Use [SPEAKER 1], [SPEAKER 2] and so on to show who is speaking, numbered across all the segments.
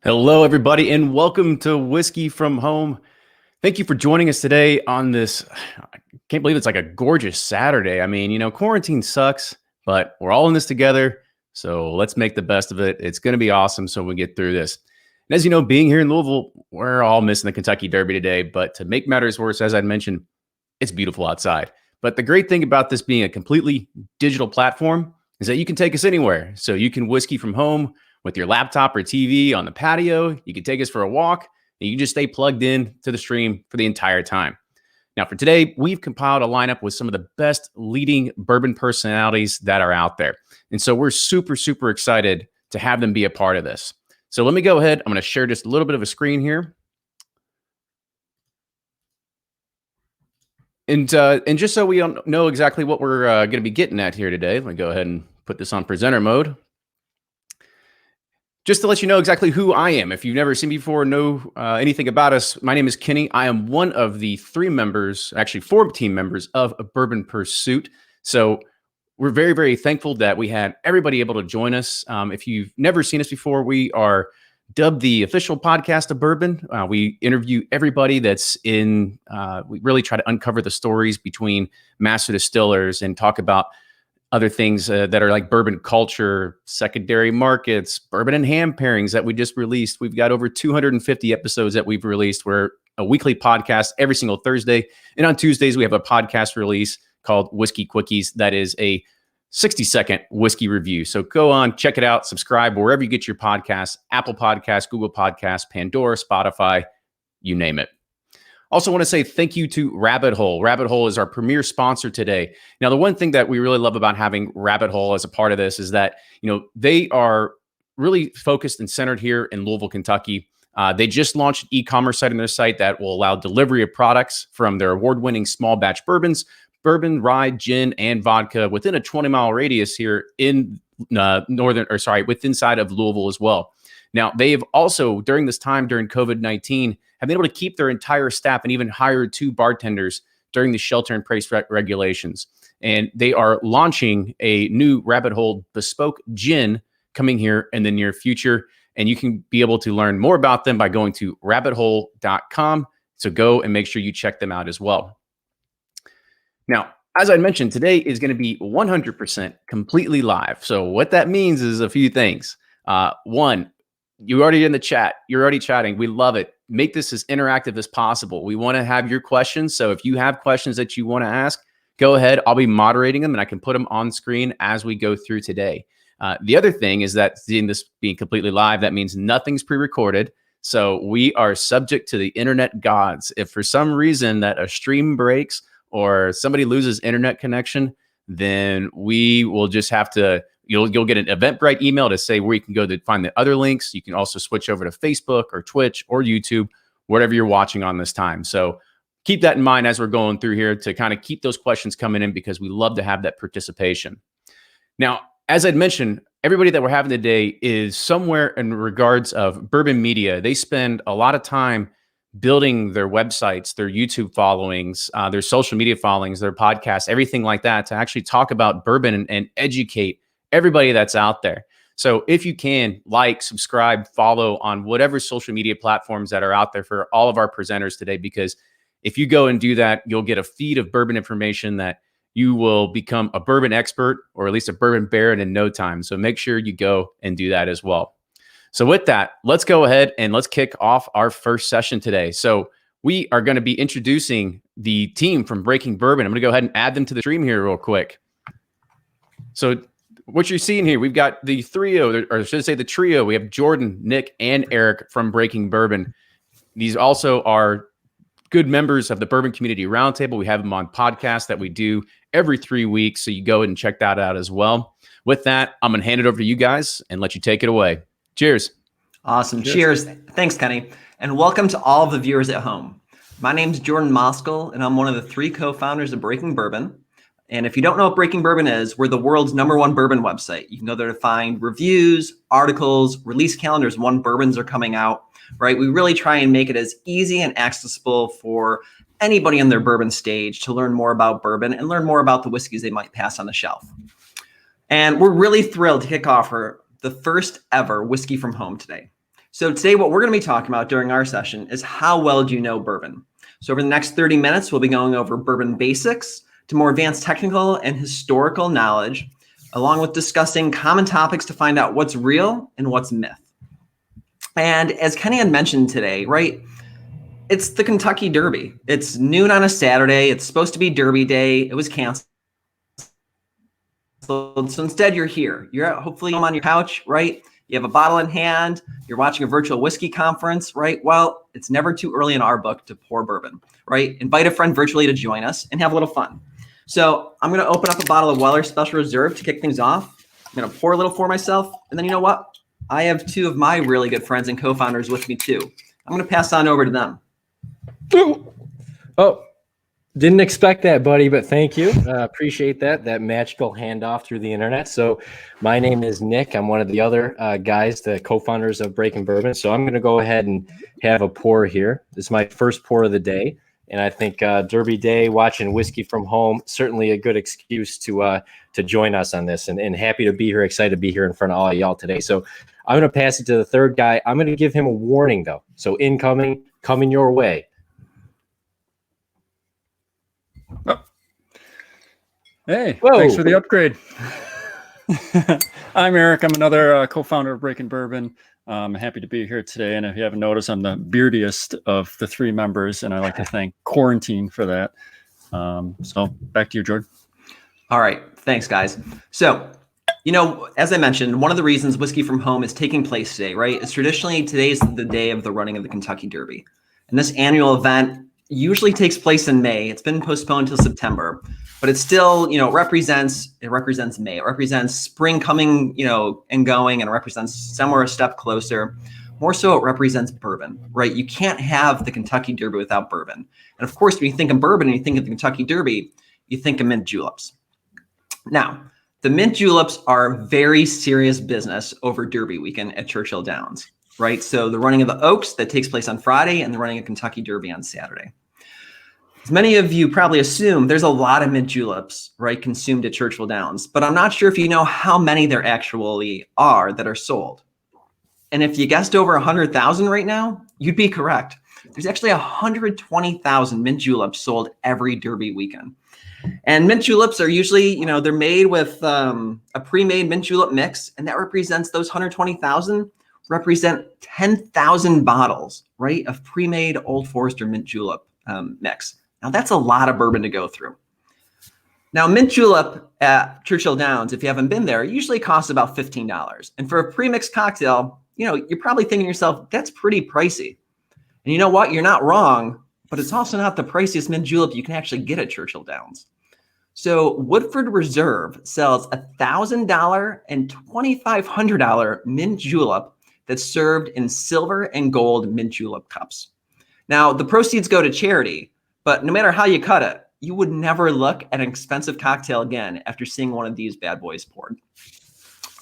[SPEAKER 1] Hello, everybody, and welcome to Whiskey from Home. Thank you for joining us today on this. I can't believe it's like a gorgeous Saturday. I mean, quarantine sucks, but we're all in this together. So let's make the best of it. It's going to be awesome. So we get through this. And as you know, being here in Louisville, we're all missing the Kentucky Derby today. But to make matters worse, as I mentioned, it's beautiful outside. But the great thing about this being a completely digital platform is that you can take us anywhere. So you can whiskey from home with your laptop or TV on the patio. You can take us for a walk, and you can just stay plugged in to the stream for the entire time. Now, for today, we've compiled a lineup with some of the best leading bourbon personalities that are out there. And so we're super, super excited to have them be a part of this. So let me go ahead. I'm going to share just a little bit of a screen here. And just so we don't know exactly what we're going to be getting at here today, let me go ahead and put this on presenter mode. Just to let you know exactly who I am. If you've never seen me before, know anything about us, my name is Kenny. I am one of the 4 team members of Bourbon Pursuit. So we're very, very thankful that we had everybody able to join us. If you've never seen us before, we are dubbed the official podcast of bourbon. We interview everybody that's in, we really try to uncover the stories between master distillers and talk about other things that are like bourbon culture, secondary markets, bourbon and ham pairings that we just released. We've got over 250 episodes that we've released. We're a weekly podcast every single Thursday. And on Tuesdays, we have a podcast release called Whiskey Quickies. That is a 60-second whiskey review. So go on, check it out, subscribe wherever you get your podcasts, Apple Podcasts, Google Podcasts, Pandora, Spotify, you name it. Also want to say thank you to Rabbit Hole. Rabbit Hole is our premier sponsor today. Now, the one thing that we really love about having Rabbit Hole as a part of this is that, they are really focused and centered here in Louisville, Kentucky. They just launched an e-commerce site on their site that will allow delivery of products from their award-winning small batch bourbons, bourbon, rye, gin, and vodka within a 20-mile radius here in within inside of Louisville as well. Now, they've also, during this time, during COVID-19, have been able to keep their entire staff and even hired 2 bartenders during the shelter-in-place regulations. And they are launching a new Rabbit Hole bespoke gin coming here in the near future. And you can be able to learn more about them by going to rabbithole.com. So go and make sure you check them out as well. Now, as I mentioned, today is going to be 100% completely live. So what that means is a few things. One, you're already in the chat. You're already chatting. We love it. Make this as interactive as possible. We want to have your questions. So if you have questions that you want to ask, go ahead. I'll be moderating them and I can put them on screen as we go through today. The other thing is that seeing this being completely live, that means nothing's pre-recorded. So we are subject to the internet gods. If for some reason that a stream breaks or somebody loses internet connection, then we will just have to, you'll get an Eventbrite email to say where you can go to find the other links. You can also switch over to Facebook or Twitch or YouTube, whatever you're watching on this time. So keep that in mind as we're going through here to kind of keep those questions coming in because we love to have that participation. Now, as I'd mentioned, everybody that we're having today is somewhere in regards of bourbon media. They spend a lot of time building their websites, their YouTube followings, their social media followings, their podcasts, everything like that to actually talk about bourbon and educate everybody that's out there. So if you can, like, subscribe, follow on whatever social media platforms that are out there for all of our presenters today, because if you go and do that, you'll get a feed of bourbon information that you will become a bourbon expert or at least a bourbon baron in no time. So make sure you go and do that as well. So with that, let's go ahead and let's kick off our first session today. So we are going to be introducing the team from Breaking Bourbon. I'm going to go ahead and add them to the stream here real quick. So what you're seeing here, we've got the trio, or should I say the trio. We have Jordan, Nick, and Eric from Breaking Bourbon. These also are good members of the Bourbon Community Roundtable. We have them on podcasts that we do every 3 weeks. So you go and check that out as well. With that, I'm going to hand it over to you guys and let you take it away. Cheers.
[SPEAKER 2] Awesome. Cheers. Thanks, Kenny. And welcome to all of the viewers at home. My name's Jordan Moskal, and I'm one of the 3 co-founders of Breaking Bourbon. And if you don't know what Breaking Bourbon is, we're the world's #1 bourbon website. You can go there to find reviews, articles, release calendars when bourbons are coming out, right? We really try and make it as easy and accessible for anybody on their bourbon stage to learn more about bourbon and learn more about the whiskeys they might pass on the shelf. And we're really thrilled to kick off the first ever Whiskey from Home today. So today, what we're going to be talking about during our session is how well do you know bourbon? So over the next 30 minutes, we'll be going over bourbon basics to more advanced technical and historical knowledge, along with discussing common topics to find out what's real and what's myth. And as Kenny had mentioned today, right, it's the Kentucky Derby. It's noon on a Saturday. It's supposed to be Derby Day. It was canceled. So instead, you're here. You're hopefully on your couch, right? You have a bottle in hand. You're watching a virtual whiskey conference, right? Well, it's never too early in our book to pour bourbon, right? Invite a friend virtually to join us and have a little fun. So I'm going to open up a bottle of Weller Special Reserve to kick things off. I'm going to pour a little for myself. And then you know what? I have 2 of my really good friends and co-founders with me too. I'm going to pass on over to them.
[SPEAKER 3] Oh, didn't expect that, buddy, but thank you. Appreciate that magical handoff through the internet. So my name is Nick. I'm one of the other guys, the co-founders of Breaking Bourbon. So I'm going to go ahead and have a pour here. This is my first pour of the day. And I think Derby Day, watching Whiskey from Home, certainly a good excuse to join us on this. And happy to be here, excited to be here in front of all of y'all today. So I'm going to pass it to the third guy. I'm going to give him a warning, though. So incoming, coming your way.
[SPEAKER 4] Oh. Hey,
[SPEAKER 3] Whoa.
[SPEAKER 4] Thanks for the upgrade. I'm Eric. I'm another co-founder of Breaking Bourbon. I'm happy to be here today. And if you haven't noticed, I'm the beardiest of the 3 members, and I like to thank Quarantine for that. So back to you, Jordan.
[SPEAKER 2] All right. Thanks, guys. So, as I mentioned, one of the reasons Whiskey from Home is taking place today, right, is traditionally today's the day of the running of the Kentucky Derby. And this annual event usually takes place in May. It's been postponed till September, but it's still, it represents May. It represents spring coming, and going, and it represents somewhere a step closer. More so, it represents bourbon, right? You can't have the Kentucky Derby without bourbon. And of course, when you think of bourbon and you think of the Kentucky Derby, you think of mint juleps. Now, the mint juleps are very serious business over Derby weekend at Churchill Downs, right? So the running of the Oaks that takes place on Friday and the running of Kentucky Derby on Saturday. As many of you probably assume, there's a lot of mint juleps, right, consumed at Churchill Downs, but I'm not sure if you know how many there actually are that are sold. And if you guessed over 100,000 right now, you'd be correct. There's actually 120,000 mint juleps sold every Derby weekend. And mint juleps are usually, they're made with a pre-made mint julep mix, and that represents those 120,000 represent 10,000 bottles, right, of pre-made Old Forester mint julep mix. Now, that's a lot of bourbon to go through. Now, mint julep at Churchill Downs, if you haven't been there, usually costs about $15. And for a pre-mixed cocktail, you're probably thinking to yourself, that's pretty pricey. And you know what? You're not wrong, but it's also not the priciest mint julep you can actually get at Churchill Downs. So Woodford Reserve sells $1,000 and $2,500 mint julep that's served in silver and gold mint julep cups. Now, the proceeds go to charity, but no matter how you cut it, you would never look at an expensive cocktail again after seeing one of these bad boys poured.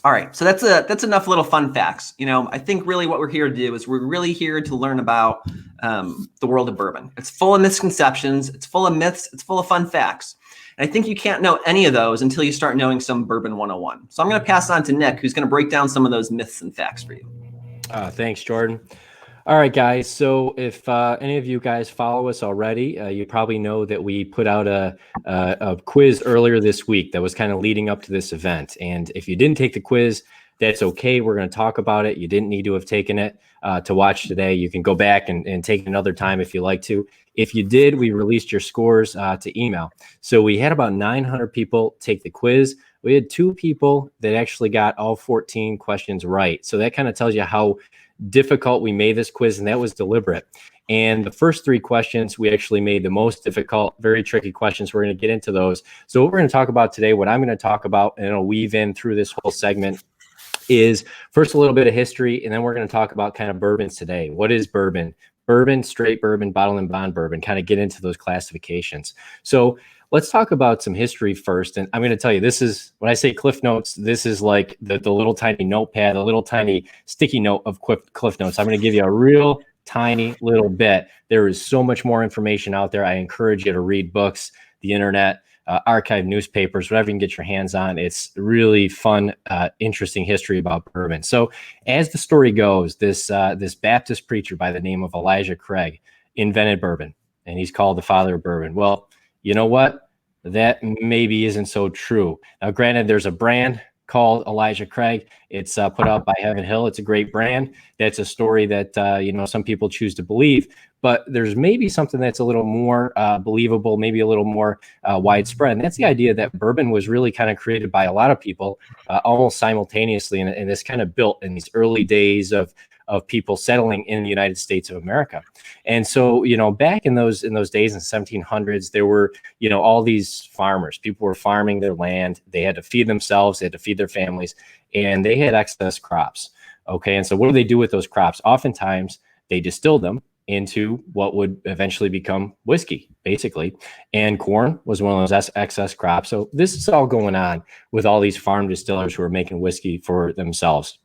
[SPEAKER 2] All right, so that's enough little fun facts. I think really what we're here to do is we're really here to learn about the world of bourbon. It's full of misconceptions, it's full of myths, it's full of fun facts. And I think you can't know any of those until you start knowing some Bourbon 101. So I'm going to pass on to Nick, who's going to break down some of those myths and facts for you.
[SPEAKER 3] Thanks, Jordan. All right, guys. So if any of you guys follow us already, you probably know that we put out a quiz earlier this week that was kind of leading up to this event. And if you didn't take the quiz, that's okay. We're going to talk about it. You didn't need to have taken it to watch today. You can go back and take it another time if you like to. If you did, we released your scores to email. So we had about 900 people take the quiz. We had 2 people that actually got all 14 questions right. So that kind of tells you how difficult we made this quiz, and that was deliberate. And the first 3 questions we actually made the most difficult, very tricky questions. We're going to get into those. So what we're going to talk about today, what I'm going to talk about, and it'll weave in through this whole segment, is first a little bit of history, and then we're going to talk about kind of bourbons today. What is bourbon? Bourbon, straight bourbon, bottle and bond bourbon, kind of get into those classifications. So let's talk about some history first. And I'm going to tell you, this is, when I say Cliff Notes, this is like the little tiny notepad, a little tiny sticky note of Cliff Notes. I'm going to give you a real tiny little bit. There is so much more information out there. I encourage you to read books, the internet, archive newspapers, whatever you can get your hands on. It's really fun, interesting history about bourbon. So as the story goes, this Baptist preacher by the name of Elijah Craig invented bourbon, and he's called the father of bourbon. Well, you know what? That maybe isn't so true. Now, granted, there's a brand called Elijah Craig. It's put out by Heaven Hill. It's a great brand. That's a story that, some people choose to believe, but there's maybe something that's a little more believable, maybe a little more widespread. And that's the idea that bourbon was really kind of created by a lot of people almost simultaneously. And this kind of built in these early days of people settling in the United States of America. And so, back in those days in the 1700s, there were, all these farmers. People were farming their land. They had to feed themselves. They had to feed their families, and they had excess crops. Okay. And so what do they do with those crops? Oftentimes they distilled them into what would eventually become whiskey, basically. And corn was one of those excess crops. So this is all going on with all these farm distillers who are making whiskey for themselves.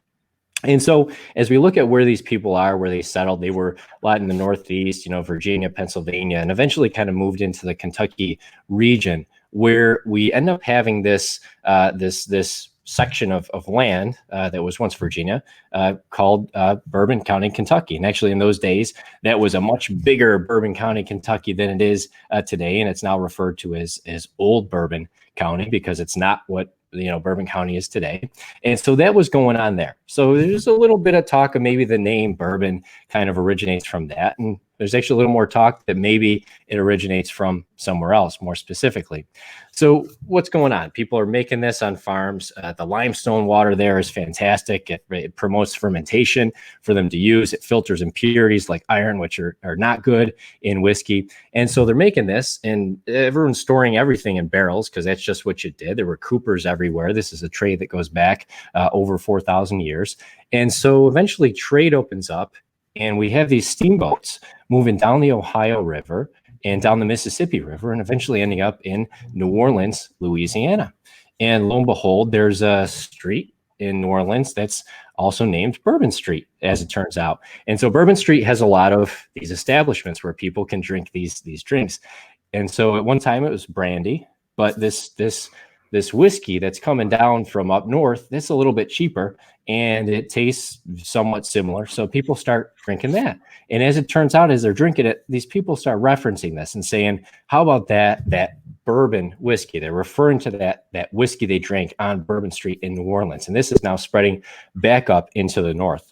[SPEAKER 3] And so as we look at where these people are, where they settled, they were a lot in the Northeast, Virginia, Pennsylvania, and eventually kind of moved into the Kentucky region, where we end up having this section of land that was once Virginia called Bourbon County, Kentucky. And actually in those days, that was a much bigger Bourbon County, Kentucky than it is today. And it's now referred to as Old Bourbon County because it's not what Bourbon County is today. And so that was going on there. So there's a little bit of talk of maybe the name bourbon kind of originates from that. And There's actually a little more talk that maybe it originates from somewhere else, more specifically. So what's going on? People are making this on farms. The limestone water there is fantastic. It promotes fermentation for them to use. It filters impurities like iron, which are not good in whiskey. And so they're making this, and everyone's storing everything in barrels because that's just what you did. There were coopers everywhere. This is a trade that goes back over 4,000 years. And so eventually trade opens up, and we have these steamboats moving down the Ohio River and down the Mississippi River, and eventually ending up in New Orleans, Louisiana. And lo and behold, there's a street in New Orleans that's also named Bourbon Street, as it turns out. And so Bourbon Street has a lot of these establishments where people can drink these drinks. And so at one time it was brandy, but this whiskey that's coming down from up north, that's a little bit cheaper and it tastes somewhat similar. So people start drinking that. And as it turns out, as they're drinking it, these people start referencing this and saying, how about that bourbon whiskey? They're referring to that whiskey they drank on Bourbon Street in New Orleans. And this is now spreading back up into the north.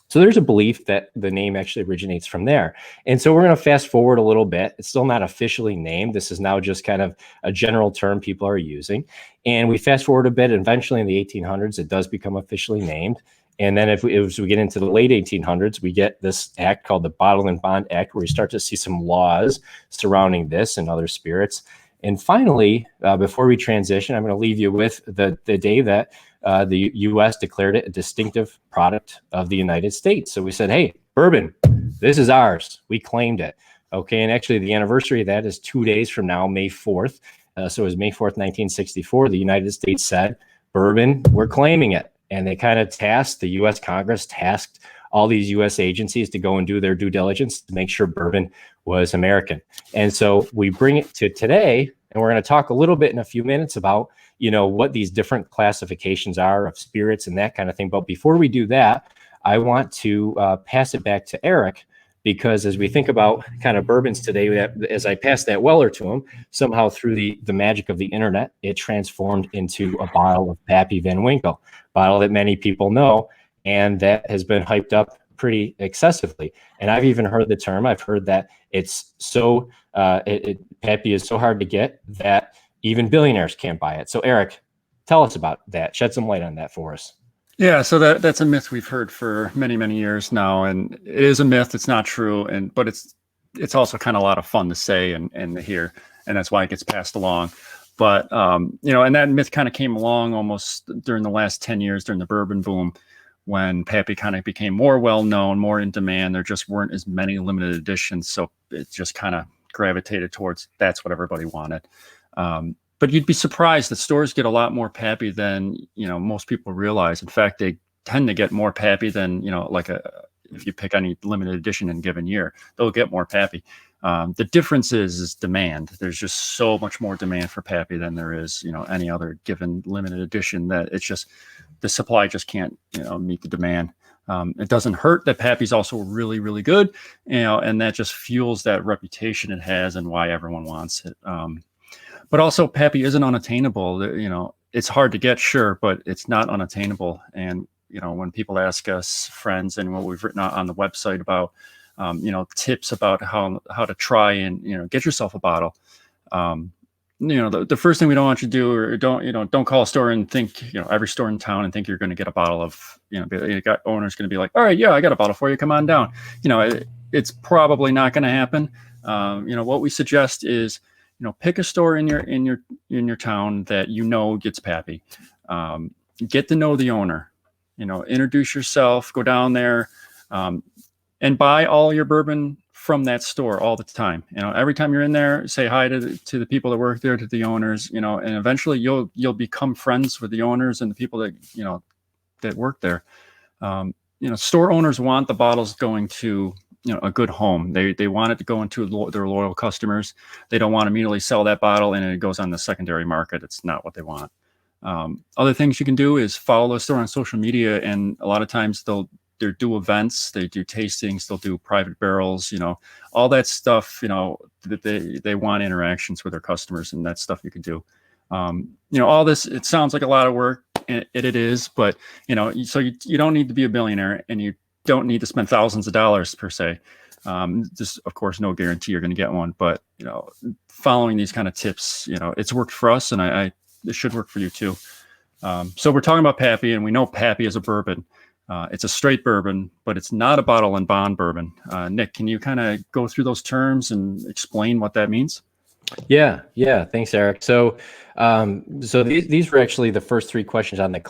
[SPEAKER 3] So there's a belief that the name actually originates from there. And so we're going to fast forward a little bit. It's still not officially named. This is now just kind of a general term people are using. And we fast forward a bit. And eventually in the 1800s, it does become officially named. And then as we get into the late 1800s, we get this act called the Bottle and Bond Act, where we start to see some laws surrounding this and other spirits. And finally, before we transition, I'm going to leave you with the day that the U.S. declared it a distinctive product of the United States. So we said, hey, bourbon, this is ours. We claimed it. Okay. And actually, the anniversary of that is 2 days from now, May 4th. So it was May 4th, 1964. The United States said, bourbon, we're claiming it. And they kind of the U.S. Congress tasked all these U.S. agencies to go and do their due diligence to make sure bourbon was American. And so we bring it to today, and we're going to talk a little bit in a few minutes about, what these different classifications are of spirits and that kind of thing. But before we do that, I want to pass it back to Eric, because as we think about kind of bourbons today, as I passed that Weller to him, somehow through the magic of the internet, it transformed into a bottle of Pappy Van Winkle, bottle that many people know, and that has been hyped up pretty excessively. And I've even heard the term, I've heard that it's so, Pappy is so hard to get that even billionaires can't buy it. So Eric, tell us about that. Shed some light on that for us.
[SPEAKER 4] Yeah, so that's a myth we've heard for many, many years now, and it is a myth. It's not true, but it's also kind of a lot of fun to say and to hear, and that's why it gets passed along. But and that myth kind of came along almost during the last 10 years during the bourbon boom, when Pappy kind of became more well known, more in demand. There just weren't as many limited editions, so it just kind of gravitated towards that's what everybody wanted. But you'd be surprised that stores get a lot more Pappy than, most people realize. In fact, they tend to get more Pappy than, if you pick any limited edition in a given year, they'll get more Pappy. The difference is demand. There's just so much more demand for Pappy than there is, any other given limited edition, that it's just, the supply just can't, meet the demand. It doesn't hurt that Pappy's also really, really good, and that just fuels that reputation it has and why everyone wants it. But also Pappy isn't unattainable. It's hard to get, sure, but it's not unattainable. And, when people ask us, friends, and what we've written on the website about, tips about how to try and, get yourself a bottle. The first thing we don't want you to do, or don't call a store and think, every store in town and think you're going to get a bottle of, you got owners going to be like, all right, yeah, I got a bottle for you. Come on down. It's probably not going to happen. What we suggest is, pick a store in your town that gets Pappy. Get to know the owner. Introduce yourself. Go down there, and buy all your bourbon from that store all the time. Every time you're in there, say hi to the people that work there, to the owners. And eventually you'll become friends with the owners and the people that that work there. Store owners want the bottles going to a good home. They want it to go into their loyal customers. They don't want to immediately sell that bottle and it goes on the secondary market. It's not what they want. Other things you can do is follow the store on social media, and a lot of times they do events, they do tastings, they'll do private barrels, all that stuff. That they want interactions with their customers, and that stuff you can do. All this, it sounds like a lot of work, and it is, but so you don't need to be a billionaire, and you don't need to spend thousands of dollars per se. Just, of course, no guarantee you're going to get one, but following these kind of tips, it's worked for us, and it should work for you too. So we're talking about Pappy, and we know Pappy is a bourbon. It's a straight bourbon, but it's not a bottle and bond bourbon. Nick, can you kind of go through those terms and explain what that means?
[SPEAKER 3] Yeah. Thanks, Eric. So these were actually the first three questions on the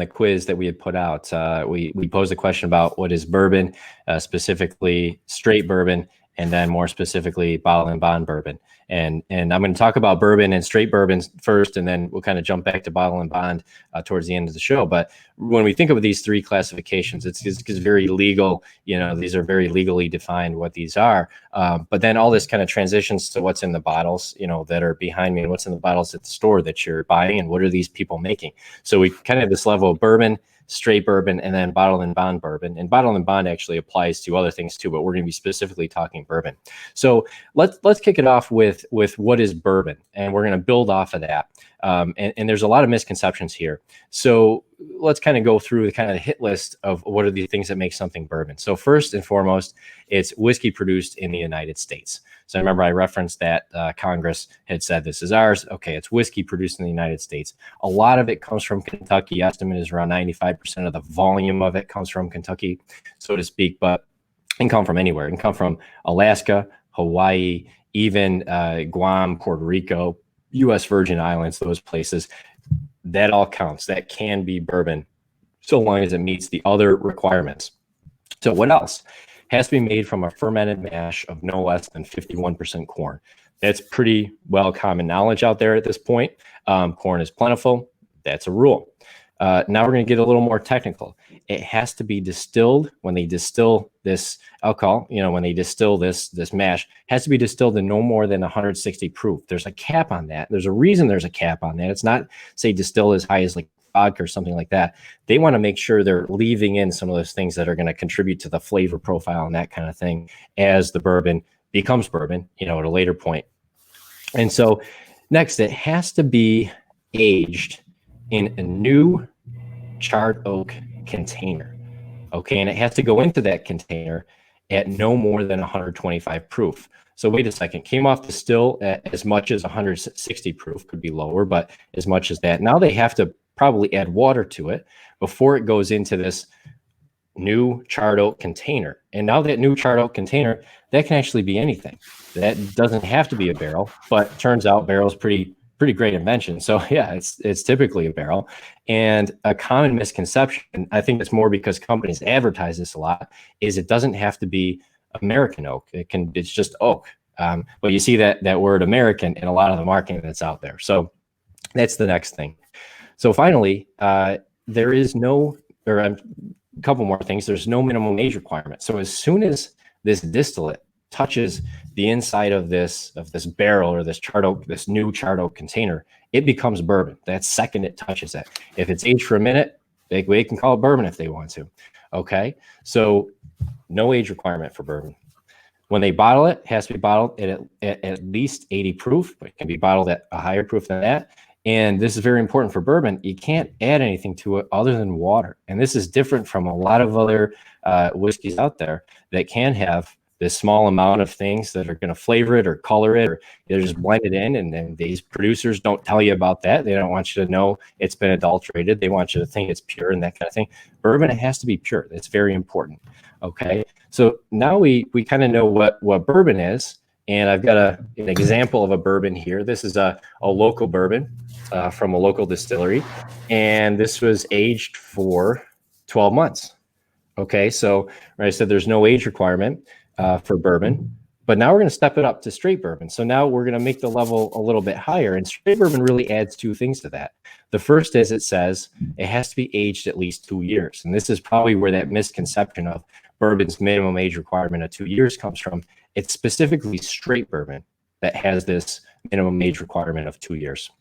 [SPEAKER 3] quiz that we had put out. We posed a question about what is bourbon, specifically straight bourbon, and then more specifically bottle and bond bourbon. And I'm going to talk about bourbon and straight bourbons first, and then we'll kind of jump back to bottle and bond towards the end of the show. But when we think of these three classifications, it's very legal. These are very legally defined what these are. But then all this kind of transitions to what's in the bottles, that are behind me, and what's in the bottles at the store that you're buying, and what are these people making? So we kind of have this level of bourbon, straight bourbon, and then bottle and bond bourbon. And bottle and bond actually applies to other things too, but we're going to be specifically talking bourbon. So let's kick it off with what is bourbon, and we're going to build off of that. And there's a lot of misconceptions here. So let's kind of go through the kind of hit list of what are the things that make something bourbon. So first and foremost, it's whiskey produced in the United States. So I remember I referenced that Congress had said this is ours. Okay, it's whiskey produced in the United States. A lot of it comes from Kentucky. Estimate is around 95% of the volume of it comes from Kentucky, so to speak, but it can come from anywhere. It can come from Alaska, Hawaii, even Guam, Puerto Rico, U.S. Virgin Islands, those places. That all counts. That can be bourbon so long as it meets the other requirements. So what else? Has to be made from a fermented mash of no less than 51% corn. That's pretty well common knowledge out there at this point. Corn is plentiful. That's a rule. Now we're going to get a little more technical. It has to be distilled. When they distill this alcohol, when they distill this mash, it has to be distilled in no more than 160 proof. There's a cap on that. There's a reason there's a cap on that. It's not, say, distilled as high as like vodka or something like that. They want to make sure they're leaving in some of those things that are going to contribute to the flavor profile and that kind of thing as the bourbon becomes bourbon, at a later point. And so next, it has to be aged in a new charred oak container. Okay, and it has to go into that container at no more than 125 proof. So wait a second, came off the still at as much as 160 proof, could be lower, but as much as that. Now they have to probably add water to it before it goes into this new charred oak container. And now that new charred oak container, that can actually be anything. That doesn't have to be a barrel, but turns out barrel's pretty great invention. So yeah, it's typically a barrel. And a common misconception, I think it's more because companies advertise this a lot, is it doesn't have to be American oak. It's just oak. But you see that word American in a lot of the marketing that's out there. So that's the next thing. So finally, there is a couple more things. There's no minimum age requirement. So as soon as this distillate touches the inside of this barrel or this new charred oak container, it becomes bourbon. That second it touches it. If it's aged for a minute, they can call it bourbon if they want to. Okay, so no age requirement for bourbon. When they bottle it, it has to be bottled at least 80 proof, but it can be bottled at a higher proof than that. And this is very important for bourbon. You can't add anything to it other than water. And this is different from a lot of other whiskeys out there that can have this small amount of things that are going to flavor it or color it, or they're just blended in. And then these producers don't tell you about that. They don't want you to know it's been adulterated. They want you to think it's pure and that kind of thing. Bourbon, it has to be pure. That's very important. Okay. So now we kind of know what bourbon is. And I've got an example of a bourbon here. This is a local bourbon from a local distillery. And this was aged for 12 months. Okay. So I said there's no age requirement for bourbon, but now we're going to step it up to straight bourbon. So now we're going to make the level a little bit higher, and straight bourbon really adds two things to that. The first is it says it has to be aged at least 2 years. And this is probably where that misconception of bourbon's minimum age requirement of 2 years comes from. It's specifically straight bourbon that has this minimum age requirement of 2 years.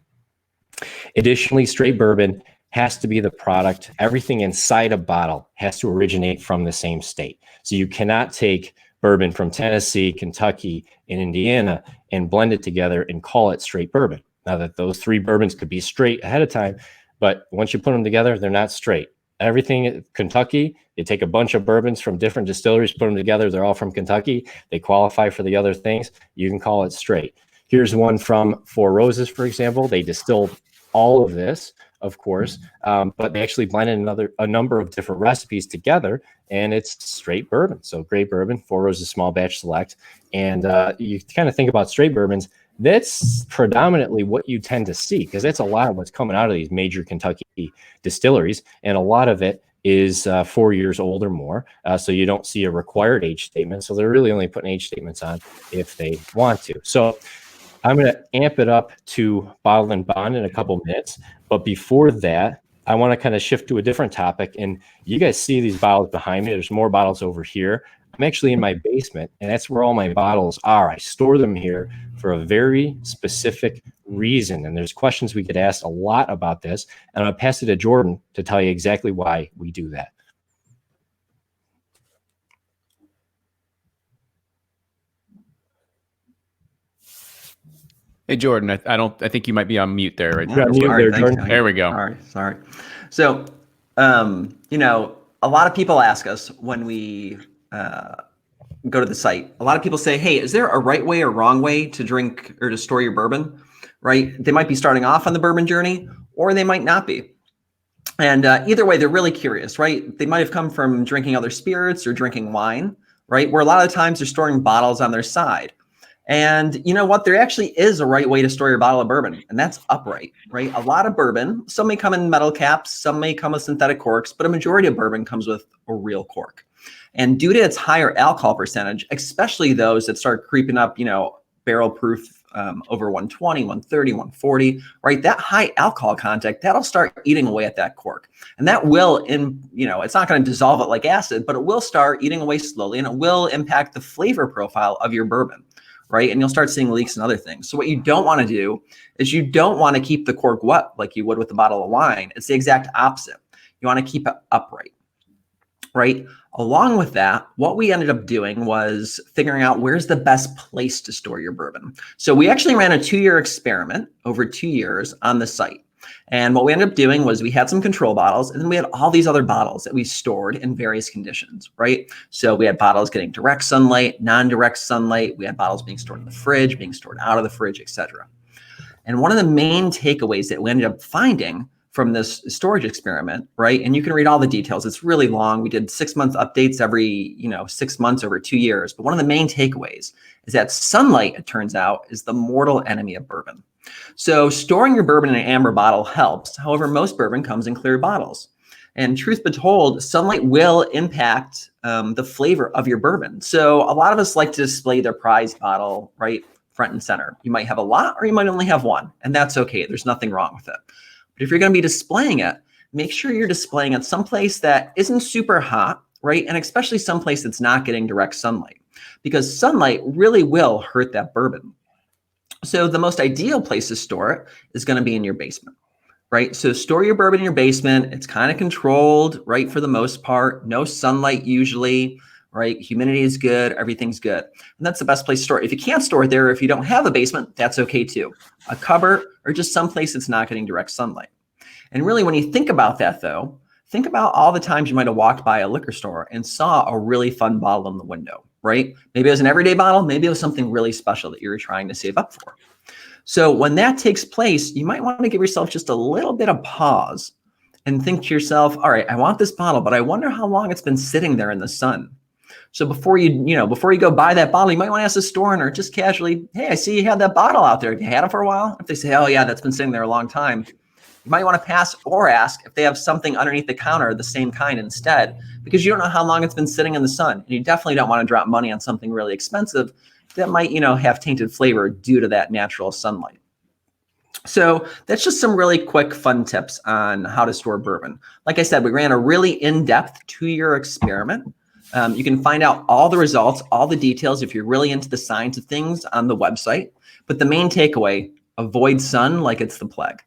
[SPEAKER 3] Additionally, straight bourbon has to be the product. Everything inside a bottle has to originate from the same state. So you cannot take bourbon from Tennessee, Kentucky, and Indiana and blend it together and call it straight bourbon. Now that those three bourbons could be straight ahead of time, but once you put them together, they're not straight. everything Kentucky. They take a bunch of bourbons from different distilleries, put them together. They're all from Kentucky. They qualify for the other things. You can call it straight. Here's one from Four Roses, for example. They distilled all of this, of course, but they actually blended a number of different recipes together, and it's straight bourbon. So great bourbon, Four Roses small batch select. And you kind of think about straight bourbons, that's predominantly what you tend to see, because that's a lot of what's coming out of these major Kentucky distilleries, and a lot of it is 4 years old or more. So you don't see a required age statement. So they're really only putting age statements on if they want to. So I'm going to amp it up to bottle and bond in a couple minutes. But before that, I want to kind of shift to a different topic. And you guys see these bottles behind me. There's more bottles over here. I'm actually in my basement, and that's where all my bottles are. I store them here for a very specific reason. And there's questions we get asked a lot about this. And I'll pass it to Jordan to tell you exactly why we do that.
[SPEAKER 1] Hey, Jordan, I think you might be on mute there. Right?
[SPEAKER 3] Yeah, mute there, Jordan.
[SPEAKER 1] There we go.
[SPEAKER 2] All right, sorry. So, a lot of people ask us when we go to the site. A lot of people say, "Hey, is there a right way or wrong way to drink or to store your bourbon?" Right? They might be starting off on the bourbon journey, or they might not be. And either way, they're really curious, right? They might have come from drinking other spirits or drinking wine, right? Where a lot of the times they're storing bottles on their side. And you know what? There actually is a right way to store your bottle of bourbon, and that's upright, right? A lot of bourbon, some may come in metal caps, some may come with synthetic corks, but a majority of bourbon comes with a real cork. And due to its higher alcohol percentage, especially those that start creeping up, barrel proof over 120, 130, 140, right? That high alcohol content, that'll start eating away at that cork. And that will, it's not going to dissolve it like acid, but it will start eating away slowly, and it will impact the flavor profile of your bourbon. Right. And you'll start seeing leaks and other things. So what you don't want to do is you don't want to keep the cork wet like you would with a bottle of wine. It's the exact opposite. You want to keep it upright. Right. Along with that, what we ended up doing was figuring out where's the best place to store your bourbon. So we actually ran a 2-year experiment over 2 years on the site. And what we ended up doing was we had some control bottles, and then we had all these other bottles that we stored in various conditions, right? So we had bottles getting direct sunlight, non-direct sunlight. We had bottles being stored in the fridge, being stored out of the fridge, etc. And one of the main takeaways that we ended up finding from this storage experiment, right? And you can read all the details. It's really long. We did 6-month updates every, 6 months over 2 years. But one of the main takeaways is that sunlight, it turns out, is the mortal enemy of bourbon. So storing your bourbon in an amber bottle helps. However, most bourbon comes in clear bottles. And truth be told, sunlight will impact the flavor of your bourbon. So a lot of us like to display their prized bottle right front and center. You might have a lot, or you might only have one, and that's okay. There's nothing wrong with it. But if you're going to be displaying it, make sure you're displaying it someplace that isn't super hot, right? And especially someplace that's not getting direct sunlight, because sunlight really will hurt that bourbon. So the most ideal place to store it is going to be in your basement, right? So store your bourbon in your basement. It's kind of controlled, right? For the most part, no sunlight usually, right? Humidity is good. Everything's good. And that's the best place to store it. If you can't store it there, if you don't have a basement, that's okay too. A cupboard or just someplace that's not getting direct sunlight. And really, when you think about that though, think about all the times you might have walked by a liquor store and saw a really fun bottle in the window, right? Maybe it was an everyday bottle. Maybe it was something really special that you were trying to save up for. So when that takes place, you might want to give yourself just a little bit of pause and think to yourself, all right, I want this bottle, but I wonder how long it's been sitting there in the sun. So before you go buy that bottle, you might want to ask the store owner just casually, hey, I see you had that bottle out there. Have you had it for a while? If they say, oh yeah, that's been sitting there a long time, you might want to pass or ask if they have something underneath the counter, the same kind instead, because you don't know how long it's been sitting in the sun. And you definitely don't want to drop money on something really expensive that might, have tainted flavor due to that natural sunlight. So that's just some really quick, fun tips on how to store bourbon. Like I said, we ran a really in-depth 2-year experiment. You can find out all the results, all the details if you're really into the science of things on the website. But the main takeaway, avoid sun like it's the plague.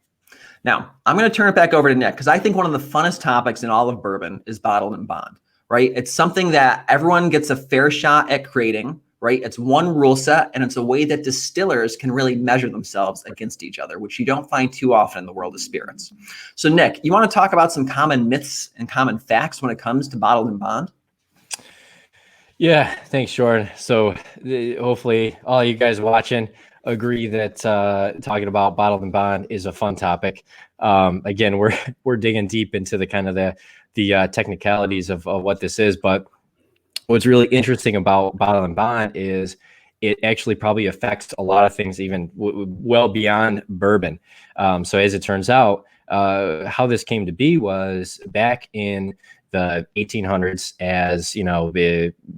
[SPEAKER 2] Now, I'm going to turn it back over to Nick because I think one of the funnest topics in all of bourbon is bottled and bond, right? It's something that everyone gets a fair shot at creating, right? It's one rule set, and it's a way that distillers can really measure themselves against each other, which you don't find too often in the world of spirits. So Nick, you want to talk about some common myths and common facts when it comes to bottled and bond?
[SPEAKER 3] Yeah, thanks, Jordan. So hopefully all you guys watching agree that talking about bottled and bond is a fun topic. Again, we're digging deep into the kind of the technicalities of what this is, but what's really interesting about bottled and bond is it actually probably affects a lot of things, even well beyond bourbon. So as it turns out, how this came to be was back in the 1800s, as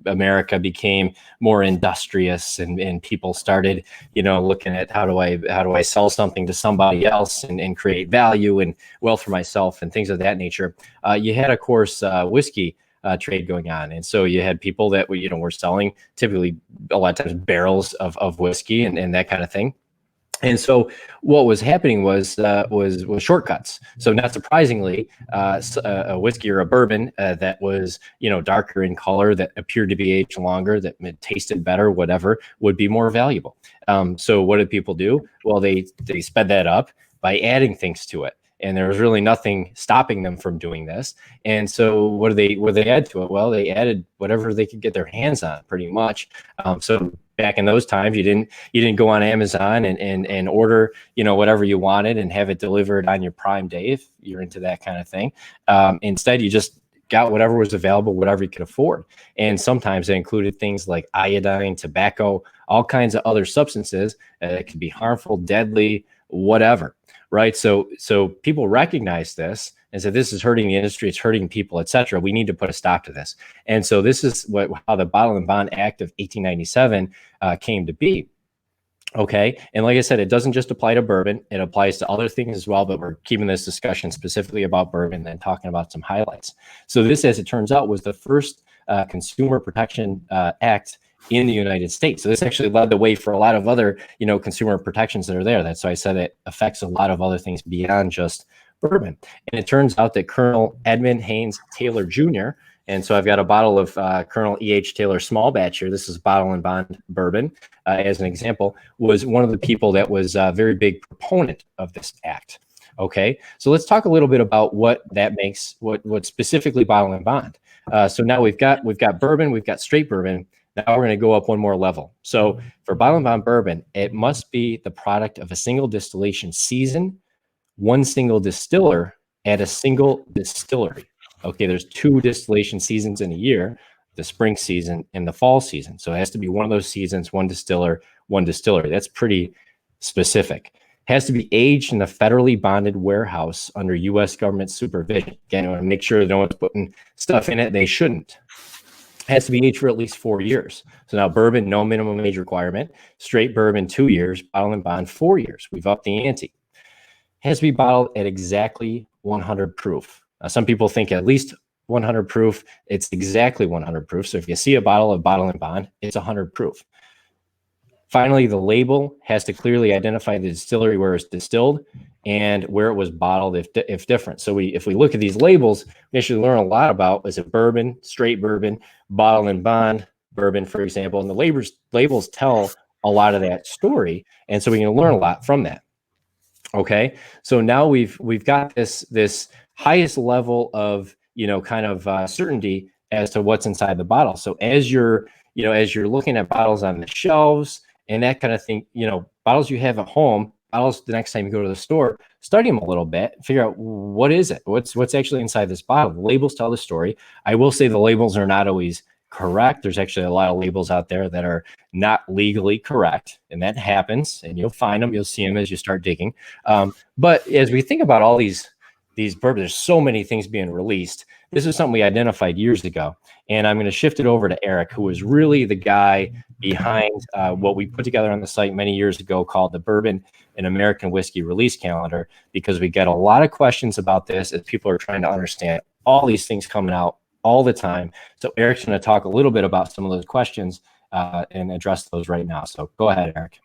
[SPEAKER 3] America became more industrious and people started, looking at how do I sell something to somebody else and create value and wealth for myself and things of that nature. You had, of course, whiskey trade going on. And so you had people that were selling typically a lot of times barrels of whiskey and that kind of thing. And so what was happening was shortcuts. So not surprisingly, a whiskey or a bourbon that was, darker in color, that appeared to be aged longer, that tasted better, whatever, would be more valuable. So what did people do? Well, they sped that up by adding things to it. And there was really nothing stopping them from doing this. And so what do they add to it? Well, they added whatever they could get their hands on, pretty much. So back in those times, you didn't go on Amazon and order, whatever you wanted and have it delivered on your Prime Day if you're into that kind of thing. Instead, you just got whatever was available, whatever you could afford. And sometimes it included things like iodine, tobacco, all kinds of other substances that could be harmful, deadly, whatever. Right. So people recognize this and said, this is hurting the industry. It's hurting people, et cetera. We need to put a stop to this. And so this is how the Bottled and Bond Act of 1897 came to be. OK. And like I said, it doesn't just apply to bourbon. It applies to other things as well. But we're keeping this discussion specifically about bourbon and talking about some highlights. So this, as it turns out, was the first Consumer Protection Act in the United States. So this actually led the way for a lot of other, consumer protections that are there. That's why I said it affects a lot of other things beyond just bourbon. And it turns out that Colonel Edmund Haynes Taylor Jr., and so I've got a bottle of Colonel E.H. Taylor small batch here. This is Bottled and Bond bourbon, as an example, was one of the people that was a very big proponent of this act. Okay, so let's talk a little bit about what that makes, what specifically Bottled and Bond. So now we've got bourbon, we've got straight bourbon. Now we're going to go up one more level. So for Bottled and Bond bourbon, it must be the product of a single distillation season, one single distiller at a single distillery. Okay, there's 2 distillation seasons in a year, the spring season and the fall season. So it has to be one of those seasons, one distiller, one distillery. That's pretty specific. It has to be aged in a federally bonded warehouse under U.S. government supervision. Again, I want to make sure no one's putting stuff in it they shouldn't. Has to be aged for at least 4 years. So now bourbon, no minimum age requirement. Straight bourbon, 2 years. Bottled and Bond, 4 years. We've upped the ante. Has to be bottled at exactly 100 proof. Now, some people think at least 100 proof. It's exactly 100 proof. So if you see a bottle of Bottled and Bond, it's 100 proof. Finally, the label has to clearly identify the distillery where it's distilled and where it was bottled if different. So if we look at these labels, we actually learn a lot about, is it bourbon, straight bourbon, Bottled and Bond bourbon, for example. And the labels tell a lot of that story. And so we can learn a lot from that. Okay. So now we've got this highest level of, certainty as to what's inside the bottle. So as you're looking at bottles on the shelves and that kind of thing, bottles you have at home, bottles the next time you go to the store, study them a little bit, figure out what is it, what's actually inside this bottle. The labels tell the story. I will say the labels are not always correct. There's actually a lot of labels out there that are not legally correct, and that happens, and you'll find them, you'll see them as you start digging. But as we think about all these bourbons, there's so many things being released. This is something we identified years ago, and I'm going to shift it over to Eric, who was really the guy behind what we put together on the site many years ago called the Bourbon and American Whiskey Release Calendar, because we get a lot of questions about this as people are trying to understand all these things coming out all the time. So Eric's going to talk a little bit about some of those questions and address those right now. So go ahead, Eric.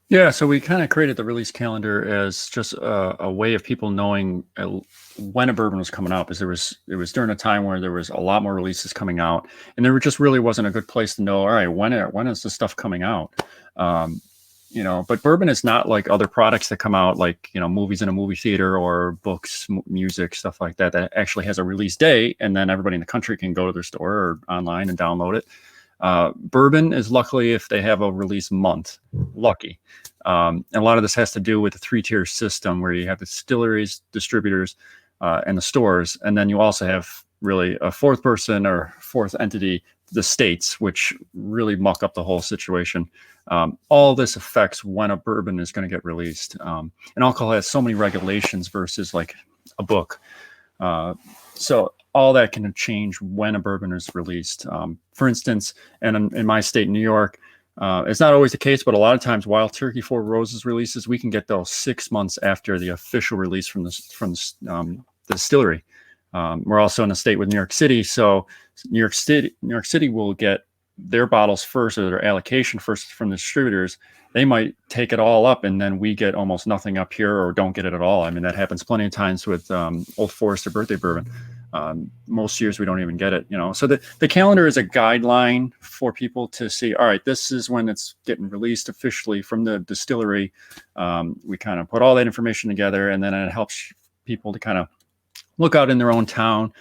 [SPEAKER 4] Yeah, so we kind of created the release calendar as just a way of people knowing when a bourbon was coming out, because it was during a time where there was a lot more releases coming out, and there just really wasn't a good place to know. All right, when is the stuff coming out? But bourbon is not like other products that come out, like movies in a movie theater or books, music, stuff like that. That actually has a release date, and then everybody in the country can go to their store or online and download it. Bourbon is luckily if they have a release month, lucky. And a lot of this has to do with the 3-tier system where you have the distilleries, distributors, and the stores. And then you also have really a fourth person or fourth entity, the states, which really muck up the whole situation. All this affects when a bourbon is going to get released. And alcohol has so many regulations versus like a book. So all that can change when a bourbon is released. For instance, and in my state, New York, it's not always the case, but a lot of times Wild Turkey 4 Roses releases, we can get those 6 months after the official release from the distillery. We're also in a state with New York City. So New York City will get their bottles first, or their allocation first from the distributors. They might take it all up, and then we get almost nothing up here or don't get it at all. I mean, that happens plenty of times with Old Forester birthday bourbon. Most years we don't even get it, So the calendar is a guideline for people to see, all right, this is when it's getting released officially from the distillery. We kind of put all that information together, and then it helps people to kind of look out in their own town,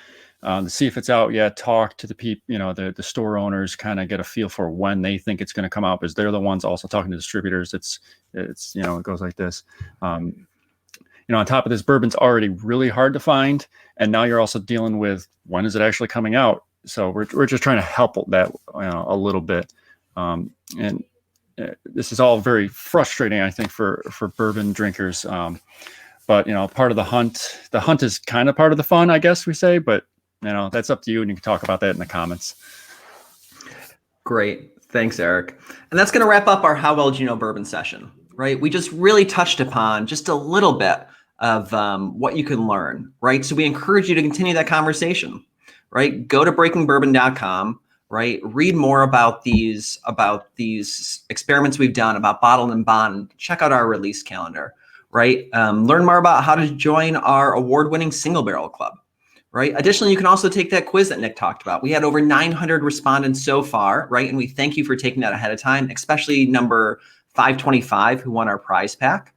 [SPEAKER 4] to see if it's out yet, talk to the people, the store owners, kind of get a feel for when they think it's going to come out, because they're the ones also talking to distributors. It's it goes like this. On top of this, bourbon's already really hard to find, and now you're also dealing with when is it actually coming out. So we're just trying to help that a little bit, and this is all very frustrating, I think, for bourbon drinkers. But part of the hunt is kind of part of the fun, I guess we say. But that's up to you, and you can talk about that in the comments.
[SPEAKER 2] Great, thanks, Eric. And that's going to wrap up our How Well Do You Know Bourbon session. Right, we just really touched upon just a little bit of what you can learn, right? So we encourage you to continue that conversation, right? Go to breakingbourbon.com, right? Read more about these experiments we've done about bottled and bond. Check out our release calendar, right? Learn more about how to join our award-winning single barrel club, right? Additionally, you can also take that quiz that Nick talked about. We had over 900 respondents so far, right? And we thank you for taking that ahead of time, especially number 525 who won our prize pack.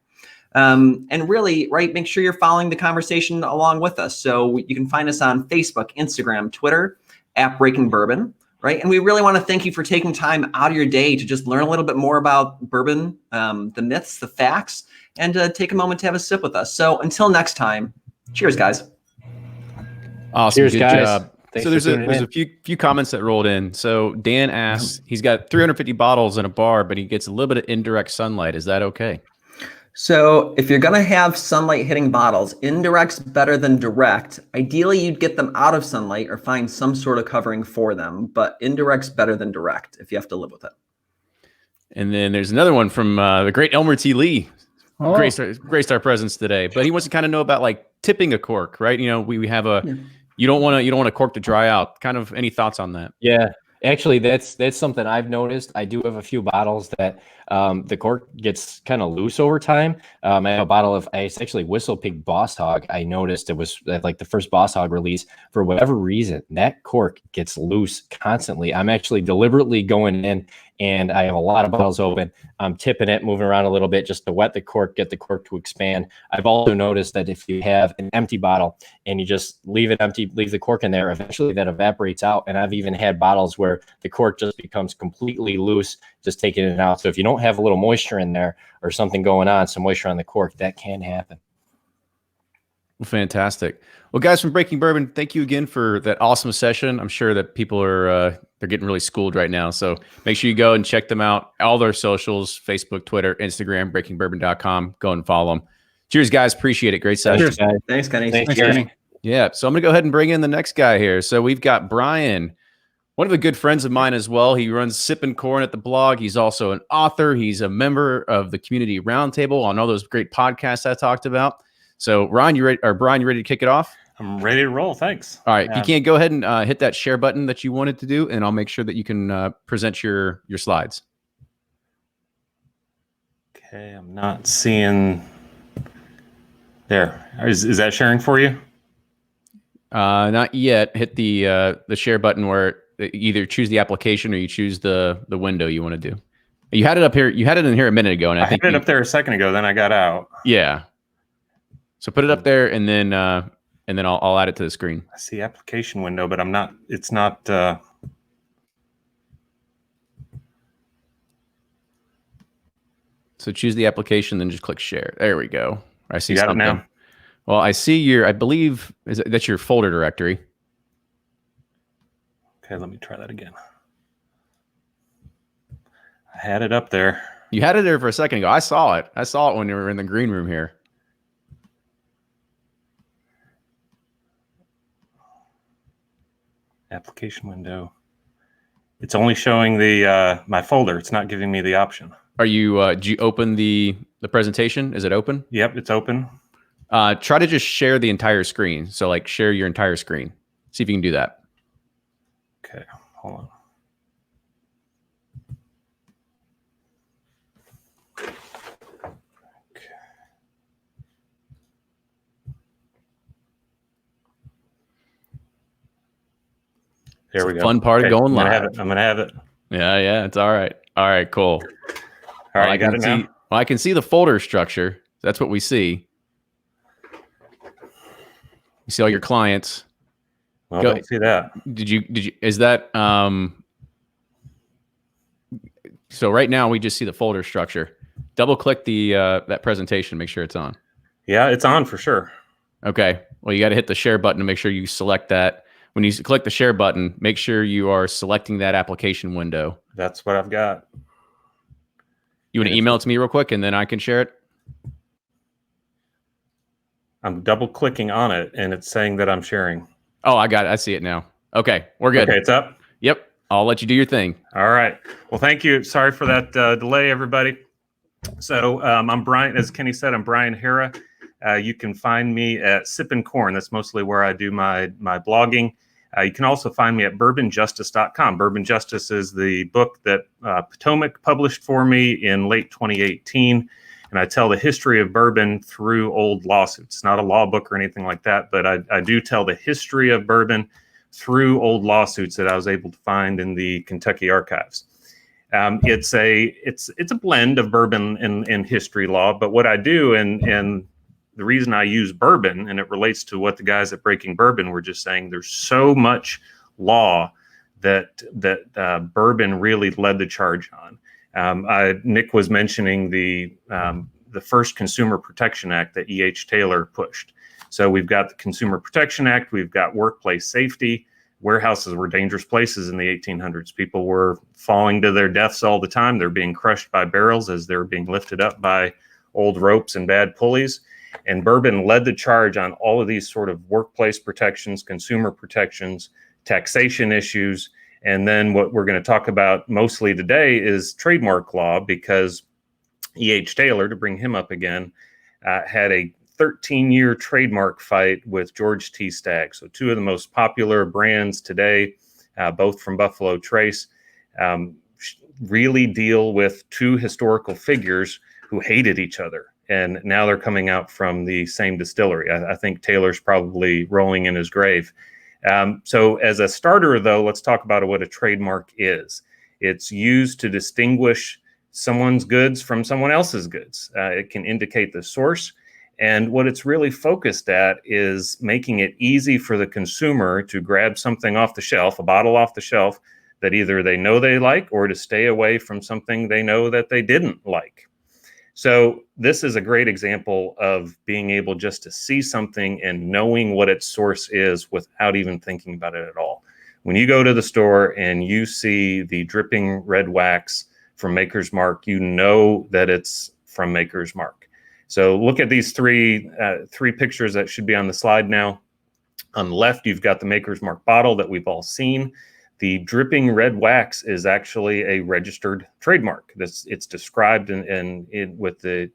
[SPEAKER 2] And really, right, make sure you're following the conversation along with us. So you can find us on Facebook, Instagram, Twitter, at Breaking Bourbon, right? And we really want to thank you for taking time out of your day to just learn a little bit more about bourbon, the myths, the facts, and take a moment to have a sip with us. So until next time, cheers, guys.
[SPEAKER 1] Awesome.
[SPEAKER 3] Cheers,
[SPEAKER 1] Good
[SPEAKER 3] guys.
[SPEAKER 1] job.
[SPEAKER 3] Thanks
[SPEAKER 1] So
[SPEAKER 3] for
[SPEAKER 1] there's
[SPEAKER 3] tuning in.
[SPEAKER 1] a few comments that rolled in. So Dan asks, he's got 350 bottles in a bar, but he gets a little bit of indirect sunlight. Is that okay?
[SPEAKER 2] So if you're going to have sunlight hitting bottles, indirect's better than direct. Ideally, you'd get them out of sunlight or find some sort of covering for them, but indirect's better than direct if you have to live with it.
[SPEAKER 1] And then there's another one from the great Elmer T. Lee.
[SPEAKER 4] Oh.
[SPEAKER 1] Graced our presence today, but he wants to kind of know about like tipping a cork, right? We have you don't want a cork to dry out. Kind of any thoughts on that?
[SPEAKER 3] Yeah, actually, that's something I've noticed. I do have a few bottles that the cork gets kind of loose over time. I have a bottle of it's actually Whistle Pig Boss Hog. I noticed it was like the first Boss Hog release. For whatever reason, that cork gets loose constantly. I'm actually deliberately going in, and I have a lot of bottles open. I'm tipping it, moving around a little bit just to wet the cork, get the cork to expand. I've also noticed that if you have an empty bottle and you just leave it empty, leave the cork in there, eventually that evaporates out. And I've even had bottles where the cork just becomes completely loose, just taking it out. So if you don't have a little moisture in there or something going on, some moisture on the cork, that can happen.
[SPEAKER 1] Well, fantastic. Well, guys from Breaking Bourbon, thank you again for that awesome session. I'm sure that people are they're getting really schooled right now. So make sure you go and check them out. All their socials, Facebook, Twitter, Instagram, breakingbourbon.com. Go and follow them. Cheers, guys. Appreciate it. Great session.
[SPEAKER 3] Cheers, guys.
[SPEAKER 2] Thanks, Kenny.
[SPEAKER 3] Thanks,
[SPEAKER 4] Kenny.
[SPEAKER 1] Yeah. So I'm going to go ahead and bring in the next guy here. So we've got Brian, one of the good friends of mine as well. He runs Sippin' Corn at the blog. He's also an author. He's a member of the Community Roundtable on all those great podcasts I talked about. So Brian, you ready to kick it off?
[SPEAKER 5] I'm ready to roll. Thanks.
[SPEAKER 1] All right. If you can't, go ahead and hit that share button that you wanted to do, and I'll make sure that you can present your slides.
[SPEAKER 5] Okay, I'm not seeing. There. Is that sharing for you?
[SPEAKER 1] Not yet. Hit the share button where you either choose the application or you choose the window you want to do. You had it up here. You had it in here a minute ago, and I think
[SPEAKER 5] had it up there a second ago. Then I got out.
[SPEAKER 1] Yeah. So put it up there, and then I'll add it to the screen.
[SPEAKER 5] I see application window, but I'm not. It's not.
[SPEAKER 1] So choose the application, then just click share. There we go. I see
[SPEAKER 5] You got
[SPEAKER 1] something.
[SPEAKER 5] it now?
[SPEAKER 1] Well, I see your. I believe that's your folder directory.
[SPEAKER 5] Okay, let me try that again. I had it up there.
[SPEAKER 1] You had it there for a second ago. I saw it. I saw it when you were in the green room here.
[SPEAKER 5] Application window. It's only showing the my folder. It's not giving me the option.
[SPEAKER 1] Are you? Did you open the presentation? Is it open?
[SPEAKER 5] Yep, it's open.
[SPEAKER 1] Try to just share the entire screen. So like share your entire screen. See if you can do that.
[SPEAKER 5] Okay, hold on. There we go.
[SPEAKER 1] Fun part of going live.
[SPEAKER 5] I'm gonna have it.
[SPEAKER 1] Yeah, it's all right. All right, cool.
[SPEAKER 5] All right, you got it now?
[SPEAKER 1] Well, I can see the folder structure. That's what we see. You see all your clients.
[SPEAKER 5] Well, I don't see that.
[SPEAKER 1] Did you, is that, so right now we just see the folder structure. Double click the, that presentation, make sure it's on.
[SPEAKER 5] Yeah, it's on for sure.
[SPEAKER 1] Okay. Well, you got to hit the share button to make sure you select that. When you click the share button, make sure you are selecting that application window.
[SPEAKER 5] That's what I've got.
[SPEAKER 1] You want to email it to me real quick and then I can share it?
[SPEAKER 5] I'm double clicking on it and it's saying that I'm sharing.
[SPEAKER 1] Oh, I got it. I see it now. Okay. We're good.
[SPEAKER 5] Okay, it's up.
[SPEAKER 1] Yep. I'll let you do your thing.
[SPEAKER 5] All right. Well, thank you. Sorry for that delay, everybody. So I'm Brian, as Kenny said, I'm Brian Hara. You can find me at Sippin' Corn. That's mostly where I do my blogging. You can also find me at bourbonjustice.com. Bourbon Justice is the book that Potomac published for me in late 2018. And I tell the history of bourbon through old lawsuits. It's not a law book or anything like that, but I do tell the history of bourbon through old lawsuits that I was able to find in the Kentucky archives. It's a blend of bourbon and history law, but what I do and the reason I use bourbon, and it relates to what the guys at Breaking Bourbon were just saying, there's so much law that bourbon really led the charge on. Nick was mentioning the first Consumer Protection Act that E.H. Taylor pushed. So we've got the Consumer Protection Act, we've got workplace safety. Warehouses were dangerous places in the 1800s. People were falling to their deaths all the time. They're being crushed by barrels as they're being lifted up by old ropes and bad pulleys. And bourbon led the charge on all of these sort of workplace protections, consumer protections, taxation issues. And then what we're going to talk about mostly today is trademark law, because E.H. Taylor, to bring him up again, had a 13-year trademark fight with George T. Stagg. So two of the most popular brands today, both from Buffalo Trace, really deal with two historical figures who hated each other. And now they're coming out from the same distillery. I think Taylor's probably rolling in his grave. So as a starter, though, let's talk about what a trademark is. It's used to distinguish someone's goods from someone else's goods. It can indicate the source. And what it's really focused at is making it easy for the consumer to grab something off the shelf, a bottle off the shelf, that either they know they like, or to stay away from something they know that they didn't like. So this is a great example of being able just to see something and knowing what its source is without even thinking about it at all. When you go to the store and you see the dripping red wax from Maker's Mark, you know that it's from Maker's Mark. So look at these three pictures that should be on the slide now. On the left, you've got the Maker's Mark bottle that we've all seen. The dripping red wax is actually a registered trademark. It's described with the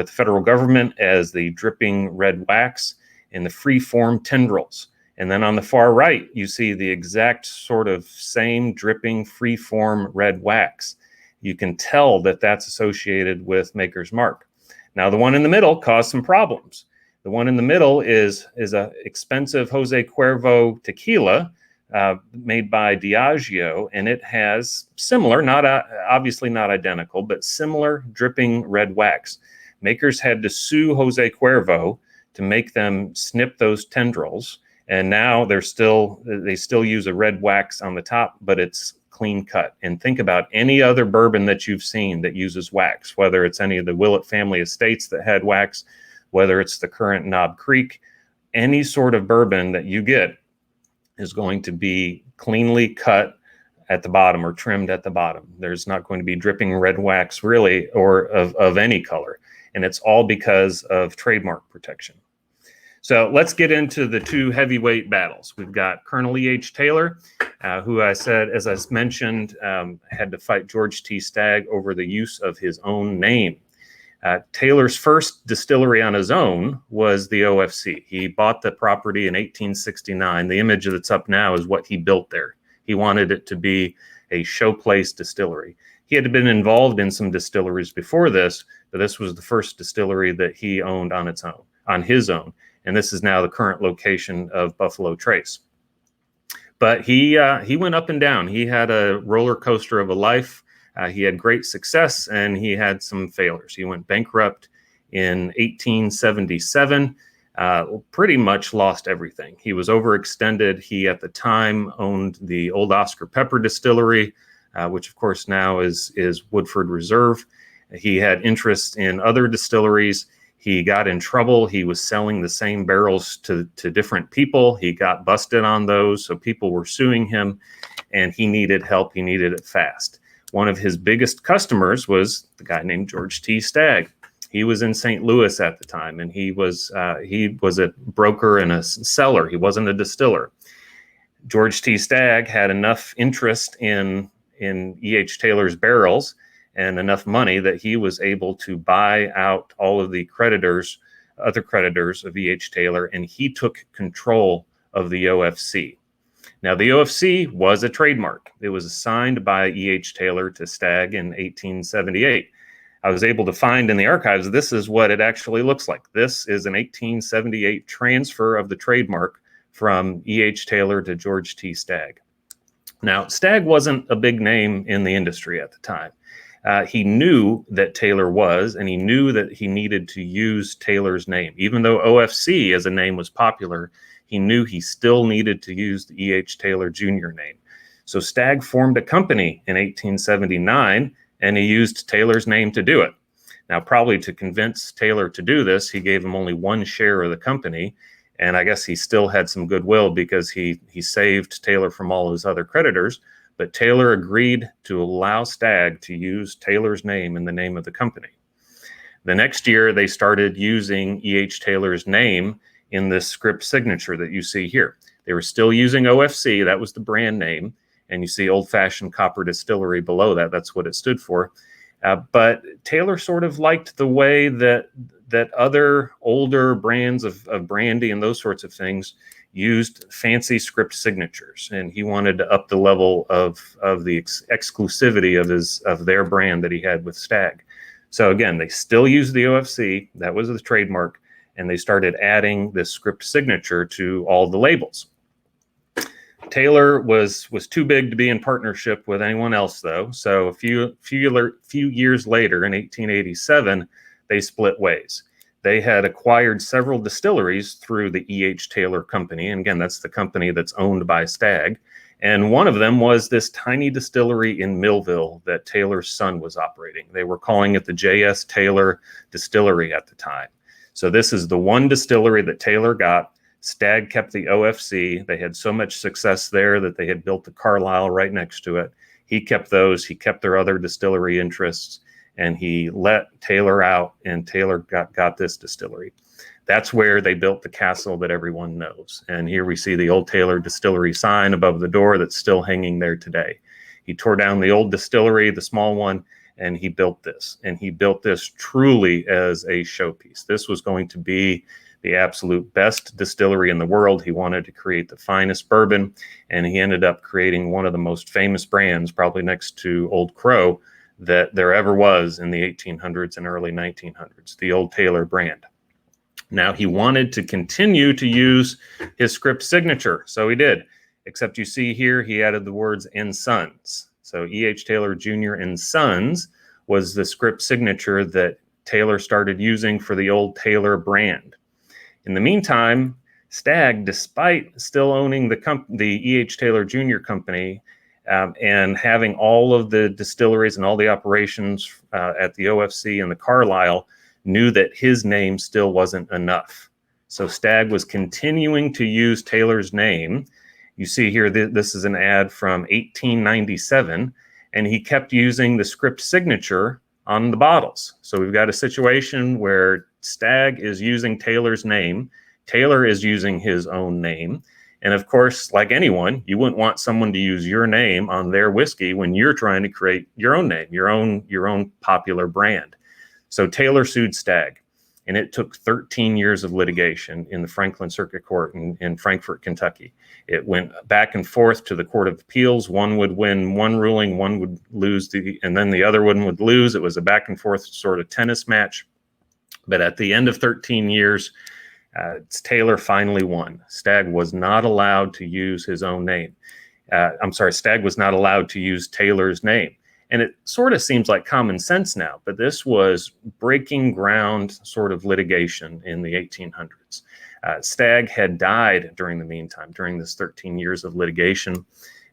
[SPEAKER 5] federal government as the dripping red wax in the free form tendrils. And then on the far right, you see the exact sort of same dripping free form red wax. you can tell that that's associated with Maker's Mark. Now, the one in the middle caused some problems. The one in the middle is a expensive Jose Cuervo tequila made by Diageo, and it has similar, obviously not identical, but similar dripping red wax. Makers had to sue Jose Cuervo to make them snip those tendrils, and now they still use a red wax on the top, but it's clean cut. And think about any other bourbon that you've seen that uses wax, whether it's any of the Willett family estates that had wax, whether it's the current Knob Creek, any sort of bourbon that you get is going to be cleanly cut at the bottom or trimmed at the bottom. There's not going to be dripping red wax really, or of any color. And it's all because of trademark protection. So let's get into the two heavyweight battles. We've got Colonel E.H. Taylor, who as I mentioned, had to fight George T. Stagg over the use of his own name. Taylor's first distillery on his own was the OFC. He bought the property in 1869. The image that's up now is what he built there. He wanted it to be a showplace distillery. He had been involved in some distilleries before this, but this was the first distillery that he owned on his own. And this is now the current location of Buffalo Trace. But he went up and down. He had a roller coaster of a life. He had great success and he had some failures. He went bankrupt in 1877, pretty much lost everything. He was overextended. He, at the time, owned the Old Oscar Pepper Distillery, which, of course, now is Woodford Reserve. He had interest in other distilleries. He got in trouble. He was selling the same barrels to different people. He got busted on those, so people were suing him, and he needed help. He needed it fast. One of his biggest customers was the guy named George T. Stagg. He was in St. Louis at the time, and he was a broker and a seller. He wasn't a distiller. George T. Stagg had enough interest in E.H. Taylor's barrels and enough money that he was able to buy out all of the other creditors of E.H. Taylor, and he took control of the OFC. Now, the OFC was a trademark. It was assigned by E.H. Taylor to Stagg in 1878. I was able to find in the archives, this is what it actually looks like. This is an 1878 transfer of the trademark from E.H. Taylor to George T. Stagg. Now, Stagg wasn't a big name in the industry at the time. He knew that Taylor was, and he knew that he needed to use Taylor's name. Even though OFC as a name was popular, he knew he still needed to use the E.H. Taylor Jr. name. So Stagg formed a company in 1879, and he used Taylor's name to do it. Now, probably to convince Taylor to do this, he gave him only one share of the company, and I guess he still had some goodwill because he saved Taylor from all his other creditors, but Taylor agreed to allow Stagg to use Taylor's name in the name of the company. The next year, they started using E.H. Taylor's name in this script signature that you see here. They were still using OFC, that was the brand name, and you see Old Fashioned Copper Distillery below that, that's what it stood for. But Taylor sort of liked the way that other older brands of brandy and those sorts of things used fancy script signatures, and he wanted to up the level of the exclusivity of their brand that he had with Stagg. So again, they still used the OFC, that was the trademark, and they started adding this script signature to all the labels. Taylor was too big to be in partnership with anyone else, though. So a few years later, in 1887, they split ways. They had acquired several distilleries through the E.H. Taylor Company. And again, that's the company that's owned by Stagg. And one of them was this tiny distillery in Millville that Taylor's son was operating. They were calling it the J.S. Taylor Distillery at the time. So this is the one distillery that Taylor got. Stagg kept the OFC. They had so much success there that they had built the Carlisle right next to it. He kept those. He kept their other distillery interests, and he let Taylor out, and Taylor got this distillery. That's where they built the castle that everyone knows. And here we see the old Taylor Distillery sign above the door that's still hanging there today. He tore down the old distillery, the small one, and he built this. And he built this truly as a showpiece. This was going to be the absolute best distillery in the world. He wanted to create the finest bourbon, and he ended up creating one of the most famous brands, probably next to Old Crow, that there ever was in the 1800s and early 1900s, the Old Taylor brand. Now, he wanted to continue to use his script signature, so he did, except you see here he added the words "and Sons." So E.H. Taylor Jr. and Sons was the script signature that Taylor started using for the Old Taylor brand. In the meantime, Stagg, despite still owning the E.H. Taylor Jr. company and having all of the distilleries and all the operations at the OFC and the Carlisle, knew that his name still wasn't enough. So Stagg was continuing to use Taylor's name. You see here, this is an ad from 1897, and he kept using the script signature on the bottles. So we've got a situation where Stagg is using Taylor's name, Taylor is using his own name. And of course, like anyone, you wouldn't want someone to use your name on their whiskey when you're trying to create your own name, your own popular brand. So Taylor sued Stagg, and it took 13 years of litigation in the Franklin Circuit Court in Frankfort, Kentucky. It went back and forth to the Court of Appeals. One would win one ruling, one would lose, and then the other one would lose. It was a back and forth sort of tennis match. But at the end of 13 years, Taylor finally won. Stagg was not allowed to use his own name. Stagg was not allowed to use Taylor's name. And it sort of seems like common sense now, but this was breaking ground sort of litigation in the 1800s. Stagg had died during the meantime, during this 13 years of litigation,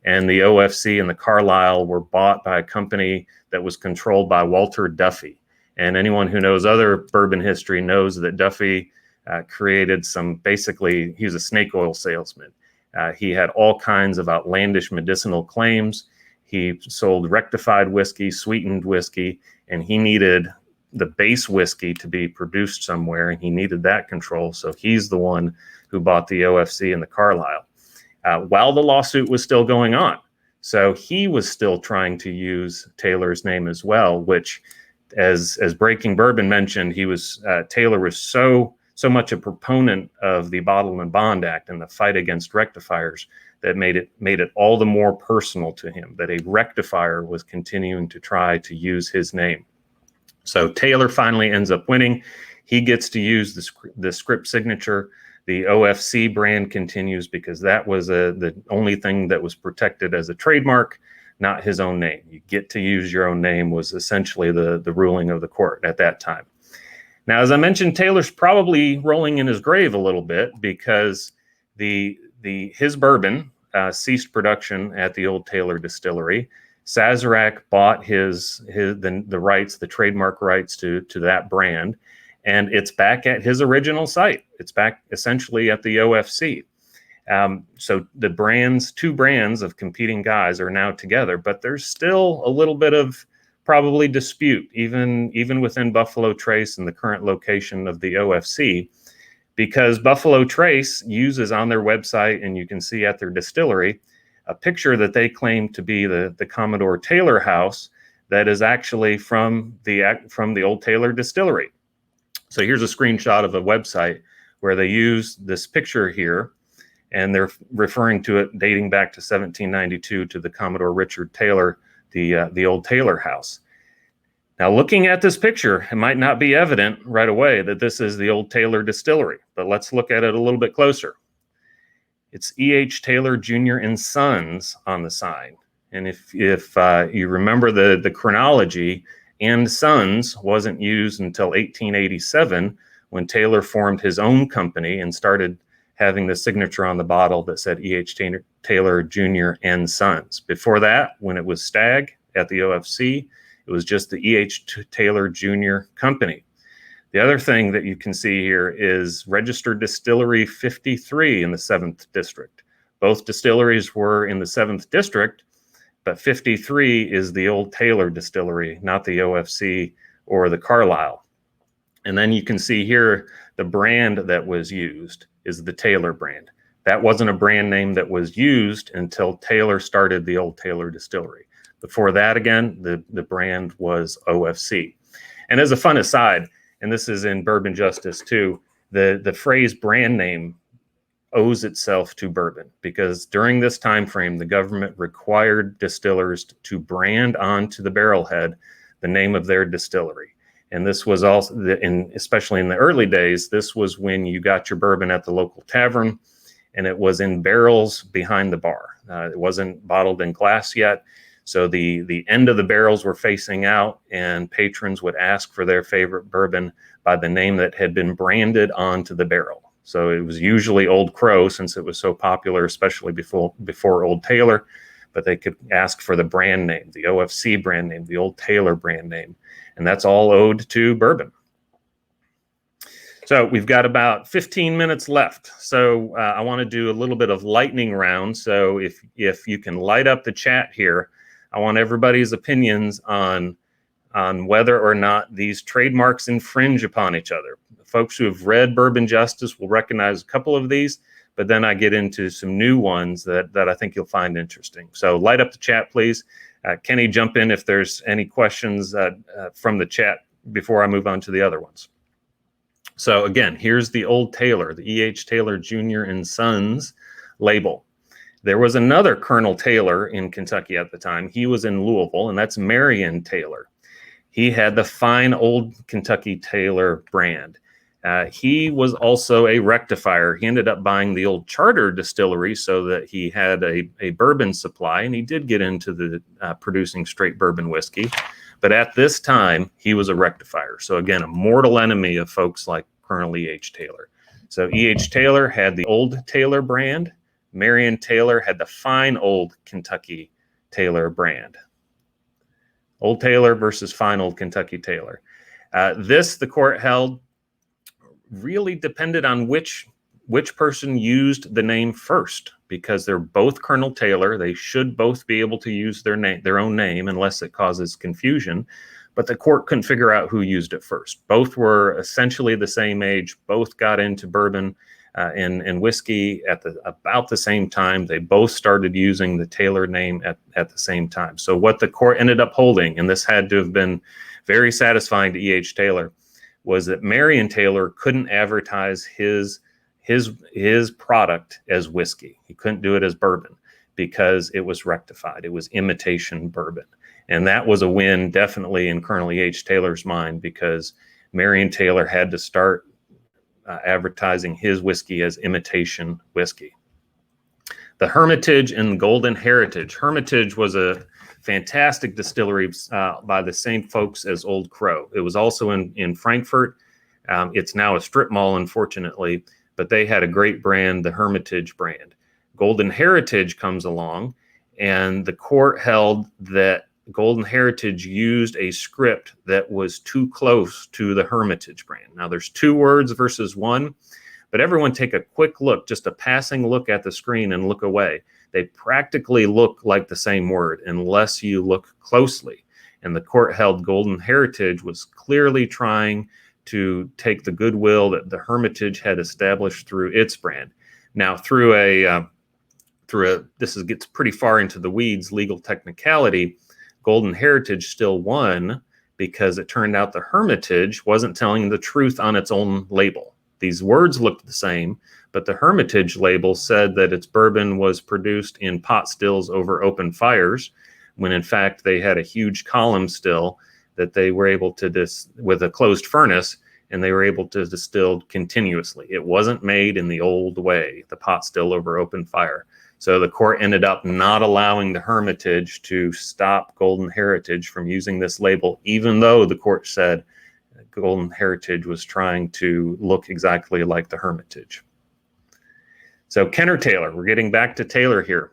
[SPEAKER 5] and the OFC and the Carlisle were bought by a company that was controlled by Walter Duffy. And anyone who knows other bourbon history knows that Duffy created he was a snake oil salesman. He had all kinds of outlandish medicinal claims. He sold rectified whiskey, sweetened whiskey, and he needed the base whiskey to be produced somewhere, and he needed that control. So he's the one who bought the OFC and the Carlisle while the lawsuit was still going on. So he was still trying to use Taylor's name as well, which, as Breaking Bourbon mentioned, Taylor was so much a proponent of the Bottle and Bond Act and the fight against rectifiers that made it all the more personal to him that a rectifier was continuing to try to use his name. So Taylor finally ends up winning. He gets to use the script signature. The OFC brand continues because that was the only thing that was protected as a trademark, not his own name. You get to use your own name was essentially the ruling of the court at that time. Now, as I mentioned, Taylor's probably rolling in his grave a little bit because his bourbon ceased production at the Old Taylor Distillery. Sazerac bought the rights, the trademark rights to that brand, and it's back at his original site. It's back essentially at the OFC. So the two brands of competing guys are now together, but there's still a little bit of probably dispute, even within Buffalo Trace and the current location of the OFC, because Buffalo Trace uses on their website, and you can see at their distillery, a picture that they claim to be the Commodore Taylor house that is actually from the Old Taylor Distillery. So here's a screenshot of a website where they use this picture here, and they're referring to it dating back to 1792 to the Commodore Richard Taylor, the Old Taylor house. Now, looking at this picture, it might not be evident right away that this is the Old Taylor Distillery, but let's look at it a little bit closer. It's E.H. Taylor Jr. and Sons on the sign. And if you remember the chronology, and Sons wasn't used until 1887 when Taylor formed his own company and started having the signature on the bottle that said E.H. Taylor Jr. and Sons. Before that, when it was Stagg at the OFC, it was just the E.H. Taylor Jr. company. The other thing that you can see here is Registered Distillery 53 in the 7th District. Both distilleries were in the 7th District, but 53 is the Old Taylor Distillery, not the OFC or the Carlisle. And then you can see here the brand that was used is the Taylor brand. That wasn't a brand name that was used until Taylor started the Old Taylor Distillery. Before that, again, the brand was OFC. And as a fun aside, and this is in Bourbon Justice too, the phrase brand name owes itself to bourbon, because during this time frame, the government required distillers to brand onto the barrel head the name of their distillery. And this was also, especially in the early days, this was when you got your bourbon at the local tavern, and it was in barrels behind the bar. It wasn't bottled in glass yet. So the end of the barrels were facing out, and patrons would ask for their favorite bourbon by the name that had been branded onto the barrel. So it was usually Old Crow, since it was so popular, especially before Old Taylor, but they could ask for the brand name, the OFC brand name, the Old Taylor brand name, and that's all owed to bourbon. So we've got about 15 minutes left. So I want to do a little bit of lightning round. So if you can light up the chat here, I want everybody's opinions on whether or not these trademarks infringe upon each other. Folks who have read Bourbon Justice will recognize a couple of these, but then I get into some new ones that I think you'll find interesting. So light up the chat, please. Kenny, jump in if there's any questions from the chat before I move on to the other ones. So again, here's the Old Taylor, the E.H. Taylor Jr. and Sons label. There was another Colonel Taylor in Kentucky at the time. He was in Louisville, and that's Marion Taylor. He had the fine Old Kentucky Taylor brand. He was also a rectifier. He ended up buying the old Charter distillery so that he had a bourbon supply, and he did get into the producing straight bourbon whiskey. But at this time, he was a rectifier. So again, a mortal enemy of folks like Colonel E.H. Taylor. So E.H. Taylor had the Old Taylor brand. Marion Taylor had the fine Old Kentucky Taylor brand. Old Taylor versus fine Old Kentucky Taylor. This, the court held, really depended on which person used the name first, because they're both Colonel Taylor. They should both be able to use their own name unless it causes confusion. But the court couldn't figure out who used it first. Both were essentially the same age. Both got into bourbon and whiskey at about the same time. They both started using the Taylor name at the same time. So what the court ended up holding, and this had to have been very satisfying to E.H. Taylor, was that Marion Taylor couldn't advertise his product as whiskey. He couldn't do it as bourbon because it was rectified. It was imitation bourbon. And that was a win definitely in Colonel E.H. Taylor's mind, because Marion Taylor had to start advertising his whiskey as imitation whiskey. The Hermitage and Golden Heritage. Hermitage was a fantastic distillery by the same folks as Old Crow. It was also in Frankfort. It's now a strip mall, unfortunately, but they had a great brand, the Hermitage brand. Golden Heritage comes along, and the court held that Golden Heritage used a script that was too close to the Hermitage brand. Now, there's 2 words versus 1, but everyone take a quick look, just a passing look at the screen and look away. They practically look like the same word unless you look closely. And the court held Golden Heritage was clearly trying to take the goodwill that the Hermitage had established through its brand. Now, this gets pretty far into the weeds, legal technicality, Golden Heritage still won because it turned out the Hermitage wasn't telling the truth on its own label. These words looked the same, but the Hermitage label said that its bourbon was produced in pot stills over open fires, when in fact they had a huge column still that they were able to with a closed furnace, and they were able to distill continuously. It wasn't made in the old way, the pot still over open fire. So the court ended up not allowing the Hermitage to stop Golden Heritage from using this label, even though the court said Golden Heritage was trying to look exactly like the Hermitage. So Kenner Taylor, we're getting back to Taylor here.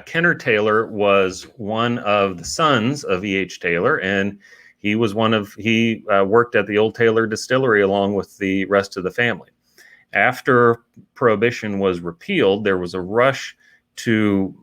[SPEAKER 5] Kenner Taylor was one of the sons of E.H. Taylor, and he worked at the Old Taylor Distillery along with the rest of the family. After Prohibition was repealed, there was a rush to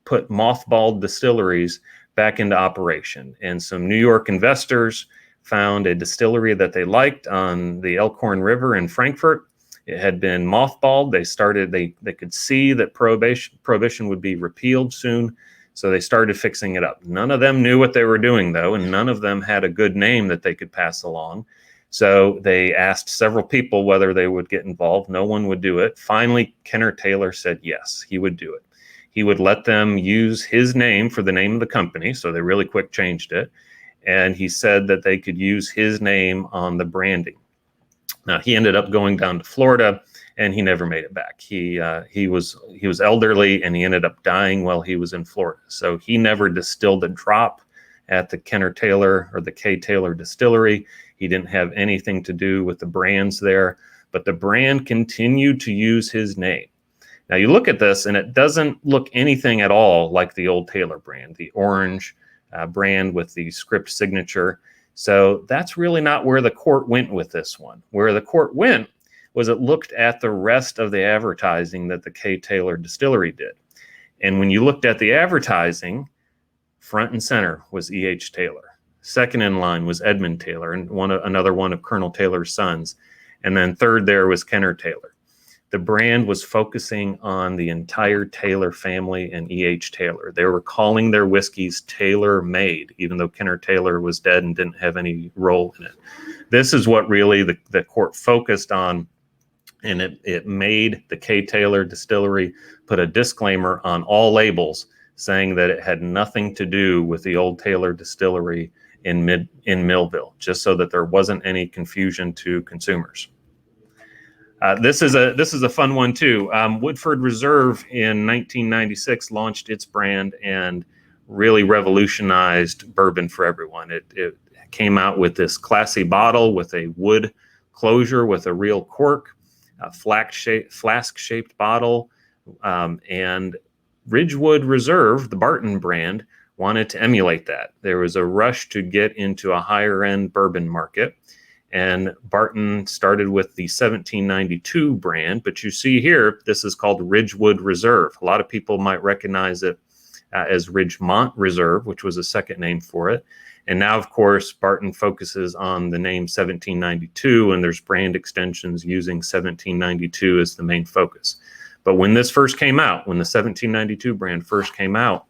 [SPEAKER 5] put mothballed distilleries back into operation. And some New York investors found a distillery that they liked on the Elkhorn River in Frankfort. It had been mothballed. They could see that Prohibition would be repealed soon, so they started fixing it up. None of them knew what they were doing, though, and none of them had a good name that they could pass along. So they asked several people whether they would get involved. No one would do it. Finally, Kenner Taylor said yes, he would do it. He would let them use his name for the name of the company. So they really quick changed it. And he said that they could use his name on the branding. Now, he ended up going down to Florida, and he never made it back. He was elderly, and he ended up dying while he was in Florida. So he never distilled a drop at the Kenner Taylor or the K. Taylor distillery. He didn't have anything to do with the brands there, but the brand continued to use his name. Now you look at this, and it doesn't look anything at all like the old Taylor brand, the orange brand with the script signature. So that's really not where the court went with this one. Where the court went was it looked at the rest of the advertising that the K. Taylor distillery did. And when you looked at the advertising, front and center was E.H. Taylor. Second in line was Edmund Taylor, and another one of Colonel Taylor's sons. And then third there was Kenner Taylor. The brand was focusing on the entire Taylor family and E.H. Taylor. They were calling their whiskeys Taylor-made, even though Kenner Taylor was dead and didn't have any role in it. This is what really the court focused on, and it made the K. Taylor distillery put a disclaimer on all labels saying that it had nothing to do with the old Taylor distillery in Millville, just so that there wasn't any confusion to consumers. This is a fun one too. Woodford Reserve in 1996 launched its brand and really revolutionized bourbon for everyone. It came out with this classy bottle with a wood closure with a real cork, a flask-shaped bottle, and Ridgewood Reserve, the Barton brand, wanted to emulate that. There was a rush to get into a higher-end bourbon market. And Barton started with the 1792 brand, but you see here, this is called Ridgewood Reserve. A lot of people might recognize it as Ridgemont Reserve, which was a second name for it. And now, of course, Barton focuses on the name 1792, and there's brand extensions using 1792 as the main focus. But when this first came out, when the 1792 brand first came out,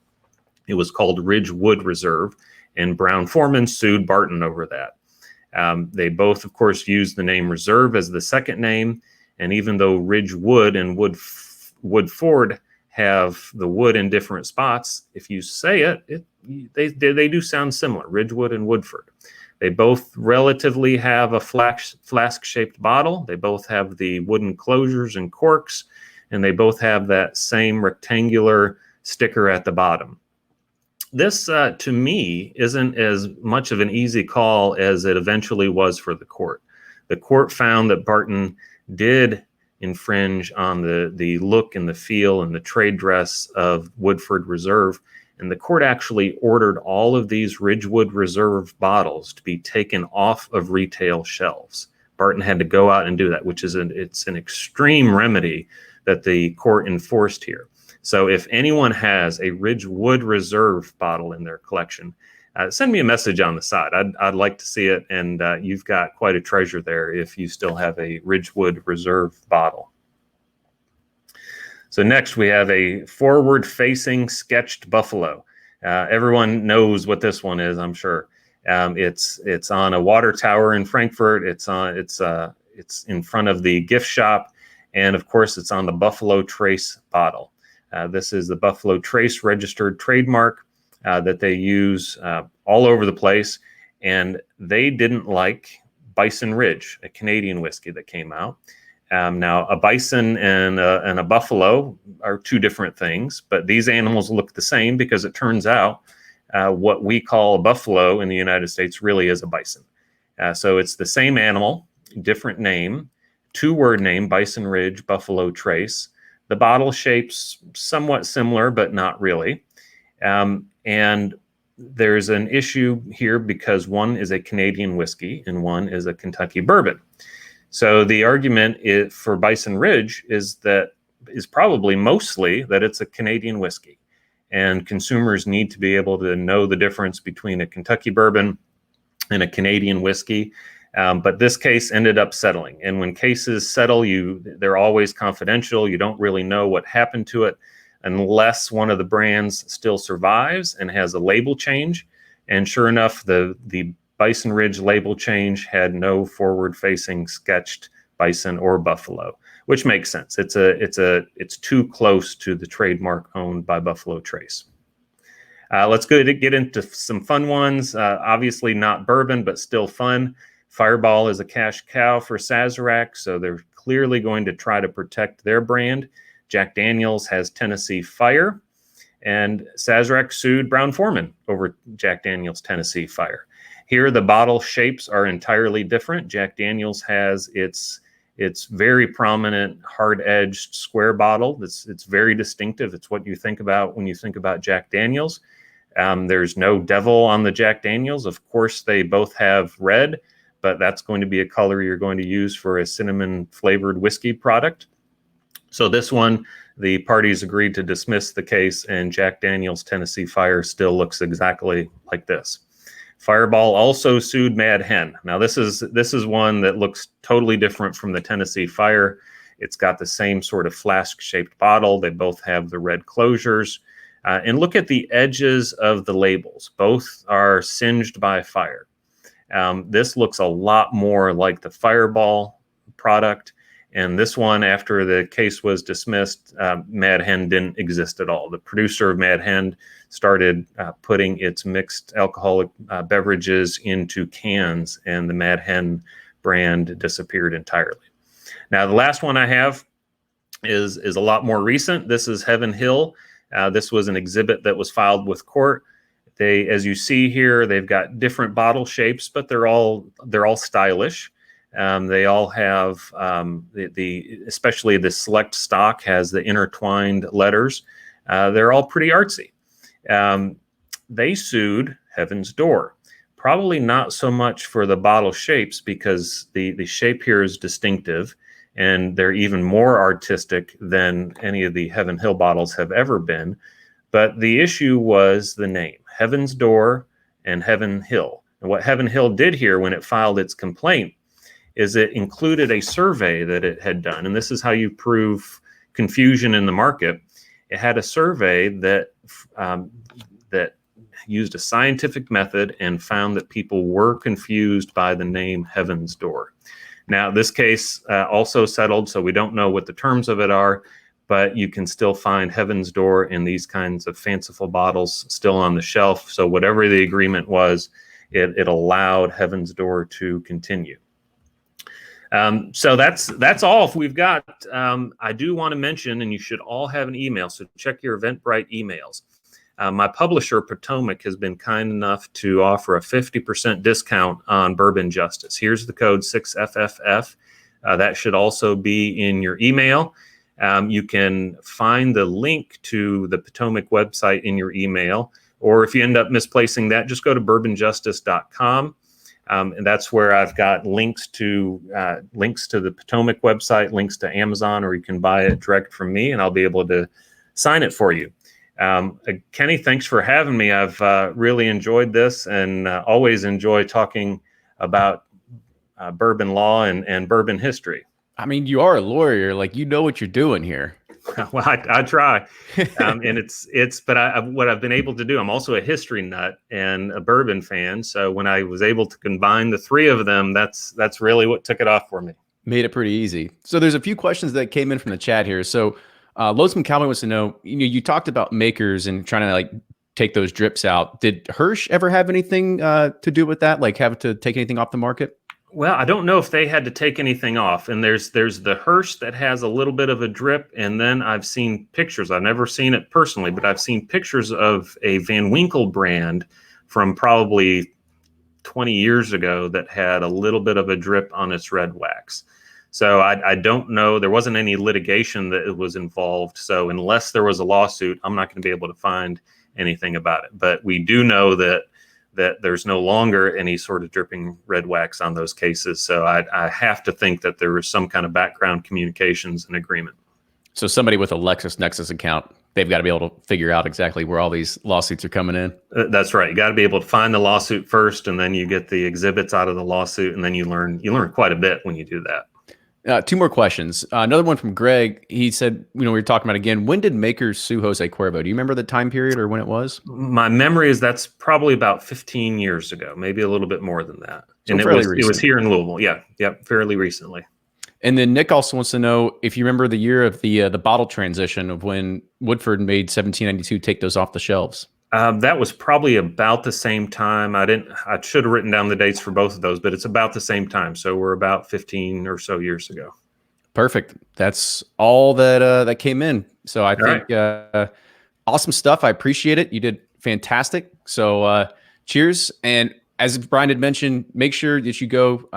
[SPEAKER 5] it was called Ridgewood Reserve, and Brown-Forman sued Barton over that. They both, of course, used the name Reserve as the second name. And even though Ridgewood and Woodford have the wood in different spots, if you say it, they do sound similar, Ridgewood and Woodford. They both relatively have a flask-shaped bottle. They both have the wooden closures and corks, and they both have that same rectangular sticker at the bottom. This, to me, isn't as much of an easy call as it eventually was for the court. The court found that Barton did infringe on the look and the feel and the trade dress of Woodford Reserve, and the court actually ordered all of these Ridgewood Reserve bottles to be taken off of retail shelves. Barton had to go out and do that, which is it's an extreme remedy that the court enforced here. So if anyone has a Ridgewood Reserve bottle in their collection, send me a message on the side. I'd like to see it, and you've got quite a treasure there if you still have a Ridgewood Reserve bottle. So next we have a forward-facing sketched buffalo. Everyone knows what this one is, I'm sure. It's on a water tower in Frankfurt. It's in front of the gift shop, and of course it's on the Buffalo Trace bottle. This is the Buffalo Trace registered trademark that they use all over the place. And they didn't like Bison Ridge, a Canadian whiskey that came out. Now, a bison and a buffalo are two different things, but these animals look the same because it turns out what we call a buffalo in the United States really is a bison. So it's the same animal, different name, two-word name, Bison Ridge, Buffalo Trace. The bottle shape's somewhat similar, but not really. And there's an issue here because one is a Canadian whiskey and one is a Kentucky bourbon. So the argument for Bison Ridge is probably mostly that it's a Canadian whiskey. And consumers need to be able to know the difference between a Kentucky bourbon and a Canadian whiskey. But this case ended up settling. And when cases settle, they're always confidential. You don't really know what happened to it unless one of the brands still survives and has a label change. And sure enough, the Bison Ridge label change had no forward-facing sketched bison or buffalo, which makes sense. It's too close to the trademark owned by Buffalo Trace. Let's get into some fun ones. Obviously not bourbon, but still fun. Fireball is a cash cow for Sazerac, so they're clearly going to try to protect their brand. Jack Daniel's has Tennessee Fire, and Sazerac sued Brown-Forman over Jack Daniel's Tennessee Fire. Here, the bottle shapes are entirely different. Jack Daniel's has its very prominent, hard-edged square bottle. It's very distinctive. It's what you think about when you think about Jack Daniel's. There's no devil on the Jack Daniel's. Of course, they both have red, but that's going to be a color you're going to use for a cinnamon-flavored whiskey product. So this one, the parties agreed to dismiss the case, and Jack Daniel's Tennessee Fire still looks exactly like this. Fireball also sued Mad Hen. Now this is one that looks totally different from the Tennessee Fire. It's got the same sort of flask-shaped bottle. They both have the red closures. And look at the edges of the labels. Both are singed by fire. This looks a lot more like the Fireball product. And this one, after the case was dismissed, Mad Hen didn't exist at all. The producer of Mad Hen started putting its mixed alcoholic beverages into cans, and the Mad Hen brand disappeared entirely. Now, the last one I have is a lot more recent. This is Heaven Hill. This was an exhibit that was filed with court. They, as you see here, they've got different bottle shapes, but they're all stylish. They all have especially the select stock has the intertwined letters. They're all pretty artsy. They sued Heaven's Door, probably not so much for the bottle shapes, because the shape here is distinctive, and they're even more artistic than any of the Heaven Hill bottles have ever been. But the issue was the name, Heaven's Door and Heaven Hill. And what Heaven Hill did here when it filed its complaint is it included a survey that it had done. And this is how you prove confusion in the market. It had a survey that used a scientific method and found that people were confused by the name Heaven's Door. Now, this case also settled, so we don't know what the terms of it are, but you can still find Heaven's Door in these kinds of fanciful bottles still on the shelf. So whatever the agreement was, it allowed Heaven's Door to continue. So that's all we've got. I do want to mention, and you should all have an email, so check your Eventbrite emails. My publisher, Potomac, has been kind enough to offer a 50% discount on Bourbon Justice. Here's the code 6FFF. That should also be in your email. You can find the link to the Potomac website in your email, or if you end up misplacing that, just go to bourbonjustice.com. And that's where I've got links to the Potomac website, links to Amazon, or you can buy it direct from me, and I'll be able to sign it for you. Kenny, thanks for having me. I've really enjoyed this, and always enjoy talking about bourbon law and bourbon history.
[SPEAKER 1] I mean, you are a lawyer, like, you know what you're doing here.
[SPEAKER 5] Well, I try, and but what I've been able to do, I'm also a history nut and a bourbon fan. So when I was able to combine the three of them, that's really what took it off for me.
[SPEAKER 1] Made it pretty easy. So there's a few questions that came in from the chat here. So Lonesome Cowboy wants to know, you talked about makers and trying to like take those drips out. Did Hirsch ever have anything to do with that? Like have to take anything off the market?
[SPEAKER 5] Well, I don't know if they had to take anything off. And there's the Hirsch that has a little bit of a drip. And then I've seen pictures. I've never seen it personally, but I've seen pictures of a Van Winkle brand from probably 20 years ago that had a little bit of a drip on its red wax. So I don't know. There wasn't any litigation that was involved. So unless there was a lawsuit, I'm not going to be able to find anything about it. But we do know that there's no longer any sort of dripping red wax on those cases. So I have to think that there was some kind of background communications and agreement.
[SPEAKER 1] So somebody with a LexisNexis account, they've got to be able to figure out exactly where all these lawsuits are coming in.
[SPEAKER 5] That's right. You got to be able to find the lawsuit first, and then you get the exhibits out of the lawsuit, and then you learn quite a bit when you do that.
[SPEAKER 1] Two more questions. Another one from Greg. He said, we were talking about again, when did makers sue Jose Cuervo? Do you remember the time period or when it was?
[SPEAKER 5] My memory is that's probably about 15 years ago, maybe a little bit more than that.
[SPEAKER 1] So
[SPEAKER 5] And
[SPEAKER 1] fairly
[SPEAKER 5] it was
[SPEAKER 1] recent.
[SPEAKER 5] here in Louisville. Yeah, yep, fairly recently.
[SPEAKER 1] And then Nick also wants to know if you remember the year of the bottle transition of when Woodford made 1792 take those off the shelves.
[SPEAKER 5] That was probably about the same time. I should have written down the dates for both of those, but it's about the same time. So we're about 15 or so years ago.
[SPEAKER 1] Perfect. That's all that came in. So I think awesome stuff. I appreciate it. You did fantastic. So cheers. And as Brian had mentioned, make sure that you go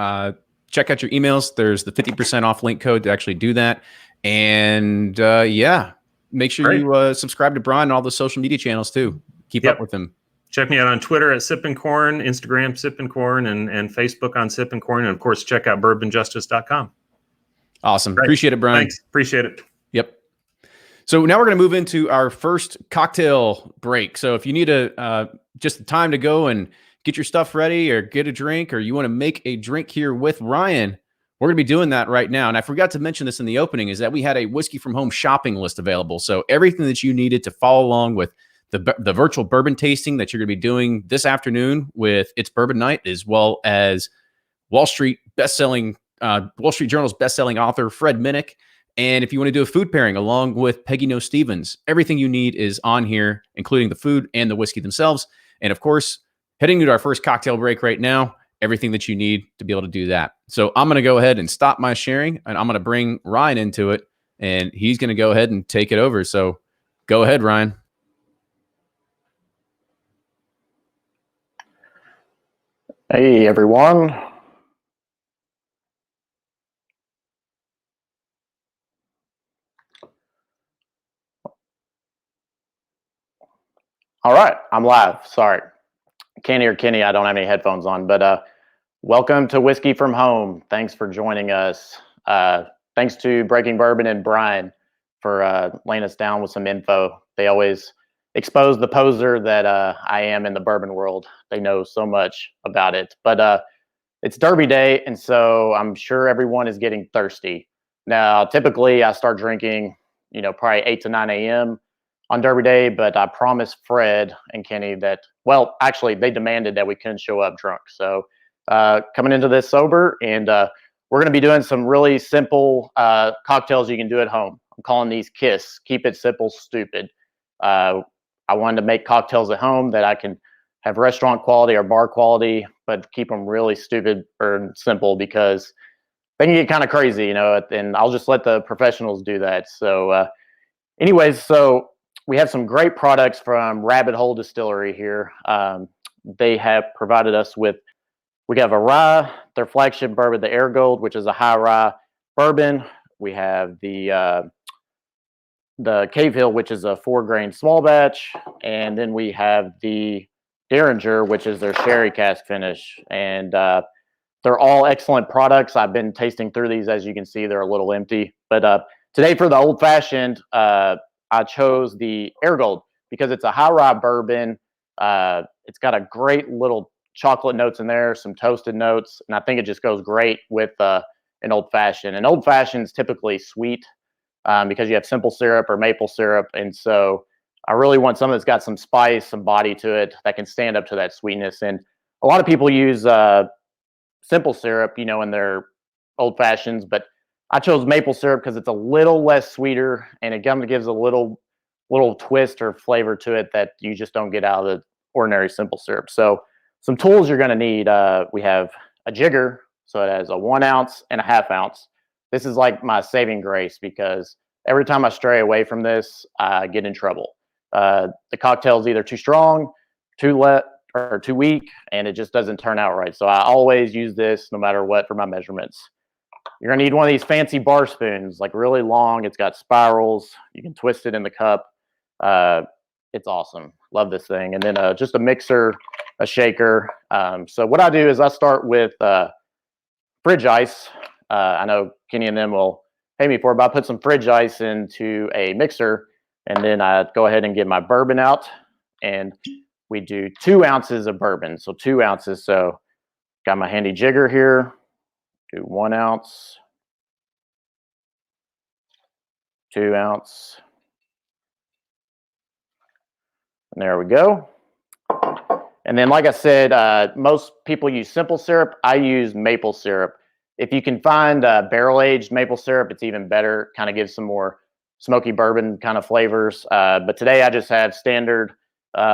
[SPEAKER 1] check out your emails. There's the 50% off link code to actually do that. And make sure you subscribe to Brian on all the social media channels too. Keep up with him.
[SPEAKER 5] Check me out on Twitter at Sippin' Corn, Instagram Sippin' Corn, and Facebook on Sippin' Corn. And of course, check out bourbonjustice.com.
[SPEAKER 1] Awesome.
[SPEAKER 5] Great.
[SPEAKER 1] Appreciate it, Brian.
[SPEAKER 5] Thanks. Appreciate it.
[SPEAKER 1] Yep. So now we're going to move into our first cocktail break. So if you need just time to go and get your stuff ready or get a drink, or you want to make a drink here with Ryan, we're going to be doing that right now. And I forgot to mention this in the opening, is that we had a Whiskey from Home shopping list available. So everything that you needed to follow along with the virtual bourbon tasting that you're going to be doing this afternoon with It's Bourbon Night, as well as Wall Street Journal's best-selling author Fred Minnick. And if you want to do a food pairing along with Peggy No Stevens, everything you need is on here, including the food and the whiskey themselves. And of course, heading into our first cocktail break right now, everything that you need to be able to do that. So I'm going to go ahead and stop my sharing, and I'm going to bring Ryan into it, and he's going to go ahead and take it over. So go ahead, Ryan.
[SPEAKER 6] Hey, everyone. All right, I'm live. Sorry. Can't hear Kenny. I don't have any headphones on, but welcome to Whiskey from Home. Thanks for joining us. Thanks to Breaking Bourbon and Brian for laying us down with some info. They always expose the poser that I am in the bourbon world. They know so much about it. But it's Derby Day, and so I'm sure everyone is getting thirsty. Now, typically I start drinking, probably 8 to 9 a.m. on Derby Day, but I promised Fred and Kenny that, well, actually, they demanded that we couldn't show up drunk. So coming into this sober, and we're going to be doing some really simple cocktails you can do at home. I'm calling these KISS, Keep It Simple, Stupid. I wanted to make cocktails at home that I can have restaurant quality or bar quality, but keep them really stupid or simple, because they can get kind of crazy, and I'll just let the professionals do that. So anyways, so we have some great products from Rabbit Hole Distillery here. They have provided us with, we have a rye, their flagship bourbon, the Air Gold, which is a high rye bourbon. We have the Cave Hill, which is a 4-grain small batch. And then we have the Derringer, which is their sherry cask finish. And they're all excellent products. I've been tasting through these. As you can see, they're a little empty. But today for the old fashioned, I chose the Air Gold because it's a high rye bourbon. It's got a great little chocolate notes in there, some toasted notes, and I think it just goes great with an old fashioned. And old fashioned is typically sweet because you have simple syrup or maple syrup, and so I really want something that's got some spice, some body to it that can stand up to that sweetness. And a lot of people use simple syrup, in their old fashions, but I chose maple syrup because it's a little less sweeter, and it gives a little twist or flavor to it that you just don't get out of the ordinary simple syrup. So some tools you're going to need. We have a jigger, so it has a 1 ounce and a 1/2 ounce. This is like my saving grace because every time I stray away from this, I get in trouble. The cocktail's either too strong, or too weak, and it just doesn't turn out right. So I always use this no matter what for my measurements. You're gonna need one of these fancy bar spoons, like really long. It's got spirals. You can twist it in the cup. It's awesome. Love this thing. And then just a mixer, a shaker. So what I do is I start with fridge ice. I know Kenny and them will pay me for it, but I put some fridge ice into a mixer, and then I go ahead and get my bourbon out, and we do 2 ounces of bourbon. So 2 ounces. So got my handy jigger here. Do 1 ounce. 2 ounce. And there we go. And then, like I said, most people use simple syrup. I use maple syrup. If you can find barrel-aged maple syrup, it's even better. Kind of gives some more smoky bourbon kind of flavors. But today I just have standard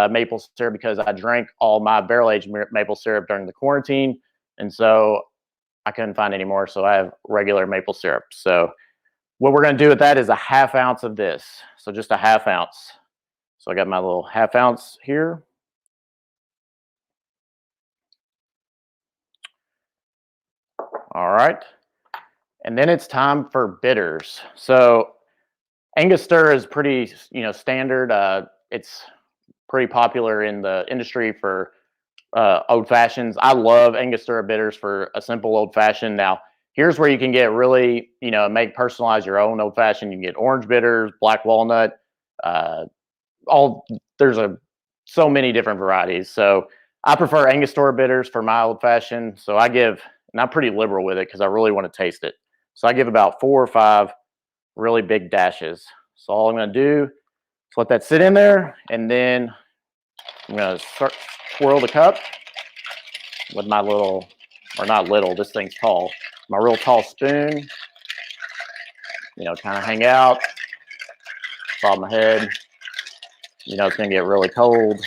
[SPEAKER 6] maple syrup because I drank all my barrel-aged maple syrup during the quarantine. And so I couldn't find any more. So I have regular maple syrup. So what we're going to do with that is a 1/2 ounce of this. So just a 1/2 ounce. So I got my little 1/2 ounce here. All right. And then it's time for bitters. So Angostura is pretty, standard. It's pretty popular in the industry for old fashions. I love Angostura bitters for a simple old fashioned. Now, here's where you can get really, personalize your own old fashioned. You can get orange bitters, black walnut, there's so many different varieties. So I prefer Angostura bitters for my old fashioned. So and I'm pretty liberal with it because I really want to taste it. So I give about 4 or 5 really big dashes. So all I'm going to do is let that sit in there, and then I'm going to start swirl the cup with my little, or not little, this thing's tall, my real tall spoon. Kind of hang out, bob my head. It's going to get really cold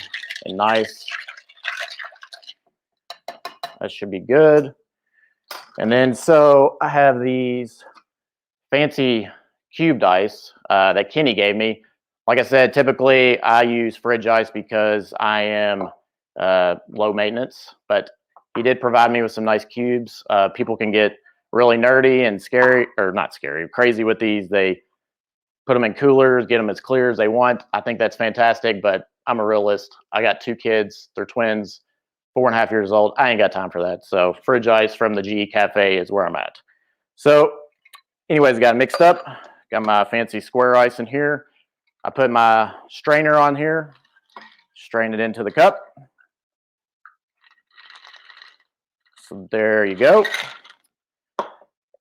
[SPEAKER 6] and nice. That should be good. And then, so I have these fancy cubed ice that Kenny gave me. Like I said, typically I use fridge ice because I am low maintenance, but he did provide me with some nice cubes. People can get really nerdy and scary, or not scary, crazy with these. They put them in coolers, get them as clear as they want. I think that's fantastic, but I'm a realist. I got 2 kids. They're twins, 4.5 years old. I ain't got time for that. So fridge ice from the GE Cafe is where I'm at. So anyways, got it mixed up. Got my fancy square ice in here. I put my strainer on here, strain it into the cup. So there you go.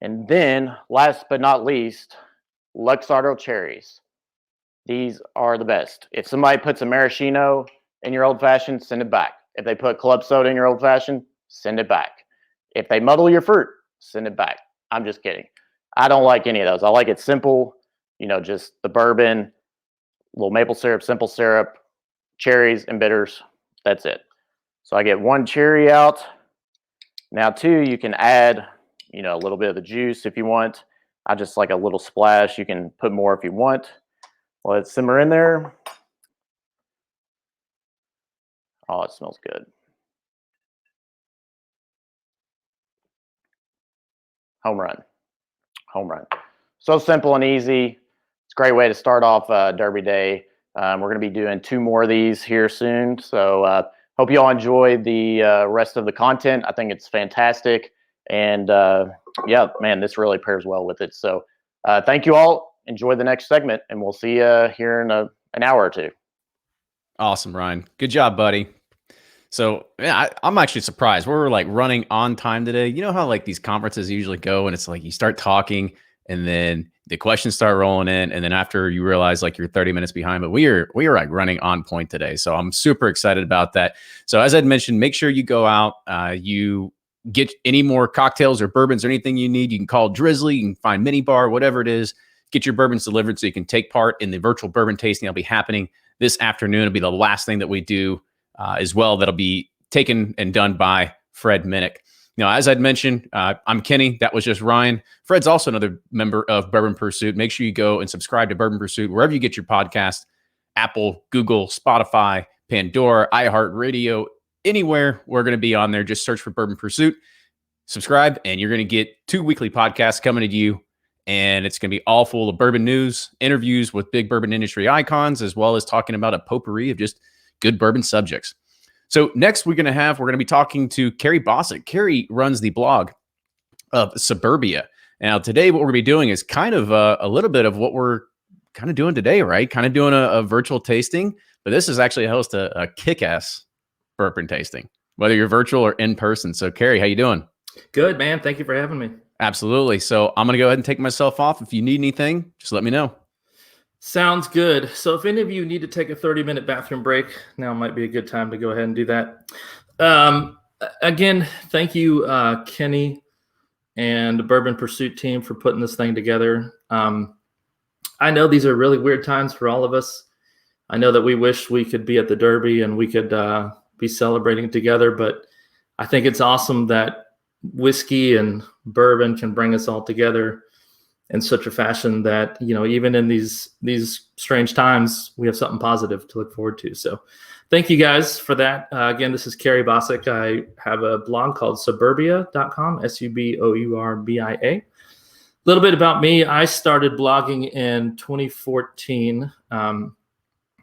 [SPEAKER 6] And then last but not least, Luxardo cherries. These are the best. If somebody puts a maraschino in your old fashioned, send it back. If they put club soda in your old fashioned, send it back. If they muddle your fruit, send it back. I'm just kidding. I don't like any of those. I like it simple, just the bourbon, little maple syrup, simple syrup, cherries and bitters. That's it. So I get 1 cherry out. Now 2, you can add, a little bit of the juice if you want. I just like a little splash. You can put more if you want. Let it simmer in there. Oh, it smells good. Home run. Home run. So simple and easy. It's a great way to start off Derby Day. We're going to be doing 2 more of these here soon. So hope you all enjoy the rest of the content. I think it's fantastic. And yeah, man, this really pairs well with it. So thank you all. Enjoy the next segment, and we'll see you here in an hour or 2.
[SPEAKER 1] Awesome, Ryan. Good job, buddy. So yeah, I'm actually surprised. We're like running on time today. You know how like these conferences usually go, and it's like you start talking and then the questions start rolling in, and then after you realize like you're 30 minutes behind. But we are like running on point today. So I'm super excited about that. So as I'd mentioned, make sure you go out, you get any more cocktails or bourbons or anything you need. You can call Drizzly, you can find Mini Bar, whatever it is. Get your bourbons delivered so you can take part in the virtual bourbon tasting that'll be happening this afternoon. It'll be the last thing that we do as well. That'll be taken and done by Fred Minnick. Now, as I'd mentioned, I'm Kenny. That was just Ryan. Fred's also another member of Bourbon Pursuit. Make sure you go and subscribe to Bourbon Pursuit wherever you get your podcast: Apple, Google, Spotify, Pandora, iHeartRadio, anywhere we're going to be on there. Just search for Bourbon Pursuit, subscribe, and you're going to get 2 weekly podcasts coming to you. And it's going to be all full of bourbon news, interviews with big bourbon industry icons, as well as talking about a potpourri of just good bourbon subjects. So next we're going to be talking to Carrie Bossick. Carrie runs the blog of Suburbia. Now today what we're going to be doing is kind of a little bit of what we're kind of doing today, right? Kind of doing a virtual tasting, but this is actually a host a kick-ass bourbon tasting, whether you're virtual or in person. So Carrie, how you doing?
[SPEAKER 7] Good, man. Thank you for having me.
[SPEAKER 1] Absolutely. So I'm going to go ahead and take myself off. If you need anything, just let me know.
[SPEAKER 7] Sounds good. So if any of you need to take a 30-minute bathroom break, now might be a good time to go ahead and do that. Again, thank you, Kenny and the Bourbon Pursuit team for putting this thing together. I know these are really weird times for all of us. I know that we wish we could be at the Derby and we could be celebrating together, but I think it's awesome that whiskey and bourbon can bring us all together in such a fashion that, you know, even in these strange times, we have something positive to look forward to. So thank you guys for that. Again, this is Kerry Bosick. I have a blog called suburbia.com, SUBOURBIA. A little bit about me. I started blogging in 2014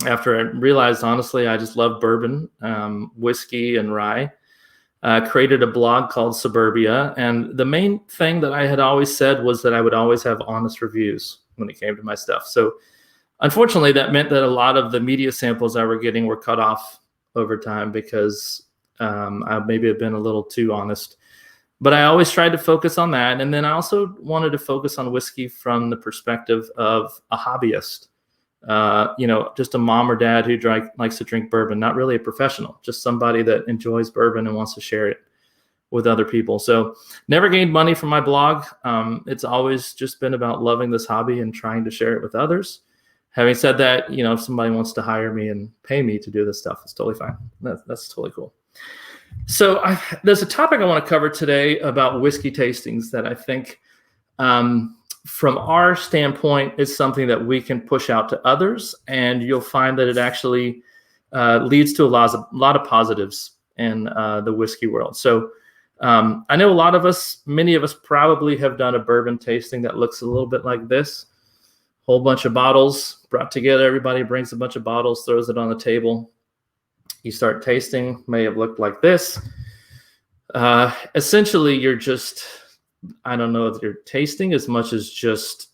[SPEAKER 7] after I realized, honestly, I just love bourbon, whiskey, and rye. Created a blog called Suburbia. And the main thing that I had always said was that I would always have honest reviews when it came to my stuff. So unfortunately, that meant that a lot of the media samples I were getting were cut off over time because I maybe have been a little too honest. But I always tried to focus on that. And then I also wanted to focus on whiskey from the perspective of a hobbyist. You know, just a mom or dad who likes to drink bourbon, not really a professional, just somebody that enjoys bourbon and wants to share it with other people. So never gained money from my blog. It's always just been about loving this hobby and trying to share it with others. Having said that, you know, if somebody wants to hire me and pay me to do this stuff, it's totally fine. That's totally cool. So there's a topic I want to cover today about whiskey tastings that I think from our standpoint is something that we can push out to others, and you'll find that it actually leads to a lot of positives in the whiskey world. So I know many of us probably have done a bourbon tasting that looks a little bit like this. Whole bunch of bottles brought together. Everybody brings a bunch of bottles, throws it on the table. You start tasting, may have looked like this. Essentially, you're just, I don't know if you're tasting as much as just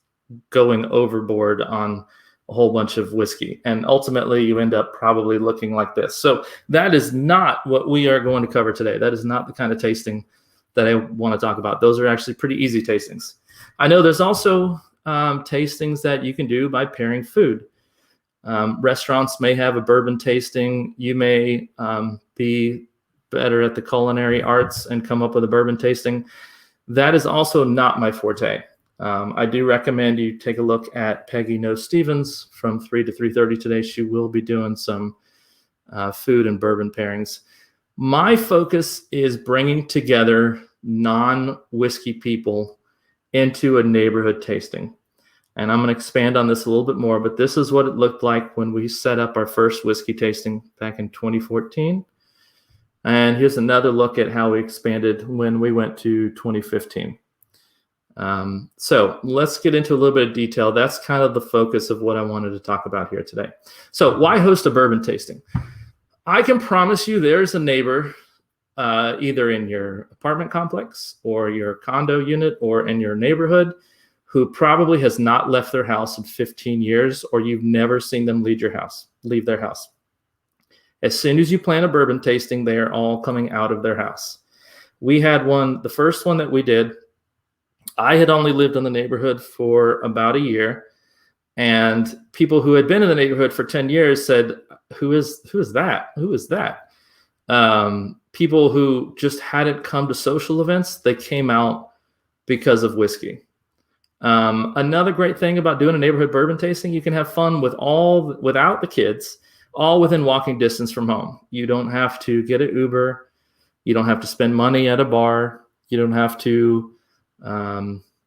[SPEAKER 7] going overboard on a whole bunch of whiskey. And ultimately, you end up probably looking like this. So that is not what we are going to cover today. That is not the kind of tasting that I want to talk about. Those are actually pretty easy tastings. I know there's also tastings that you can do by pairing food. Restaurants may have a bourbon tasting. You may be better at the culinary arts and come up with a bourbon tasting. That is also not my forte. I do recommend you take a look at Peggy Knows Stevens from 3 to 3:30 today. She will be doing some food and bourbon pairings. My focus is bringing together non-whiskey people into a neighborhood tasting. And I'm going to expand on this a little bit more, but this is what it looked like when we set up our first whiskey tasting back in 2014. And here's another look at how we expanded when we went to 2015. So let's get into a little bit of detail. That's kind of the focus of what I wanted to talk about here today. So why host a bourbon tasting? I can promise you there's a neighbor either in your apartment complex or your condo unit or in your neighborhood who probably has not left their house in 15 years, or you've never seen them leave their house. As soon as you plan a bourbon tasting, they are all coming out of their house. We had one, the first one that we did, I had only lived in the neighborhood for about a year, and people who had been in the neighborhood for 10 years said, who is that? Who is that? People who just hadn't come to social events, they came out because of whiskey. Another great thing about doing a neighborhood bourbon tasting, you can have fun without the kids, all within walking distance from home. You don't have to get an Uber. You don't have to spend money at a bar. You don't have to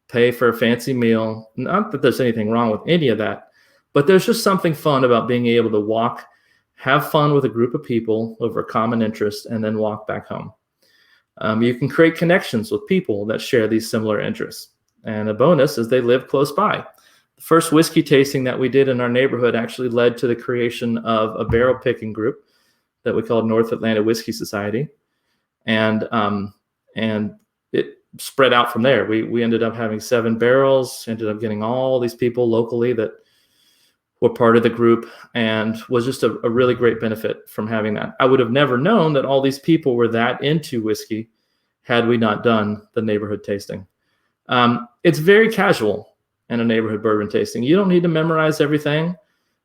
[SPEAKER 7] pay for a fancy meal. Not that there's anything wrong with any of that, but there's just something fun about being able to walk, have fun with a group of people over a common interest, and then walk back home. You can create connections with people that share these similar interests. And a bonus is they live close by. The first whiskey tasting that we did in our neighborhood actually led to the creation of a barrel picking group that we called North Atlanta Whiskey Society. And it spread out from there. We ended up having 7 barrels, ended up getting all these people locally that were part of the group, and was just a really great benefit from having that. I would have never known that all these people were that into whiskey had we not done the neighborhood tasting. It's very casual. and a neighborhood bourbon tasting. You don't need to memorize everything.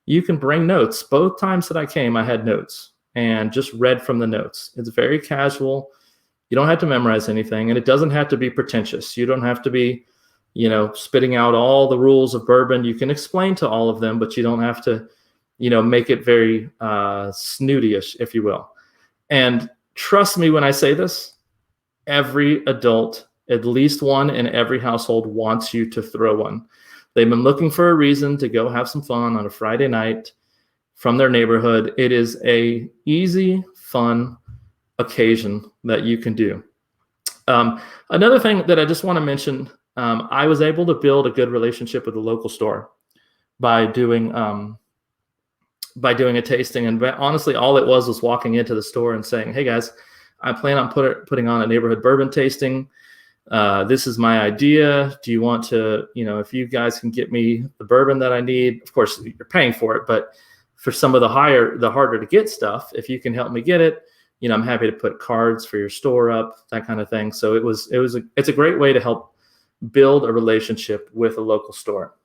[SPEAKER 7] You can bring notes. Both times that I came, I had notes and just read from the notes. It's very casual. You don't have to memorize anything, and it doesn't have to be pretentious. You don't have to be, spitting out all the rules of bourbon. You can explain to all of them, but you don't have to, make it very snooty-ish, if you will. And trust me when I say this, every adult, at least one in every household, wants you to throw one. They've been looking for a reason to go have some fun on a Friday night from their neighborhood. It is a easy, fun occasion that you can do. Another thing that I just want to mention, I was able to build a good relationship with the local store by doing a tasting. And honestly, all it was walking into the store and saying, "Hey guys, I plan on putting on a neighborhood bourbon tasting. This is my idea. Do you want to, if you guys can get me the bourbon that I need, of course you're paying for it, but for some of the harder to get stuff, if you can help me get it, I'm happy to put cards for your store up, that kind of thing." So it's a great way to help build a relationship with a local store.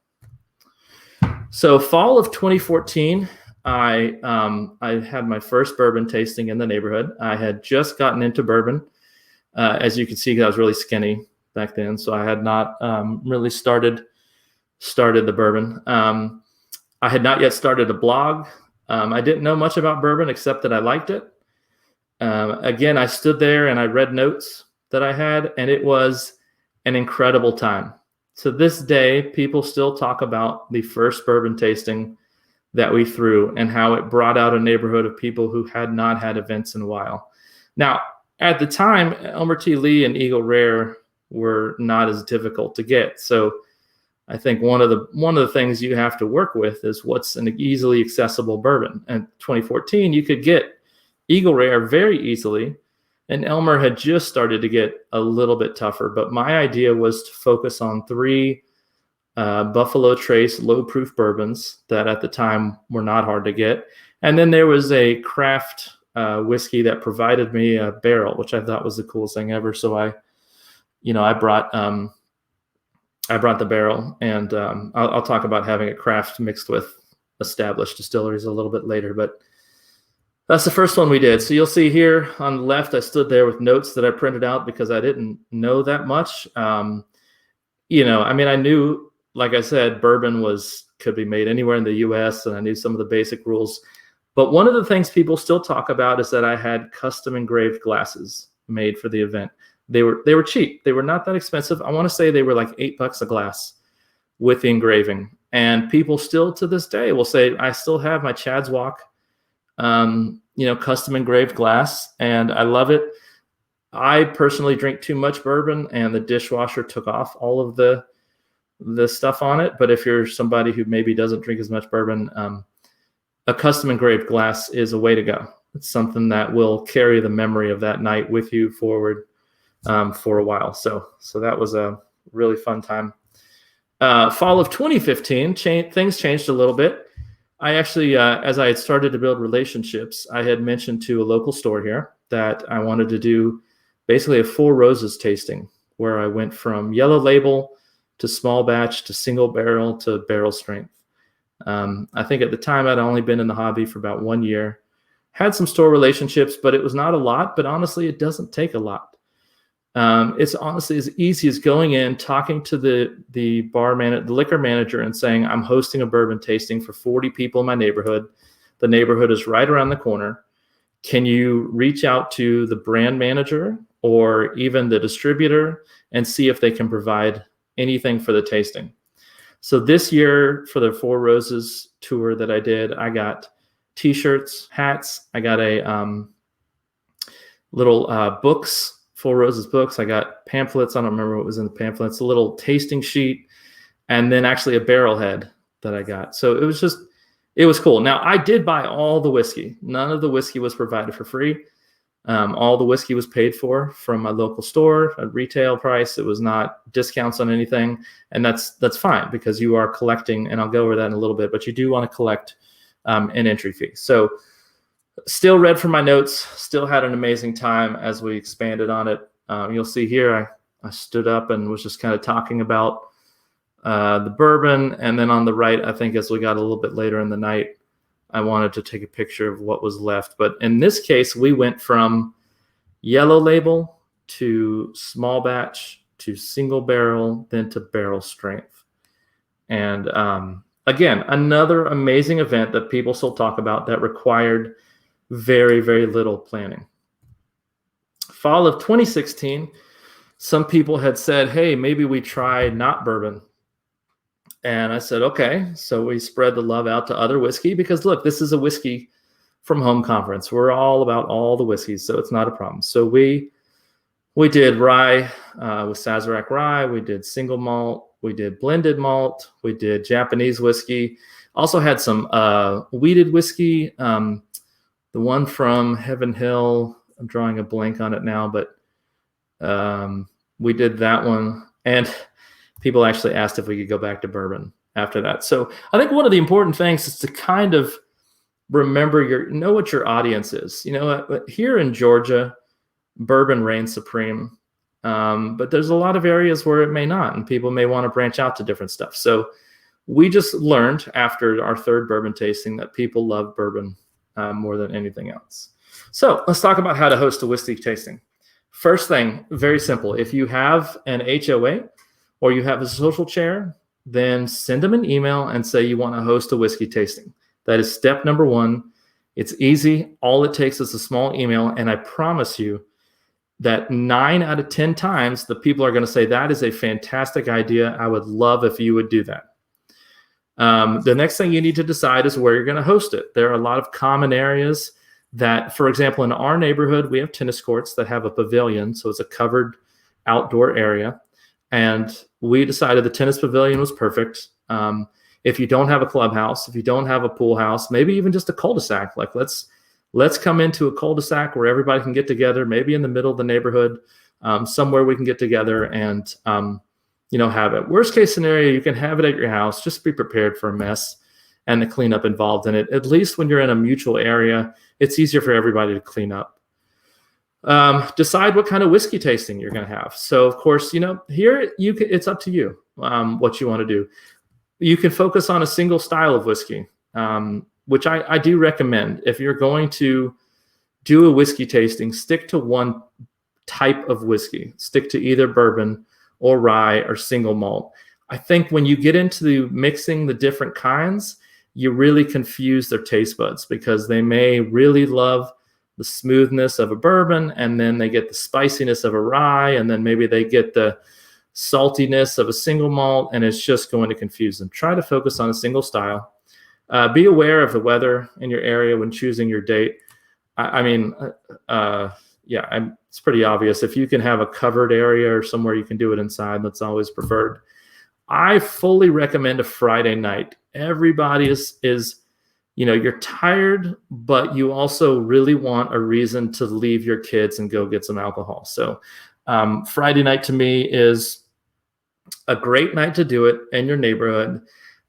[SPEAKER 7] So fall of 2014, I had my first bourbon tasting in the neighborhood. I had just gotten into bourbon. As you can see, I was really skinny back then, so I had not really started the bourbon. I had not yet started a blog. I didn't know much about bourbon except that I liked it. Again, I stood there and I read notes that I had, and it was an incredible time. To this day, people still talk about the first bourbon tasting that we threw and how it brought out a neighborhood of people who had not had events in a while. Now, at the time, Elmer T. Lee and Eagle Rare were not as difficult to get. So I think one of the things you have to work with is what's an easily accessible bourbon. And 2014, you could get Eagle Rare very easily, and Elmer had just started to get a little bit tougher. But my idea was to focus on 3 Buffalo Trace low-proof bourbons that at the time were not hard to get. And then there was a craft whiskey that provided me a barrel, which I thought was the coolest thing ever. So I brought the barrel, and I'll talk about having a craft mixed with established distilleries a little bit later, but that's the first one we did. So you'll see here on the left, I stood there with notes that I printed out because I didn't know that much. I knew, like I said, bourbon could be made anywhere in the US, and I knew some of the basic rules. But one of the things people still talk about is that I had custom engraved glasses made for the event. They were cheap. They were not that expensive. I want to say they were like $8 a glass with the engraving. And people still to this day will say, I still have my Chad's Walk, custom engraved glass, and I love it. I personally drink too much bourbon, and the dishwasher took off all of the stuff on it. But if you're somebody who maybe doesn't drink as much bourbon, a custom engraved glass is a way to go. It's something that will carry the memory of that night with you forward for a while. So that was a really fun time. Fall of 2015, things changed a little bit. I actually, as I had started to build relationships, I had mentioned to a local store here that I wanted to do basically a Four Roses tasting, where I went from yellow label to small batch to single barrel to barrel strength. I think at the time I'd only been in the hobby for about 1 year, had some store relationships, but it was not a lot. But honestly, it doesn't take a lot. It's honestly as easy as going in, talking to the liquor manager, and saying, I'm hosting a bourbon tasting for 40 people in my neighborhood. The neighborhood is right around the corner. Can you reach out to the brand manager or even the distributor and see if they can provide anything for the tasting? So this year for the Four Roses tour that I did, I got t-shirts, hats. I got a little books, Four Roses books. I got pamphlets. I don't remember what was in the pamphlets, a little tasting sheet, and then actually a barrel head that I got. So it was cool. Now, I did buy all the whiskey. None of the whiskey was provided for free. All the whiskey was paid for from my local store at retail price. It was not discounts on anything. And that's fine, because you are collecting, and I'll go over that in a little bit, but you do want to collect an entry fee. So still read from my notes, still had an amazing time as we expanded on it. You'll see here, I stood up and was just kind of talking about the bourbon, and then on the right, I think as we got a little bit later in the night, I wanted to take a picture of what was left. But in this case, we went from yellow label to small batch to single barrel, then to barrel strength. And again, another amazing event that people still talk about that required very, very little planning. Fall of 2016, some people had said, hey, maybe we try not bourbon. And I said, okay. So we spread the love out to other whiskey because, look, this is a whiskey from home conference. We're all about all the whiskeys, so it's not a problem. So we did rye with Sazerac rye. We did single malt. We did blended malt. We did Japanese whiskey. Also had some wheated whiskey. The one from Heaven Hill, I'm drawing a blank on it now, but we did that one. And people actually asked if we could go back to bourbon after that. So I think one of the important things is to kind of remember know what your audience is. You know, here in Georgia, bourbon reigns supreme, but there's a lot of areas where it may not, and people may want to branch out to different stuff. So we just learned after our third bourbon tasting that people love bourbon more than anything else. So let's talk about how to host a whiskey tasting. First thing, very simple. If you have an HOA or you have a social chair, then send them an email and say you want to host a whiskey tasting. That is step number one. It's easy. All it takes is a small email, and I promise you that 9 out of 10 times the people are going to say, that is a fantastic idea. I would love if you would do that. The next thing you need to decide is where you're going to host it. There are a lot of common areas that, for example, in our neighborhood, we have tennis courts that have a pavilion. So it's a covered outdoor area. And we decided the tennis pavilion was perfect. If you don't have a clubhouse, if you don't have a pool house, maybe even just a cul-de-sac, like let's come into a cul-de-sac where everybody can get together, maybe in the middle of the neighborhood, somewhere we can get together and, have it. Worst case scenario, you can have it at your house. Just be prepared for a mess and the cleanup involved in it. At least when you're in a mutual area, it's easier for everybody to clean up. Decide what kind of whiskey tasting you're going to have. So, of course, here it's up to you what you want to do. You can focus on a single style of whiskey, which I do recommend. If you're going to do a whiskey tasting, stick to one type of whiskey. Stick to either bourbon or rye or single malt. I think when you get into mixing the different kinds, you really confuse their taste buds because they may really love the smoothness of a bourbon, and then they get the spiciness of a rye, and then maybe they get the saltiness of a single malt, and it's just going to confuse them. Try to focus on a single style. Be aware of the weather in your area when choosing your date. It's pretty obvious. If you can have a covered area or somewhere you can do it inside, that's always preferred. I fully recommend a Friday night. Everybody is you're tired, but you also really want a reason to leave your kids and go get some alcohol. So Friday night to me is a great night to do it in your neighborhood.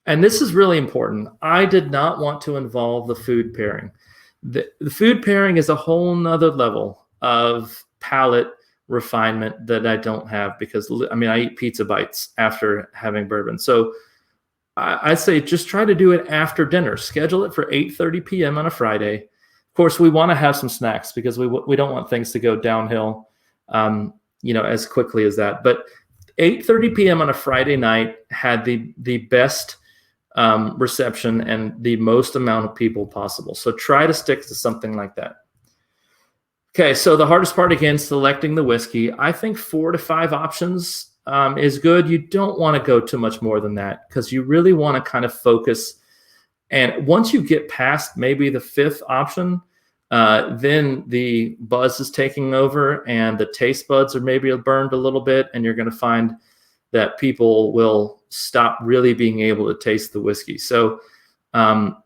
[SPEAKER 7] And this is really important. I did not want to involve the food pairing. The food pairing is a whole nother level of palate refinement that I don't have because, I eat pizza bites after having bourbon. So I'd say just try to do it after dinner. Schedule it for 8:30 p.m. on a Friday. Of course, we want to have some snacks because we don't want things to go downhill, as quickly as that. But 8:30 p.m. on a Friday night had the best reception and the most amount of people possible. So try to stick to something like that. Okay, so the hardest part, again, selecting the whiskey. I think 4 to 5 options is good. You don't want to go too much more than that because you really want to kind of focus. And once you get past maybe the 5th option, then the buzz is taking over and the taste buds are maybe burned a little bit, and you're going to find that people will stop really being able to taste the whiskey. So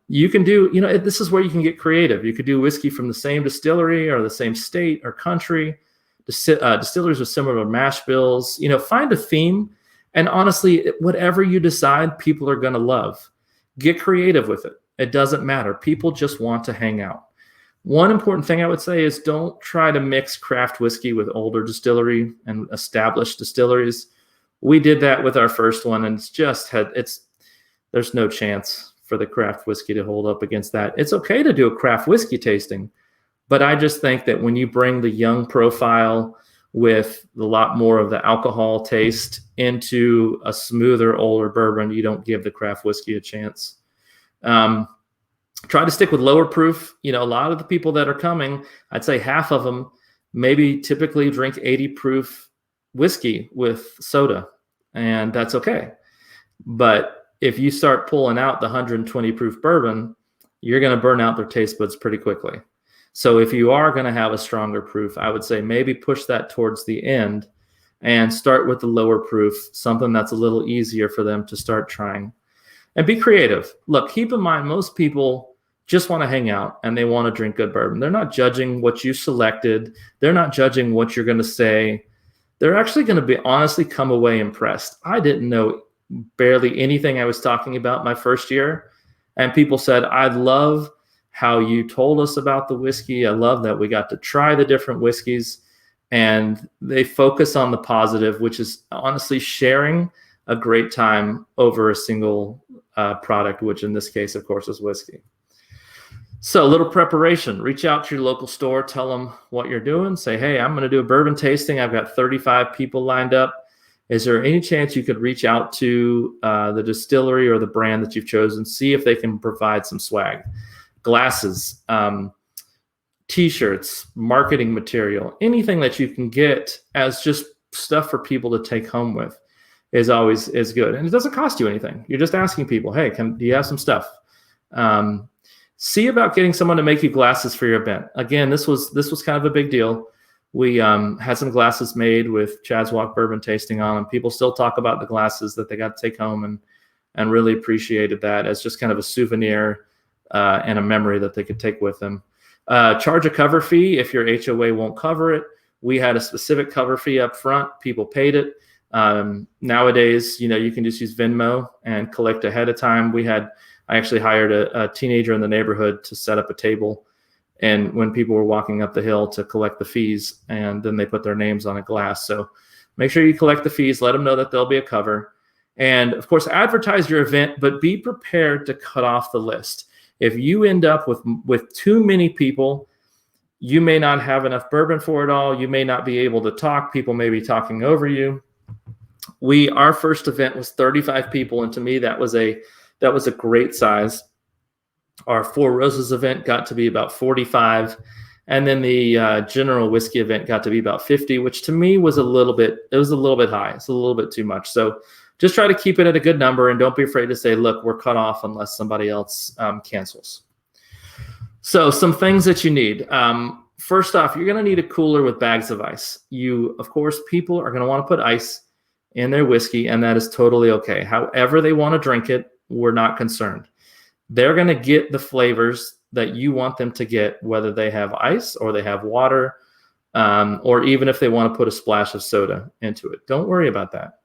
[SPEAKER 7] you can do, this is where you can get creative. You could do whiskey from the same distillery or the same state or country, distilleries with similar mash bills. Find a theme, and honestly, whatever you decide, people are going to love. Get creative with it. It doesn't matter. People just want to hang out. One important thing I would say is don't try to mix craft whiskey with older distillery and established distilleries. We did that with our first one, and there's no chance for the craft whiskey to hold up against that. It's okay to do a craft whiskey tasting, but I just think that when you bring the young profile with a lot more of the alcohol taste into a smoother, older bourbon, you don't give the craft whiskey a chance. Try to stick with lower proof. A lot of the people that are coming, I'd say half of them maybe typically drink 80 proof whiskey with soda, and that's okay. But if you start pulling out the 120 proof bourbon, you're going to burn out their taste buds pretty quickly. So if you are going to have a stronger proof, I would say maybe push that towards the end and start with the lower proof, something that's a little easier for them to start trying. And be creative. Look, keep in mind, most people just want to hang out and they want to drink good bourbon. They're not judging what you selected. They're not judging what you're going to say. They're actually going to be honestly come away impressed. I didn't know barely anything I was talking about my first year. And people said, I love how you told us about the whiskey. I love that we got to try the different whiskeys. And they focus on the positive, which is honestly sharing a great time over a single product, which in this case, of course, is whiskey. So a little preparation. Reach out to your local store. Tell them what you're doing. Say, hey, I'm going to do a bourbon tasting. I've got 35 people lined up. Is there any chance you could reach out to the distillery or the brand that you've chosen, see if they can provide some swag, glasses, T-shirts, marketing material, anything that you can get as just stuff for people to take home with is good. And it doesn't cost you anything. You're just asking people, hey, do you have some stuff? See about getting someone to make you glasses for your event. Again, this was kind of a big deal. We had some glasses made with Chad's Walk Bourbon tasting on them. People still talk about the glasses that they got to take home and really appreciated that as just kind of a souvenir and a memory that they could take with them. Charge a cover fee if your HOA won't cover it. We had a specific cover fee up front. People paid it. Nowadays, you can just use Venmo and collect ahead of time. I actually hired a teenager in the neighborhood to set up a table, and when people were walking up the hill to collect the fees, and then they put their names on a glass. So make sure you collect the fees, let them know that there'll be a cover. And of course, advertise your event, but be prepared to cut off the list. If you end up with too many people, you may not have enough bourbon for it all. You may not be able to talk. People may be talking over you. Our first event was 35 people, and to me, that was a great size. Our Four Roses event got to be about 45, and then the General Whiskey event got to be about 50, which to me was a little bit high. It's a little bit too much. So just try to keep it at a good number, and don't be afraid to say, look, we're cut off unless somebody else cancels. So some things that you need. First off, you're going to need a cooler with bags of ice. Of course, people are going to want to put ice in their whiskey, and that is totally okay. However they want to drink it, we're not concerned. They're going to get the flavors that you want them to get, whether they have ice or they have water, or even if they want to put a splash of soda into it. Don't worry about that.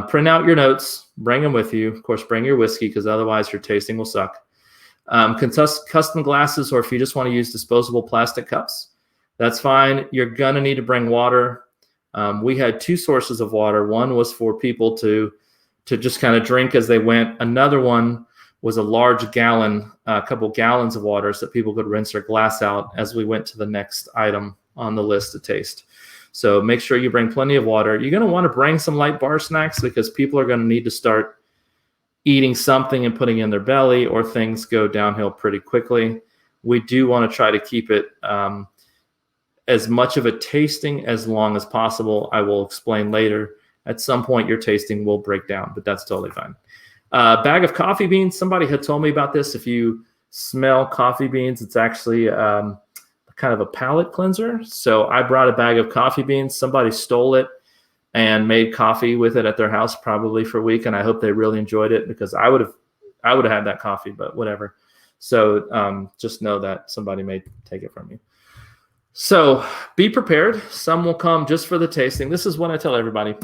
[SPEAKER 7] Print out your notes, bring them with you. Of course, bring your whiskey, because otherwise your tasting will suck. Custom glasses, or if you just want to use disposable plastic cups, that's fine. You're going to need to bring water. We had two sources of water. One was for people to just kind of drink as they went. Another one was a large gallon, a couple gallons of water, so that people could rinse their glass out as we went to the next item on the list to taste. So make sure you bring plenty of water. You're going to want to bring some light bar snacks, because people are going to need to start eating something and putting in their belly, or things go downhill pretty quickly. We do want to try to keep it as much of a tasting as long as possible. I will explain later. At some point, your tasting will break down, but that's totally fine. Bag of coffee beans. Somebody had told me about this. If you smell coffee beans, it's actually kind of a palate cleanser. So I brought a bag of coffee beans. Somebody stole it and made coffee with it at their house, probably for a week. And I hope they really enjoyed it, because I would have had that coffee, but whatever. So just know that somebody may take it from you. So be prepared. Some will come just for the tasting. This is what I tell everybody.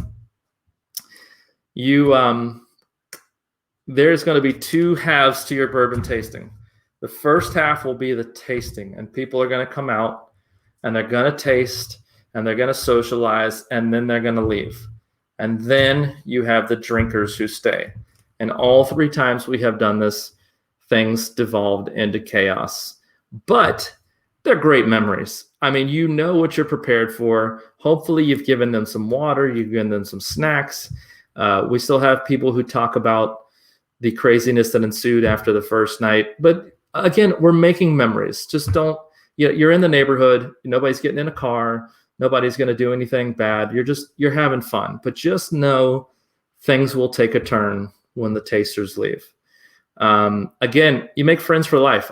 [SPEAKER 7] There's going to be two halves to your bourbon tasting. The first half will be the tasting, and people are going to come out and they're going to taste and they're going to socialize, and then they're going to leave. And then you have the drinkers who stay. And all 3 times we have done this, things devolved into chaos. But they're great memories. I mean, you know what you're prepared for. Hopefully you've given them some water, you've given them some snacks. We still have people who talk about the craziness that ensued after the first night. But again, we're making memories. Just don't, you're in the neighborhood, nobody's getting in a car, nobody's going to do anything bad. You're having fun. But just know things will take a turn when the tasters leave. Again, you make friends for life.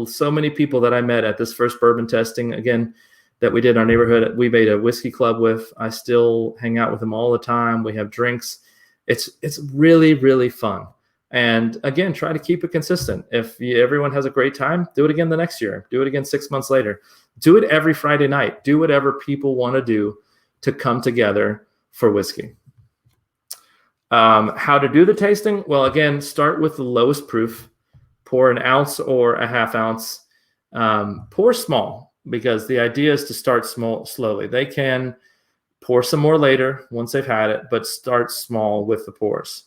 [SPEAKER 7] So many people that I met at this first bourbon testing, again, that we did in our neighborhood, we made a whiskey club with. I still hang out with them all the time. We have drinks. It's really, really fun. And again, try to keep it consistent. If everyone has a great time, do it again the next year. Do it again 6 months later. Do it every Friday night. Do whatever people want to do to come together for whiskey. How to do the tasting? Well, again, start with the lowest proof. Pour an ounce or a half ounce. Pour small, because the idea is to start small, slowly. They can pour some more later once they've had it, but start small with the pours.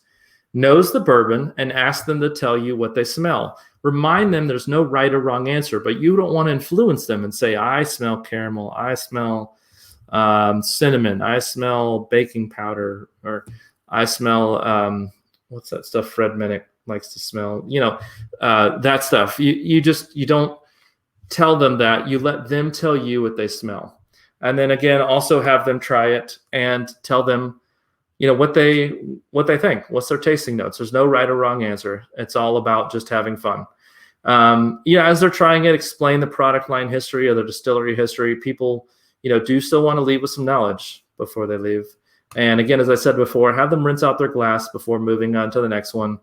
[SPEAKER 7] Nose the bourbon and ask them to tell you what they smell. Remind them there's no right or wrong answer, but you don't want to influence them and say, I smell caramel, I smell cinnamon, I smell baking powder, or I smell, what's that stuff Fred Minnick likes to smell? That stuff. You don't tell them that. You let them tell you what they smell. And then again, also have them try it and tell them, what they think. What's their tasting notes? There's no right or wrong answer. It's all about just having fun. As they're trying it, explain the product line history or the distillery history. People, do still want to leave with some knowledge before they leave. And again, as I said before, have them rinse out their glass before moving on to the next one,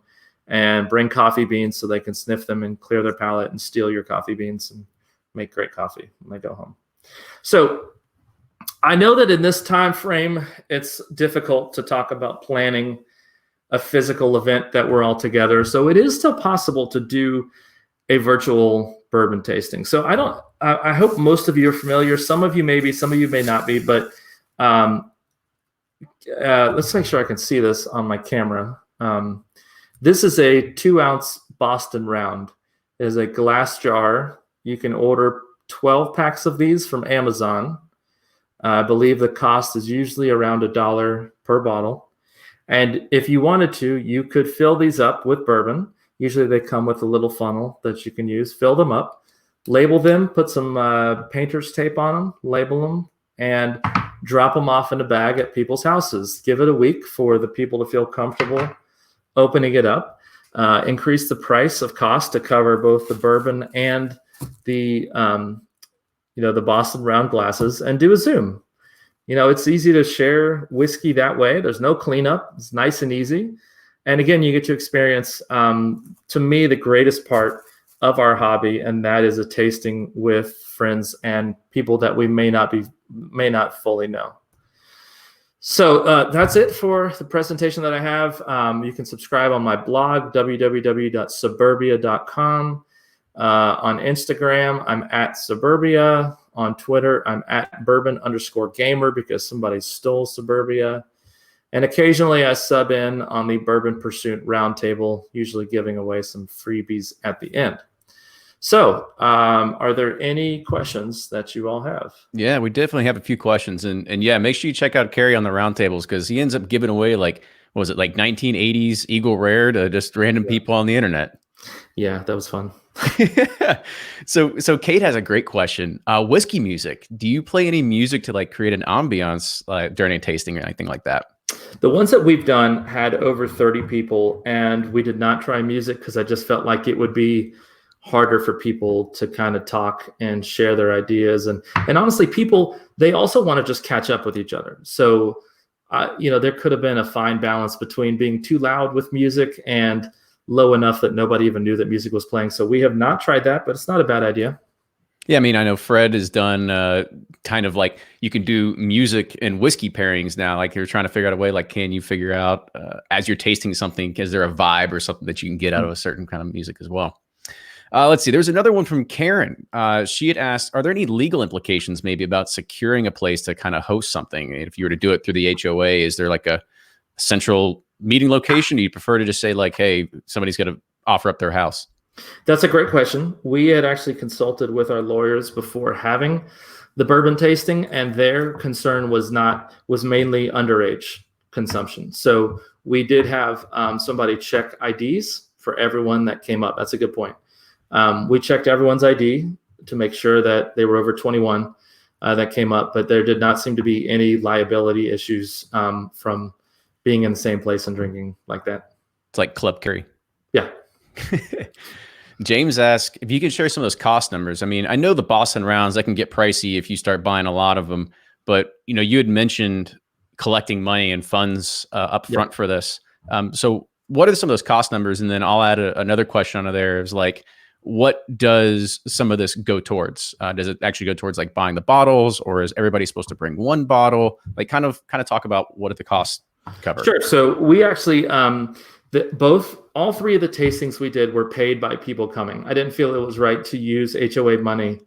[SPEAKER 7] and bring coffee beans so they can sniff them and clear their palate and steal your coffee beans and make great coffee when they go home. So I know that in this time frame, it's difficult to talk about planning a physical event that we're all together. So it is still possible to do a virtual bourbon tasting. So I hope most of you are familiar. Some of you may be, some of you may not be, but let's make sure I can see this on my camera. This is a 2-ounce Boston Round. It is a glass jar. You can order 12 packs of these from Amazon. I believe the cost is usually around $1 per bottle. And if you wanted to, you could fill these up with bourbon. Usually they come with a little funnel that you can use. Fill them up, label them, put some painter's tape on them, label them, and drop them off in a bag at people's houses. Give it a week for the people to feel comfortable opening it up. Increase the price of cost to cover both the bourbon and the the Boston Round glasses, and do a Zoom. It's easy to share whiskey that way. There's no cleanup. It's nice and easy. And again, you get to experience, to me, the greatest part of our hobby, and that is a tasting with friends and people that we may not fully know. So that's it for the presentation that I have. You can subscribe on my blog, www.suburbia.com. On Instagram, I'm at Suburbia. On Twitter, I'm at bourbon_gamer because somebody stole Suburbia. And occasionally I sub in on the Bourbon Pursuit Roundtable, usually giving away some freebies at the end. So are there any questions that you all have?
[SPEAKER 1] Yeah, we definitely have a few questions. And yeah, make sure you check out Kerry on the roundtables, because he ends up giving away like 1980s Eagle Rare to just random people on the internet.
[SPEAKER 7] Yeah, that was fun.
[SPEAKER 1] So Kate has a great question. Whiskey music. Do you play any music to like create an ambiance during a tasting or anything like that?
[SPEAKER 7] The ones that we've done had over 30 people, and we did not try music because I just felt like it would be harder for people to kind of talk and share their ideas. And honestly, people, they also want to just catch up with each other. So, there could have been a fine balance between being too loud with music and low enough that nobody even knew that music was playing. So we have not tried that, but it's not a bad idea.
[SPEAKER 1] Yeah, I mean, I know Fred has done kind of like you can do music and whiskey pairings now. Like you're trying to figure out a way, like, can you figure out as you're tasting something, is there a vibe or something that you can get out of a certain kind of music as well? Let's see. There's another one from Karen. She had asked, are there any legal implications maybe about securing a place to kind of host something? If you were to do it through the HOA, is there like a central meeting location? Do you prefer to just say like, hey, somebody's going to offer up their house?
[SPEAKER 7] That's a great question. We had actually consulted with our lawyers before having the bourbon tasting, and their concern was mainly underage consumption. So we did have somebody check IDs for everyone that came up. That's a good point. We checked everyone's ID to make sure that they were over 21 that came up, but there did not seem to be any liability issues from being in the same place and drinking like that.
[SPEAKER 1] It's like Club Curry.
[SPEAKER 7] Yeah.
[SPEAKER 1] James asked if you could share some of those cost numbers. I mean, I know the Boston rounds, that can get pricey if you start buying a lot of them, but you had mentioned collecting money and funds up front for this. So what are some of those cost numbers? And then I'll add another question under there is like, what does some of this go towards? Does it actually go towards like buying the bottles, or is everybody supposed to bring one bottle? Like kind of talk about what the costs cover.
[SPEAKER 7] Sure. So we actually, all three of the tastings we did were paid by people coming. I didn't feel it was right to use HOA money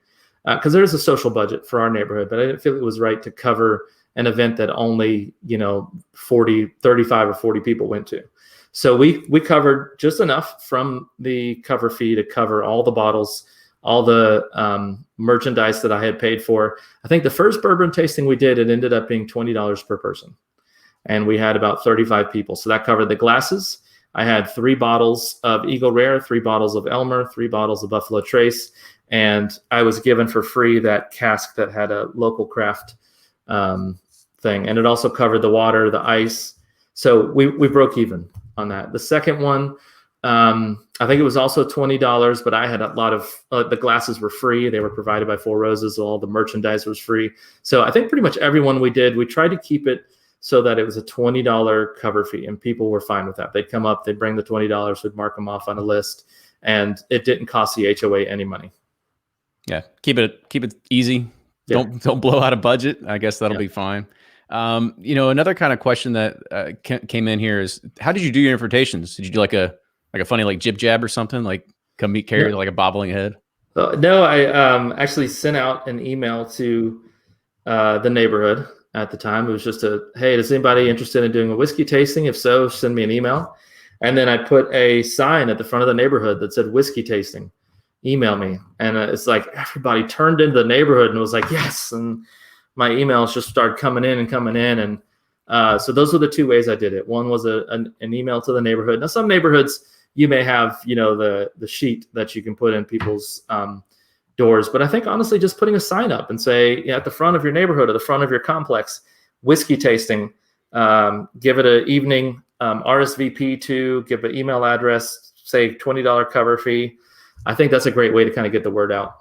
[SPEAKER 7] because there is a social budget for our neighborhood, but I didn't feel it was right to cover an event that only 35 or 40 people went to. So we covered just enough from the cover fee to cover all the bottles, all the merchandise that I had paid for. I think the first bourbon tasting we did, it ended up being $20 per person, and we had about 35 people. So that covered the glasses. I had 3 bottles of Eagle Rare, 3 bottles of Elmer, 3 bottles of Buffalo Trace, and I was given for free that cask that had a local craft thing, and it also covered the water, the ice. So we broke even on that. The second one, I think it was also $20, but I had a lot of the glasses were free. They were provided by Four Roses. So all the merchandise was free. So I think pretty much everyone we did, we tried to keep it so that it was a $20 cover fee, and people were fine with that. They'd come up, they'd bring the $20, we'd mark them off on a list, and it didn't cost the HOA any money.
[SPEAKER 1] Yeah, keep it easy.
[SPEAKER 7] Yeah.
[SPEAKER 1] Don't blow out a budget. I guess that'll be fine. Another kind of question that came in here is, how did you do your invitations? Did you do like a funny like jib jab or something, like come meet Carrie like a bobbling head?
[SPEAKER 7] No, I actually sent out an email to the neighborhood at the time. It was just hey, is anybody interested in doing a whiskey tasting? If so, send me an email. And then I put a sign at the front of the neighborhood that said whiskey tasting, email me. And it's like everybody turned into the neighborhood and was like, yes. And my emails just started coming in. And so those were the 2 ways I did it. One was an email to the neighborhood. Now, some neighborhoods, you may have, the sheet that you can put in people's doors. But I think honestly, just putting a sign up and say, at the front of your neighborhood or the front of your complex, whiskey tasting, give it an evening, RSVP to, give an email address, say $20 cover fee. I think that's a great way to kind of get the word out.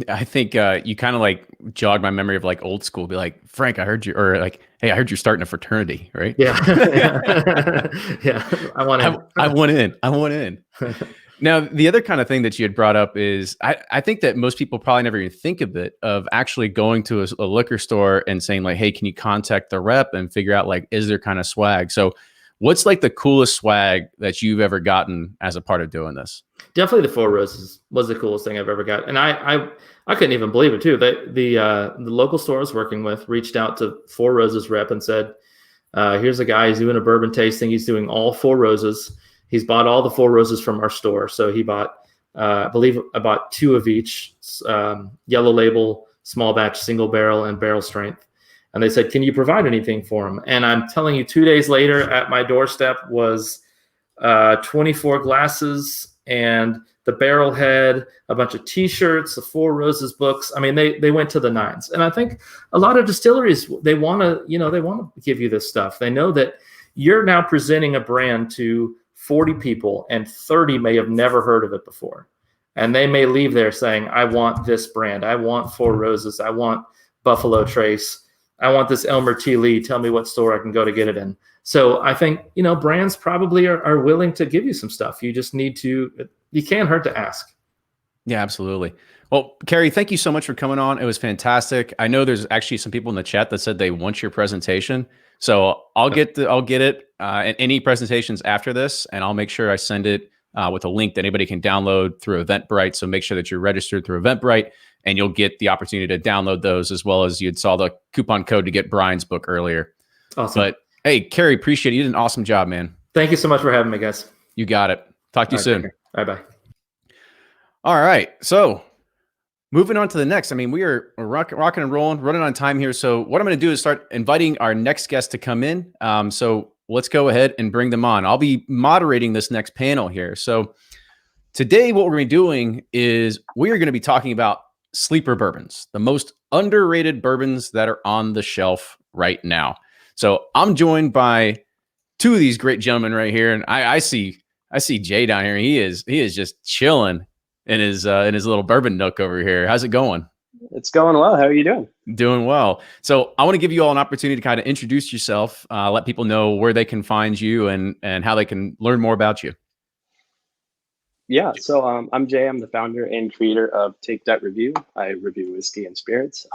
[SPEAKER 1] I think you kind of like jogged my memory of like old school. Be like, Frank, I heard you, or like, hey, I heard you're starting a fraternity, right?
[SPEAKER 7] Yeah. Yeah. I want in.
[SPEAKER 1] Now, the other kind of thing that you had brought up is I think that most people probably never even think of it, of actually going to a liquor store and saying like, hey, can you contact the rep and figure out like, is there kind of swag? So what's like the coolest swag that you've ever gotten as a part of doing this?
[SPEAKER 7] Definitely the Four Roses was the coolest thing I've ever got. And I couldn't even believe it too. The local store I was working with reached out to Four Roses rep and said, here's a guy, he's doing a bourbon tasting. He's doing all Four Roses. He's bought all the Four Roses from our store. So he bought, I believe I bought 2 of each, yellow label, small batch, single barrel, and barrel strength. And they said, can you provide anything for him? And I'm telling you, 2 days later at my doorstep was 24 glasses and the barrel head, a bunch of T-shirts, the Four Roses books. I mean, they went to the nines. And I think a lot of distilleries, they want to give you this stuff. They know that you're now presenting a brand to 40 people and 30 may have never heard of it before. And they may leave there saying, I want this brand. I want Four Roses. I want Buffalo Trace. I want this Elmer T. Lee. Tell me what store I can go to get it in. So I think, brands probably are willing to give you some stuff. You just need to, you can't hurt to ask.
[SPEAKER 1] Yeah, absolutely. Well, Carrie, thank you so much for coming on. It was fantastic. I know there's actually some people in the chat that said they want your presentation. So I'll get it and any presentations after this, and I'll make sure I send it with a link that anybody can download through Eventbrite. So make sure that you're registered through Eventbrite, and you'll get the opportunity to download those, as well as you'd saw the coupon code to get Brian's book earlier.
[SPEAKER 7] Awesome.
[SPEAKER 1] But hey, Kerry, appreciate it. You did an awesome job, man.
[SPEAKER 7] Thank you so much for having me, guys.
[SPEAKER 1] You got it. Talk to you soon.
[SPEAKER 7] Bye-bye.
[SPEAKER 1] All right. So moving on to the next. I mean, we're rocking and rolling, running on time here. So what I'm going to do is start inviting our next guest to come in. So let's go ahead and bring them on. I'll be moderating this next panel here. So today what we're going to be doing is we are going to be talking about sleeper bourbons, the most underrated bourbons that are on the shelf right now. So I'm joined by two of these great gentlemen right here, and I see Jay down here. He is just chilling in his little bourbon nook over here. How's it going?
[SPEAKER 8] It's going well. How are you doing?
[SPEAKER 1] Doing well. So I want to give you all an opportunity to kind of introduce yourself, let people know where they can find you and how they can learn more about you.
[SPEAKER 8] Yeah. So I'm Jay. I'm the founder and creator of Take That Review. I review whiskey and spirits.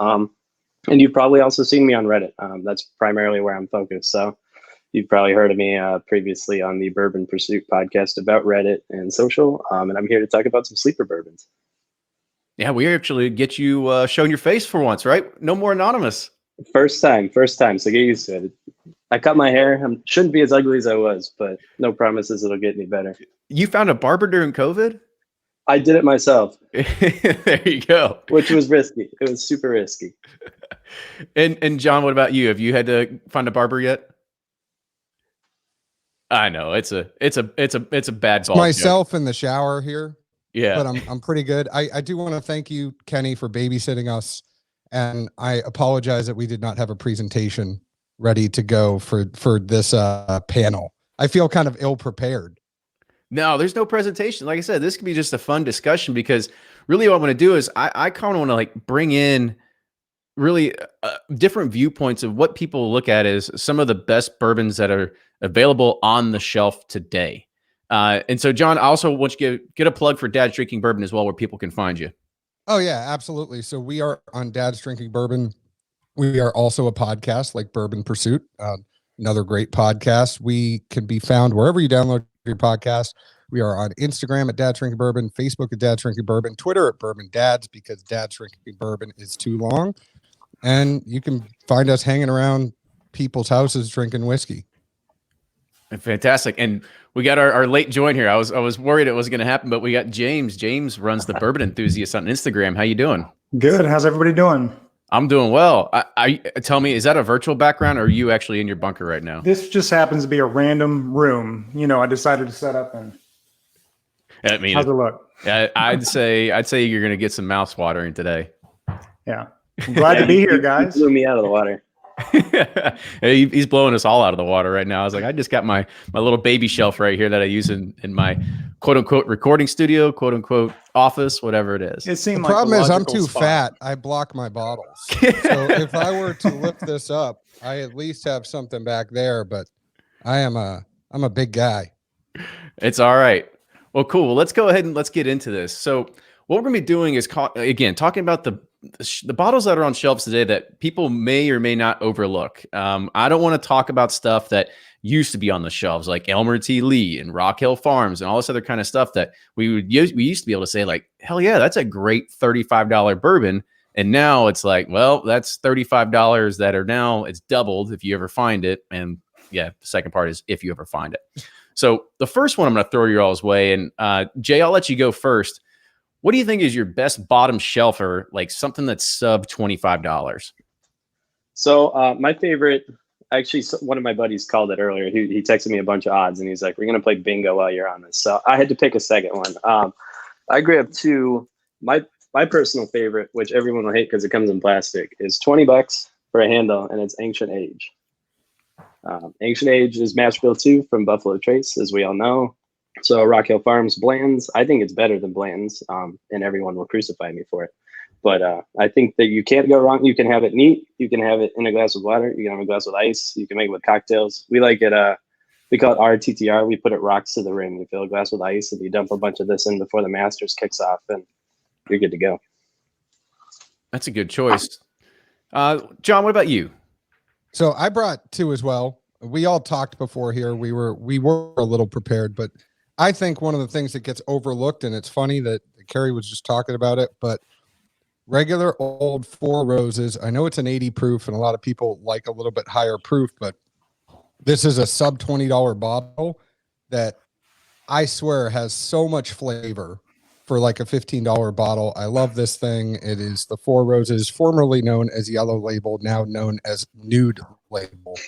[SPEAKER 8] And you've probably also seen me on Reddit. That's primarily where I'm focused. So you've probably heard of me previously on the Bourbon Pursuit podcast about Reddit and social. And I'm here to talk about some sleeper bourbons.
[SPEAKER 1] Yeah, we actually get you showing your face for once, right? No more anonymous.
[SPEAKER 8] First time. So get used to it. I cut my hair. I shouldn't be as ugly as I was, but no promises it'll get any better.
[SPEAKER 1] You found a barber during COVID?
[SPEAKER 8] I did it myself.
[SPEAKER 1] There you go.
[SPEAKER 8] Which was risky. It was super risky.
[SPEAKER 1] And John, what about you? Have you had to find a barber yet? I know it's a bad ball.
[SPEAKER 9] Myself in the shower here.
[SPEAKER 1] Yeah,
[SPEAKER 9] but I'm pretty good. I do want to thank you, Kenny, for babysitting us, and I apologize that we did not have a presentation ready to go for this panel. I feel kind of ill prepared.
[SPEAKER 1] No, there's no presentation. Like I said, this could be just a fun discussion, because really what I want to do is I kind of want to like bring in really different viewpoints of what people look at as some of the best bourbons that are available on the shelf today. And so, John, I also want you to get a plug for Dad's Drinking Bourbon as well, where people can find you.
[SPEAKER 9] Oh, yeah, absolutely. So we are on Dad's Drinking Bourbon. We are also a podcast like Bourbon Pursuit, another great podcast. We can be found wherever you download your podcast. We are on Instagram at Dad's Drinking Bourbon, Facebook at Dad's Drinking Bourbon, Twitter at Bourbon Dads, because Dad's Drinking Bourbon is too long. And you can find us hanging around people's houses drinking whiskey.
[SPEAKER 1] Fantastic. And we got our late join here. I was worried it wasn't going to happen, but we got James. James runs the Bourbon Enthusiast on Instagram. How you doing?
[SPEAKER 10] Good. How's everybody doing?
[SPEAKER 1] I'm doing well. I tell me, is that a virtual background, or are you actually in your bunker right now?
[SPEAKER 10] This just happens to be a random room. I decided to set up in.
[SPEAKER 1] I mean,
[SPEAKER 10] how's it look?
[SPEAKER 1] I'd say you're going to get some mouth watering today.
[SPEAKER 10] Yeah. I'm glad to be here, guys.
[SPEAKER 8] You blew me out of the water.
[SPEAKER 1] He's blowing us all out of the water right now. I was like, I just got my little baby shelf right here that I use in my quote unquote recording studio, quote unquote office, whatever it is.
[SPEAKER 10] It seemed
[SPEAKER 9] the
[SPEAKER 10] like
[SPEAKER 9] problem is I'm too
[SPEAKER 10] spot.
[SPEAKER 9] fat. I block my bottles. So if I were to lift this up, I at least have something back there, but I'm a big guy.
[SPEAKER 1] It's all right. Well, cool. Well, let's go ahead and let's get into this. So what we're going to be doing is again, talking about the bottles that are on shelves today that people may or may not overlook. I don't want to talk about stuff that used to be on the shelves, like Elmer T. Lee and Rock Hill Farms and all this other kind of stuff that we used to be able to say, like, hell yeah, that's a great $35 bourbon. And now it's like, well, that's $35 that are now, it's doubled if you ever find it. And yeah, the second part is if you ever find it. So the first one I'm going to throw your all's way. And Jay, I'll let you go first. What do you think is your best bottom shelfer, like something that's sub $25?
[SPEAKER 8] So my favorite, actually, one of my buddies called it earlier. He texted me a bunch of odds, and he's like, we're going to play bingo while you're on this. So I had to pick a second one. I grabbed two. My personal favorite, which everyone will hate because it comes in plastic, is $20 for a handle, and it's Ancient Age. Ancient Age is mash bill 2 from Buffalo Trace, as we all know. So Rock Hill Farms Blanton's, I think it's better than Blanton's, and everyone will crucify me for it. But I think that you can't go wrong. You can have it neat. You can have it in a glass of water. You can have a glass with ice. You can make it with cocktails. We like it. We call it RTTR. We put it rocks to the rim. You fill a glass with ice, and you dump a bunch of this in before the Masters kicks off, and you're good to go.
[SPEAKER 1] That's a good choice. John, what about you?
[SPEAKER 9] So I brought two as well. We all talked before here. We were a little prepared, but I think one of the things that gets overlooked, and it's funny that Kerry was just talking about it, but regular old Four Roses, I know it's an 80 proof and a lot of people like a little bit higher proof, but this is a sub $20 bottle that I swear has so much flavor for like a $15 bottle. I love this thing. It is the Four Roses, formerly known as Yellow Label, now known as Nude Label.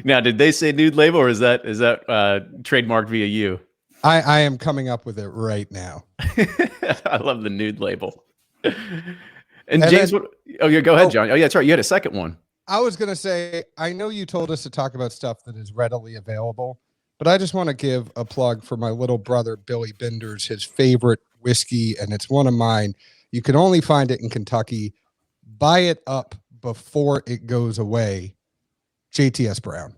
[SPEAKER 1] Now, did they say Nude Label, or is that trademarked via you?
[SPEAKER 9] I am coming up with it right now.
[SPEAKER 1] I love the Nude Label. And James,
[SPEAKER 9] then,
[SPEAKER 1] oh yeah, go ahead, John. Oh yeah, that's right. You had a second one.
[SPEAKER 9] I was going to say, I know you told us to talk about stuff that is readily available, but I just want to give a plug for my little brother, Billy Binders, his favorite whiskey, and it's one of mine. You can only find it in Kentucky. Buy it up before it goes away. JTS Brown.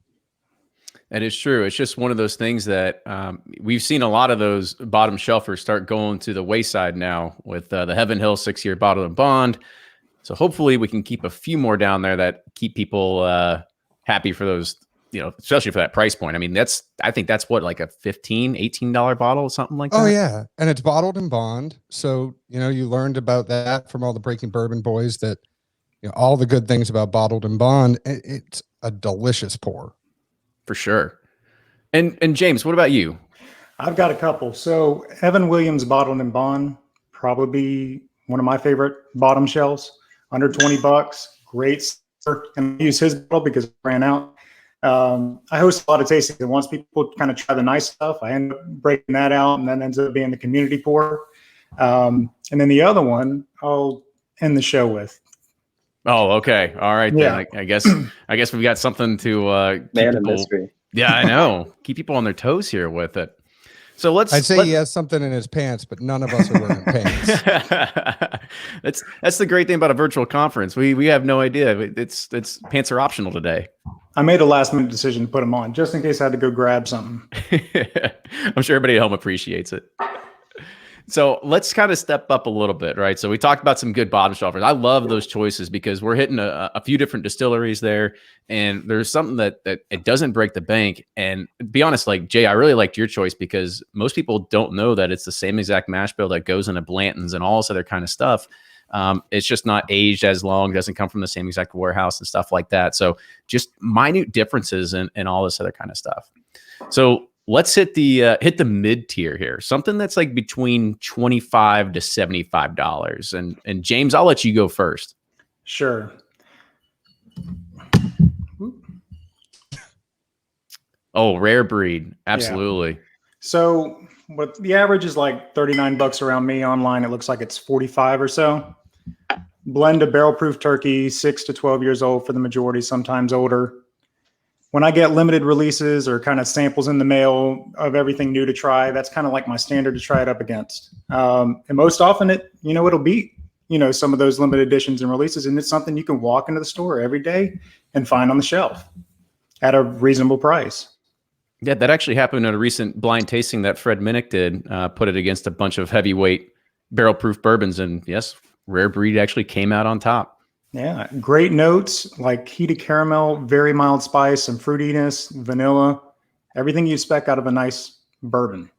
[SPEAKER 1] That is true. It's just one of those things that we've seen a lot of those bottom shelfers start going to the wayside now with the Heaven Hill 6-year bottle and bond. So hopefully we can keep a few more down there that keep people happy for those, especially for that price point. I mean, I think that's what, like a $15, $18 bottle or something like that.
[SPEAKER 9] Oh yeah. And it's bottled in bond. So, you learned about that from all the Breaking Bourbon boys, that all the good things about bottled in bond. It's a delicious pour.
[SPEAKER 1] For sure. And James, what about you?
[SPEAKER 10] I've got a couple. So Evan Williams bottled in bond, probably one of my favorite bottom shelves, under $20. Great. And I use his bottle because it ran out. I host a lot of tastings, and once people kind of try the nice stuff, I end up breaking that out, and then ends up being the community pour. And then the other one I'll end the show with.
[SPEAKER 1] Oh, okay. All right.
[SPEAKER 10] Yeah.
[SPEAKER 1] Then I guess we've got something to
[SPEAKER 8] Man of mystery.
[SPEAKER 1] Yeah, I know. Keep people on their toes here with it. So
[SPEAKER 9] I'd say he has something in his pants, but none of us are wearing pants.
[SPEAKER 1] That's the great thing about a virtual conference. We have no idea. It's pants are optional today.
[SPEAKER 10] I made a last minute decision to put them on just in case I had to go grab something.
[SPEAKER 1] I'm sure everybody at home appreciates it. So let's kind of step up a little bit, right? So we talked about some good bottom shelfers. I love those choices because we're hitting a few different distilleries there, and there's something that it doesn't break the bank. And be honest, like Jay, I really liked your choice because most people don't know that it's the same exact mash bill that goes into Blanton's and all this other kind of stuff. It's just not aged as long, doesn't come from the same exact warehouse and stuff like that. So just minute differences and all this other kind of stuff. So let's hit the mid tier here, something that's like between $25 to $75. And James, I'll let you go first.
[SPEAKER 10] Sure.
[SPEAKER 1] Oh, rare breed, absolutely.
[SPEAKER 10] Yeah. So, what the average is like $39 around me. Online, it looks like it's 45 or so. Blend of barrel proof turkey, 6 to 12 years old for the majority, sometimes older. When I get limited releases or kind of samples in the mail of everything new to try, that's kind of like my standard to try it up against. And most often it'll beat, some of those limited editions and releases. And it's something you can walk into the store every day and find on the shelf at a reasonable price.
[SPEAKER 1] Yeah, that actually happened at a recent blind tasting that Fred Minnick did, put it against a bunch of heavyweight barrel proof bourbons. And yes, rare breed actually came out on top.
[SPEAKER 10] Yeah, great notes like heated caramel, very mild spice, some fruitiness, vanilla, everything you expect out of a nice bourbon.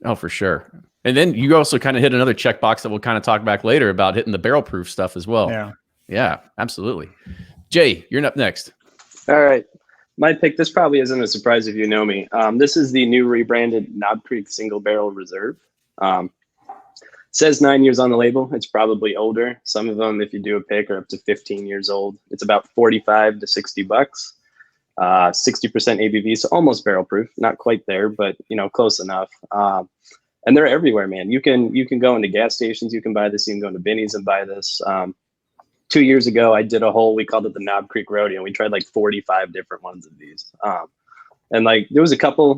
[SPEAKER 1] Oh, for sure. And then you also kind of hit another checkbox that we'll kind of talk back later about hitting the barrel proof stuff as well. Yeah, absolutely. Jay, you're up next.
[SPEAKER 8] All right. My pick, this probably isn't a surprise if you know me. This is the new rebranded Knob Creek Single Barrel Reserve. Says 9 years on the label. It's probably older. Some of them, if you do a pick, are up to 15 years old. It's about $45 to $60, 60% ABV, so almost barrel proof. Not quite there, but close enough. And they're everywhere, man. You can go into gas stations. You can buy this. You can go into Binny's and buy this. 2 years ago, I did we called it the Knob Creek Rodeo. We tried like 45 different ones of these. And like there was a couple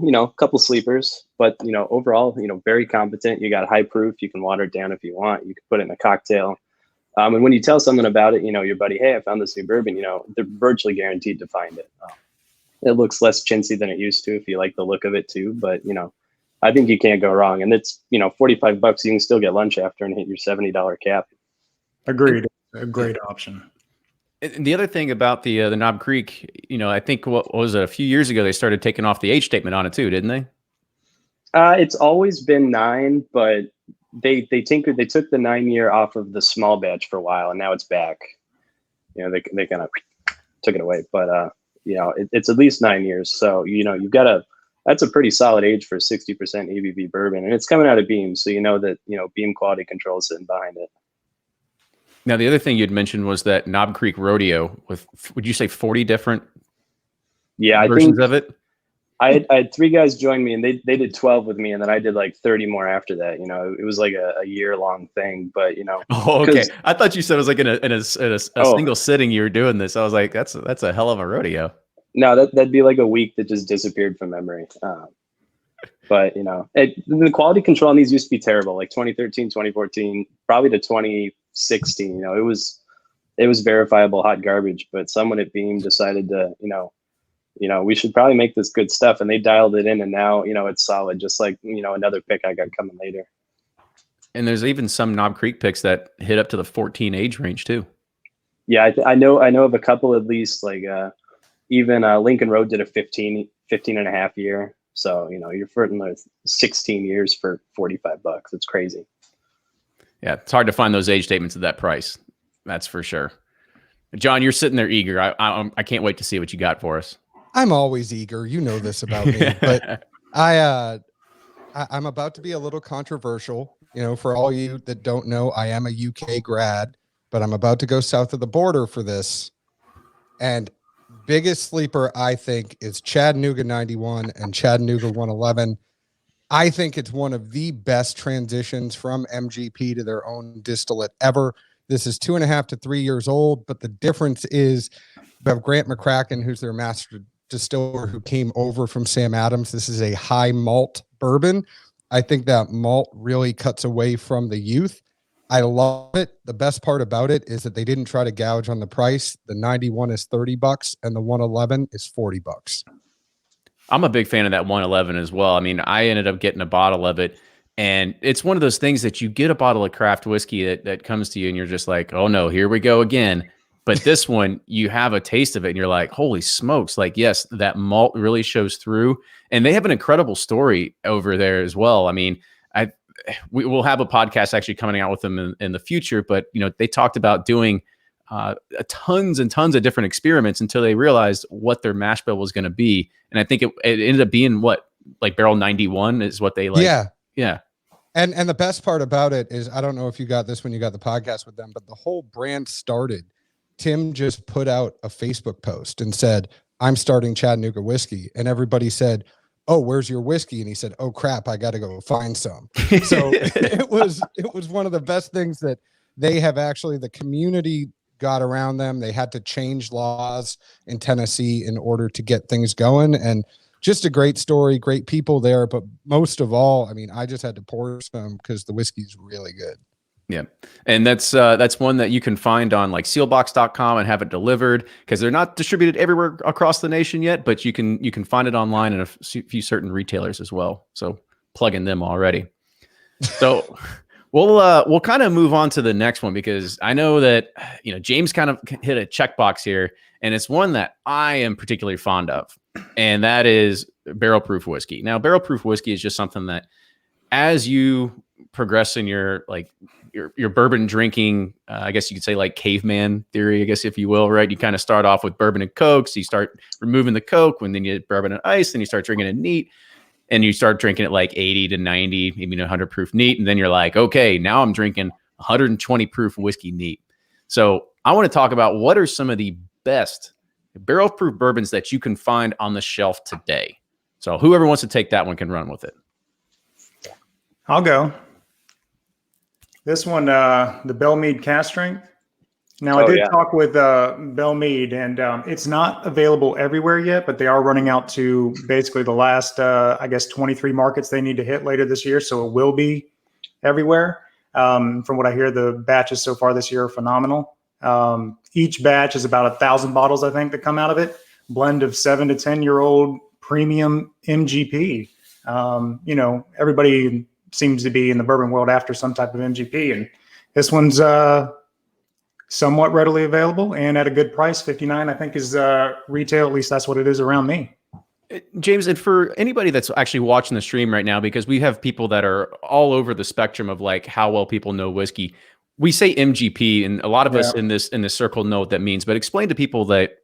[SPEAKER 8] sleepers, but overall, very competent. You got high proof. You can water it down if you want. You can put it in a cocktail. And when you tell someone about it, your buddy, hey, I found this new bourbon. They're virtually guaranteed to find it. It looks less chintzy than it used to if you like the look of it too. But I think you can't go wrong. And it's $45. You can still get lunch after and hit your $70 cap.
[SPEAKER 10] Agreed. A great option.
[SPEAKER 1] And the other thing about the Knob Creek, I think what was it, a few years ago, they started taking off the age statement on it too, didn't they?
[SPEAKER 8] It's always been 9, but they tinkered. They took the 9-year off of the small batch for a while, and now it's back. They kind of took it away, but it's at least 9 years. So you've got that's a pretty solid age for 60% ABV bourbon, and it's coming out of Beam, so that Beam quality control is sitting behind it.
[SPEAKER 1] Now, the other thing you'd mentioned was that Knob Creek Rodeo with, would you say 40 different versions of it?
[SPEAKER 8] I had 3 guys join me, and they did 12 with me, and then I did like 30 more after that. It was like a year-long thing, but
[SPEAKER 1] Oh, okay. I thought you said it was like in a single sitting you were doing this. I was like, that's a hell of a rodeo.
[SPEAKER 8] No, that'd be like a week that just disappeared from memory. But the quality control on these used to be terrible. Like 2013, 2014, probably to 2016. It was verifiable hot garbage. But someone at Beam decided to we should probably make this good stuff, and they dialed it in, and now it's solid. Just like another pick I got coming later.
[SPEAKER 1] And there's even some Knob Creek picks that hit up to the 14 age range too.
[SPEAKER 8] Yeah, I know of a couple at least. Like even Lincoln Road did a 15 and a half year. So you're flirting with 16 years for $45. It's crazy.
[SPEAKER 1] Yeah, it's hard to find those age statements at that price. That's for sure. John, you're sitting there eager. I can't wait to see what you got for us.
[SPEAKER 9] I'm always eager. You know this about me, but I'm about to be a little controversial. For all you that don't know, I am a UK grad, but I'm about to go south of the border for this. And biggest sleeper, I think, is Chattanooga 91 and Chattanooga 111. I think it's one of the best transitions from MGP to their own distillate ever. This is 2.5 to 3 years old, but the difference is you have Grant McCracken, who's their master distiller, who came over from Sam Adams. This is a high malt bourbon. I think that malt really cuts away from the youth. I love it. The best part about it is that they didn't try to gouge on the price. The 91 is $30 and the 111 is $40.
[SPEAKER 1] I'm a big fan of that 111 as well. I mean, I ended up getting a bottle of it, and it's one of those things that you get a bottle of craft whiskey that comes to you and you're just like, oh no, here we go again. But this one, you have a taste of it and you're like, holy smokes. Like, yes, that malt really shows through, and they have an incredible story over there as well. I mean, we will have a podcast actually coming out with them in the future, but they talked about doing tons and tons of different experiments until they realized what their mash bill was going to be. And I think it ended up being like barrel 91 is what they like. Yeah.
[SPEAKER 9] And the best part about it is, I don't know if you got this when you got the podcast with them, but the whole brand started. Tim just put out a Facebook post and said, I'm starting Chattanooga whiskey. And everybody said, oh, where's your whiskey? And he said, oh crap, I got to go find some. So it was one of the best things that they have actually, the community got around them. They had to change laws in Tennessee in order to get things going. And just a great story, great people there. But most of all, I mean, I just had to pour some because the whiskey's really good.
[SPEAKER 1] Yeah. And that's one that you can find on like sealbox.com and have it delivered, because they're not distributed everywhere across the nation yet, but you can find it online in a few certain retailers as well. So plug in them already. So we'll kind of move on to the next one, because I know that, James kind of hit a checkbox here, and it's one that I am particularly fond of, and that is barrel proof whiskey. Now, barrel proof whiskey is just something that, as you progress in your bourbon drinking, I guess you could say like caveman theory, I guess, if you will, right? You kind of start off with bourbon and Coke. So you start removing the Coke, when then you get bourbon and ice, then you start drinking it neat, and you start drinking it like 80 to 90, maybe 100 proof neat. And then you're like, okay, now I'm drinking 120 proof whiskey neat. So I want to talk about what are some of the best barrel proof bourbons that you can find on the shelf today. So whoever wants to take that one can run with it.
[SPEAKER 10] I'll go. This one, the Belle Meade Cask Strength. Now, I did talk with Belle Meade, and it's not available everywhere yet, but they are running out to basically the last, 23 markets they need to hit later this year. So it will be everywhere. From what I hear, the batches so far this year are phenomenal. Each batch is about 1,000 bottles, I think, that come out of it. Blend of 7 to 10-year-old premium MGP. Everybody seems to be in the bourbon world after some type of MGP, and this one's somewhat readily available and at a good price. $59, I think, is retail. At least that's what it is around me.
[SPEAKER 1] James, and for anybody that's actually watching the stream right now, because we have people that are all over the spectrum of like how well people know whiskey. We say MGP, and a lot of us in this circle know what that means. But explain to people that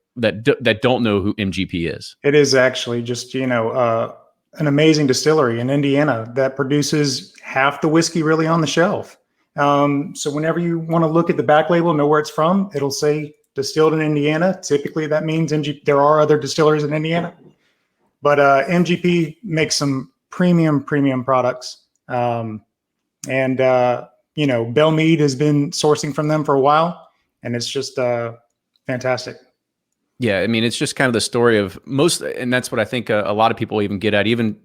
[SPEAKER 1] don't know who MGP is.
[SPEAKER 10] It is actually just, an amazing distillery in Indiana that produces half the whiskey really on the shelf. So whenever you want to look at the back label, know where it's from, it'll say distilled in Indiana. Typically that means MGP. There are other distilleries in Indiana, but MGP makes some premium products. Belle Meade has been sourcing from them for a while, and it's just fantastic.
[SPEAKER 1] Yeah, I mean, it's just kind of the story of most, and that's what I think a lot of people even get at. Even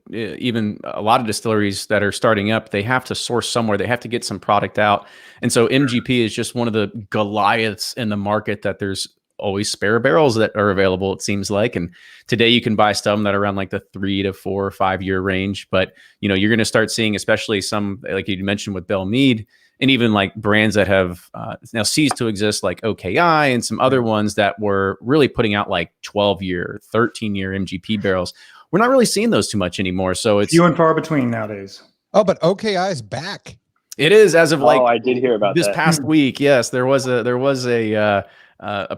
[SPEAKER 1] a lot of distilleries that are starting up, they have to source somewhere. They have to get some product out, and so MGP is just one of the Goliaths in the market that there's always spare barrels that are available. It seems like, and today you can buy some that are around like the 3 to 4 or 5 year range. But you're going to start seeing, especially some like you mentioned with Belle Meade. And even like brands that have now ceased to exist, like OKI and some other ones that were really putting out like 12-year, 13-year MGP barrels. We're not really seeing those too much anymore. So it's
[SPEAKER 10] few and far between nowadays.
[SPEAKER 9] Oh, but OKI is back.
[SPEAKER 1] It is as of like
[SPEAKER 8] I did hear about
[SPEAKER 1] this
[SPEAKER 8] that.
[SPEAKER 1] past week. Yes, there was a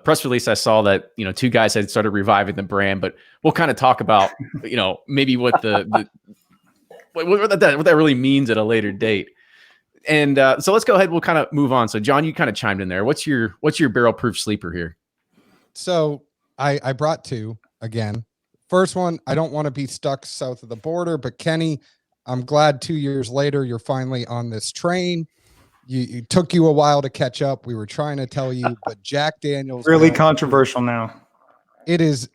[SPEAKER 1] press release I saw that 2 guys had started reviving the brand. But we'll kind of talk about maybe what what that really means at a later date. And so let's go ahead. We'll kind of move on. So John, you kind of chimed in there. What's your barrel proof sleeper here?
[SPEAKER 9] So I brought 2 again. First one, I don't want to be stuck south of the border, but Kenny, I'm glad 2 years later you're finally on this train. You took you a while to catch up. We were trying to tell you, but Jack Daniel's
[SPEAKER 10] really controversial now.
[SPEAKER 9] It is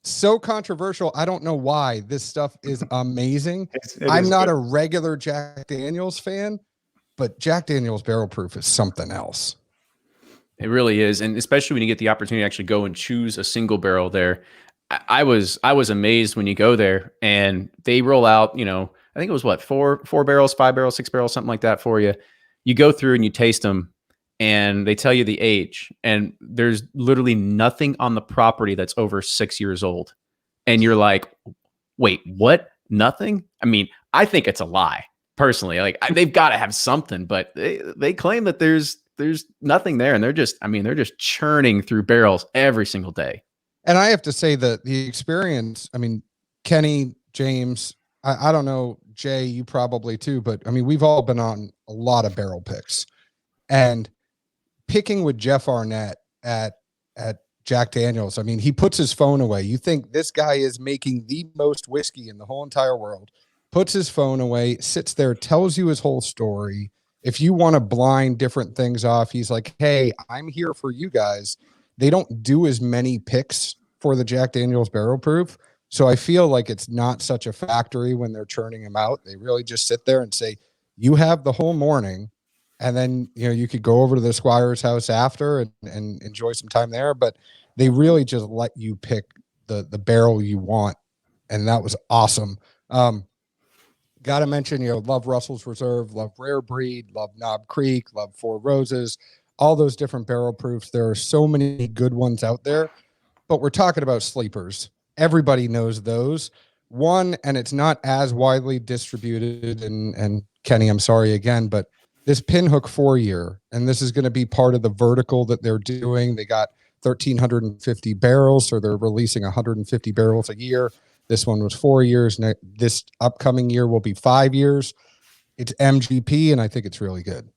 [SPEAKER 9] so controversial. I don't know why. This stuff is amazing. I'm not a regular Jack Daniel's fan, but Jack Daniel's barrel proof is something else.
[SPEAKER 1] It really is. And especially when you get the opportunity to actually go and choose a single barrel there. I was amazed when you go there and they roll out, I think it was what, 4 barrels, 5 barrels, 6 barrels, something like that for you. You go through and you taste them and they tell you the age, and there's literally nothing on the property that's over 6 years old. And you're like, wait, what? Nothing? I mean, I think it's a lie. Personally, like they've got to have something, but they claim that there's nothing there, and they're just churning through barrels every single day.
[SPEAKER 9] And I have to say that the experience, I mean, Kenny, James, I don't know, Jay, you probably too, but I mean, we've all been on a lot of barrel picks, and picking with Jeff Arnett at Jack Daniel's. I mean, he puts his phone away. You think this guy is making the most whiskey in the whole entire world. Puts his phone away, sits there, tells you his whole story. If you want to blind different things off, he's like, hey, I'm here for you guys. They don't do as many picks for the Jack Daniel's barrel proof. So I feel like it's not such a factory when they're churning them out. They really just sit there and say, you have the whole morning. And then, you could go over to the Squire's house after and enjoy some time there. But they really just let you pick the barrel you want. And that was awesome. Got to mention, love Russell's Reserve, love Rare Breed, love Knob Creek, love Four Roses, all those different barrel proofs. There are so many good ones out there, but we're talking about sleepers. Everybody knows those. One, and it's not as widely distributed, and Kenny, I'm sorry again, but this Pinhook 4-year, and this is going to be part of the vertical that they're doing. They got 1,350 barrels, so they're releasing 150 barrels a year. This one was 4 years. This upcoming year will be 5 years. It's MGP, and I think it's really good.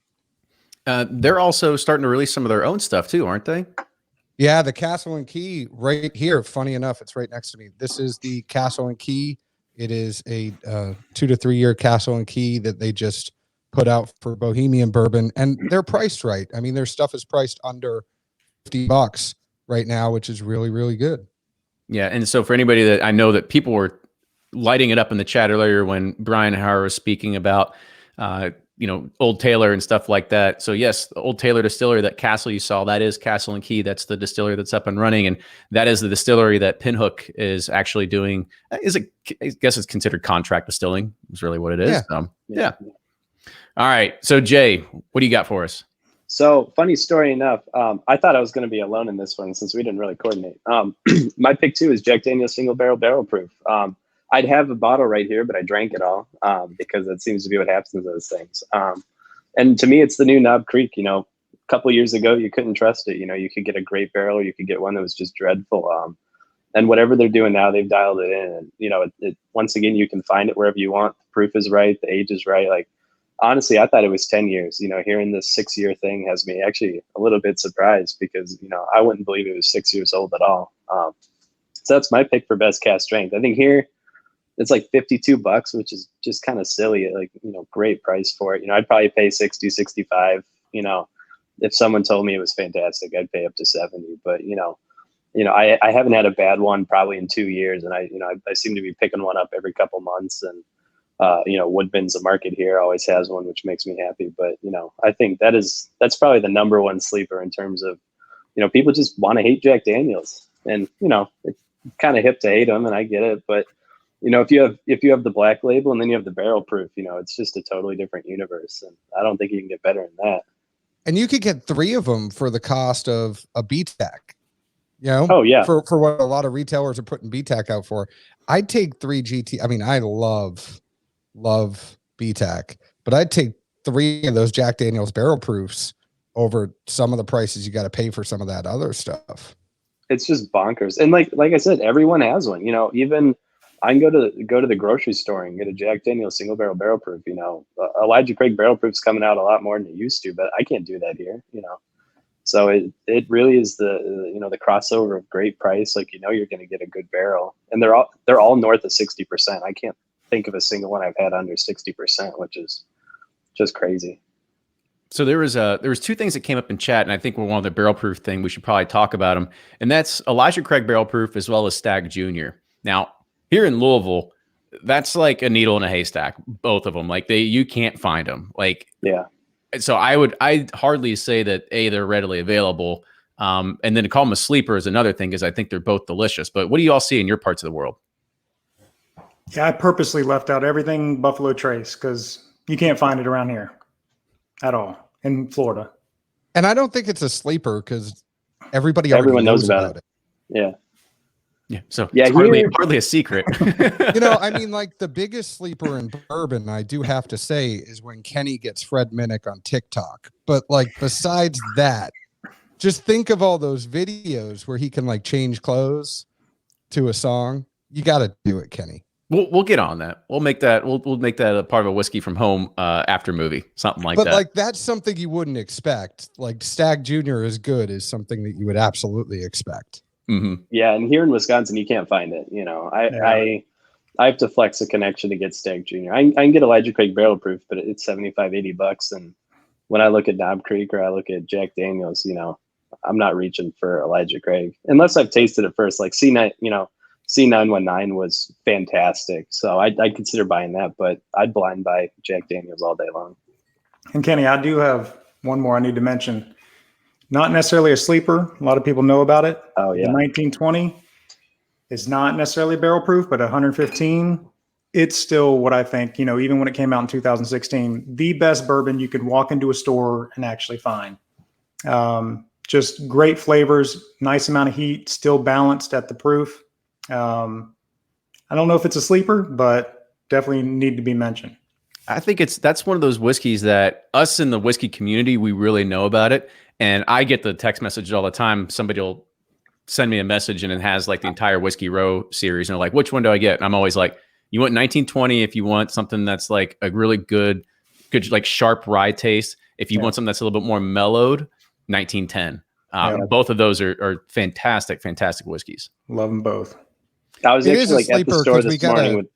[SPEAKER 1] They're also starting to release some of their own stuff too, aren't they?
[SPEAKER 9] Yeah, the Castle and Key right here. Funny enough, it's right next to me. This is the Castle and Key. It is a 2 to 3 year Castle and Key that they just put out for Bohemian bourbon, and they're priced right. I mean, their stuff is priced under $50 right now, which is really, really good.
[SPEAKER 1] Yeah, and so for anybody that I know that people were lighting it up in the chat earlier when Brian Hauer was speaking about, Old Taylor and stuff like that. So yes, the Old Taylor distillery, that Castle you saw, that is Castle and Key. That's the distillery that's up and running, and that is the distillery that Pinhook is actually doing. I guess it's considered contract distilling. Is really what it is.
[SPEAKER 9] Yeah.
[SPEAKER 1] Yeah. All right. So Jay, what do you got for us?
[SPEAKER 8] So funny story enough, I thought I was going to be alone in this one since we didn't really coordinate. My pick 2 is Jack Daniel's Single Barrel Proof. I'd have a bottle right here, but I drank it all because that seems to be what happens to those things. And to me, it's the new Knob Creek. You know, a couple of years ago, you couldn't trust it. You know, you could get a great barrel, or you could get one that was just dreadful. And whatever they're doing now, they've dialed it in. And, you know, once again, you can find it wherever you want. The proof is right. The age is right. Like, honestly, I thought it was 10 years. You know, hearing this 6-year thing has me actually a little bit surprised because, you know, I wouldn't believe it was 6 years old at all. So that's my pick for best cast strength. I think here it's like $52, which is just kind of silly. Like, you know, great price for it. You know, I'd probably pay 60, 65. You know, if someone told me it was fantastic, I'd pay up to 70. But, you know, I haven't had a bad one probably in 2 years. And I seem to be picking one up every couple months. And, you know, Woodbin's a market here, always has one, which makes me happy. But, you know, I think that's probably the number one sleeper in terms of, you know, people just want to hate Jack Daniels. And, you know, it's kind of hip to hate them, and I get it. But, you know, if you have the black label and then you have the barrel proof, you know, it's just a totally different universe. And I don't think you can get better than that.
[SPEAKER 9] And you could get 3 of them for the cost of a BTAC. You know,
[SPEAKER 8] oh yeah,
[SPEAKER 9] for what a lot of retailers are putting BTAC out for. I'd take 3 GT. I mean, I love BTAC, but I'd take 3 of those Jack Daniel's barrel proofs over some of the prices you got to pay for some of that other stuff.
[SPEAKER 8] It's just bonkers. And like I said, everyone has one. You know, even I can go to the grocery store and get a Jack Daniel's single barrel proof. You know, Elijah Craig barrel proof's coming out a lot more than it used to, but I can't do that here. You know. So it really is the the crossover of great price. Like, you know, you're going to get a good barrel, and they're all north of 60%. I can't think of a single one I've had under 60%, which is just crazy.
[SPEAKER 1] So there was 2 things that came up in chat, and I think we're one of the barrel proof thing. We should probably talk about them, and that's Elijah Craig barrel proof as well as Stagg Jr. Now here in Louisville, that's like a needle in a haystack. Both of them, like you can't find them. Like
[SPEAKER 8] yeah.
[SPEAKER 1] So I'd hardly say that they're readily available. And then to call them a sleeper is another thing, because I think they're both delicious. But what do you all see in your parts of the world?
[SPEAKER 10] Yeah, I purposely left out everything Buffalo Trace because you can't find it around here at all in Florida.
[SPEAKER 9] And I don't think it's a sleeper because everyone knows about it.
[SPEAKER 8] Yeah.
[SPEAKER 1] Yeah. So
[SPEAKER 8] yeah,
[SPEAKER 1] it's hardly a secret.
[SPEAKER 9] You know, I mean, like the biggest sleeper in bourbon, I do have to say, is when Kenny gets Fred Minnick on TikTok. But like besides that, just think of all those videos where he can like change clothes to a song. You got to do it, Kenny.
[SPEAKER 1] We'll get on that. We'll make that a part of a Whiskey from Home after movie, something like that.
[SPEAKER 9] But like that's something you wouldn't expect. Like Stagg Jr. is good is something that you would absolutely expect.
[SPEAKER 1] Mm-hmm.
[SPEAKER 8] Yeah, and here in Wisconsin, you can't find it. You know, I have to flex a connection to get Stagg Jr. I can get Elijah Craig barrel proof, but it's $75-$80. And when I look at Knob Creek or I look at Jack Daniel's, you know, I'm not reaching for Elijah Craig unless I've tasted it first. Like C9, you know, C919 was fantastic, so I'd consider buying that. But I'd blind buy Jack Daniel's all day long.
[SPEAKER 10] And Kenny, I do have one more I need to mention. Not necessarily a sleeper. A lot of people know about it.
[SPEAKER 8] Oh yeah.
[SPEAKER 10] The 1920 is not necessarily barrel proof, but 115. It's still what I think, you know, even when it came out in 2016, the best bourbon you could walk into a store and actually find. Just great flavors, nice amount of heat, still balanced at the proof. I don't know if it's a sleeper, but definitely need to be mentioned.
[SPEAKER 1] I think that's one of those whiskeys that us in the whiskey community, we really know about it. And I get the text messages all the time. Somebody will send me a message and it has like the entire Whiskey Row series. And they're like, which one do I get? And I'm always like, you want 1920 if you want something that's like a really good like sharp rye taste. If you want something that's a little bit more mellowed, 1910. Both of those are fantastic whiskeys.
[SPEAKER 10] Love them both.
[SPEAKER 8] I was actually like at the store this morning with.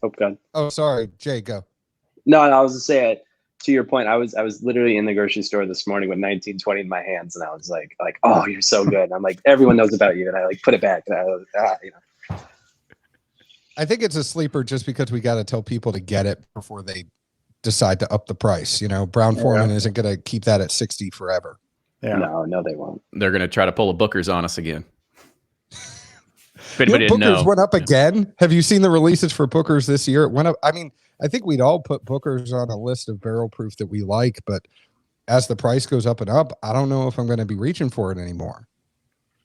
[SPEAKER 8] Oh God.
[SPEAKER 9] Oh, sorry, Jay, go.
[SPEAKER 8] No, I was to say, to your point, I was literally in the grocery store this morning with 1920 in my hands, and I was like, oh, you're so good. And I'm like, everyone knows about you, and I like put it back, and I was, you know.
[SPEAKER 9] I think it's a sleeper just because we got to tell people to get it before they decide to up the price. You know, Brown Forman isn't going to keep that at 60 forever.
[SPEAKER 10] Yeah.
[SPEAKER 8] No, they won't.
[SPEAKER 1] They're going to try to pull a Booker's on us again.
[SPEAKER 9] Booker's went up again. Have you seen the releases for Booker's this year? It went up. I mean, I think we'd all put Booker's on a list of barrel proof that we like, but as the price goes up and up, I don't know if I'm going to be reaching for it anymore.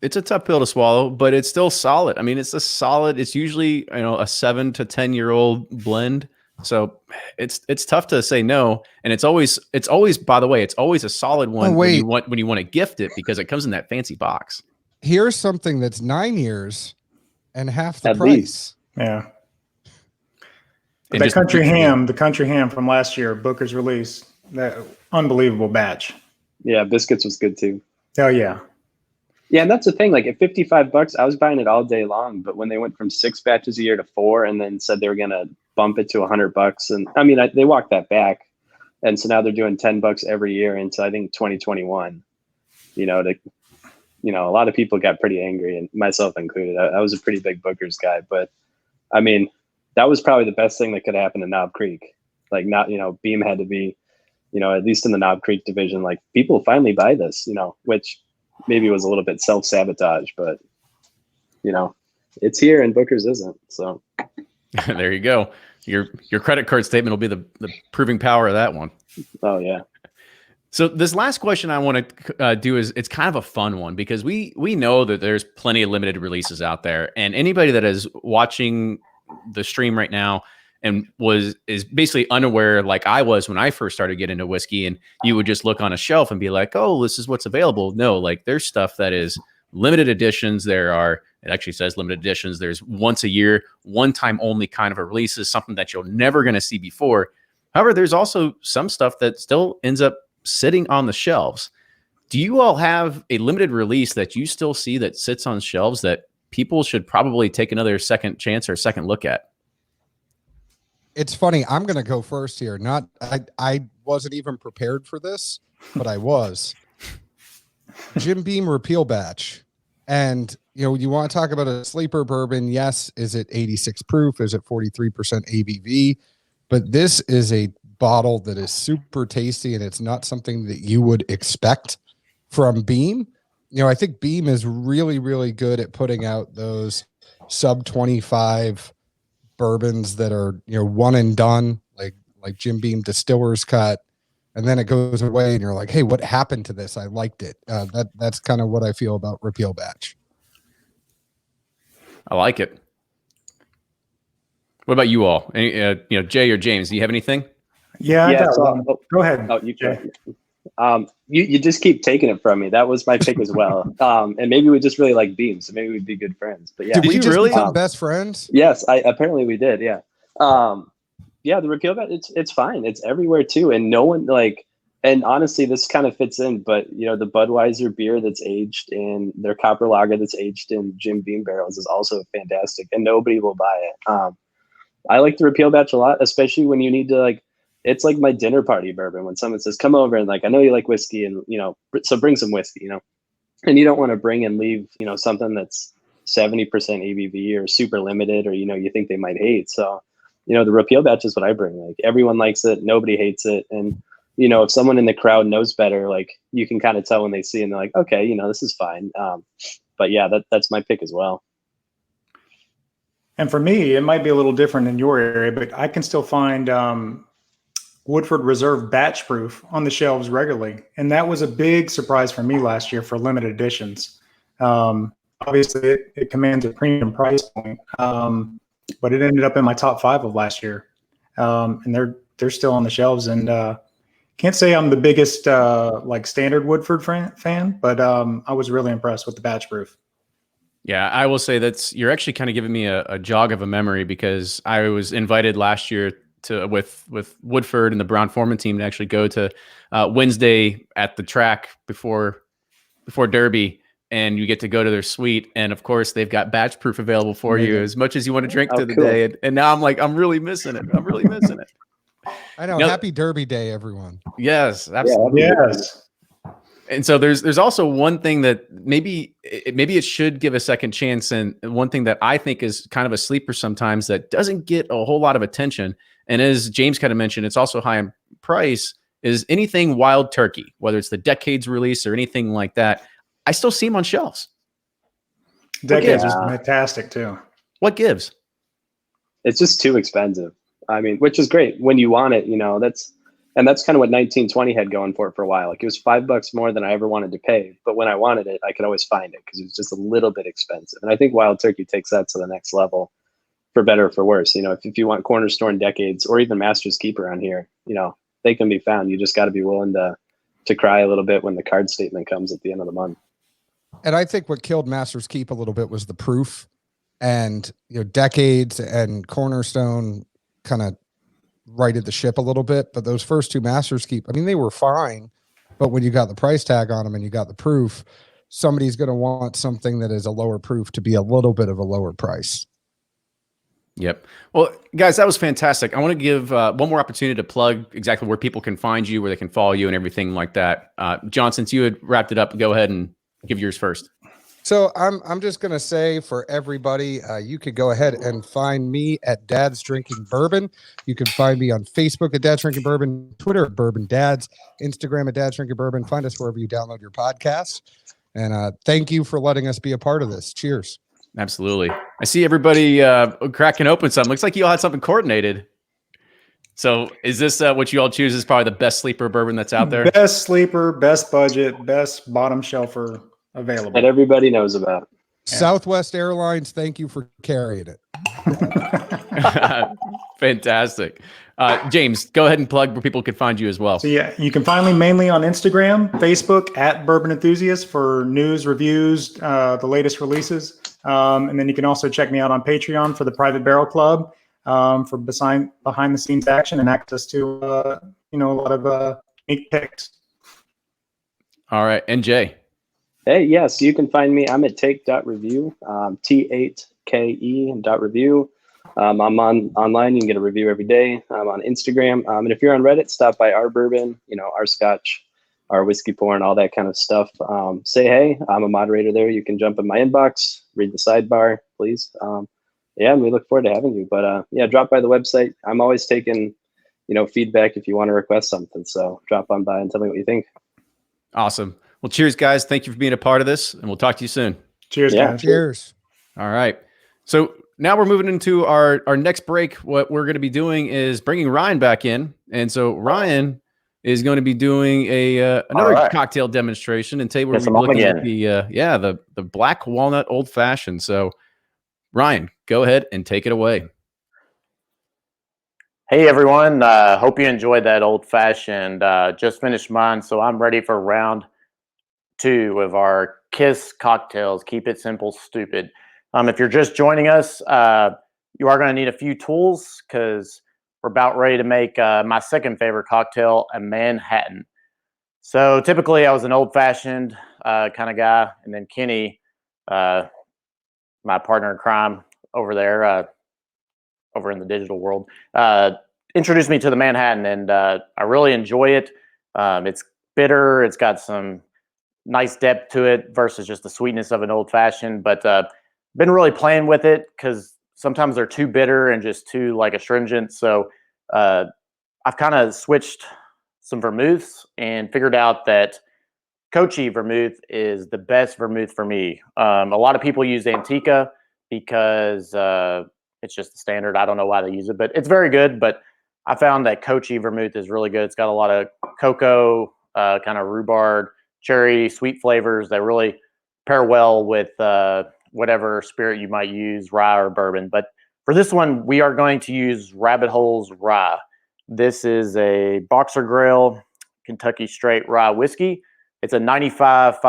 [SPEAKER 1] It's a tough pill to swallow, but it's still solid. I mean, it's usually, a 7 to 10-year-old blend. So it's tough to say no. And it's always, by the way, it's always a solid one when you want to gift it, because it comes in that fancy box.
[SPEAKER 9] Here's something that's 9 years and half the
[SPEAKER 8] At
[SPEAKER 9] price.
[SPEAKER 8] least.
[SPEAKER 10] Yeah.
[SPEAKER 1] And
[SPEAKER 10] The
[SPEAKER 1] just-
[SPEAKER 10] country ham from last year, Booker's release, that unbelievable batch.
[SPEAKER 8] Yeah, biscuits was good too.
[SPEAKER 10] Oh yeah.
[SPEAKER 8] Yeah, and that's the thing. Like at $55, I was buying it all day long. But when they went from 6 batches a year to 4, and then said they were gonna bump it to $100, and I mean, they walked that back, and so now they're doing $10 every year into I think 2021. A lot of people got pretty angry, and myself included. I was a pretty big Booker's guy, but I mean, that was probably the best thing that could happen to Knob Creek. Like, not Beam had to be, at least in the Knob Creek division, like people finally buy this, which maybe was a little bit self-sabotage, but it's here and Booker's isn't. So
[SPEAKER 1] there you go. Your credit card statement will be the proving power of that one.
[SPEAKER 8] oh yeah.
[SPEAKER 1] So this last question I want to do is, it's kind of a fun one, because we know that there's plenty of limited releases out there, and anybody that is watching the stream right now and is basically unaware, like I was when I first started getting into whiskey, and you would just look on a shelf and be like, oh, this is what's available. No, like there's stuff that is limited editions. It actually says limited editions. There's once a year, one time only kind of a releases, something that you're never going to see before. However, there's also some stuff that still ends up sitting on the shelves. Do you all have a limited release that you still see that sits on shelves that people should probably take another second chance or second look at?
[SPEAKER 9] It's funny. I'm going to go first here. I wasn't even prepared for this, but I was. Jim Beam Repeal Batch. And, you want to talk about a sleeper bourbon. Yes. Is it 86 proof? Is it 43% ABV? But this is a bottle that is super tasty, and it's not something that you would expect from Beam. I think Beam is really, really good at putting out those sub 25 bourbons that are, one and done, like Jim Beam Distiller's Cut. And then it goes away and you're like, hey, what happened to this? I liked it. That's kind of what I feel about Repeal Batch.
[SPEAKER 1] I like it. What about you all? Any, Jay or James, do you have anything?
[SPEAKER 10] Yeah.
[SPEAKER 8] Yeah,
[SPEAKER 10] Go ahead.
[SPEAKER 8] Oh, you can. You just keep taking it from me. That was my pick as well. And maybe we just really like Beam, so maybe we'd be good friends. But yeah,
[SPEAKER 9] Did we
[SPEAKER 1] you
[SPEAKER 9] just
[SPEAKER 1] really
[SPEAKER 9] become best friends?
[SPEAKER 8] yes, apparently we did. Yeah. Yeah, the Repeal Batch, it's fine. It's everywhere too, and no one and honestly, this kind of fits in. But the Budweiser beer that's aged in their copper lager that's aged in Jim Beam barrels is also fantastic, and nobody will buy it. I like the Repeal Batch a lot, especially when you need to it's like my dinner party bourbon. When someone says, come over and I know you like whiskey, and, so bring some whiskey, and you don't want to bring and leave, something that's 70% ABV or super limited, or, you think they might hate. So, the Repeal Batch is what I bring. Everyone likes it. Nobody hates it. And, if someone in the crowd knows better, you can kind of tell when they see, and they're like, okay, this is fine. But yeah, that's my pick as well.
[SPEAKER 10] And for me, it might be a little different in your area, but I can still find Woodford Reserve batch proof on the shelves regularly. And that was a big surprise for me last year for limited editions. Obviously, it commands a premium price point, but it ended up in my top 5 of last year. And they're still on the shelves. And can't say I'm the biggest standard Woodford fan, but I was really impressed with the batch proof.
[SPEAKER 1] Yeah, I will say you're actually kind of giving me a jog of a memory, because I was invited last year with Woodford and the Brown Forman team to actually go to Wednesday at the track before Derby, and you get to go to their suite, and of course they've got batch proof available for you as much as you want to drink to the day. And now I'm really missing it.
[SPEAKER 9] I know. Happy Derby Day, everyone.
[SPEAKER 1] Yes, absolutely.
[SPEAKER 10] Yes.
[SPEAKER 1] And so there's also one thing that maybe it should give a second chance, and one thing that I think is kind of a sleeper sometimes that doesn't get a whole lot of attention, and as James kind of mentioned, it's also high in price, is anything Wild Turkey, whether it's the Decades release or anything like that. I still see them on shelves.
[SPEAKER 10] Decades is fantastic too.
[SPEAKER 1] What gives?
[SPEAKER 8] It's just too expensive. I mean, which is great when you want it. And that's kind of what 1920 had going for it for a while. Like it was $5 more than I ever wanted to pay. But when I wanted it, I could always find it because it was just a little bit expensive. And I think Wild Turkey takes that to the next level, for better or for worse. You know, if you want Cornerstone Decades or even Master's Keep around here, you know, they can be found. You just got to be willing to cry a little bit when the card statement comes at the end of the month.
[SPEAKER 9] And I think what killed Master's Keep a little bit was the proof, and you know, Decades and Cornerstone kind of righted the ship a little bit. But those first two Master's Keep, I mean, they were fine, but when you got the price tag on them and you got the proof, somebody's going to want something that is a lower proof to be a little bit of a lower price.
[SPEAKER 1] Yep. Well, guys, that was fantastic. I want to give one more opportunity to plug exactly where people can find you, where they can follow you and everything like that. John, since you had wrapped it up, go ahead and give yours first.
[SPEAKER 9] So I'm just going to say for everybody, you could go ahead and find me at Dad's Drinking Bourbon. You can find me on Facebook at Dad's Drinking Bourbon, Twitter at Bourbon Dads, Instagram at Dad's Drinking Bourbon. Find us wherever you download your podcasts. And thank you for letting us be a part of this. Cheers.
[SPEAKER 1] Absolutely. I see everybody cracking open something. Looks like you all had something coordinated. So is this what you all choose is probably the best sleeper bourbon that's out there?
[SPEAKER 10] Best sleeper, best budget, best bottom shelfer available.
[SPEAKER 8] That everybody knows about.
[SPEAKER 10] Yeah.
[SPEAKER 9] Southwest Airlines, thank you for carrying it.
[SPEAKER 1] Fantastic. James, go ahead and plug where people can find you as well.
[SPEAKER 10] So yeah, you can find me mainly on Instagram, Facebook at Bourbon Enthusiast for news, reviews, the latest releases. And then you can also check me out on Patreon for the Private Barrel Club for behind the scenes action and access to, a lot of unique picks.
[SPEAKER 1] All right. And Jay.
[SPEAKER 8] Hey, yes, you can find me. I'm at take.review, T8KE.review. I'm online. You can get a review every day. I'm on Instagram. And if you're on Reddit, stop by our bourbon, our scotch, our whiskey porn, all that kind of stuff. Say hey, I'm a moderator there. You can jump in my inbox, read the sidebar, please. And we look forward to having you. But drop by the website. I'm always taking, feedback if you want to request something. So drop on by and tell me what you think.
[SPEAKER 1] Awesome. Well, cheers, guys. Thank you for being a part of this, and we'll talk to you soon.
[SPEAKER 10] Cheers, guys.
[SPEAKER 9] Cheers.
[SPEAKER 1] All right. So now we're moving into our next break. What we're going to be doing is bringing Ryan back in. And so Ryan is going to be doing another cocktail demonstration, and today we're looking at the Black Walnut Old Fashioned. So Ryan, go ahead and take it away.
[SPEAKER 6] Hey everyone, hope you enjoyed that Old Fashioned. Just finished mine, so I'm ready for round 2 of our KISS cocktails. Keep it simple, stupid. If you're just joining us, you are going to need a few tools because we're about ready to make my second favorite cocktail, a Manhattan. So typically I was an old-fashioned kind of guy, and then Kenny, my partner in crime over there, over in the digital world, introduced me to the Manhattan, and I really enjoy it. It's bitter. It's got some nice depth to it versus just the sweetness of an old-fashioned, but been really playing with it because sometimes they're too bitter and just too astringent. So I've kind of switched some vermouths and figured out that Kochi vermouth is the best vermouth for me. A lot of people use Antica because it's just the standard. I don't know why they use it, but it's very good. But I found that Kochi vermouth is really good. It's got a lot of cocoa, kind of rhubarb, cherry, sweet flavors that really pair well with whatever spirit you might use, rye or bourbon. But for this one, we are going to use Rabbit Hole's Rye. This is a Boxer Grail Kentucky Straight Rye whiskey. It's a 95%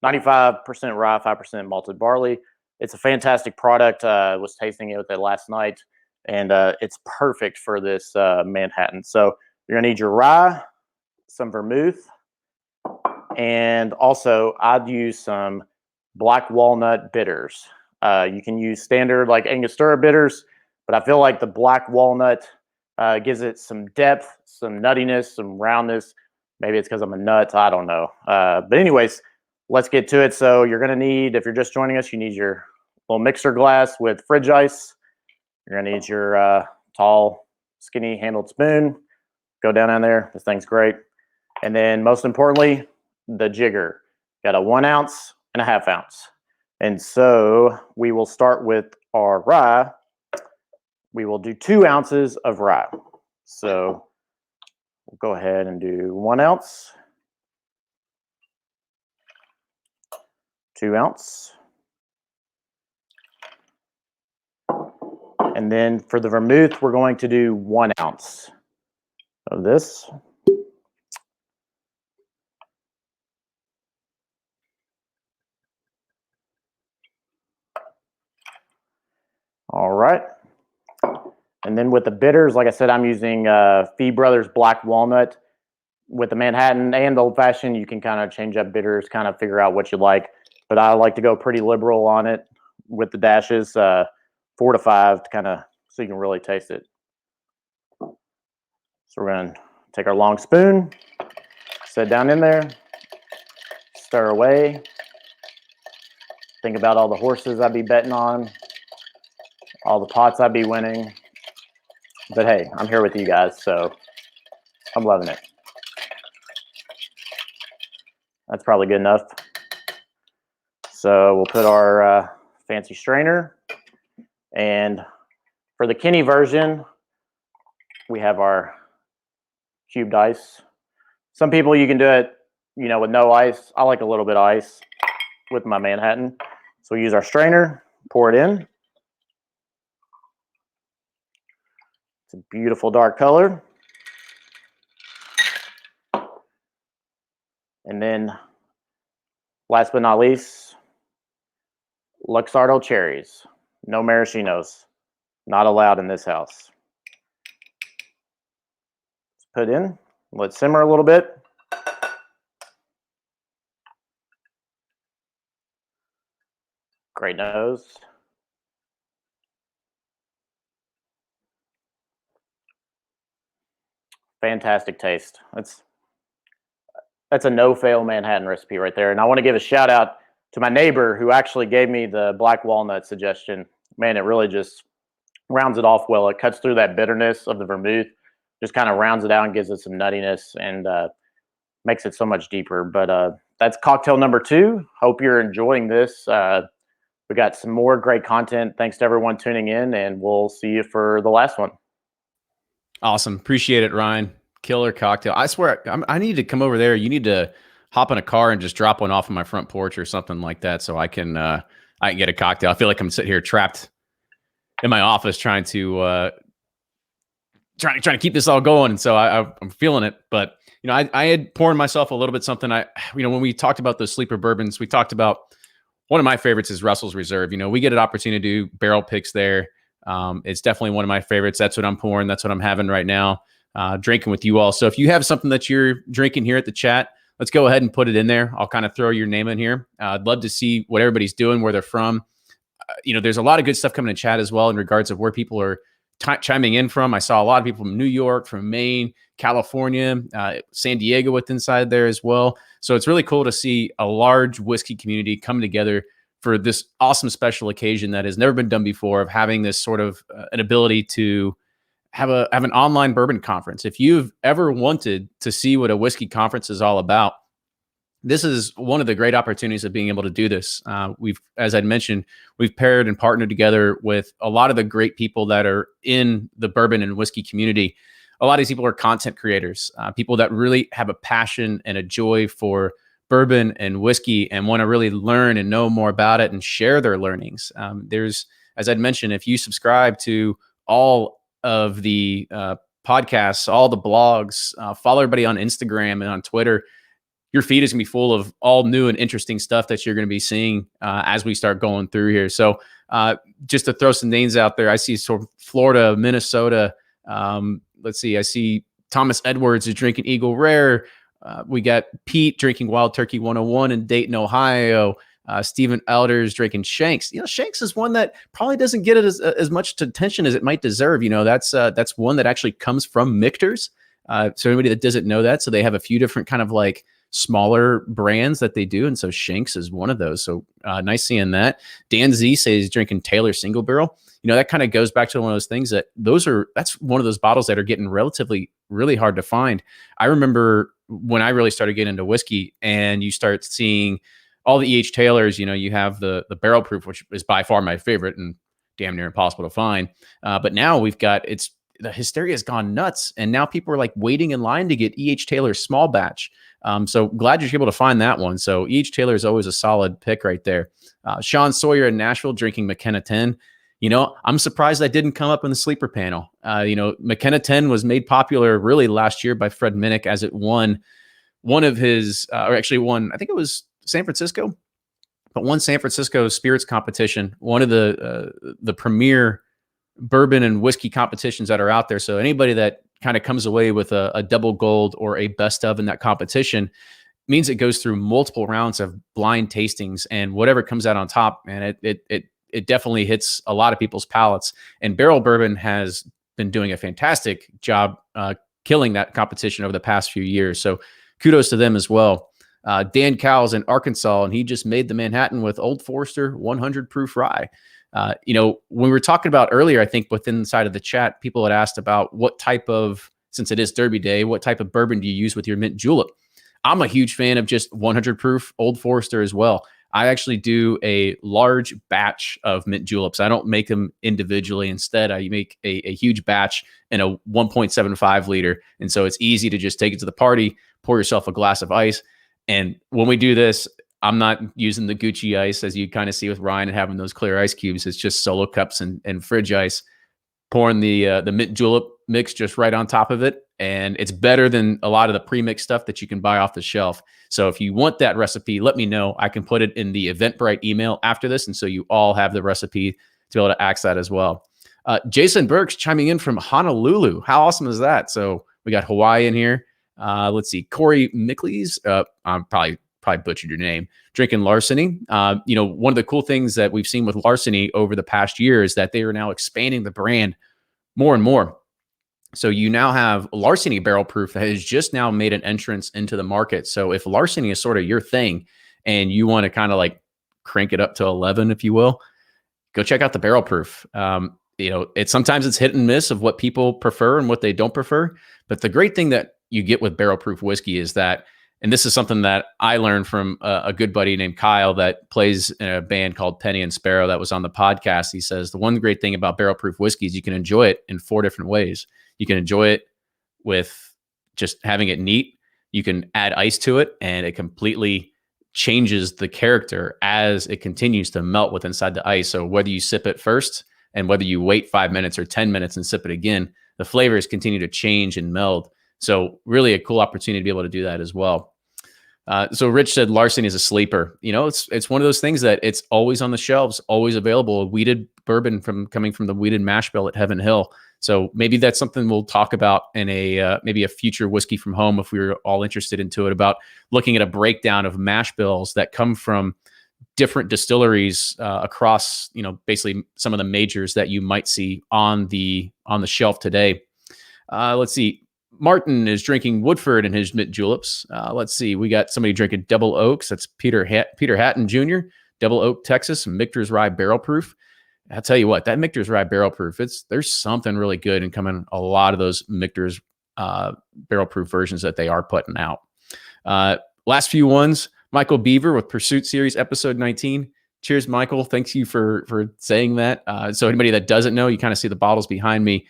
[SPEAKER 6] rye, 5% malted barley. It's a fantastic product. I was tasting it with it last night, and it's perfect for this Manhattan. So you're gonna need your rye, some vermouth, and also I'd use some black walnut bitters. You can use standard like Angostura bitters, but I feel like the black walnut gives it some depth, some nuttiness, some roundness. Maybe it's because I'm a nut. I don't know. But anyways, let's get to it. So you're going to need, if you're just joining us, you need your little mixer glass with fridge ice. You're going to need your tall, skinny handled spoon. Go down in there. This thing's great. And then most importantly, the jigger. Got a 1 ounce and a 1/2 ounce. And so we will start with our rye. We will do 2 ounces of rye. So We'll go ahead and do 1 ounce, 2 ounce. And then for the vermouth, we're going to do 1 ounce of this. All right. And then with the bitters, like I said, I'm using Fee Brothers Black Walnut. With the Manhattan and the Old Fashioned, you can kind of change up bitters, kind of figure out what you like. But I like to go pretty liberal on it with the dashes, 4 to 5, to kind of so you can really taste it. So we're going to take our long spoon, set down in there, stir away. Think about all the horses I'd be betting on, all the pots I'd be winning. But hey, I'm here with you guys, so I'm loving it. That's probably good enough. So we'll put our fancy strainer. And for the Kenny version, we have our cubed ice. Some people, you can do it, you know, with no ice. I like a little bit of ice with my Manhattan. So we use our strainer, pour it in. It's a beautiful dark color. And then, last but not least, Luxardo cherries. No maraschinos. Not allowed in this house. Let's put in. Let it simmer a little bit. Great nose. Fantastic taste. That's a no-fail Manhattan recipe right there. And I want to give a shout out to my neighbor who actually gave me the black walnut suggestion. Man, it really just rounds it off well. It cuts through that bitterness of the vermouth, just kind of rounds it out and gives it some nuttiness and makes it so much deeper. But that's cocktail number 2. Hope you're enjoying this. We got some more great content. Thanks to everyone tuning in, and we'll see you for the last one.
[SPEAKER 1] Awesome. Appreciate it, Ryan. Killer cocktail. I swear, I need to come over there. You need to hop in a car and just drop one off on my front porch or something like that, so I can get a cocktail. I feel like I'm sitting here trapped in my office trying to keep this all going, and so I'm feeling it. But you know, I had poured myself a little bit something. When we talked about those sleeper bourbons, we talked about one of my favorites is Russell's Reserve. You know, we get an opportunity to do barrel picks there. It's definitely one of my favorites. That's what I'm pouring. That's what I'm having right now. Drinking with you all. So if you have something that you're drinking here at the chat, let's go ahead and put it in there. I'll kind of throw your name in here. I'd love to see what everybody's doing, where they're from. There's a lot of good stuff coming in chat as well in regards of where people are chiming in from. I saw a lot of people from New York, from Maine, California, San Diego with inside there as well. So it's really cool to see a large whiskey community come together for this awesome special occasion that has never been done before, of having this sort of an ability to have an online bourbon conference. If you've ever wanted to see what a whiskey conference is all about, this is one of the great opportunities of being able to do this. As I'd mentioned, we've paired and partnered together with a lot of the great people that are in the bourbon and whiskey community. A lot of these people are content creators, people that really have a passion and a joy for bourbon and whiskey and want to really learn and know more about it and share their learnings. As I'd mentioned, if you subscribe to all of the podcasts, all the blogs, follow everybody on Instagram and on Twitter, your feed is going to be full of all new and interesting stuff that you're going to be seeing as we start going through here. So just to throw some names out there, I see sort of Florida, Minnesota. Let's see. I see Thomas Edwards is drinking Eagle Rare. We got Pete drinking Wild Turkey 101 in Dayton, Ohio. Stephen Elders drinking Shanks. Shanks is one that probably doesn't get it as much attention as it might deserve. That's one that actually comes from Michter's. So anybody that doesn't know that, so they have a few different kind of like smaller brands that they do. And so Shanks is one of those. So nice seeing that. Dan Z says he's drinking Taylor Single Barrel. That kind of goes back to one of those things that's one of those bottles that are getting relatively really hard to find. I remember when I really started getting into whiskey and you start seeing all the E.H. Taylors, you have the barrel proof, which is by far my favorite and damn near impossible to find. But now we've got, it's the hysteria has gone nuts, and now people are like waiting in line to get E.H. Taylor's small batch. So glad you're able to find that one. So E.H. Taylor is always a solid pick right there. Sean Sawyer in Nashville drinking McKenna 10. I'm surprised that didn't come up in the sleeper panel. McKenna 10 was made popular really last year by Fred Minnick as it won one of his, or actually won, I think it was San Francisco, but won San Francisco spirits competition, one of the premier bourbon and whiskey competitions that are out there. So anybody that kind of comes away with a double gold or a best of in that competition means it goes through multiple rounds of blind tastings, and whatever comes out on top, man, it definitely hits a lot of people's palates. And Barrel Bourbon has been doing a fantastic job killing that competition over the past few years. So kudos to them as well. Dan Cowles in Arkansas, and he just made the Manhattan with Old Forester 100 proof rye. When we were talking about earlier, I think within inside of the chat, people had asked about what type of, since it is Derby Day, what type of bourbon do you use with your mint julep? I'm a huge fan of just 100 proof Old Forester as well. I actually do a large batch of mint juleps. I don't make them individually. Instead, I make a huge batch in a 1.75 liter. And so it's easy to just take it to the party, pour yourself a glass of ice. And when we do this, I'm not using the Gucci ice, as you kind of see with Ryan and having those clear ice cubes. It's just solo cups and fridge ice, pouring the mint julep mix just right on top of it. And it's better than a lot of the pre-mixed stuff that you can buy off the shelf. So if you want that recipe, let me know. I can put it in the Eventbrite email after this. And so you all have the recipe to be able to access that as well. Jason Burks chiming in from Honolulu. How awesome is that? So we got Hawaii in here. Let's see. Corey Mickleys. I'm probably butchered your name. Drinking Larceny. One of the cool things that we've seen with Larceny over the past year is that they are now expanding the brand more and more. So you now have Larceny Barrel Proof that has just now made an entrance into the market. So if Larceny is sort of your thing and you want to kind of like crank it up to 11, if you will, go check out the Barrel Proof. Sometimes it's hit and miss of what people prefer and what they don't prefer. But the great thing that you get with Barrel Proof whiskey is that, and this is something that I learned from a good buddy named Kyle that plays in a band called Penny and Sparrow that was on the podcast. He says the one great thing about Barrel Proof whiskey is you can enjoy it in 4 different ways. You can enjoy it with just having it neat. You can add ice to it, and it completely changes the character as it continues to melt with inside the ice. So whether you sip it first and whether you wait 5 minutes or 10 minutes and sip it again, the flavors continue to change and meld. So really a cool opportunity to be able to do that as well. So Rich said Larceny is a sleeper. It's one of those things that it's always on the shelves, always available. A wheated bourbon coming from the wheated mash bill at Heaven Hill. So maybe that's something we'll talk about in maybe a future Whiskey from Home if we were all interested into it, about looking at a breakdown of mash bills that come from different distilleries across, basically some of the majors that you might see on the shelf today. Let's see. Martin is drinking Woodford and his mint juleps. Let's see. We got somebody drinking Double Oaks. That's Peter Hatton Jr., Double Oak, Texas, Michter's Rye Barrel Proof. I'll tell you what, that Michter's Rye Barrel Proof, there's something really good in coming a lot of those Michter's Barrel Proof versions that they are putting out. Last few ones, Michael Beaver with Pursuit Series episode 19. Cheers, Michael. Thanks you for saying that. So anybody that doesn't know, you kind of see the bottles behind me.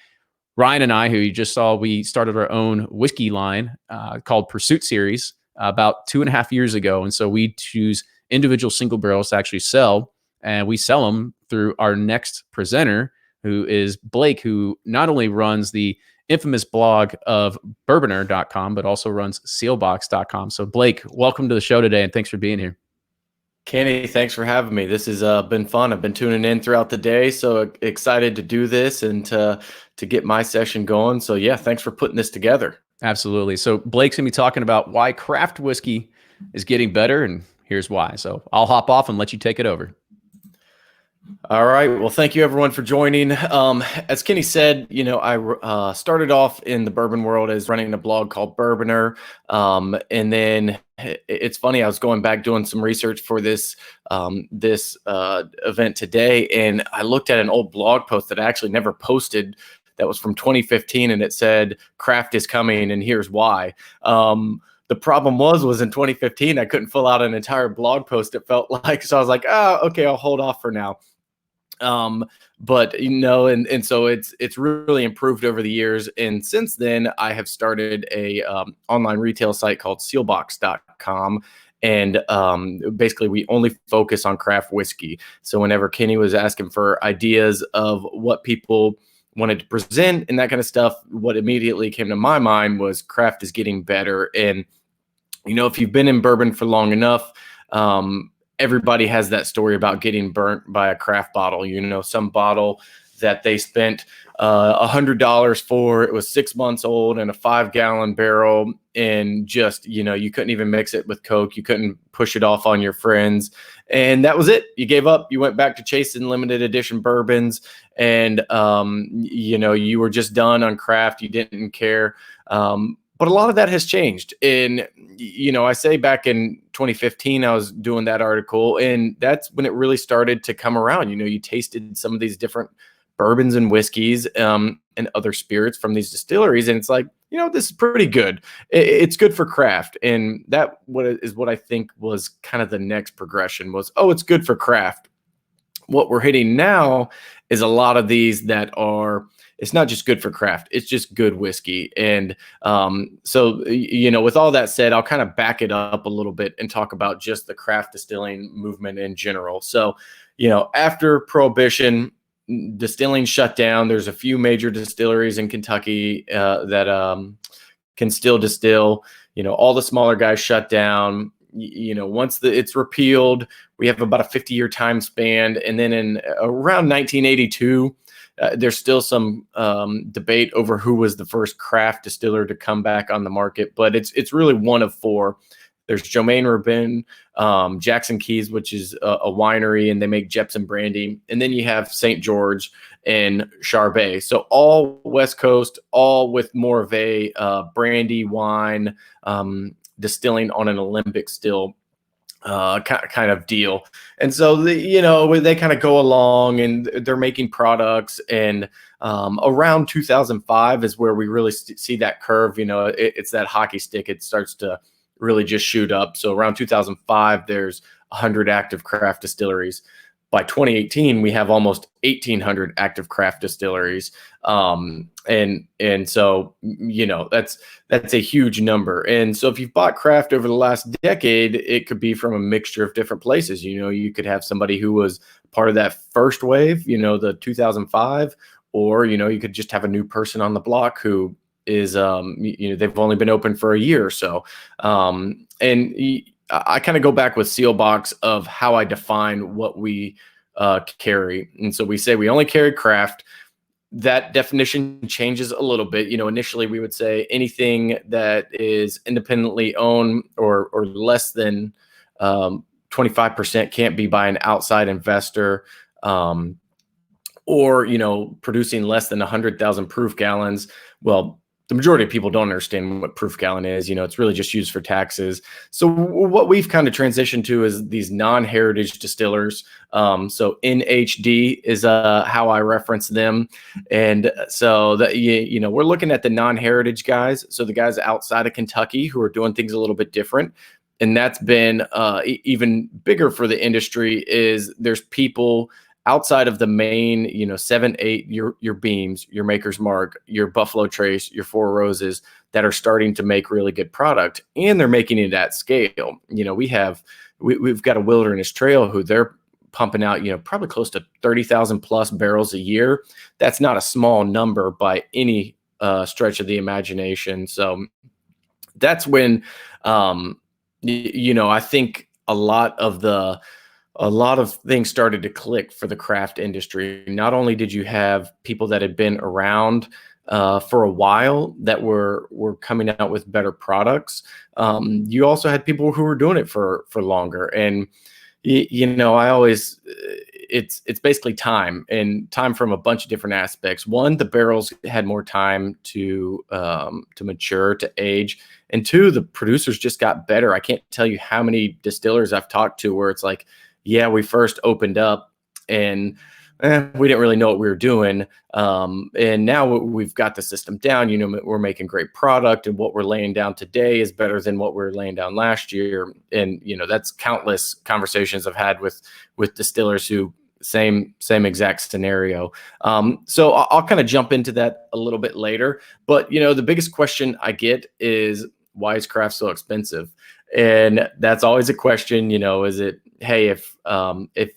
[SPEAKER 1] Ryan and I, who you just saw, we started our own whiskey line called Pursuit Series about 2.5 years ago. And so we choose individual single barrels to actually sell, and we sell them through our next presenter, who is Blake, who not only runs the infamous blog of bourboner.com, but also runs sealbox.com. So Blake, welcome to the show today, and thanks for being here.
[SPEAKER 11] Kenny, thanks for having me. This has been fun. I've been tuning in throughout the day, so excited to do this and to get my session going. So yeah, thanks for putting this together.
[SPEAKER 1] Absolutely. So Blake's gonna be talking about why craft whiskey is getting better, and here's why. So I'll hop off and let you take it over.
[SPEAKER 11] All right. Well, thank you everyone for joining. As Kenny said, I started off in the bourbon world as running a blog called Bourboner. And then it's funny, I was going back doing some research for this event today, and I looked at an old blog post that I actually never posted that was from 2015, and it said, "Craft is coming, and here's why." The problem was in 2015, I couldn't fill out an entire blog post, it felt like. So I was like, okay, I'll hold off for now. But and so it's really improved over the years. And since then, I have started a online retail site called sealbox.com. And basically, we only focus on craft whiskey. So whenever Kenny was asking for ideas of what people wanted to present and that kind of stuff, what immediately came to my mind was craft is getting better. And, if you've been in bourbon for long enough, everybody has that story about getting burnt by a craft bottle. Some bottle that they spent $100 for. It was 6 months old and a 5-gallon barrel, and just you couldn't even mix it with Coke. You couldn't push it off on your friends, and that was it. You gave up. You went back to chasing limited edition bourbons, and you were just done on craft. You didn't care. But a lot of that has changed. And, I say back in 2015, I was doing that article, and that's when it really started to come around. You tasted some of these different bourbons and whiskeys and other spirits from these distilleries, and it's like, this is pretty good. It's good for craft. And that is what I think was kind of the next progression was, it's good for craft. What we're hitting now is a lot of these that are, it's not just good for craft, it's just good whiskey. And so, with all that said, I'll kind of back it up a little bit and talk about just the craft distilling movement in general. So, after Prohibition, distilling shut down. There's a few major distilleries in Kentucky that can still distill. All the smaller guys shut down. Once it's repealed, we have about a 50-year time span. And then in around 1982, there's still some debate over who was the first craft distiller to come back on the market, but it's really one of four. There's Domaine Rubin, Jackson Keys, which is a winery, and they make Jepson brandy. And then you have St. George and Charbet. So all West Coast, all with more of a brandy wine distilling on an Olympic still kind of deal. And so they kind of go along and they're making products. And around 2005 is where we really see that curve. It's that hockey stick. It starts to really just shoot up. So around 2005, there's 100 active craft distilleries. By 2018, we have almost 1,800 active craft distilleries. And so, that's a huge number. And so if you've bought craft over the last decade, it could be from a mixture of different places. You could have somebody who was part of that first wave, the 2005, or, you could just have a new person on the block who is, they've only been open for a year or so. And I kind of go back with Sealbox of how I define what we carry. And so we say we only carry craft. That definition changes a little bit. Initially we would say anything that is independently owned or less than 25% can't be by an outside investor, or, producing less than 100,000 proof gallons. Well, the majority of people don't understand what proof gallon is. It's really just used for taxes. So what we've kind of transitioned to is these non-heritage distillers. So NHD is how I reference them. And so we're looking at the non-heritage guys. So the guys outside of Kentucky who are doing things a little bit different. And that's been even bigger for the industry is there's people outside of the main, 7, 8, your Beams, your Maker's Mark, your Buffalo Trace, your Four Roses that are starting to make really good product, and they're making it at scale. We've got a Wilderness Trail who they're pumping out, probably close to 30,000 plus barrels a year. That's not a small number by any stretch of the imagination. So that's when, I think a lot of things started to click for the craft industry. Not only did you have people that had been around for a while that were coming out with better products, you also had people who were doing it for longer. And I always it's basically time, and time from a bunch of different aspects. One, the barrels had more time to mature, to age, and two, the producers just got better. I can't tell you how many distillers I've talked to where it's like, yeah, we first opened up and we didn't really know what we were doing. And now we've got the system down, we're making great product, and what we're laying down today is better than what we were laying down last year. And, that's countless conversations I've had with distillers who same exact scenario. So I'll kind of jump into that a little bit later. But the biggest question I get is, why is craft so expensive? And that's always a question. Is it, hey, if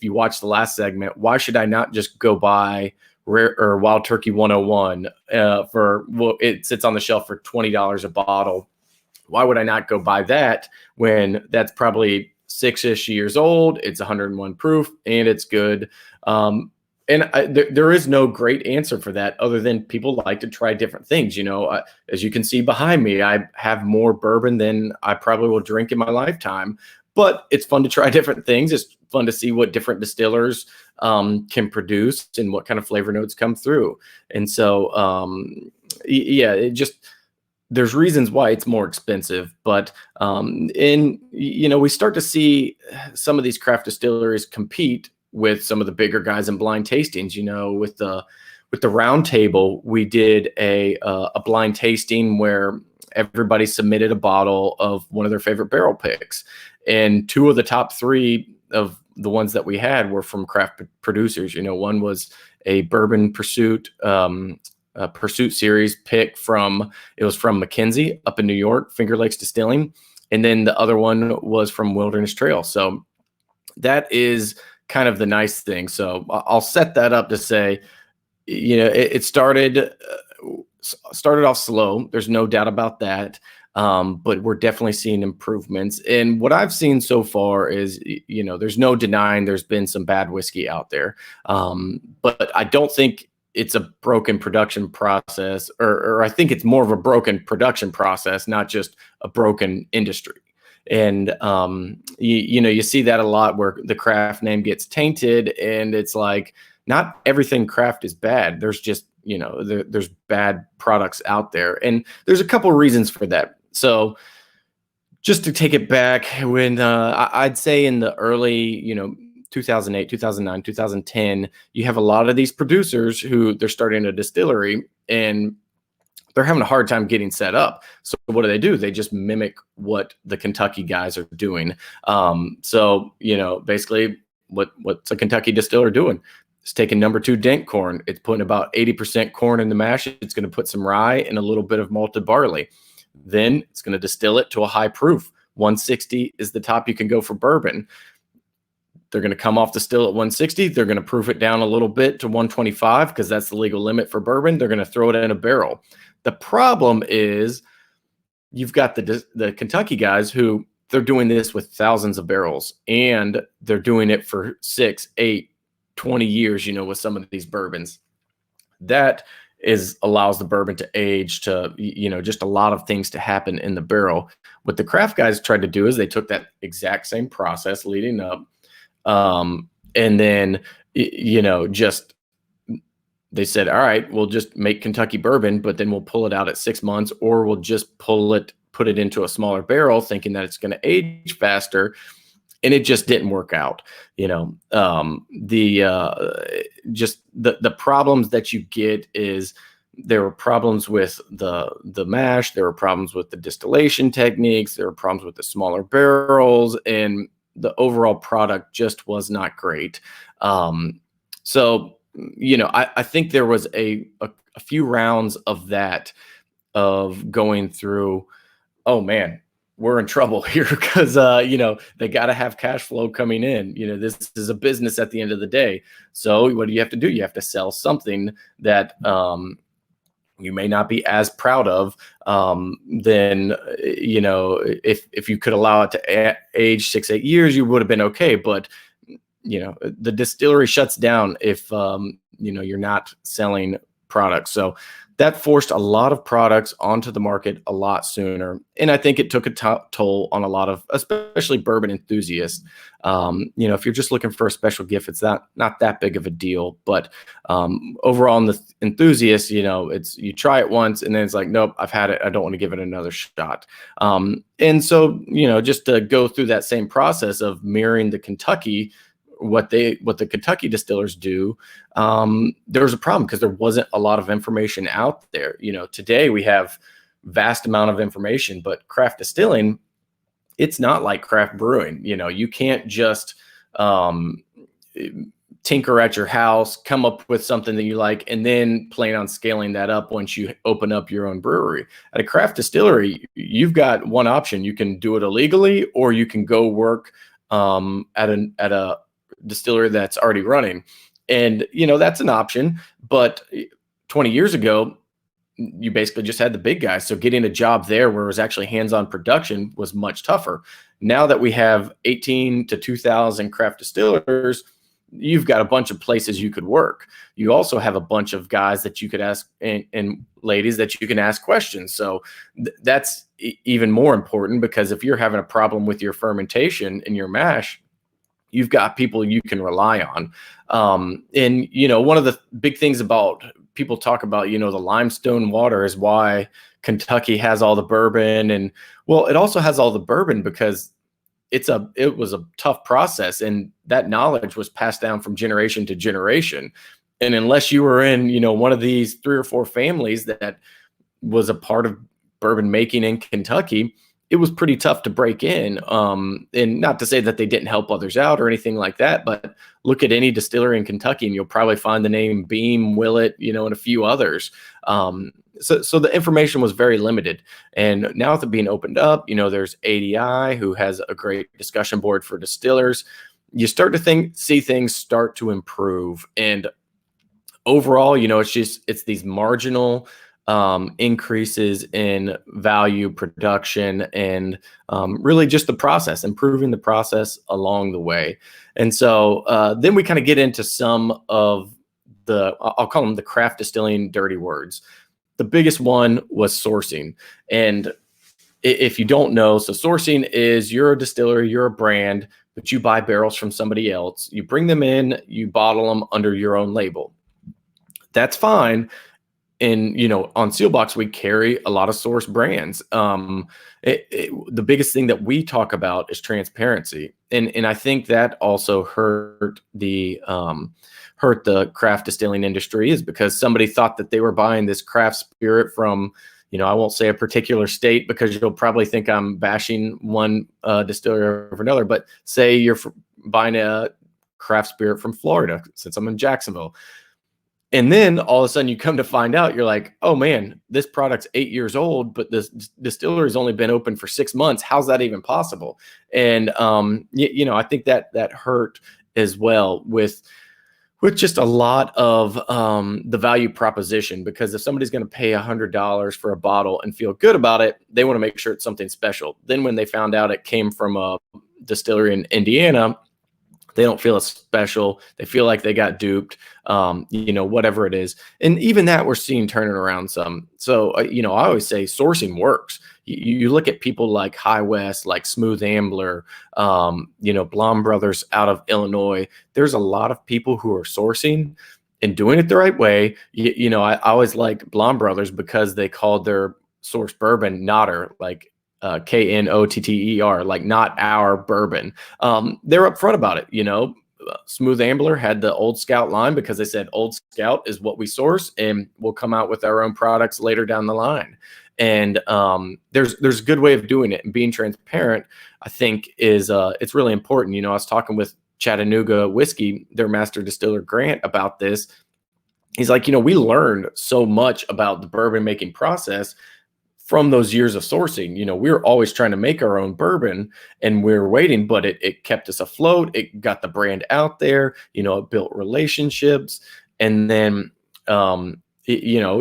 [SPEAKER 11] you watch the last segment, why should I not just go buy Rare or Wild Turkey 101 it sits on the shelf for $20 a bottle? Why would I not go buy that when that's probably 6-ish years old? It's 101 proof and it's good. There is no great answer for that other than people like to try different things. As you can see behind me, I have more bourbon than I probably will drink in my lifetime, but it's fun to try different things. It's fun to see what different distillers can produce and what kind of flavor notes come through. And so, there's reasons why it's more expensive, but we start to see some of these craft distilleries compete with some of the bigger guys in blind tastings. With the round table, we did a blind tasting where everybody submitted a bottle of one of their favorite barrel picks, and 2 of the top 3 of the ones that we had were from craft producers. One was a Bourbon Pursuit Pursuit Series pick from Mackenzie up in New York, Finger Lakes Distilling, and then the other one was from Wilderness Trail. So that is kind of the nice thing. So I'll set that up to say, it started off slow. There's no doubt about that. But we're definitely seeing improvements. And what I've seen so far is, there's no denying there's been some bad whiskey out there. But I don't think it's a broken production process, or I think it's more of a broken production process, not just a broken industry. And, you see that a lot where the craft name gets tainted, and it's like, not everything craft is bad. There's just, there's bad products out there. And there's a couple of reasons for that. So just to take it back, when I'd say in the early, 2008, 2009, 2010, you have a lot of these producers who they're starting a distillery and they're having a hard time getting set up. So what do? They just mimic what the Kentucky guys are doing. So, basically what's a Kentucky distiller doing? It's taking number 2 dent corn. It's putting about 80% corn in the mash. It's going to put some rye and a little bit of malted barley. Then it's going to distill it to a high proof. 160 is the top you can go for bourbon. They're going to come off the still at 160. They're going to proof it down a little bit to 125 because that's the legal limit for bourbon. They're going to throw it in a barrel. The problem is you've got the Kentucky guys who they're doing this with thousands of barrels, and they're doing it for 6, 8, 20 years, with some of these bourbons. That allows the bourbon to age, to, just a lot of things to happen in the barrel. What the craft guys tried to do is they took that exact same process leading up, and then, just, they said, all right, we'll just make Kentucky bourbon, but then we'll pull it out at 6 months, or we'll just put it into a smaller barrel thinking that it's going to age faster. And it just didn't work out. The problems that you get is there were problems with the mash. There were problems with the distillation techniques. There were problems with the smaller barrels, and the overall product just was not great. So, I think there was a few rounds of that, of going through, oh man, we're in trouble here because, they got to have cash flow coming in. This is a business at the end of the day. So what do you have to do? You have to sell something that you may not be as proud of. Then, if you could allow it to age 6, 8 years, you would have been okay. But, the distillery shuts down if, you're not selling products. So that forced a lot of products onto the market a lot sooner. And I think it took a toll on a lot of, especially bourbon enthusiasts. If you're just looking for a special gift, it's not that big of a deal. But overall, in the enthusiasts, you try it once and then it's like, nope, I've had it. I don't want to give it another shot. And so, just to go through that same process of mirroring the Kentucky, what the Kentucky distillers do, there was a problem because there wasn't a lot of information out there. Today we have vast amount of information, but craft distilling, it's not like craft brewing. You can't just tinker at your house, come up with something that you like, and then plan on scaling that up once you open up your own brewery. At a craft distillery, you've got one option. You can do it illegally, or you can go work at a distillery that's already running. And, that's an option. But 20 years ago, you basically just had the big guys. So getting a job there where it was actually hands-on production was much tougher. Now that we have 18 to 2,000 craft distillers, you've got a bunch of places you could work. You also have a bunch of guys that you could ask and ladies that you can ask questions. So that's even more important, because if you're having a problem with your fermentation and your mash, you've got people you can rely on. And, one of the big things about people talk about, the limestone water is why Kentucky has all the bourbon. And well, it also has all the bourbon because it was a tough process, and that knowledge was passed down from generation to generation. And unless you were in, one of these 3 or 4 families that was a part of bourbon making in Kentucky, it was pretty tough to break in. And not to say that they didn't help others out or anything like that, but look at any distillery in Kentucky and you'll probably find the name Beam, Willett, and a few others. So the information was very limited. And now with it being opened up, there's ADI, who has a great discussion board for distillers. You start to see things start to improve. And overall, it's these marginal increases in value, production, and really just the process, improving the process along the way. And so then we kind of get into some of I'll call them the craft distilling dirty words. The biggest one was sourcing. And if you don't know, so sourcing is, you're a distillery, you're a brand, but you buy barrels from somebody else. You bring them in, you bottle them under your own label. That's fine. And, on Sealbox, we carry a lot of source brands. The biggest thing that we talk about is transparency. And I think that also hurt the craft distilling industry, is because somebody thought that they were buying this craft spirit from, I won't say a particular state because you'll probably think I'm bashing one distillery over another, but say you're buying a craft spirit from Florida, since I'm in Jacksonville. And then all of a sudden you come to find out, you're like, oh man, this product's 8 years old, but this distillery's only been open for 6 months. How's that even possible? And, I think that hurt as well with just a lot of the value proposition, because if somebody's going to pay $100 for a bottle and feel good about it, they want to make sure it's something special. Then when they found out it came from a distillery in Indiana, they don't feel it's special. They feel like they got duped, whatever it is. And even that we're seeing turning around some. So, I always say sourcing works. You look at people like High West, like Smooth Ambler, Blom Brothers out of Illinois. There's a lot of people who are sourcing and doing it the right way. I always liked Blom Brothers because they called their source bourbon Knotter, like Knotter, like not our bourbon. They're upfront about it. Smooth Ambler had the Old Scout line because they said Old Scout is what we source, and we'll come out with our own products later down the line. And there's a good way of doing it, and being transparent, I think, is it's really important. I was talking with Chattanooga Whiskey, their master distiller Grant, about this. He's like, we learned so much about the bourbon making process from those years of sourcing. We were always trying to make our own bourbon, and we were waiting, but it kept us afloat. It got the brand out there, it built relationships. And then,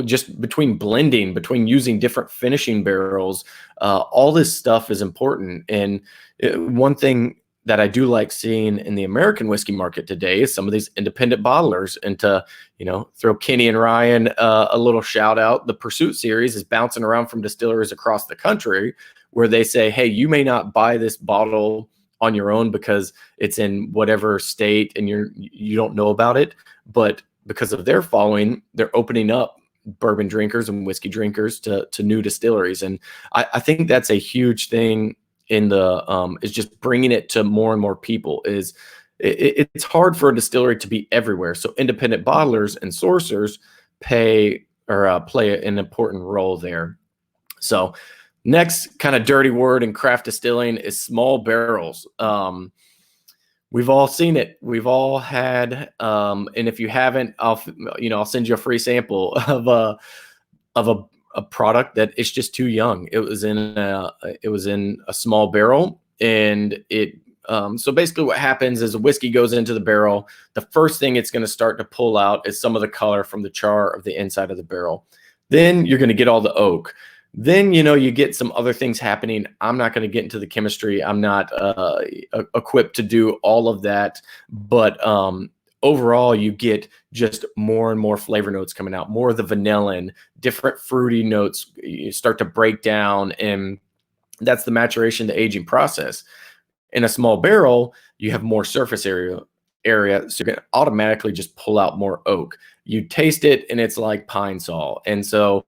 [SPEAKER 11] just between blending, between using different finishing barrels, all this stuff is important. And one thing that I do like seeing in the American whiskey market today is some of these independent bottlers. And to, throw Kenny and Ryan a little shout out, the Pursuit series is bouncing around from distilleries across the country where they say, hey, you may not buy this bottle on your own because it's in whatever state and you don't know about it, but because of their following, they're opening up bourbon drinkers and whiskey drinkers to new distilleries. And I think that's a huge thing in the is just bringing it to more and more people. It's hard for a distillery to be everywhere, so independent bottlers and sourcers play an important role there. So next kind of dirty word in craft distilling is small barrels. We've all seen it. We've all had, and if you haven't, I'll send you a free sample of a product that it's just too young. It was in a small barrel, and so basically what happens is a whiskey goes into the barrel. The first thing it's going to start to pull out is some of the color from the char of the inside of the barrel. Then you're going to get all the oak. Then, you get some other things happening. I'm not going to get into the chemistry. I'm not equipped to do all of that. But overall, you get just more and more flavor notes coming out, more of the vanillin, different fruity notes. You start to break down, and that's the maturation, the aging process. In a small barrel, you have more surface area, so you're going to automatically just pull out more oak. You taste it, and it's like pine sol. And so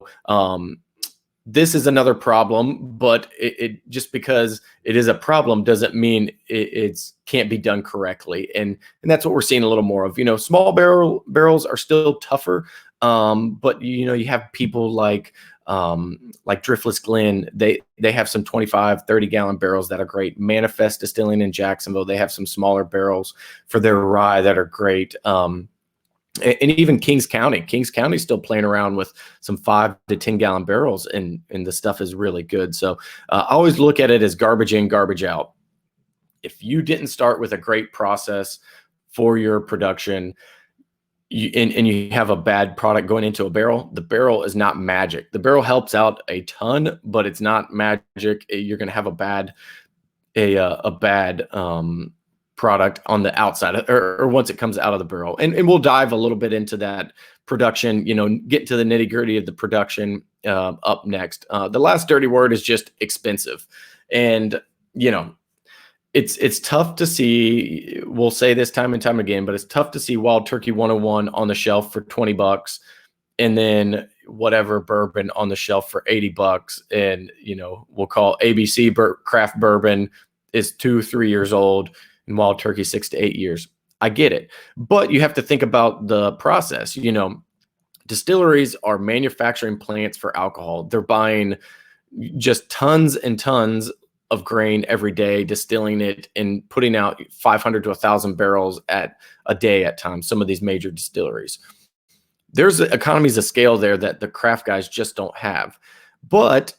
[SPEAKER 11] this is another problem, but it just because it is a problem doesn't mean it can't be done correctly. And that's what we're seeing a little more of. Small barrels are still tougher, but you have people like Driftless Glen. They have some 25, 30-gallon barrels that are great. Manifest Distilling in Jacksonville, they have some smaller barrels for their rye that are great. And even Kings County. Kings County is still playing around with some 5 to 10-gallon barrels, and the stuff is really good. So I always look at it as garbage in, garbage out. If you didn't start with a great process for your production, and you have a bad product going into a barrel, the barrel is not magic. The barrel helps out a ton, but it's not magic. You're going to have a bad product on the outside or once it comes out of the barrel. And we'll dive a little bit into that production, get to the nitty gritty of the production up next. The last dirty word is just expensive. And, it's tough to see, we'll say this time and time again, but it's tough to see Wild Turkey 101 on the shelf for $20 and then whatever bourbon on the shelf for $80. And, we'll call ABC craft bourbon is 2-3 years old, and Wild Turkey 6 to 8 years. I get it. But you have to think about the process. Distilleries are manufacturing plants for alcohol. They're buying just tons and tons of grain every day, distilling it and putting out 500 to 1,000 barrels at a day at times, some of these major distilleries. There's economies of scale there that the craft guys just don't have. But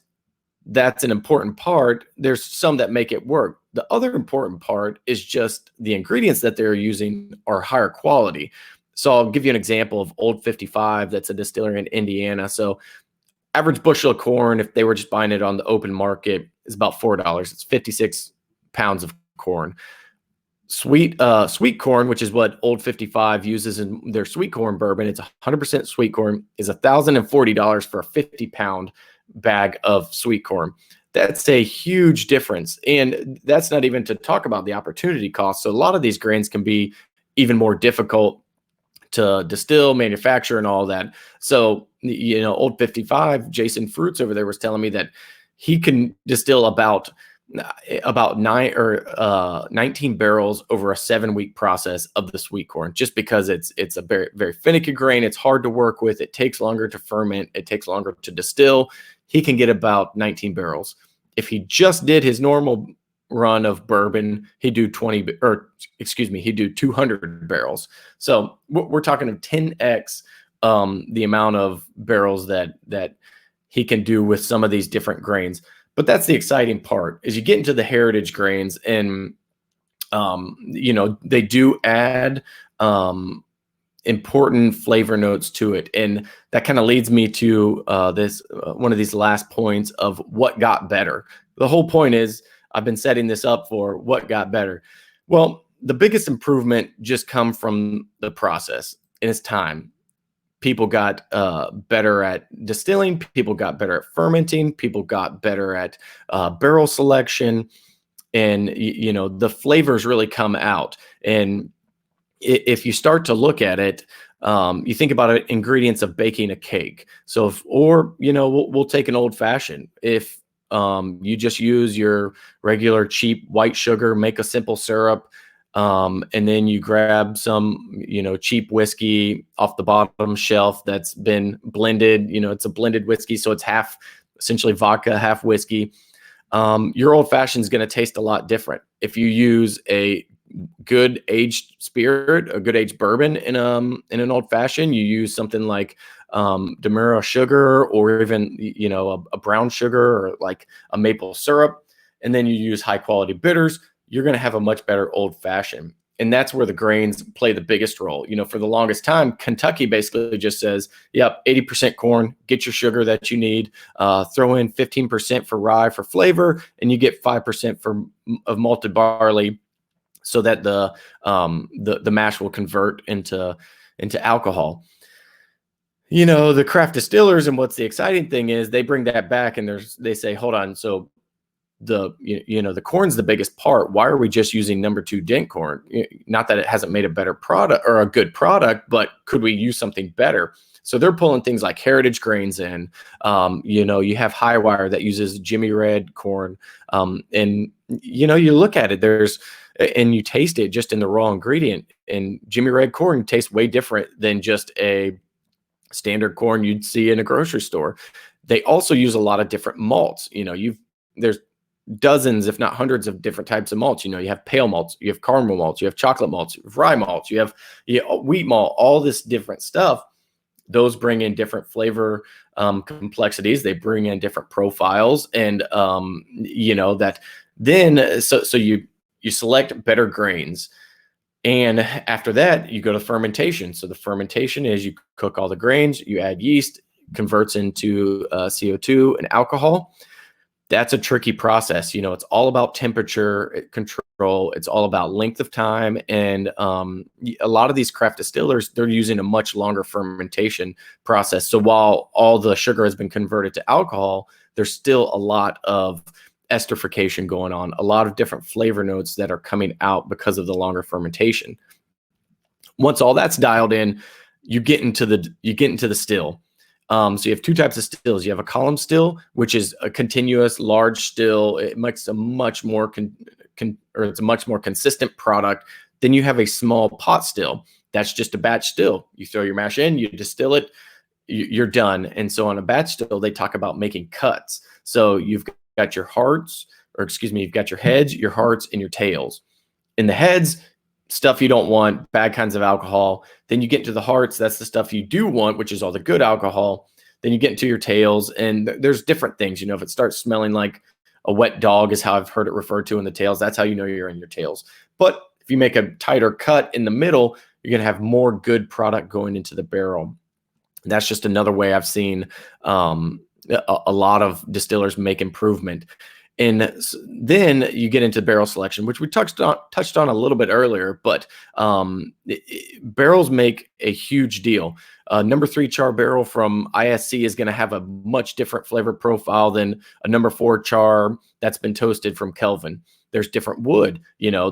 [SPEAKER 11] that's an important part. There's some that make it work. The other important part is just the ingredients that they're using are higher quality. So I'll give you an example of Old 55. That's a distillery in Indiana. So average bushel of corn, if they were just buying it on the open market, is about $4. It's 56 pounds of corn. Sweet corn, which is what Old 55 uses in their sweet corn bourbon, it's 100% sweet corn, is $1,040 for a 50-pound bag of sweet corn. That's a huge difference. And that's not even to talk about the opportunity cost. So a lot of these grains can be even more difficult to distill, manufacture, and all that. So, Old 55, Jason Fruits over there was telling me that he can distill about 19 barrels over a 7-week process of the sweet corn, just because it's a very, very finicky grain. It's hard to work with. It takes longer to ferment. It takes longer to distill. He can get about 19 barrels. If he just did his normal run of bourbon, he'd do 200 barrels. So we're talking of 10x the amount of barrels that he can do with some of these different grains. But that's the exciting part, is you get into the heritage grains, and they do add important flavor notes to it. And that kind of leads me to one of these last points of what got better. The whole point is, I've been setting this up for what got better. Well, the biggest improvement just come from the process, and it's time. People got better at distilling. People got better at fermenting. People got better at barrel selection, and the flavors really come out. And if you start to look at it, you think about it, ingredients of baking a cake. So we'll take an old fashioned. If you just use your regular cheap white sugar, make a simple syrup, and then you grab some, cheap whiskey off the bottom shelf that's been blended. It's a blended whiskey, so it's half essentially vodka, half whiskey. Your old fashioned is going to taste a lot different. If you use a good aged spirit, a good aged bourbon in an old fashioned, you use something like Demerara sugar, or even, you know, a brown sugar, or like a maple syrup, and then you use high quality bitters, you're going to have a much better old fashioned. And that's where the grains play the biggest role. You know, for the longest time, Kentucky basically just says, yep, 80% corn, get your sugar that you need, throw in 15% for rye for flavor, and you get 5% of malted barley, so that the mash will convert into alcohol. You know, the craft distillers, and what's the exciting thing is they bring that back, and they say, hold on, so the corn's the biggest part. Why are we just using number 2 dent corn? Not that it hasn't made a better product or a good product, but could we use something better? So they're pulling things like heritage grains in. You know, you have Highwire that uses Jimmy Red corn, and you know, you look at it, and you taste it just in the raw ingredient, and Jimmy Red corn tastes way different than just a standard corn you'd see in a grocery store. They also use a lot of different malts. You know, there's dozens, if not hundreds, of different types of malts. You know, you have pale malts, you have caramel malts, you have chocolate malts, you have rye malts, you have wheat malt, all this different stuff. Those bring in different flavor complexities. They bring in different profiles, and you know, that then so you select better grains. And after that, you go to fermentation. So the fermentation is you cook all the grains, you add yeast, converts into CO2 and alcohol. That's a tricky process. You know, it's all about temperature control. It's all about length of time. And a lot of these craft distillers, they're using a much longer fermentation process. So while all the sugar has been converted to alcohol, there's still a lot of esterification going on, a lot of different flavor notes that are coming out because of the longer fermentation. Once all that's dialed in, you get into the still. So you have 2 types of stills. You have a column still, which is a continuous large still. It makes a much more it's a much more consistent product. Then you have a small pot still. That's just a batch still. You throw your mash in, you distill it, you're done. And so on a batch still, they talk about making cuts. So you've got your hearts, you've got your heads, your hearts, and your tails. In the heads, stuff you don't want, bad kinds of alcohol. Then you get into the hearts, that's the stuff you do want, which is all the good alcohol. Then you get into your tails, and there's different things. You know, if it starts smelling like a wet dog is how I've heard it referred to in the tails, that's how you know you're in your tails. But if you make a tighter cut in the middle, you're going to have more good product going into the barrel. That's just another way I've seen a lot of distillers make improvement. And then you get into barrel selection, which we touched on a little bit earlier, but barrels make a huge deal. Number 3 char barrel from ISC is going to have a much different flavor profile than a number 4 char that's been toasted from Kelvin. There's different wood, you know,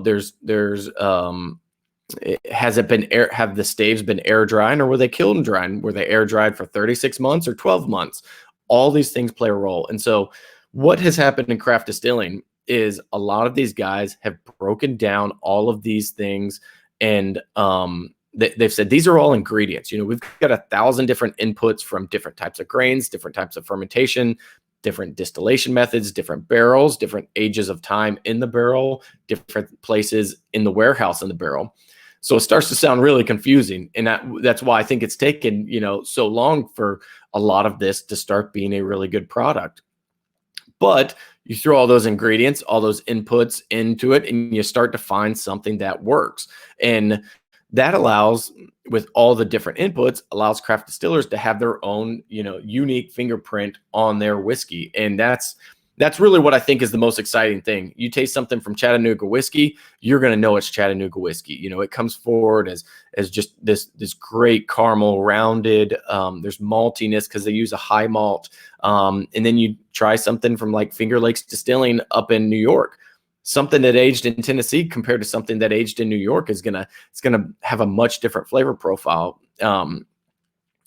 [SPEAKER 11] have the staves been air dried, or were they kiln dried? Were they air dried for 36 months or 12 months? All these things play a role. And so what has happened in craft distilling is a lot of these guys have broken down all of these things, and they've said these are all ingredients. You know, we've got 1,000 different inputs from different types of grains, different types of fermentation, different distillation methods, different barrels, different ages of time in the barrel, different places in the warehouse in the barrel. So it starts to sound really confusing, and that's why I think it's taken, you know, so long for a lot of this to start being a really good product. But you throw all those ingredients, all those inputs into it, and you start to find something that works. And that allows, with all the different inputs, allows craft distillers to have their own, you know, unique fingerprint on their whiskey. And that's really what I think is the most exciting thing. You taste something from Chattanooga whiskey, you're going to know it's Chattanooga whiskey. You know, it comes forward as just this great caramel rounded. There's maltiness because they use a high malt. And then you try something from like Finger Lakes Distilling up in New York. Something that aged in Tennessee compared to something that aged in New York it's gonna have a much different flavor profile.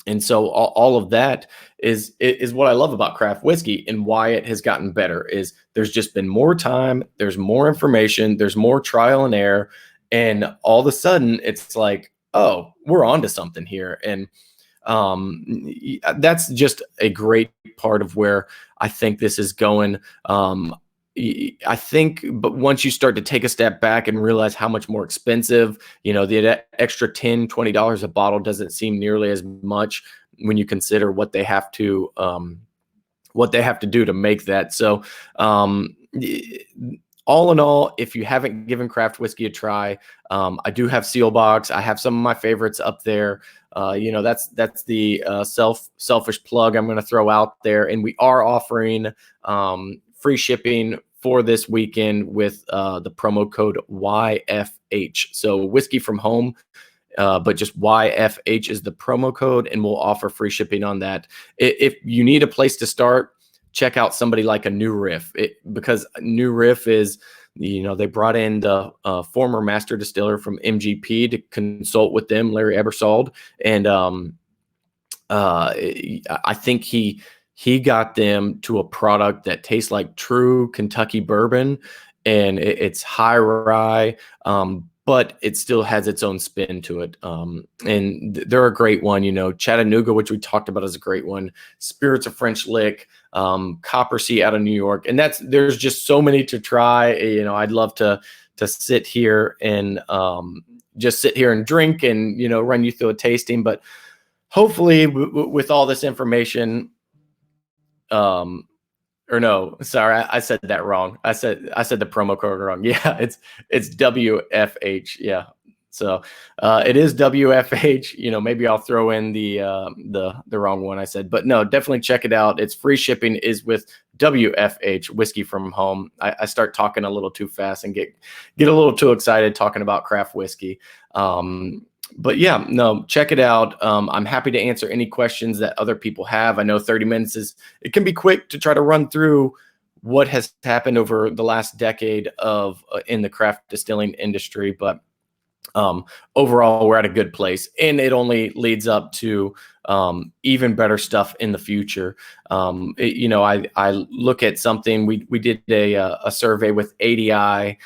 [SPEAKER 11] And so all of that is what I love about craft whiskey, and why it has gotten better is there's just been more time, there's more information, there's more trial and error, and all of a sudden it's like, oh, we're onto something here. And that's just a great part of where I think this is going. I think, but once you start to take a step back and realize how much more expensive, the extra $10-20 a bottle doesn't seem nearly as much when you consider what they have to do to make that. So, all in all, if you haven't given craft whiskey a try, I do have Sealbox. I have some of my favorites up there. That's the selfish plug I'm going to throw out there. And we are offering free shipping for this weekend with the promo code YFH. So Whiskey from Home, but just YFH is the promo code, and we'll offer free shipping on that. If you need a place to start, check out somebody like a New Riff, because New Riff is, they brought in the former master distiller from MGP to consult with them, Larry Ebersold, and I think he got them to a product that tastes like true Kentucky bourbon, and it's high rye, but it still has its own spin to it. And they're a great one. Chattanooga, which we talked about, is a great one. Spirits of French Lick, Copper Sea out of New York, and there's just so many to try. I'd love to sit here and just sit here and drink and run you through a tasting, but hopefully with all this information, or no, sorry, I said that wrong. I said the promo code wrong. Yeah, it's WFH. Yeah. So it is WFH. Maybe I'll throw in the wrong one I said, but no, definitely check it out. It's free shipping is with WFH, Whiskey from Home. I start talking a little too fast and get a little too excited talking about craft whiskey. But yeah, no, check it out. I'm happy to answer any questions that other people have. I know 30 minutes it can be quick to try to run through what has happened over the last decade in the craft distilling industry, but overall we're at a good place, and it only leads up to even better stuff in the future. I look at something, we did a survey with ADI,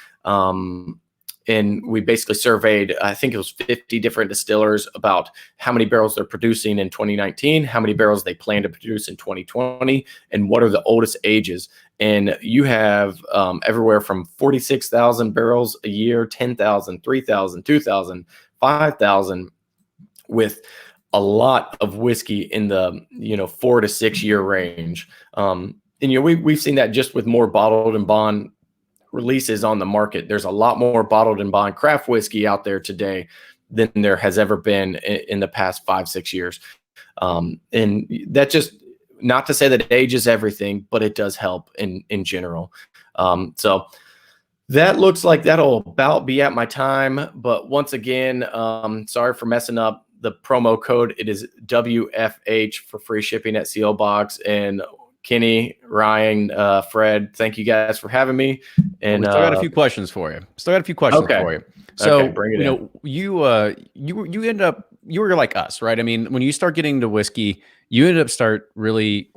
[SPEAKER 11] and we basically surveyed, I think it was 50 different distillers about how many barrels they're producing in 2019, how many barrels they plan to produce in 2020, and what are the oldest ages. And you have everywhere from 46,000 barrels a year, 10,000, 3,000, 2,000, 5,000, with a lot of whiskey in the 4 to 6 year range. And we've seen that just with more bottled and bond releases on the market. There's a lot more bottled and bond craft whiskey out there today than there has ever been in the past 5-6 years. And that just, not to say that age is everything, but it does help in general. So that looks like that'll about be at my time. But once again, sorry for messing up the promo code. It is WFH for free shipping at Sealbox. And Kenny, Ryan, Fred, thank you guys for having me. And
[SPEAKER 1] we still got a few questions for you.
[SPEAKER 11] Okay.
[SPEAKER 1] So,
[SPEAKER 11] okay, bring it in.
[SPEAKER 1] You end up, you were like us, right? I mean, when you start getting into whiskey, you ended up start really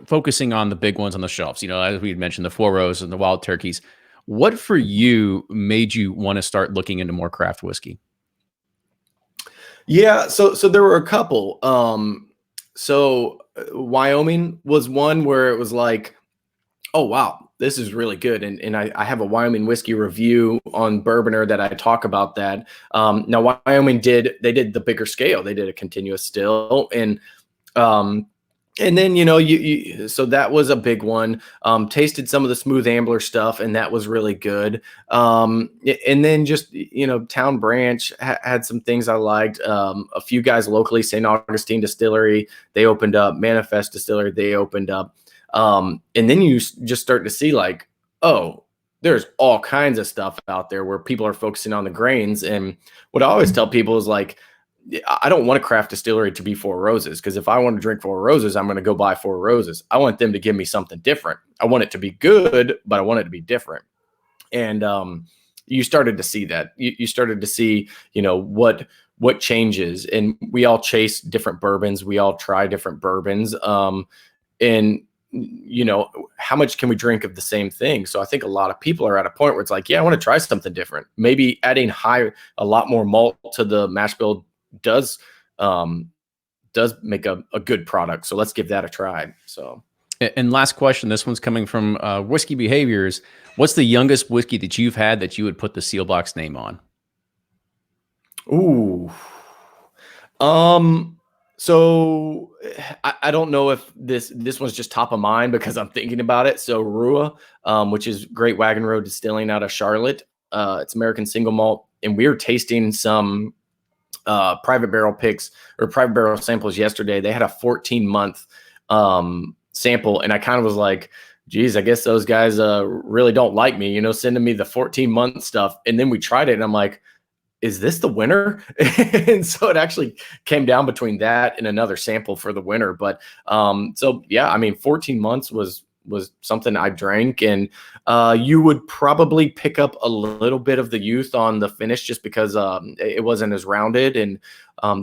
[SPEAKER 1] focusing on the big ones on the shelves. As we had mentioned, the Four Roses and the Wild Turkeys. What for you made you want to start looking into more craft whiskey?
[SPEAKER 11] Yeah, so there were a couple. Wyoming was one where it was like, oh wow, this is really good, and I have a Wyoming whiskey review on Bourboner that I talk about that. Now Wyoming did the bigger scale, they did a continuous still, and then so that was a big one. Tasted some of the Smooth Ambler stuff, and that was really good. And then just Town Branch had some things I liked. A few guys locally, St. Augustine Distillery, they opened up. Manifest Distillery, they opened up. And then you just start to see like, oh, there's all kinds of stuff out there where people are focusing on the grains. And what I always tell people is like, I don't want a craft distillery to be Four Roses, because if I want to drink Four Roses, I'm going to go buy Four Roses. I want them to give me something different. I want it to be good, but I want it to be different. And you started to see that. You started to see, what changes. And we all chase different bourbons. We all try different bourbons. And how much can we drink of the same thing? So I think a lot of people are at a point where it's like, yeah, I want to try something different. Maybe adding a lot more malt to the mash bill does make a good product. So let's give that a try. So,
[SPEAKER 1] And last question, this one's coming from Whiskey Behaviors. What's the youngest whiskey that you've had that you would put the Sealbox name on?
[SPEAKER 11] Ooh. So I don't know if this one's just top of mind because I'm thinking about it. So Rua, which is Great Wagon Road Distilling out of Charlotte. It's American single malt, and we were tasting some private barrel picks or private barrel samples yesterday. They had a 14-month sample, and I kind of was like, geez, I guess those guys really don't like me, sending me the 14-month stuff. And then we tried it, and I'm like, is this the winner? And so it actually came down between that and another sample for the winner. But so yeah, I mean, 14 months was something I drank, and you would probably pick up a little bit of the youth on the finish just because it wasn't as rounded and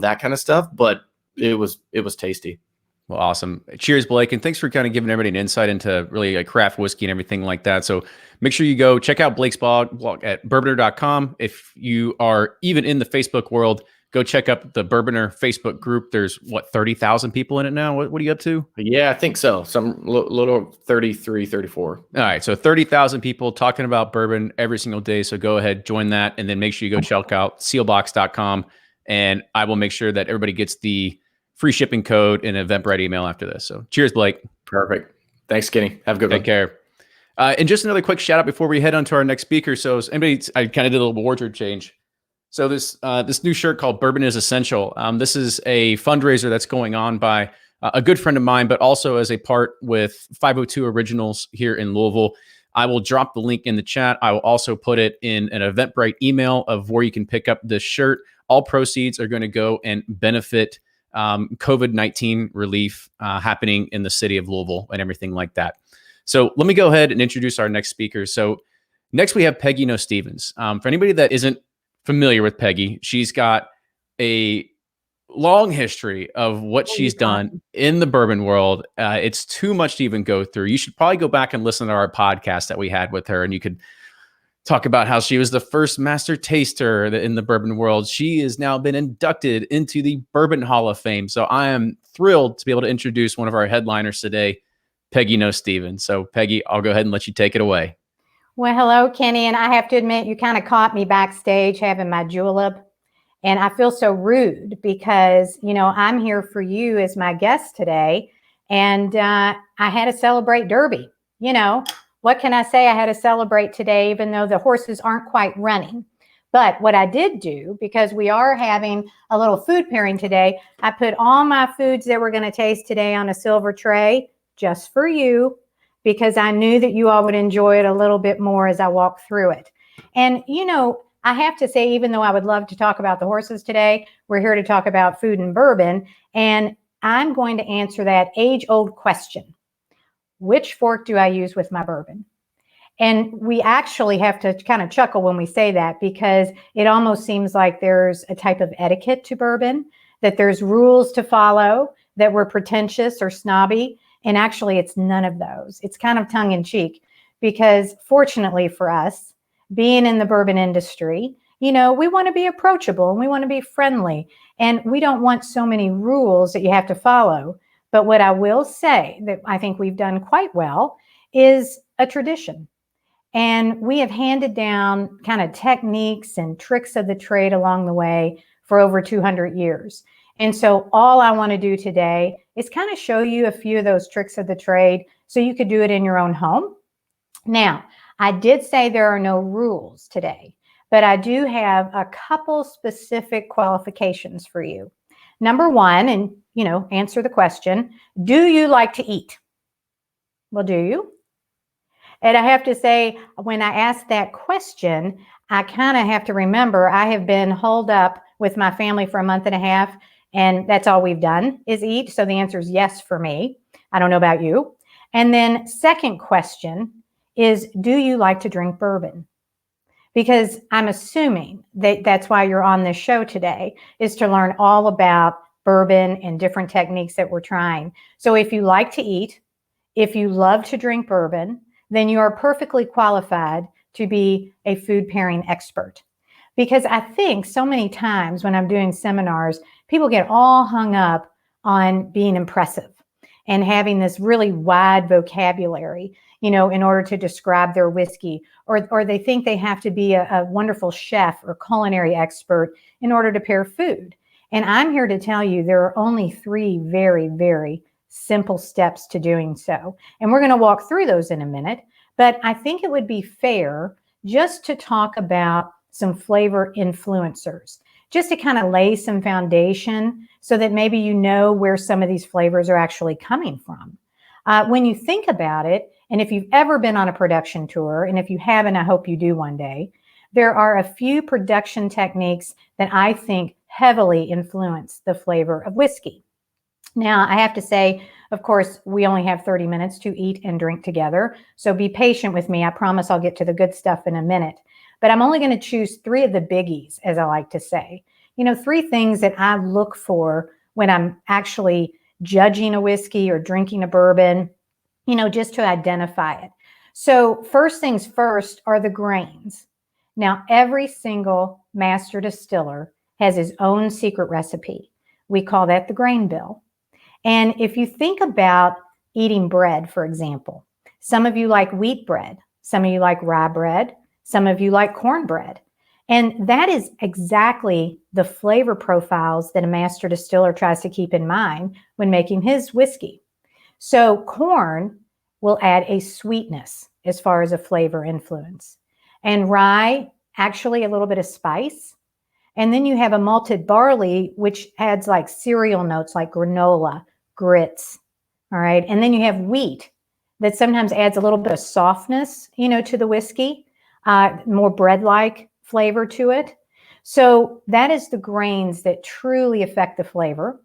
[SPEAKER 11] that kind of stuff, but it was tasty.
[SPEAKER 1] Well, awesome. Cheers, Blake. And thanks for kind of giving everybody an insight into really like craft whiskey and everything like that. So make sure you go check out Blake's blog at bourboner.com. If you are even in the Facebook world, go check out the Bourboner Facebook group. There's 30,000 people in it now. What are you up to?
[SPEAKER 11] Yeah, I think so. Some little 33, 34.
[SPEAKER 1] All right. So 30,000 people talking about bourbon every single day. So go ahead, join that. And then make sure you go check out sealbox.com. And I will make sure that everybody gets the free shipping code and Eventbrite email after this. So cheers, Blake.
[SPEAKER 11] Perfect. Thanks, Kenny. Have a good one.
[SPEAKER 1] Take care. And just another quick shout out before we head on to our next speaker. So I kind of did a little wardrobe change. So this new shirt called Bourbon is Essential. This is a fundraiser that's going on by a good friend of mine, but also as a part with 502 Originals here in Louisville. I will drop the link in the chat. I will also put it in an Eventbrite email of where you can pick up this shirt. All proceeds are going to go and benefit COVID-19 relief happening in the city of Louisville and everything like that. So let me go ahead and introduce our next speaker. So next we have Peggy Noe Stevens. For anybody that isn't familiar with Peggy, she's got a long history of what she's done in the bourbon world. It's too much to even go through. You should probably go back and listen to our podcast that we had with her, and you could talk about how she was the first master taster in the bourbon world. She has now been inducted into the Bourbon Hall of Fame. So I am thrilled to be able to introduce one of our headliners today, Peggy Noe Stevens. So Peggy, I'll go ahead and let you take it away.
[SPEAKER 12] Well, hello, Kenny. And I have to admit, you kind of caught me backstage having my julep. And I feel so rude because, I'm here for you as my guest today. And I had to celebrate Derby. What can I say? I had to celebrate today, even though the horses aren't quite running. But what I did do, because we are having a little food pairing today, I put all my foods that we're going to taste today on a silver tray just for you, because I knew that you all would enjoy it a little bit more as I walk through it. And, I have to say, even though I would love to talk about the horses today, we're here to talk about food and bourbon. And I'm going to answer that age-old question. Which fork do I use with my bourbon? And we actually have to kind of chuckle when we say that, because it almost seems like there's a type of etiquette to bourbon, that there's rules to follow, that we're pretentious or snobby. And actually, it's none of those. It's kind of tongue in cheek, because fortunately for us, being in the bourbon industry, we want to be approachable and we want to be friendly, and we don't want so many rules that you have to follow. But what I will say that I think we've done quite well is a tradition. And we have handed down kind of techniques and tricks of the trade along the way for over 200 years. And so all I want to do today is kind of show you a few of those tricks of the trade so you could do it in your own home. Now, I did say there are no rules today, but I do have a couple specific qualifications for you. Number one, and answer the question, do you like to eat? Well, do you? And I have to say, when I ask that question, I kind of have to remember I have been holed up with my family for a month and a half, and that's all we've done is eat. So the answer is yes for me. I don't know about you. And then second question is, do you like to drink bourbon? Because I'm assuming that that's why you're on this show today, is to learn all about bourbon and different techniques that we're trying. So if you like to eat, if you love to drink bourbon, then you are perfectly qualified to be a food pairing expert. Because I think so many times when I'm doing seminars, people get all hung up on being impressive. and having this really wide vocabulary, you know, in order to describe their whiskey, or they think they have to be a wonderful chef or culinary expert in order to pair food. And I'm here to tell you there are only 3 very, very simple steps to doing so. And we're going to walk through those in a minute, but I think it would be fair just to talk about some flavor influencers, just to kind of lay some foundation so that maybe you know where some of these flavors are actually coming from. When you think about it, and if you've ever been on a production tour, and if you haven't, I hope you do one day, there are a few production techniques that I think heavily influence the flavor of whiskey. Now, I have to say, of course, we only have 30 minutes to eat and drink together, so be patient with me. I promise I'll get to the good stuff in a minute. But I'm only going to choose 3 of the biggies, as I like to say. You know, 3 things that I look for when I'm actually judging a whiskey or drinking a bourbon, you know, just to identify it. So first things first are the grains. Now, every single master distiller has his own secret recipe. We call that the grain bill. And if you think about eating bread, for example, some of you like wheat bread, some of you like rye bread, some of you like cornbread. And that is exactly the flavor profiles that a master distiller tries to keep in mind when making his whiskey. So corn will add a sweetness as far as a flavor influence. And rye, actually a little bit of spice. And then you have a malted barley, which adds like cereal notes like granola, grits. All right. And then you have wheat that sometimes adds a little bit of softness, you know, to the whiskey, more bread-like flavor to it. So that is the grains that truly affect the flavor.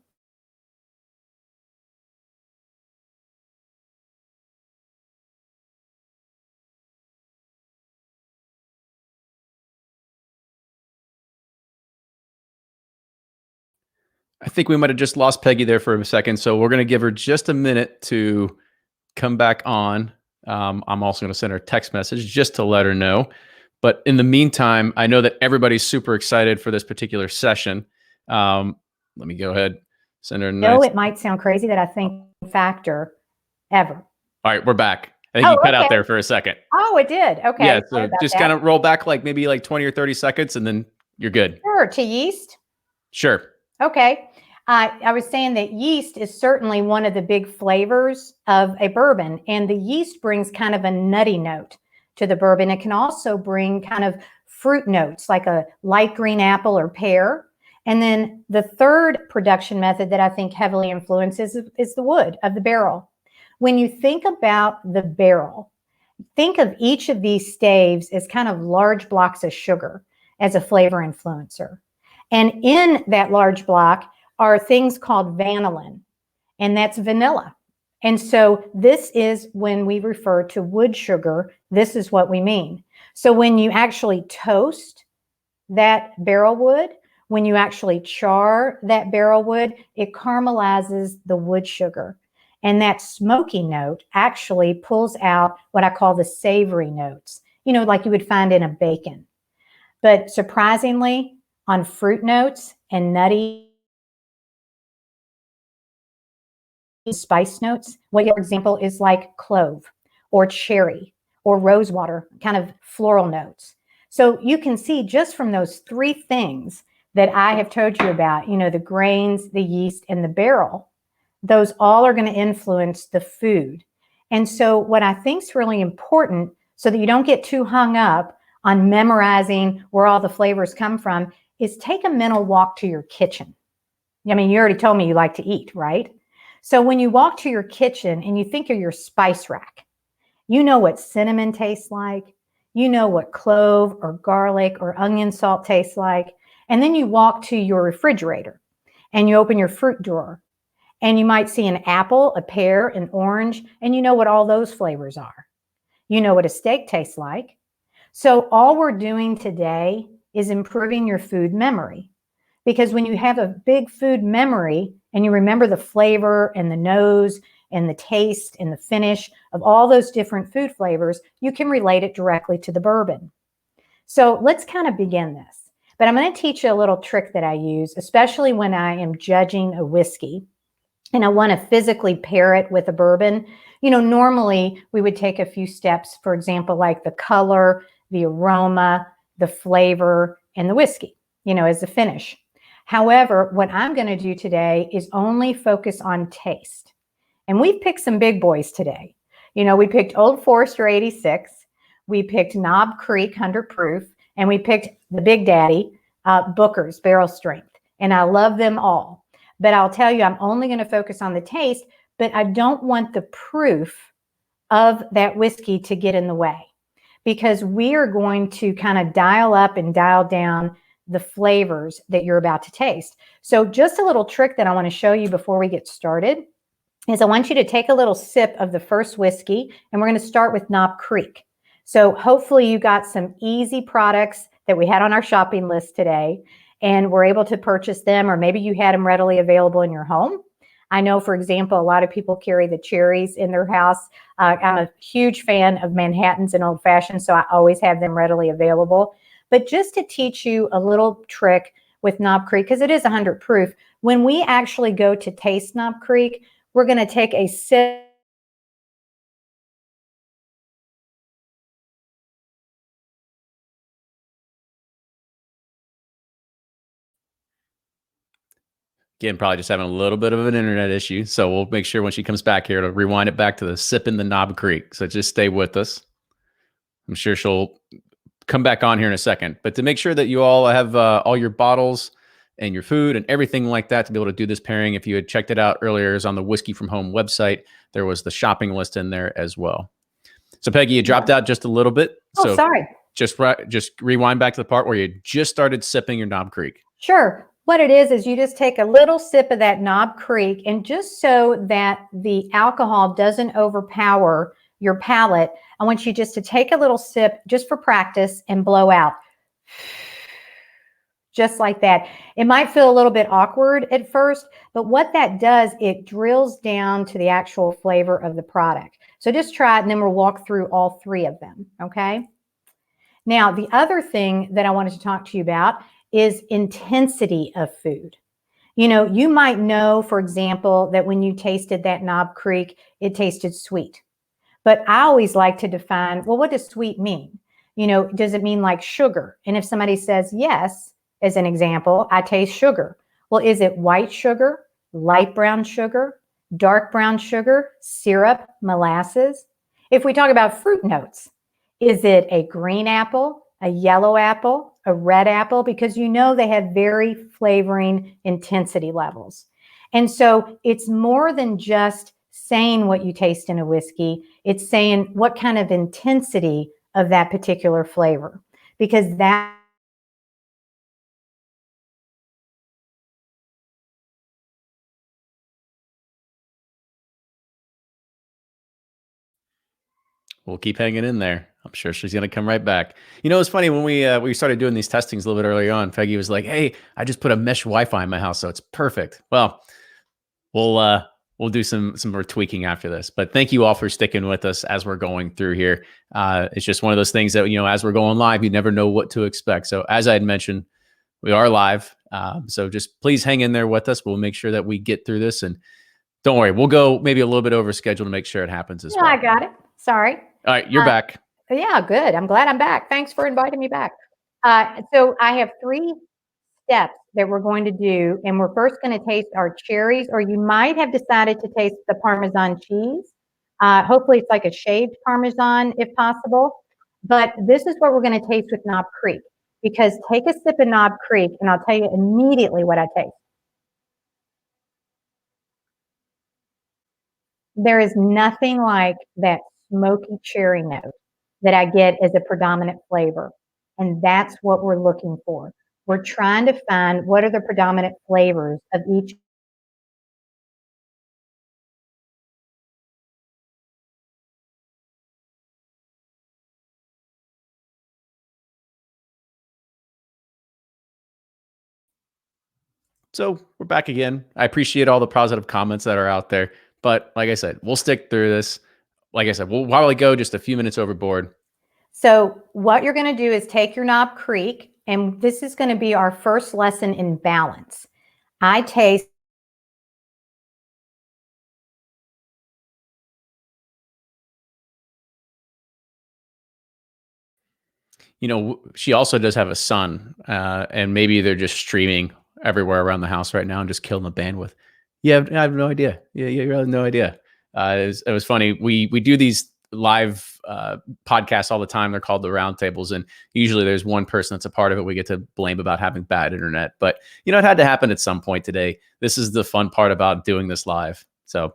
[SPEAKER 1] I think we might have just lost Peggy there for a second, so we're going to give her just a minute to come back on. I'm also going to send her a text message just to let her know. But in the meantime, I know that everybody's super excited for this particular session. Let me go ahead, send her a nice...
[SPEAKER 12] No, it might sound crazy that I think factor ever.
[SPEAKER 1] All right, we're back. I think you cut out there for a second.
[SPEAKER 12] Oh, it did. Okay.
[SPEAKER 1] Yeah, so just kind of roll back like maybe like 20 or 30 seconds and then you're good.
[SPEAKER 12] Sure. To yeast?
[SPEAKER 1] Sure.
[SPEAKER 12] Okay. I was saying that yeast is certainly one of the big flavors of a bourbon, and the yeast brings kind of a nutty note to the bourbon. It can also bring kind of fruit notes like a light green apple or pear. And then the third production method that I think heavily influences is the wood of the barrel. When you think about the barrel, think of each of these staves as kind of large blocks of sugar as a flavor influencer. And in that large block are things called vanillin, and that's vanilla. And so this is when we refer to wood sugar, this is what we mean. So when you actually toast that barrel wood, when you actually char that barrel wood, it caramelizes the wood sugar. And that smoky note actually pulls out what I call the savory notes, you know, like you would find in a bacon. But surprisingly, on fruit notes and nutty spice notes, what your example is like clove or cherry or rosewater, kind of floral notes. So you can see just from those 3 things that I have told you about, you know, the grains, the yeast, and the barrel, those all are going to influence the food. And so what I think is really important, so that you don't get too hung up on memorizing where all the flavors come from, is take a mental walk to your kitchen. I mean, you already told me you like to eat, right? So when you walk to your kitchen and you think of your spice rack, you know what cinnamon tastes like, you know what clove or garlic or onion salt tastes like, and then you walk to your refrigerator and you open your fruit drawer and you might see an apple, a pear, an orange, and you know what all those flavors are. You know what a steak tastes like. So all we're doing today is improving your food memory. Because when you have a big food memory and you remember the flavor and the nose and the taste and the finish of all those different food flavors, you can relate it directly to the bourbon. So let's kind of begin this. But I'm going to teach you a little trick that I use, especially when I am judging a whiskey. and I want to physically pair it with a bourbon, normally we would take a few steps, for example, like the color, the aroma, the flavor, and the whiskey, as the finish. However, what I'm going to do today is only focus on taste. And we've picked some big boys today. We picked Old Forester 86, we picked Knob Creek 100 proof, and we picked the Big Daddy, Booker's Barrel Strength. And I love them all. But I'll tell you, I'm only going to focus on the taste, but I don't want the proof of that whiskey to get in the way, because we are going to kind of dial up and dial down the flavors that you're about to taste. So just a little trick that I want to show you before we get started is I want you to take a little sip of the first whiskey, and we're going to start with Knob Creek. So hopefully you got some easy products that we had on our shopping list today, and were able to purchase them, or maybe you had them readily available in your home. I know, for example, a lot of people carry the cherries in their house. I'm a huge fan of Manhattans and Old Fashions, so I always have them readily available. But just to teach you a little trick with Knob Creek, because it is 100 proof, when we actually go to taste Knob Creek, we're going to take a sip.
[SPEAKER 1] Again, probably just having a little bit of an internet issue. So we'll make sure when she comes back here to rewind it back to the sip in the Knob Creek. So just stay with us. I'm sure she'll come back on here in a second. But to make sure that you all have all your bottles and your food and everything like that to be able to do this pairing, if you had checked it out earlier, is on the Whiskey from Home website. There was the shopping list in there as well. So Peggy, you dropped out just a little bit.
[SPEAKER 12] Oh,
[SPEAKER 1] so
[SPEAKER 12] sorry.
[SPEAKER 1] Just rewind back to the part where you just started sipping your Knob Creek.
[SPEAKER 12] Sure. What it is you just take a little sip of that Knob Creek, and just so that the alcohol doesn't overpower your palate, I want you just to take a little sip just for practice and blow out. Just like that. It might feel a little bit awkward at first, but what that does, it drills down to the actual flavor of the product. So just try it, and then we'll walk through all three of them, okay? Now, the other thing that I wanted to talk to you about is intensity of food. You might know, for example, that when you tasted that Knob Creek, it tasted sweet. But I always like to define, well, what does sweet mean? Does it mean like sugar? And if somebody says yes, as an example, I taste sugar. Well, is it white sugar, light brown sugar, dark brown sugar, syrup, molasses? If we talk about fruit notes, is it a green apple, a yellow apple, a red apple? Because they have very flavoring intensity levels. And so it's more than just saying what you taste in a whiskey. It's saying what kind of intensity of that particular flavor, because that
[SPEAKER 1] We'll keep hanging in there. I'm sure she's going to come right back. It's funny when we started doing these testings a little bit earlier on, Peggy was like, "Hey, I just put a mesh Wi-Fi in my house, so it's perfect." Well, we'll do some more tweaking after this. But thank you all for sticking with us as we're going through here. It's just one of those things that, as we're going live, you never know what to expect. So as I had mentioned, we are live. So just please hang in there with us. We'll make sure that we get through this, and don't worry, we'll go maybe a little bit over schedule to make sure it happens as well.
[SPEAKER 12] I got it. Sorry.
[SPEAKER 1] All right, you're back.
[SPEAKER 12] Yeah, good. I'm glad I'm back. Thanks for inviting me back. So I have 3 steps that we're going to do, and we're first going to taste our cherries, or you might have decided to taste the Parmesan cheese. Hopefully it's like a shaved Parmesan if possible, but this is what we're going to taste with Knob Creek, because take a sip of Knob Creek and I'll tell you immediately what I taste. There is nothing like that smoky cherry note that I get as a predominant flavor. And that's what we're looking for. We're trying to find what are the predominant flavors of each.
[SPEAKER 1] So we're back again. I appreciate all the positive comments that are out there. But like I said, we'll stick through this. Like I said, we'll probably go just a few minutes overboard.
[SPEAKER 12] So what you're going to do is take your Knob Creek, and this is going to be our first lesson in balance. I taste
[SPEAKER 1] she also does have a son, and maybe they're just streaming everywhere around the house right now and just killing the bandwidth. Yeah, I have no idea. Yeah, you really have no idea. It was funny. We do these live podcasts all the time. They're called the roundtables, and usually there's one person that's a part of it we get to blame about having bad internet. But it had to happen at some point today. This is the fun part about doing this live. So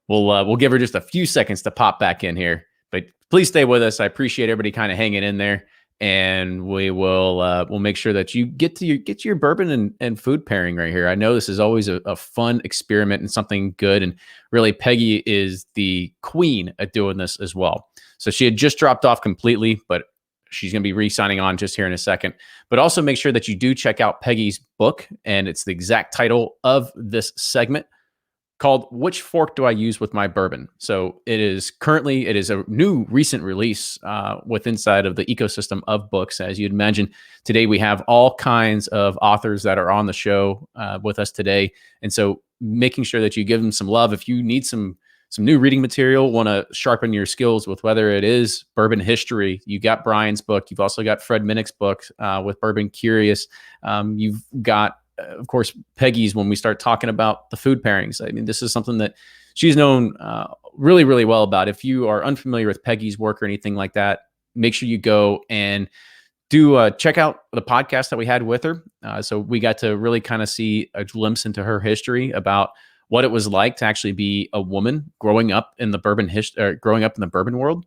[SPEAKER 1] we'll give her just a few seconds to pop back in here. But please stay with us. I appreciate everybody kind of hanging in there, and we'll make sure that you get to your bourbon and food pairing right here. I know this is always a fun experiment and something good, and really Peggy is the queen at doing this as well. So she had just dropped off completely, but she's going to be re-signing on just here in a second. But also make sure that you do check out Peggy's book, and it's the exact title of this segment, called Which Fork Do I Use With My Bourbon? So it is a new recent release with inside of the ecosystem of books. As you'd imagine, today we have all kinds of authors that are on the show with us today. And so making sure that you give them some love. If you need some new reading material, want to sharpen your skills with whether it is bourbon history, you got Brian's book. You've also got Fred Minnick's book with Bourbon Curious. You've got of course, Peggy's when we start talking about the food pairings. I mean, this is something that she's known really, really well about. If you are unfamiliar with Peggy's work or anything like that, make sure you go and do check out the podcast that we had with her. So we got to really kind of see a glimpse into her history about what it was like to actually be a woman growing up in the bourbon world.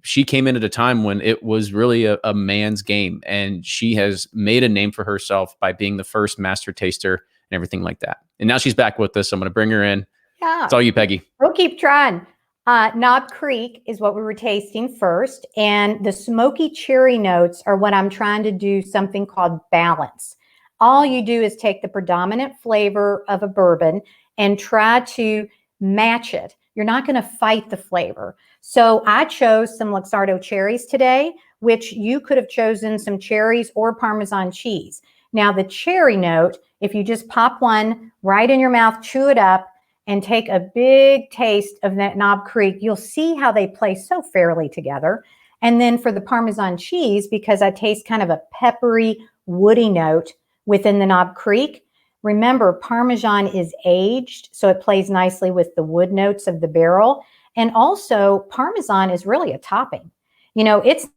[SPEAKER 1] She came in at a time when it was really a man's game, and she has made a name for herself by being the first master taster and everything like that. And now she's back with us. So I'm going to bring her in.
[SPEAKER 12] Yeah.
[SPEAKER 1] It's all you, Peggy.
[SPEAKER 12] We'll keep trying. Knob Creek is what we were tasting first. And the smoky cherry notes are what I'm trying to do something called balance. All you do is take the predominant flavor of a bourbon and try to match it. You're not going to fight the flavor. So I chose some Luxardo cherries today, which you could have chosen some cherries or Parmesan cheese. Now the cherry note, if you just pop one right in your mouth, chew it up, and take a big taste of that Knob Creek, you'll see how they play so fairly together. And then for the Parmesan cheese, because I taste kind of a peppery, woody note within the Knob Creek, remember, Parmesan is aged, so it plays nicely with the wood notes of the barrel. And also, Parmesan is really a topping. It's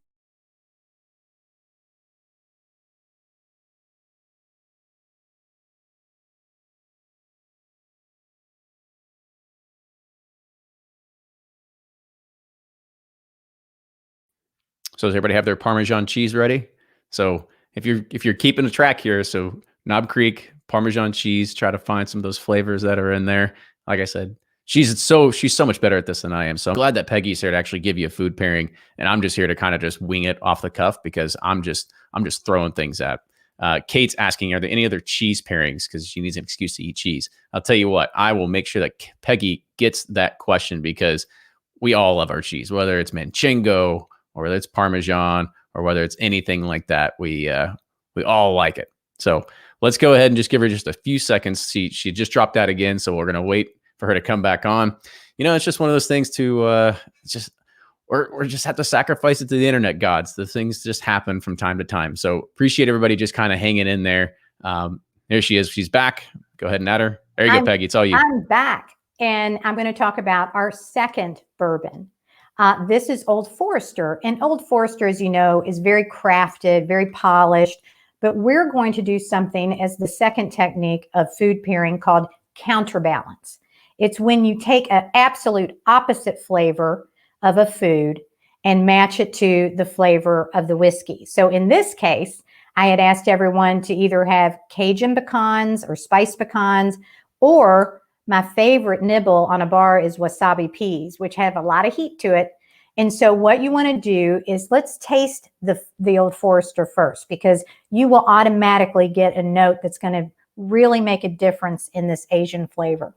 [SPEAKER 1] So does everybody have their Parmesan cheese ready? So if you're keeping a track here, so Knob Creek, Parmesan cheese, try to find some of those flavors that are in there. Like I said, she's so much better at this than I am. So I'm glad that Peggy's here to actually give you a food pairing, and I'm just here to kind of just wing it off the cuff because I'm just throwing things at. Kate's asking, are there any other cheese pairings? Because she needs an excuse to eat cheese. I'll tell you what, I will make sure that Peggy gets that question because we all love our cheese, whether it's Manchego or whether it's Parmesan or whether it's anything like that. We all like it. So let's go ahead and just give her just a few seconds. She just dropped out again, so we're gonna wait for her to come back on. It's just one of those things to or just have to sacrifice it to the internet gods. The things just happen from time to time. So appreciate everybody just kind of hanging in there. There she is. She's back. Go ahead and add her. There you go, Peggy. It's all you.
[SPEAKER 12] I'm back, and I'm going to talk about our second bourbon. This is Old Forester, and Old Forester, as you know, is very crafted, very polished. But we're going to do something as the second technique of food pairing called counterbalance. It's when you take an absolute opposite flavor of a food and match it to the flavor of the whiskey. So in this case, I had asked everyone to either have Cajun pecans or spiced pecans, or my favorite nibble on a bar is wasabi peas, which have a lot of heat to it. And so what you want to do is let's taste the Old Forester first, because you will automatically get a note that's going to really make a difference in this Asian flavor.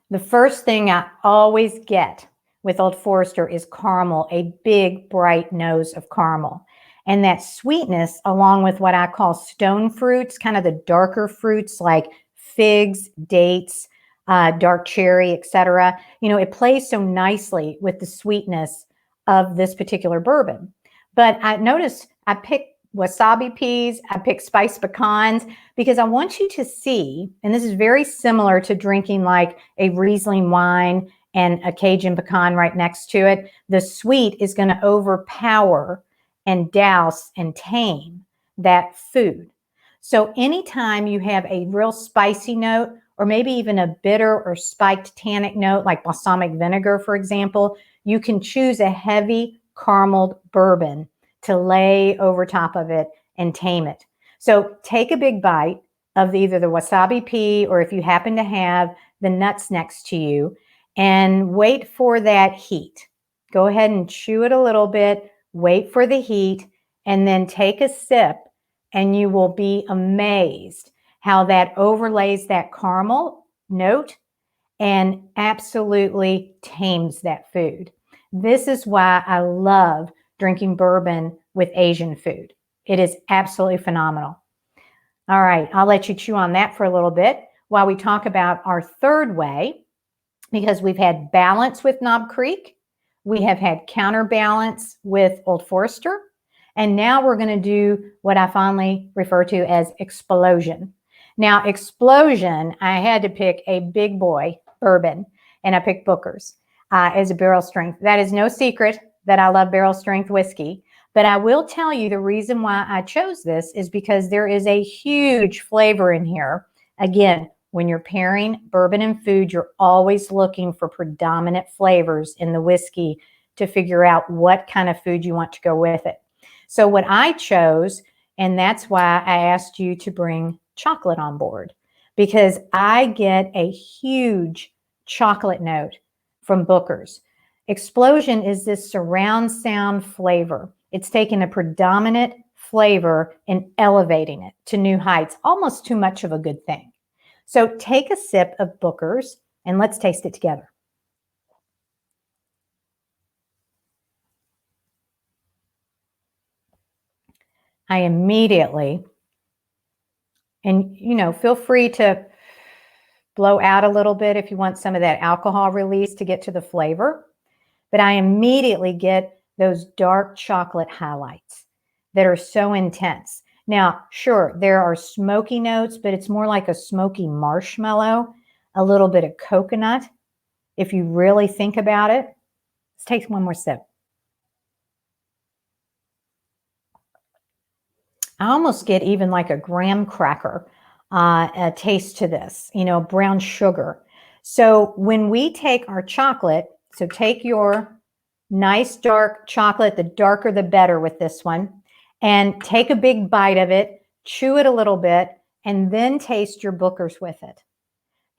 [SPEAKER 12] The first thing I always get with Old Forester is caramel, a big, bright nose of caramel. And that sweetness, along with what I call stone fruits, kind of the darker fruits like figs, dates, dark cherry, etc. You know, it plays so nicely with the sweetness of this particular bourbon. But I noticed I picked wasabi peas, I picked spiced pecans, because I want you to see, and this is very similar to drinking like a Riesling wine and a Cajun pecan right next to it. The sweet is going to overpower and douse and tame that food. So anytime you have a real spicy note, or maybe even a bitter or spiked tannic note, like balsamic vinegar, for example, you can choose a heavy carameled bourbon to lay over top of it and tame it. So take a big bite of either the wasabi pea, or if you happen to have the nuts next to you, and wait for that heat. Go ahead and chew it a little bit, wait for the heat, and then take a sip, and you will be amazed how that overlays that caramel note and absolutely tames that food. This is why I love drinking bourbon with Asian food. It is absolutely phenomenal. All right, I'll let you chew on that for a little bit while we talk about our third way, because we've had balance with Knob Creek, we have had counterbalance with Old Forester, and now we're going to do what I fondly refer to as explosion. Now, explosion, I had to pick a big boy bourbon, and I picked Booker's as a barrel strength. That is no secret that I love barrel strength whiskey, but I will tell you the reason why I chose this is because there is a huge flavor in here. Again, when you're pairing bourbon and food, you're always looking for predominant flavors in the whiskey to figure out what kind of food you want to go with it. So what I chose, and that's why I asked you to bring chocolate on board, because I get a huge chocolate note from Booker's. Explosion is this surround sound flavor. It's taking a predominant flavor and elevating it to new heights, almost too much of a good thing. So take a sip of Booker's and let's taste it together. I immediately, and you know, feel free to blow out a little bit if you want some of that alcohol release to get to the flavor. But I immediately get those dark chocolate highlights that are so intense. Now, sure, there are smoky notes, but it's more like a smoky marshmallow, a little bit of coconut, if you really think about it. Let's take one more sip. I almost get even like a graham cracker a taste to this, you know, brown sugar. So when we take our chocolate, so take your nice dark chocolate, the darker the better with this one, and take a big bite of it, chew it a little bit, and then taste your Booker's with it.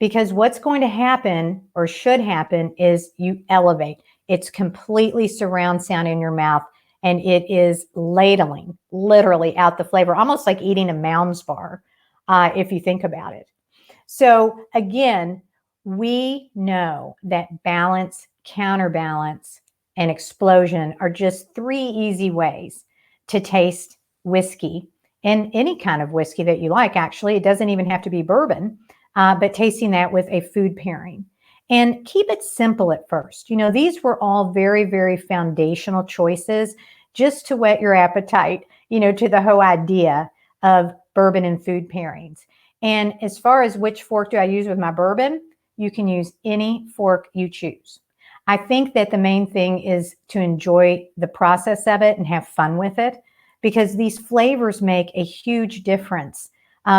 [SPEAKER 12] Because what's going to happen, or should happen, is you elevate. It's completely surround sound in your mouth, and it is ladling literally out the flavor, almost like eating a Mounds bar, if you think about it. So again, we know that balance, counterbalance, and explosion are just 3 easy ways to taste whiskey, and any kind of whiskey that you like. Actually, it doesn't even have to be bourbon, but tasting that with a food pairing. And keep it simple at first. You know, these were all very, very foundational choices just to whet your appetite, you know, to the whole idea of bourbon and food pairings. And as far as which fork do I use with my bourbon, you can use any fork you choose. I think that the main thing is to enjoy the process of it and have fun with it, because these flavors make a huge difference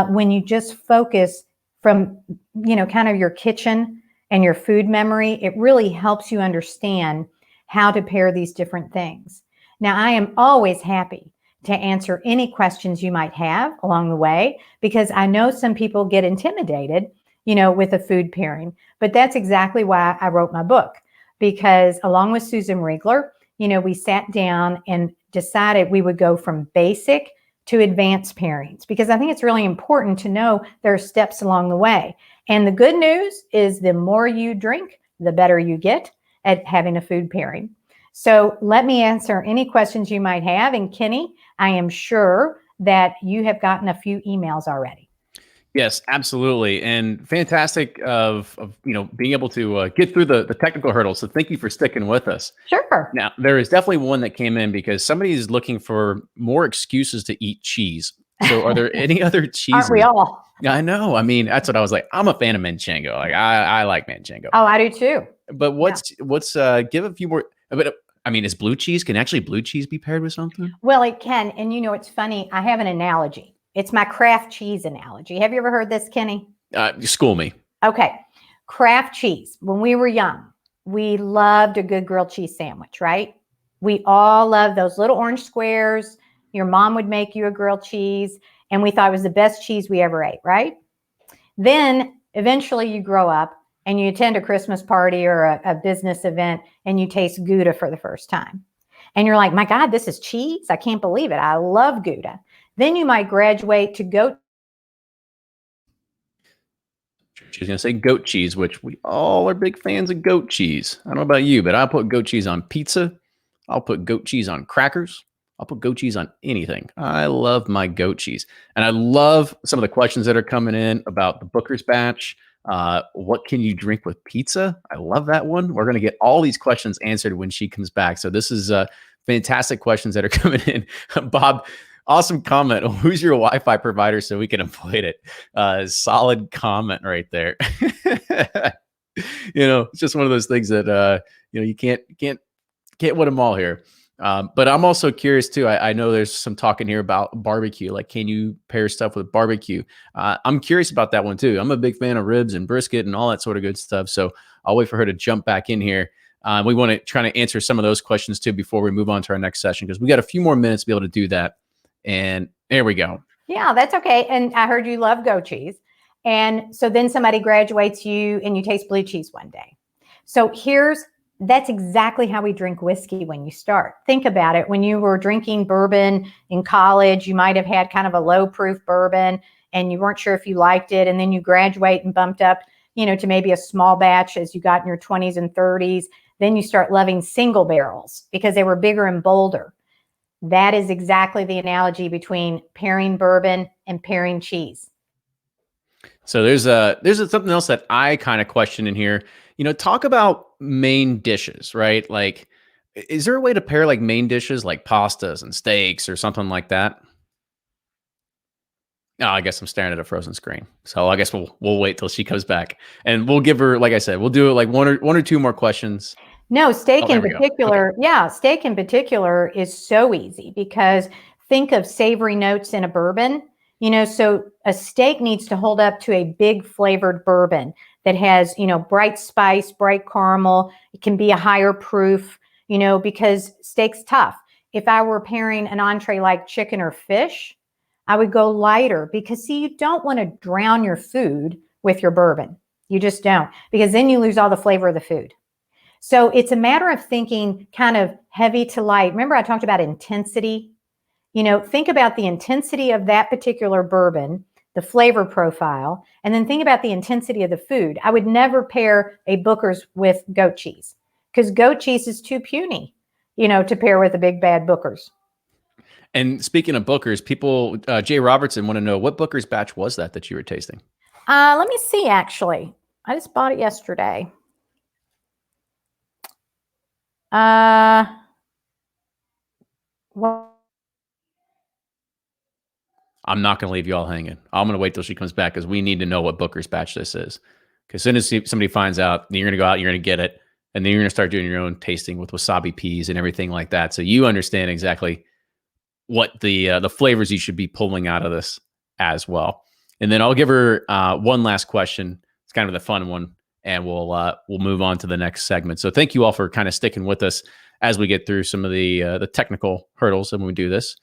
[SPEAKER 12] when you just focus from, you know, kind of your kitchen and your food memory. It really helps you understand how to pair these different things. Now, I am always happy to answer any questions you might have along the way, because I know some people get intimidated, you know, with a food pairing, but that's exactly why I wrote my book. Because along with Susan Riegler, you know, we sat down and decided we would go from basic to advanced pairings, because I think it's really important to know there are steps along the way. And the good news is the more you drink, the better you get at having a food pairing. So let me answer any questions you might have. And Kenny, I am sure that you have gotten a few emails already.
[SPEAKER 1] Yes, absolutely, and fantastic of being able to get through the technical hurdles. So thank you for sticking with us.
[SPEAKER 12] Sure.
[SPEAKER 1] Now there is definitely one that came in because somebody is looking for more excuses to eat cheese. So are there any other cheeses?
[SPEAKER 12] Aren't we all?
[SPEAKER 1] I know. I mean, that's what I was like. I'm a fan of Manchego. Like I like Manchego.
[SPEAKER 12] Oh, I do too.
[SPEAKER 1] But what's give a few more. But I mean, is blue cheese? Can actually blue cheese be paired with something?
[SPEAKER 12] Well, it can. And it's funny. I have an analogy. It's my Kraft cheese analogy. Have you ever heard this, Kenny?
[SPEAKER 1] School me.
[SPEAKER 12] Okay. Kraft cheese. When we were young, we loved a good grilled cheese sandwich, right? We all loved those little orange squares. Your mom would make you a grilled cheese, and we thought it was the best cheese we ever ate, right? Then eventually you grow up and you attend a Christmas party or a business event and you taste Gouda for the first time. And you're like, my God, this is cheese? I can't believe it. I love Gouda. Then you might graduate to goat.
[SPEAKER 1] She's going to say goat cheese, which we all are big fans of goat cheese. I don't know about you, but I'll put goat cheese on pizza. I'll put goat cheese on crackers. I'll put goat cheese on anything. I love my goat cheese. And I love some of the questions that are coming in about the Booker's batch. What can you drink with pizza? I love that one. We're going to get all these questions answered when she comes back. So this is fantastic questions that are coming in. Bob, awesome comment. Who's your Wi-Fi provider so we can avoid it? Solid comment right there. It's just one of those things that you can't win them all here. But I'm also curious too. I know there's some talking here about barbecue. Like, can you pair stuff with barbecue? I'm curious about that one too. I'm a big fan of ribs and brisket and all that sort of good stuff. So I'll wait for her to jump back in here. We want to try to answer some of those questions too before we move on to our next session, because we got a few more minutes to be able to do that. And there we go.
[SPEAKER 12] Yeah, that's okay. And I heard you love goat cheese. And so then somebody graduates you and you taste blue cheese one day. So that's exactly how we drink whiskey when you start. Think about it. When you were drinking bourbon in college, you might have had kind of a low proof bourbon and you weren't sure if you liked it. And then you graduate and bumped up, to maybe a small batch as you got in your 20s and 30s. Then you start loving single barrels because they were bigger and bolder. That is exactly the analogy between pairing bourbon and pairing cheese.
[SPEAKER 1] So there's something else that I kind of question in here. Talk about main dishes, right? Like, is there a way to pair like main dishes like pastas and steaks or something like that? Oh, I guess I'm staring at a frozen screen. So I guess we'll wait till she comes back, and we'll give her, like I said, we'll do it like one or two more questions.
[SPEAKER 12] No, steak in particular. Okay. Yeah, steak in particular is so easy because think of savory notes in a bourbon. So a steak needs to hold up to a big flavored bourbon that has, bright spice, bright caramel. It can be a higher proof, because steak's tough. If I were pairing an entree like chicken or fish, I would go lighter because, see, you don't want to drown your food with your bourbon. You just don't, because then you lose all the flavor of the food. So it's a matter of thinking kind of heavy to light. Remember I talked about intensity? Think about the intensity of that particular bourbon, the flavor profile, and then think about the intensity of the food. I would never pair a Booker's with goat cheese because goat cheese is too puny, to pair with a big bad Booker's.
[SPEAKER 1] And speaking of Booker's, people, Jay Robertson want to know, what Booker's batch was that you were tasting?
[SPEAKER 12] Let me see, actually. I just bought it yesterday. Well,
[SPEAKER 1] I'm not going to leave you all hanging. I'm going to wait till she comes back because we need to know what Booker's batch this is. Because as soon as somebody finds out, you're going to go out, you're going to get it, and then you're going to start doing your own tasting with wasabi peas and everything like that. So you understand exactly what the flavors you should be pulling out of this as well. And then I'll give her one last question. It's kind of the fun one, and we'll move on to the next segment. So thank you all for kind of sticking with us as we get through some of the technical hurdles and when we do this.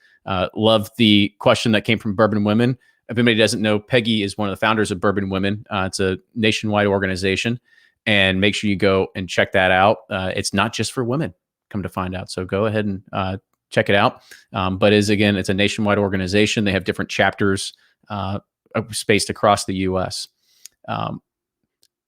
[SPEAKER 1] Love the question that came from Bourbon Women. If anybody doesn't know, Peggy is one of the founders of Bourbon Women. It's a nationwide organization, and make sure you go and check that out. It's not just for women, come to find out. So go ahead and check it out. But it's a nationwide organization. They have different chapters spaced across the U.S.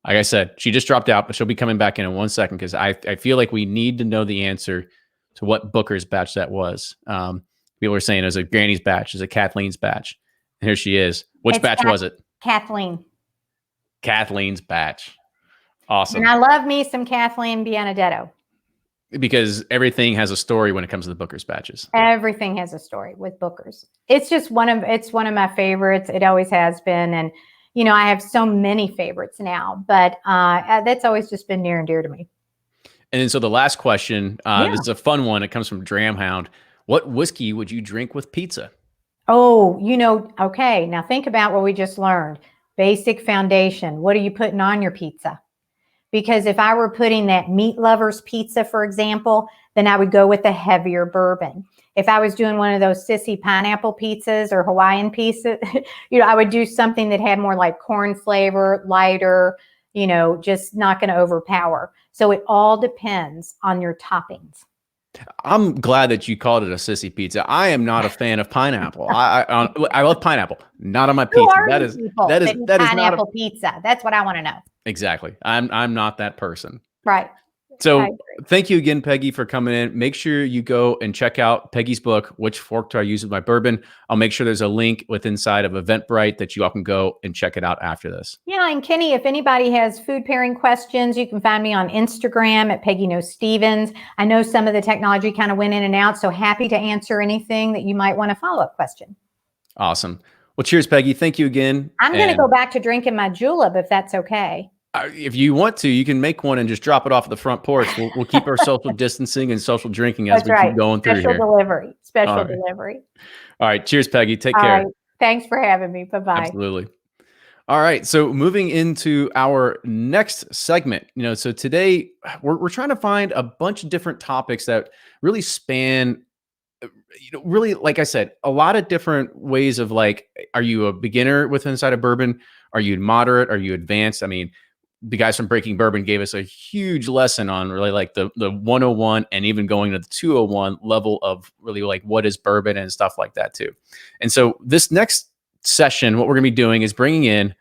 [SPEAKER 1] Like I said, she just dropped out, but she'll be coming back in 1 second because I feel like we need to know the answer to what Booker's batch that was. People are saying, is it Granny's batch? Is it Kathleen's batch? And here she is. Which batch was it?
[SPEAKER 12] Kathleen.
[SPEAKER 1] Kathleen's batch. Awesome.
[SPEAKER 12] And I love me some Kathleen Bianadetto.
[SPEAKER 1] Because everything has a story when it comes to the Booker's batches.
[SPEAKER 12] Everything has a story with Booker's. It's just one of my favorites. It always has been. And, you know, I have so many favorites now, but that's always just been near and dear to me.
[SPEAKER 1] And then so the last question, this is a fun one. It comes from Dramhound. What whiskey would you drink with pizza?
[SPEAKER 12] Oh, you know, okay. Now think about what we just learned. Basic foundation. What are you putting on your pizza? Because if I were putting that meat lovers pizza, for example, then I would go with a heavier bourbon. If I was doing one of those sissy pineapple pizzas or Hawaiian pizza, you know, I would do something that had more like corn flavor, lighter, you know, just not going to overpower. So it all depends on your toppings.
[SPEAKER 1] I'm glad that you called it a sissy pizza. I am not a fan of pineapple. I love pineapple, not on my pizza. That is
[SPEAKER 12] pineapple pizza. That's what I want to know.
[SPEAKER 1] Exactly. I'm not that person.
[SPEAKER 12] Right.
[SPEAKER 1] So thank you again, Peggy, for coming in. Make sure you go and check out Peggy's book, Which Fork Do I Use With My Bourbon? I'll make sure there's a link inside of Eventbrite that you all can go and check it out after this.
[SPEAKER 12] Yeah, and Kenny, if anybody has food pairing questions, you can find me on Instagram at Peggy Knows Stevens. I know some of the technology kind of went in and out, so happy to answer anything that you might want a follow-up question.
[SPEAKER 1] Awesome. Well, cheers, Peggy. Thank you again.
[SPEAKER 12] I'm going to go back to drinking my julep if that's okay.
[SPEAKER 1] If you want to, you can make one and just drop it off at the front porch. We'll keep our social distancing and social drinking as we keep going through here.
[SPEAKER 12] Special delivery.
[SPEAKER 1] All right. Cheers, Peggy. Take care.
[SPEAKER 12] Thanks for having me. Bye-bye.
[SPEAKER 1] Absolutely. All right. So moving into our next segment, you know, so today we're trying to find a bunch of different topics that really span, you know, really, like I said, a lot of different ways of like, are you a beginner with inside of bourbon? Are you moderate? Are you advanced? I mean, the guys from Breaking Bourbon gave us a huge lesson on really like the 101 and even going to the 201 level of really like what is bourbon and stuff like that too. And so this next session, what we're going to be doing is bringing in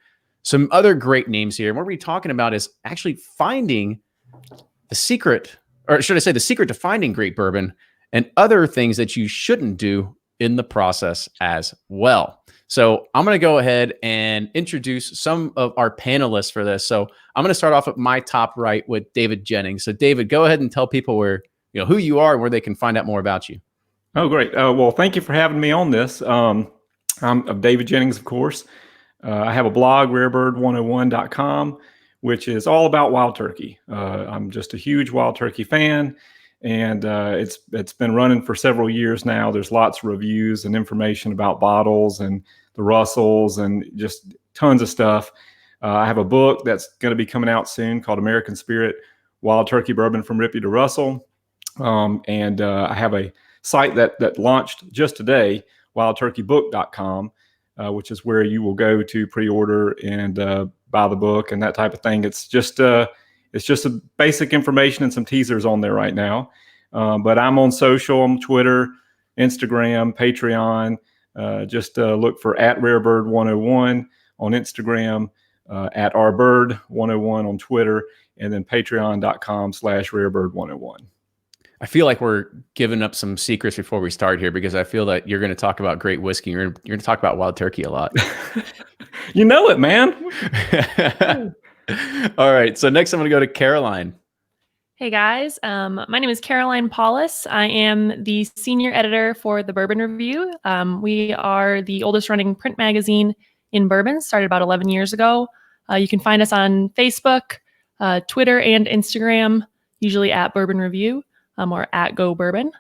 [SPEAKER 1] some other great names here. And what we're talking about is actually finding the secret, or should I say the secret to finding great bourbon and other things that you shouldn't do in the process as well. So I'm going to go ahead and introduce some of our panelists for this. So I'm going to start off at my top right with David Jennings. So David, go ahead and tell people who you are and where they can find out more about you.
[SPEAKER 13] Oh, great. Well, thank you for having me on this. I'm David Jennings, of course. I have a blog, rarebird101.com, which is all about wild turkey. I'm just a huge wild turkey fan. And it's been running for several years now. There's lots of reviews and information about bottles and the Russells and just tons of stuff. I have a book that's going to be coming out soon called American Spirit, Wild Turkey Bourbon from Rippy to Russell. And I have a site that launched just today, wildturkeybook.com, which is where you will go to pre-order and buy the book and that type of thing. It's just a basic information and some teasers on there right now. But I'm on social, I'm Twitter, Instagram, Patreon. Just look for @rarebird101 on Instagram, @ourbird101 on Twitter, and then patreon.com/rarebird101.
[SPEAKER 1] I feel like we're giving up some secrets before we start here because I feel that you're going to talk about great whiskey. You're going to talk about wild turkey a lot.
[SPEAKER 13] You know it, man.
[SPEAKER 1] All right. So next I'm going to go to Caroline.
[SPEAKER 14] Hey guys, my name is Caroline Paulus. I am the senior editor for the Bourbon Review. We are the oldest running print magazine in bourbon, started about 11 years ago. You can find us on Facebook, Twitter, and Instagram, usually at Bourbon Review or at Go Bourbon.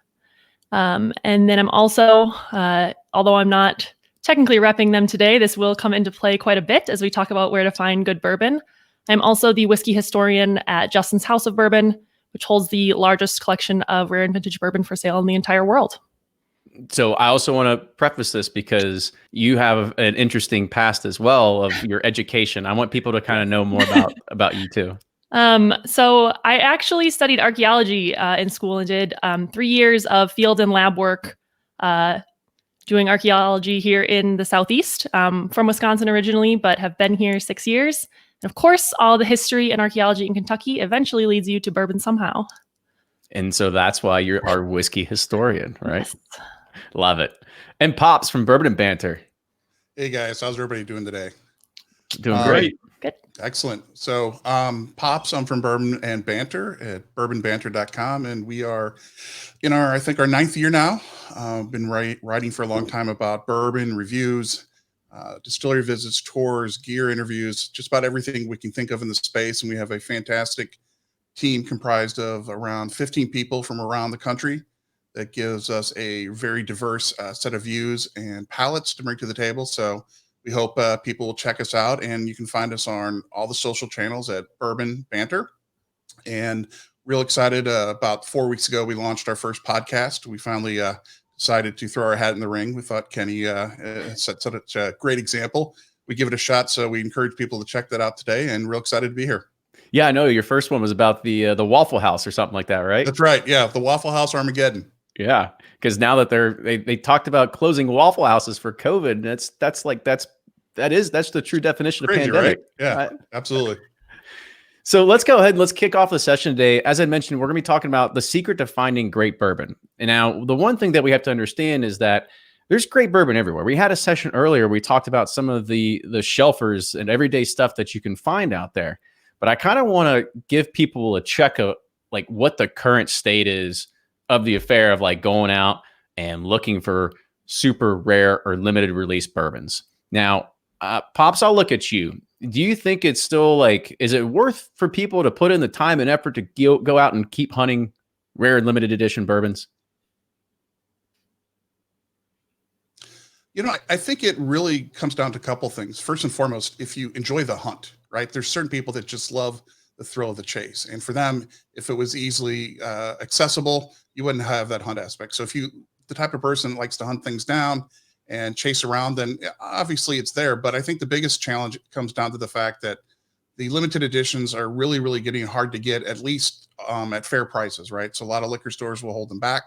[SPEAKER 14] And then I'm also, although I'm not technically repping them today, this will come into play quite a bit as we talk about where to find good bourbon. I'm also the whiskey historian at Justin's House of Bourbon, which holds the largest collection of rare and vintage bourbon for sale in the entire world.
[SPEAKER 1] So I also want to preface this because you have an interesting past as well of your education. I want people to kind of know more about you too.
[SPEAKER 14] So I actually studied archaeology in school and did 3 years of field and lab work doing archaeology here in the Southeast. From Wisconsin originally, but have been here 6 years. And of course, all the history and archaeology in Kentucky eventually leads you to bourbon somehow.
[SPEAKER 1] And so that's why you're our whiskey historian, right? Yes. Love it. And Pops from Bourbon and Banter.
[SPEAKER 15] Hey guys, how's everybody doing today?
[SPEAKER 1] Doing great.
[SPEAKER 14] Good.
[SPEAKER 15] Excellent. So, Pops, I'm from Bourbon and Banter at bourbonbanter.com, and we are in our 9th year now. Been writing for a long time about bourbon reviews, distillery visits, tours, gear interviews, just about everything we can think of in the space. And we have a fantastic team comprised of around 15 people from around the country that gives us a very diverse set of views and palettes to bring to the table. So we hope people will check us out, and you can find us on all the social channels at Bourbon Banter. And real excited, about 4 weeks ago, we launched our first podcast. We finally decided to throw our hat in the ring. We thought Kenny set such a great example. We give it a shot. So we encourage people to check that out today, and real excited to be here.
[SPEAKER 1] Yeah, I know your first one was about the Waffle House or something like that, right?
[SPEAKER 15] That's right. Yeah. The Waffle House Armageddon.
[SPEAKER 1] Yeah, because now that they talked about closing Waffle Houses for COVID, that's the true definition
[SPEAKER 15] Crazy,
[SPEAKER 1] of pandemic.
[SPEAKER 15] right? Yeah, absolutely.
[SPEAKER 1] So let's go ahead and let's kick off the session today. As I mentioned, we're going to be talking about the secret to finding great bourbon. And now the one thing that we have to understand is that there's great bourbon everywhere. We had a session earlier. We talked about some of the shelfers and everyday stuff that you can find out there. But I kind of want to give people a check of like what the current state is of the affair of like going out and looking for super rare or limited release bourbons. Now, Pops, I'll look at you. Do you think it's still like, is it worth for people to put in the time and effort to go out and keep hunting rare and limited edition bourbons?
[SPEAKER 15] You know, I think it really comes down to a couple things. First and foremost, if you enjoy the hunt, right? There's certain people that just love the thrill of the chase. And for them, if it was easily accessible, you wouldn't have that hunt aspect. So if you, the type of person that likes to hunt things down and chase around, then obviously it's there. But I think the biggest challenge comes down to the fact that the limited editions are really, really getting hard to get, at least at fair prices, right? So a lot of liquor stores will hold them back.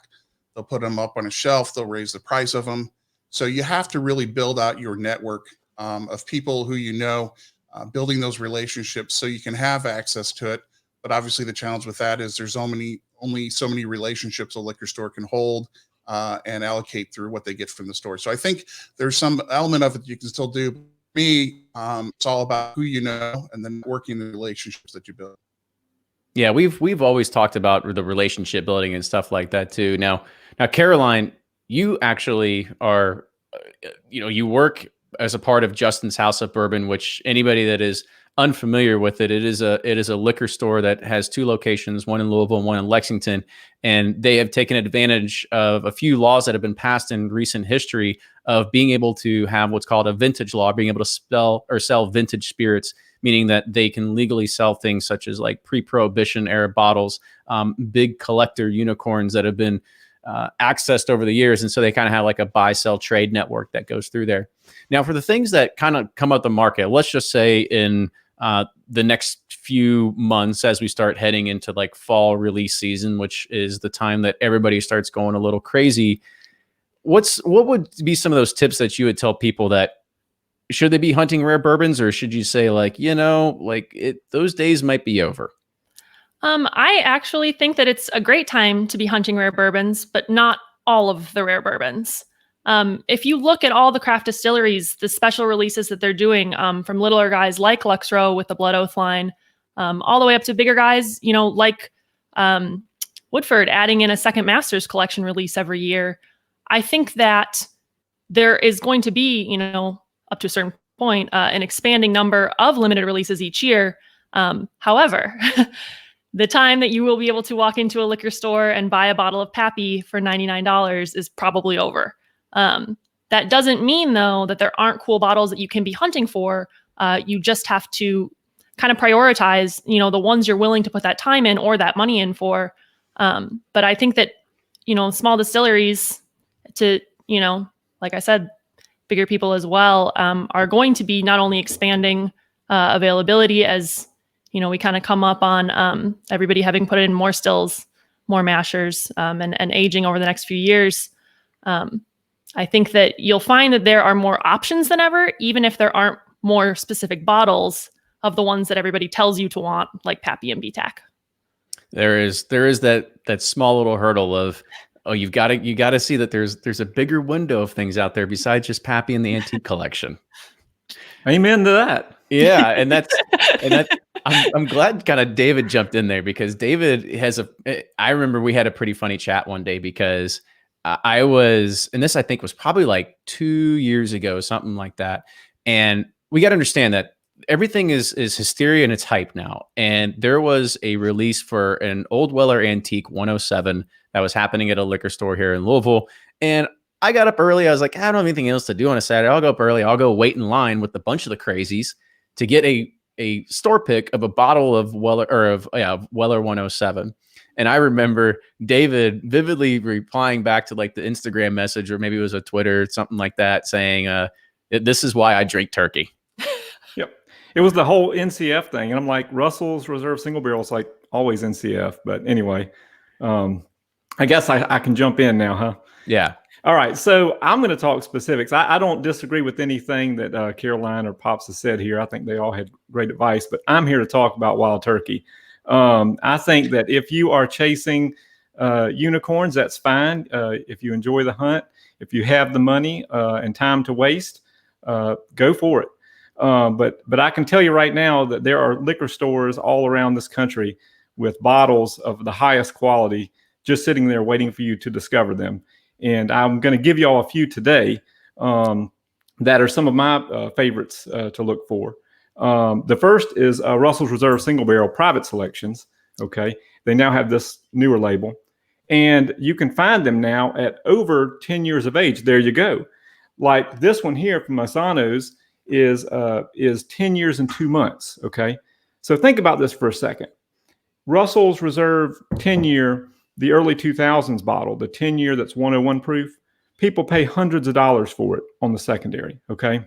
[SPEAKER 15] They'll put them up on a shelf. They'll raise the price of them. So you have to really build out your network of people who you know, building those relationships so you can have access to it. But obviously the challenge with that is there's only so many relationships a liquor store can hold and allocate through what they get from the store. So I think there's some element of it you can still do. Me, it's all about who you know and then working the relationships that you build.
[SPEAKER 1] Yeah, we've always talked about the relationship building and stuff like that too. Now, Caroline, you actually are, you work as a part of Justin's House of Bourbon, which anybody that is unfamiliar with it is a liquor store that has 2 locations, one in Louisville and one in Lexington. And they have taken advantage of a few laws that have been passed in recent history of being able to have what's called a vintage law, being able to sell vintage spirits, meaning that they can legally sell things such as like pre-prohibition era bottles, big collector unicorns that have been accessed over the years. And so they kind of have like a buy, sell, trade network that goes through there. Now, for the things that kind of come out the market, let's just say in the next few months, as we start heading into like fall release season, which is the time that everybody starts going a little crazy. What would be some of those tips that you would tell people that should they be hunting rare bourbons, or should you say like, those days might be over?
[SPEAKER 14] I actually think that it's a great time to be hunting rare bourbons, but not all of the rare bourbons. If you look at all the craft distilleries, the special releases that they're doing, from littler guys like Lux Row with the Blood Oath line, all the way up to bigger guys, like Woodford adding in a second Masters collection release every year. I think that there is going to be, up to a certain point, an expanding number of limited releases each year. However, the time that you will be able to walk into a liquor store and buy a bottle of Pappy for $99 is probably over. That doesn't mean, though, that there aren't cool bottles that you can be hunting for. You just have to kind of prioritize, the ones you're willing to put that time in or that money in for. But I think that, small distilleries to, like I said, bigger people as well, are going to be not only expanding availability as, we kind of come up on everybody having put in more stills, more mashers, and aging over the next few years. I think that you'll find that there are more options than ever, even if there aren't more specific bottles of the ones that everybody tells you to want, like Pappy and BTAC.
[SPEAKER 1] There is that small little hurdle of, you got to see that there's a bigger window of things out there besides just Pappy and the antique collection.
[SPEAKER 13] Amen to that.
[SPEAKER 1] Yeah, and I'm glad kind of David jumped in there, because David has I remember we had a pretty funny chat one day, because I was, and this I think was probably like 2 years ago, something like that. And we got to understand that everything is hysteria and it's hype now. And there was a release for an old Weller Antique 107 that was happening at a liquor store here in Louisville. And I got up early. I was like, I don't have anything else to do on a Saturday. I'll go up early. I'll go wait in line with a bunch of the crazies to get a store pick of a bottle of Weller, or of Weller 107. And I remember David vividly replying back to like the Instagram message, or maybe it was a Twitter, something like that, saying, this is why I drink turkey.
[SPEAKER 13] Yep. It was the whole NCF thing. And I'm like, Russell's Reserve Single Barrel is like always NCF. But anyway, I guess I can jump in now, huh?
[SPEAKER 1] Yeah.
[SPEAKER 13] All right. So I'm going to talk specifics. I don't disagree with anything that Caroline or Pops has said here. I think they all had great advice, but I'm here to talk about wild turkey. I think that if you are chasing unicorns, that's fine. If you enjoy the hunt, if you have the money and time to waste, go for it. But I can tell you right now that there are liquor stores all around this country with bottles of the highest quality just sitting there waiting for you to discover them. And I'm going to give you all a few today that are some of my favorites to look for. The first is Russell's Reserve Single Barrel Private Selections. Okay. They now have this newer label, and you can find them now at over 10 years of age. There you go. Like this one here from Masano's is 10 years and 2 months. Okay. So think about this for a second. Russell's Reserve 10-year, the early 2000s bottle, the 10-year that's 101 proof, people pay hundreds of dollars for it on the secondary. Okay.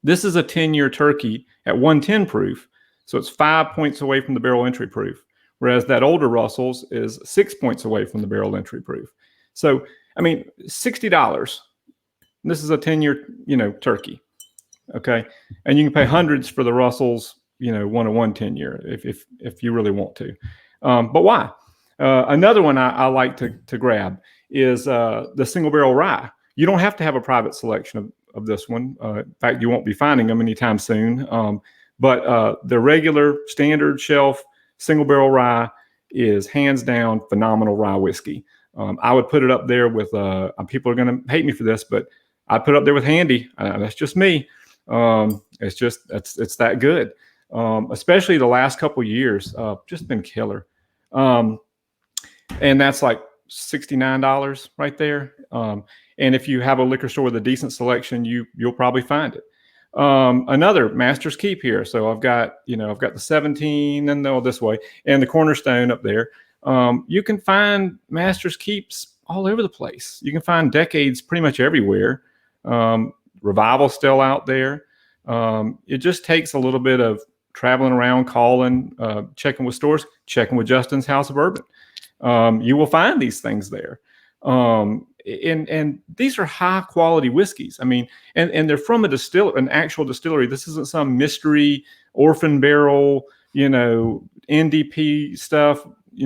[SPEAKER 13] This is a 10-year turkey at 110 proof. So it's 5 points away from the barrel entry proof. Whereas that older Russell's is 6 points away from the barrel entry proof. So, I mean, $60. This is a 10-year, turkey. Okay. And you can pay hundreds for the Russell's, 101 10-year if you really want to. But why? Another one I like to grab is the single barrel rye. You don't have to have a private selection of this one. In fact, you won't be finding them anytime soon. But the regular standard shelf single barrel rye is hands down phenomenal rye whiskey. I would put it up there with, people are going to hate me for this, but I put it up there with Handy. That's just me. It's that good. Especially the last couple of years, just been killer. And that's like $69 right there. And if you have a liquor store with a decent selection, you'll probably find it. Another Master's Keep here. So I've got the 17 and this way, and the Cornerstone up there. You can find Master's Keeps all over the place. You can find Decades pretty much everywhere. Revival still out there. It just takes a little bit of traveling around, calling, checking with stores, checking with Justin's House of Bourbon. You will find these things there. And these are high quality whiskeys. I mean, and they're from an actual distillery. This isn't some mystery orphan barrel, NDP stuff,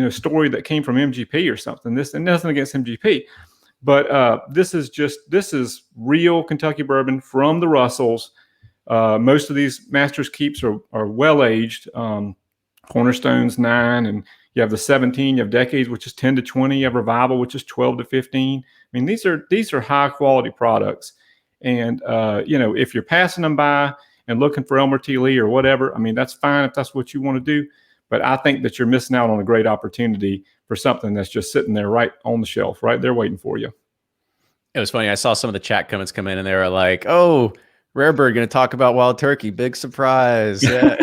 [SPEAKER 13] story that came from MGP or something. This, and nothing against MGP, but this is real Kentucky bourbon from the Russells. Most of these Master's Keeps are well aged. Cornerstone's 9, and you have the 17. You have Decades, which is 10 to 20. You have Revival, which is 12 to 15. I mean, these are high quality products. And if you're passing them by and looking for Elmer T. Lee or whatever, I mean, that's fine if that's what you want to do. But I think that you're missing out on a great opportunity for something that's just sitting there right on the shelf, right there waiting for you.
[SPEAKER 1] It was funny. I saw some of the chat comments come in, and they were like, "Oh, Rarebird going to talk about wild turkey. Big surprise." Yeah.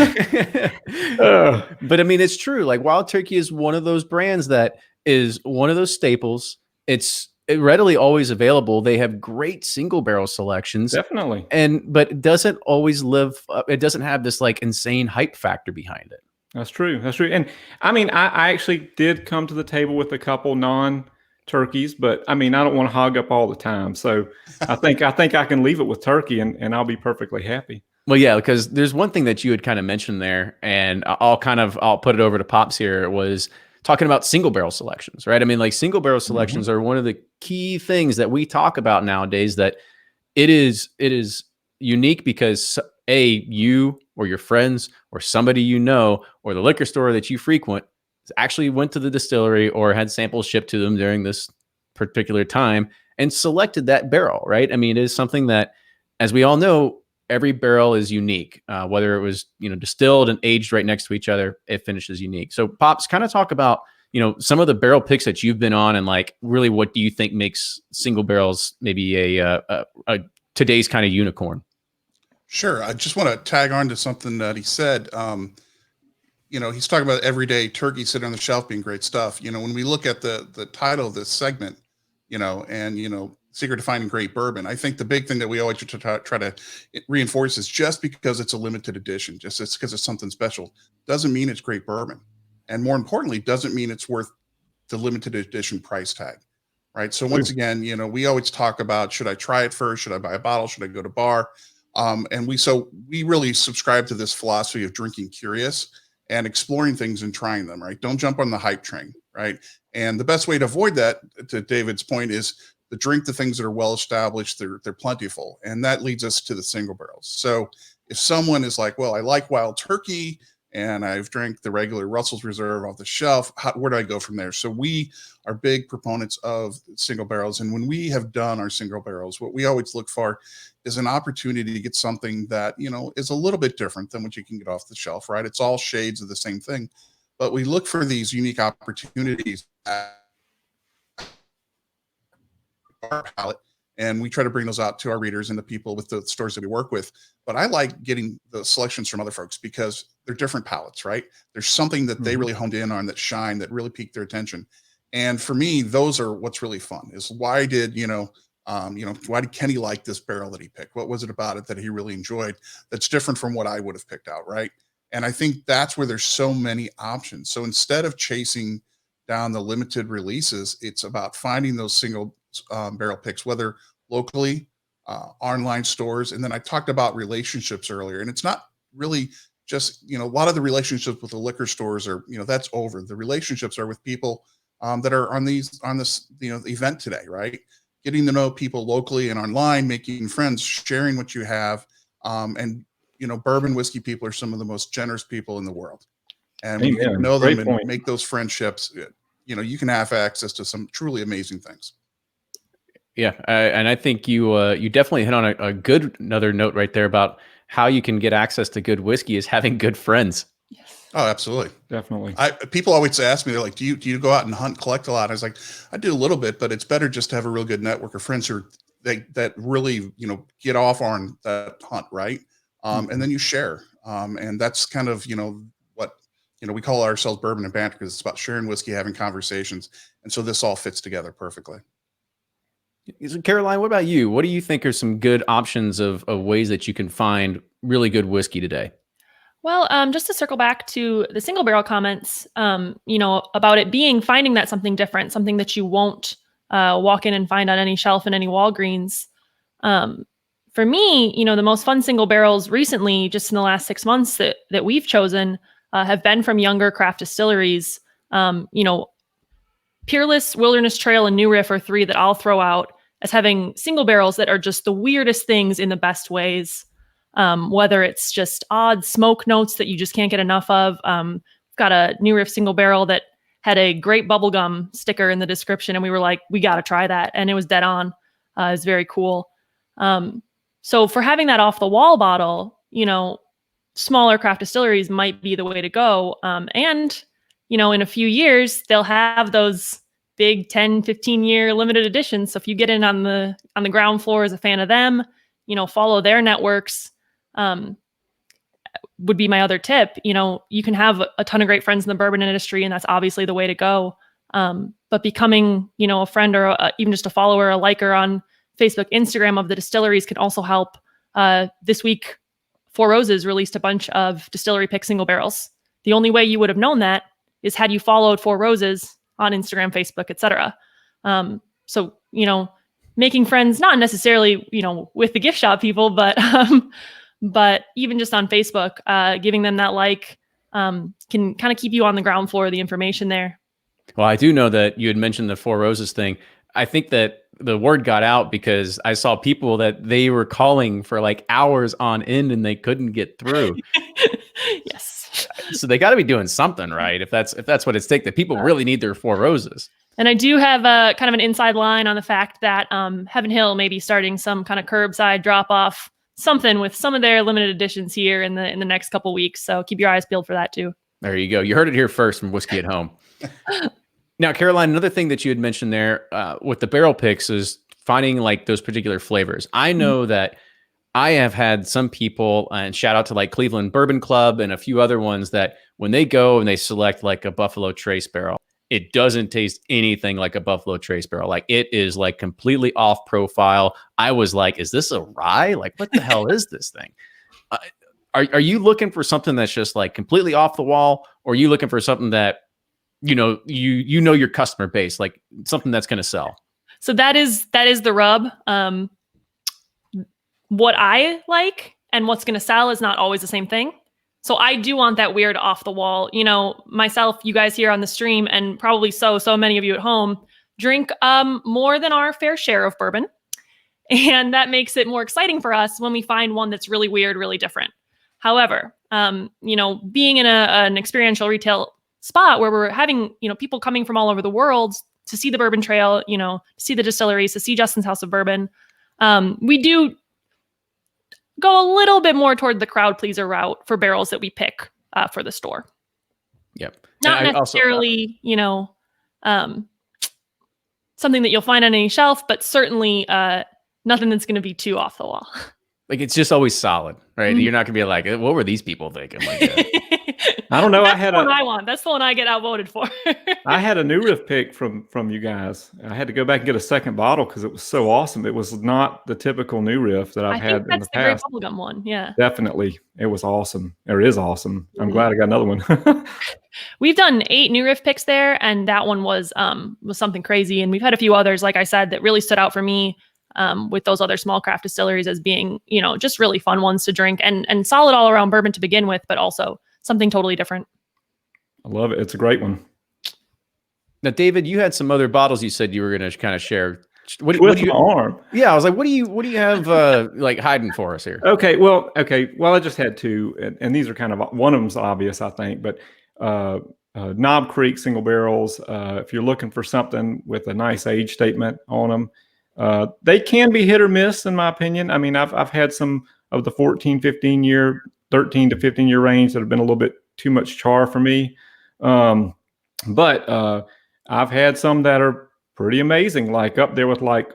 [SPEAKER 1] But I mean, it's true. Like, wild turkey is one of those brands that is one of those staples. It's readily always available. They have great single barrel selections.
[SPEAKER 13] Definitely.
[SPEAKER 1] But it doesn't always it doesn't have this like insane hype factor behind it.
[SPEAKER 13] That's true. That's true. And I mean, I actually did come to the table with a couple non-turkeys, but I mean, I don't want to hog up all the time. So I think I can leave it with turkey and I'll be perfectly happy.
[SPEAKER 1] Well, yeah, because there's one thing that you had kind of mentioned there, and I'll put it over to Pops here, was talking about single barrel selections, right? I mean, like, single barrel selections are one of the key things that we talk about nowadays, that it is unique because you or your friends or somebody you know or the liquor store that you frequent actually went to the distillery or had samples shipped to them during this particular time and selected that barrel, right? I mean, it is something that, as we all know, every barrel is unique. Whether it was, distilled and aged right next to each other, it finishes unique. So Pops, kind of talk about, some of the barrel picks that you've been on, and like really what do you think makes single barrels maybe a today's kind of unicorn?
[SPEAKER 15] Sure. I just want to tag on to something that he said. He's talking about everyday turkey sitting on the shelf being great stuff. When we look at the title of this segment, Secret to Finding Great Bourbon, I think the big thing that we always try to reinforce is just because it's a limited edition, just because it's something special, doesn't mean it's great bourbon. And more importantly, doesn't mean it's worth the limited edition price tag, right? So once again, we always talk about, should I try it first? Should I buy a bottle? Should I go to bar? And we really subscribe to this philosophy of drinking curious and exploring things and trying them, right? Don't jump on the hype train, right? And the best way to avoid that, to David's point, is to drink the things that are well established. They're plentiful, and that leads us to the single barrels. So if someone is like, well, I like Wild Turkey and I've drank the regular Russell's Reserve off the shelf, where do I go from there? So we are big proponents of single barrels, and when we have done our single barrels, what we always look for is an opportunity to get something that is a little bit different than what you can get off the shelf, right? It's all shades of the same thing, but we look for these unique opportunities at our palate, and we try to bring those out to our readers and the people with the stores that we work with. But I like getting the selections from other folks because they're different palates, right? There's something that they really honed in on, that shine, that really piqued their attention. And for me, those are what's really fun, is why did why did Kenny like this barrel that he picked? What was it about it that he really enjoyed that's different from what I would have picked out, right? And I think that's where there's so many options. So instead of chasing down the limited releases, it's about finding those single barrel picks, whether locally, online stores. And then I talked about relationships earlier, and it's not really just, a lot of the relationships with the liquor stores are, that's over. The relationships are with people that are on this event today, right? Getting to know people locally and online, making friends, sharing what you have. And, bourbon whiskey people are some of the most generous people in the world. And when you know them and make those friendships, you can have access to some truly amazing things.
[SPEAKER 1] Yeah, and I think you definitely hit on another note right there about how you can get access to good whiskey is having good friends.
[SPEAKER 15] Oh, absolutely.
[SPEAKER 13] Definitely.
[SPEAKER 15] People always ask me, they're like, do you go out and hunt, collect a lot? I was like, I do a little bit, but it's better just to have a real good network of friends that really, get off on that hunt, right? And then you share. And that's kind of, what, we call ourselves Bourbon and Banter, because it's about sharing whiskey, having conversations. And so this all fits together perfectly.
[SPEAKER 1] So Caroline, what about you? What do you think are some good options of ways that you can find really good whiskey today?
[SPEAKER 14] Well, just to circle back to the single barrel comments, about it finding that something different, something that you won't walk in and find on any shelf in any Walgreens. For me, the most fun single barrels recently, just in the last 6 months that we've chosen, have been from younger craft distilleries. Peerless, Wilderness Trail, and New Riff are three that I'll throw out as having single barrels that are just the weirdest things in the best ways. Whether it's just odd smoke notes that you just can't get enough of. Got a New Riff single barrel that had a great bubblegum sticker in the description, and we were like, we got to try that. And it was dead on. It's very cool. So for having that off the wall bottle, smaller craft distilleries might be the way to go. And in a few years, they'll have those big 10, 15-year limited editions. So if you get in on the ground floor as a fan of them, follow their networks, would be my other tip. You can have a ton of great friends in the bourbon industry, and that's obviously the way to go. But becoming, a friend or even just a follower, a liker on Facebook, Instagram of the distilleries can also help. This week, Four Roses released a bunch of distillery pick single barrels. The only way you would have known that is had you followed Four Roses on Instagram, Facebook, etc. So, making friends, not necessarily, with the gift shop people, but even just on Facebook, giving them that can kind of keep you on the ground floor of the information there.
[SPEAKER 1] Well, I do know that you had mentioned the Four Roses thing. I think that the word got out because I saw people that they were calling for like hours on end and they couldn't get through.
[SPEAKER 14] Yes.
[SPEAKER 1] So they got to be doing something right. If that's what it's take, that people really need their Four Roses.
[SPEAKER 14] And I do have a kind of an inside line on the fact that Heaven Hill may be starting some kind of curbside drop off, something with some of their limited editions here in the next couple weeks. So keep your eyes peeled for that too.
[SPEAKER 1] There you go. You heard it here first from Whiskey at Home. Now, Caroline, another thing that you had mentioned there with the barrel picks is finding like those particular flavors. I know that I have had some people, and shout out to like Cleveland Bourbon Club and a few other ones, that when they go and they select like a Buffalo Trace barrel, it doesn't taste anything like a Buffalo Trace barrel. Like it is like completely off profile. I was like, is this a rye? Like, what the hell is this thing? Are you looking for something that's just like completely off the wall, or are you looking for something that you know your customer base, like something that's going to sell?
[SPEAKER 14] So that is the rub. What I like and what's going to sell is not always the same thing. So I do want that weird off the wall, myself, you guys here on the stream, and probably so many of you at home drink more than our fair share of bourbon. And that makes it more exciting for us when we find one that's really weird, really different. However, being in an experiential retail spot where we're having, people coming from all over the world to see the Bourbon Trail, to see the distilleries, to see Justin's House of Bourbon, we do go a little bit more toward the crowd pleaser route for barrels that we pick for the store.
[SPEAKER 1] Yep.
[SPEAKER 14] Not necessarily, something that you'll find on any shelf, but certainly nothing that's going to be too off the wall.
[SPEAKER 1] Like it's just always solid, right?
[SPEAKER 14] Mm-hmm.
[SPEAKER 1] You're not gonna be like, what were these people thinking? Like,
[SPEAKER 13] I don't know.
[SPEAKER 14] That's the one I want. That's the one I get outvoted for.
[SPEAKER 13] I had a New Riff pick from you guys. I had to go back and get a second bottle because it was so awesome. It was not the typical New Riff that I've had in the past.
[SPEAKER 14] Great Bubblegum one, yeah.
[SPEAKER 13] Definitely, it was awesome. Or is awesome. I'm glad I got another one.
[SPEAKER 14] We've done 8 New Riff picks there, and that one was something crazy. And we've had a few others, like I said, that really stood out for me. With those other small craft distilleries as being, just really fun ones to drink and solid all around bourbon to begin with, but also something totally different.
[SPEAKER 13] I love it. It's a great one.
[SPEAKER 1] Now, David, you had some other bottles you said you were going to kind of share.
[SPEAKER 13] What do you arm?
[SPEAKER 1] Yeah, I was like, what do you have like hiding for us here?
[SPEAKER 13] Okay. Well, I just had 2, and these are kind of, one of them's obvious, I think, but Knob Creek single barrels. If you're looking for something with a nice age statement on them, they can be hit or miss, in my opinion. I mean, I've had some of the 14, 15 year, 13 to 15 year range that have been a little bit too much char for me. But I've had some that are pretty amazing, like up there with like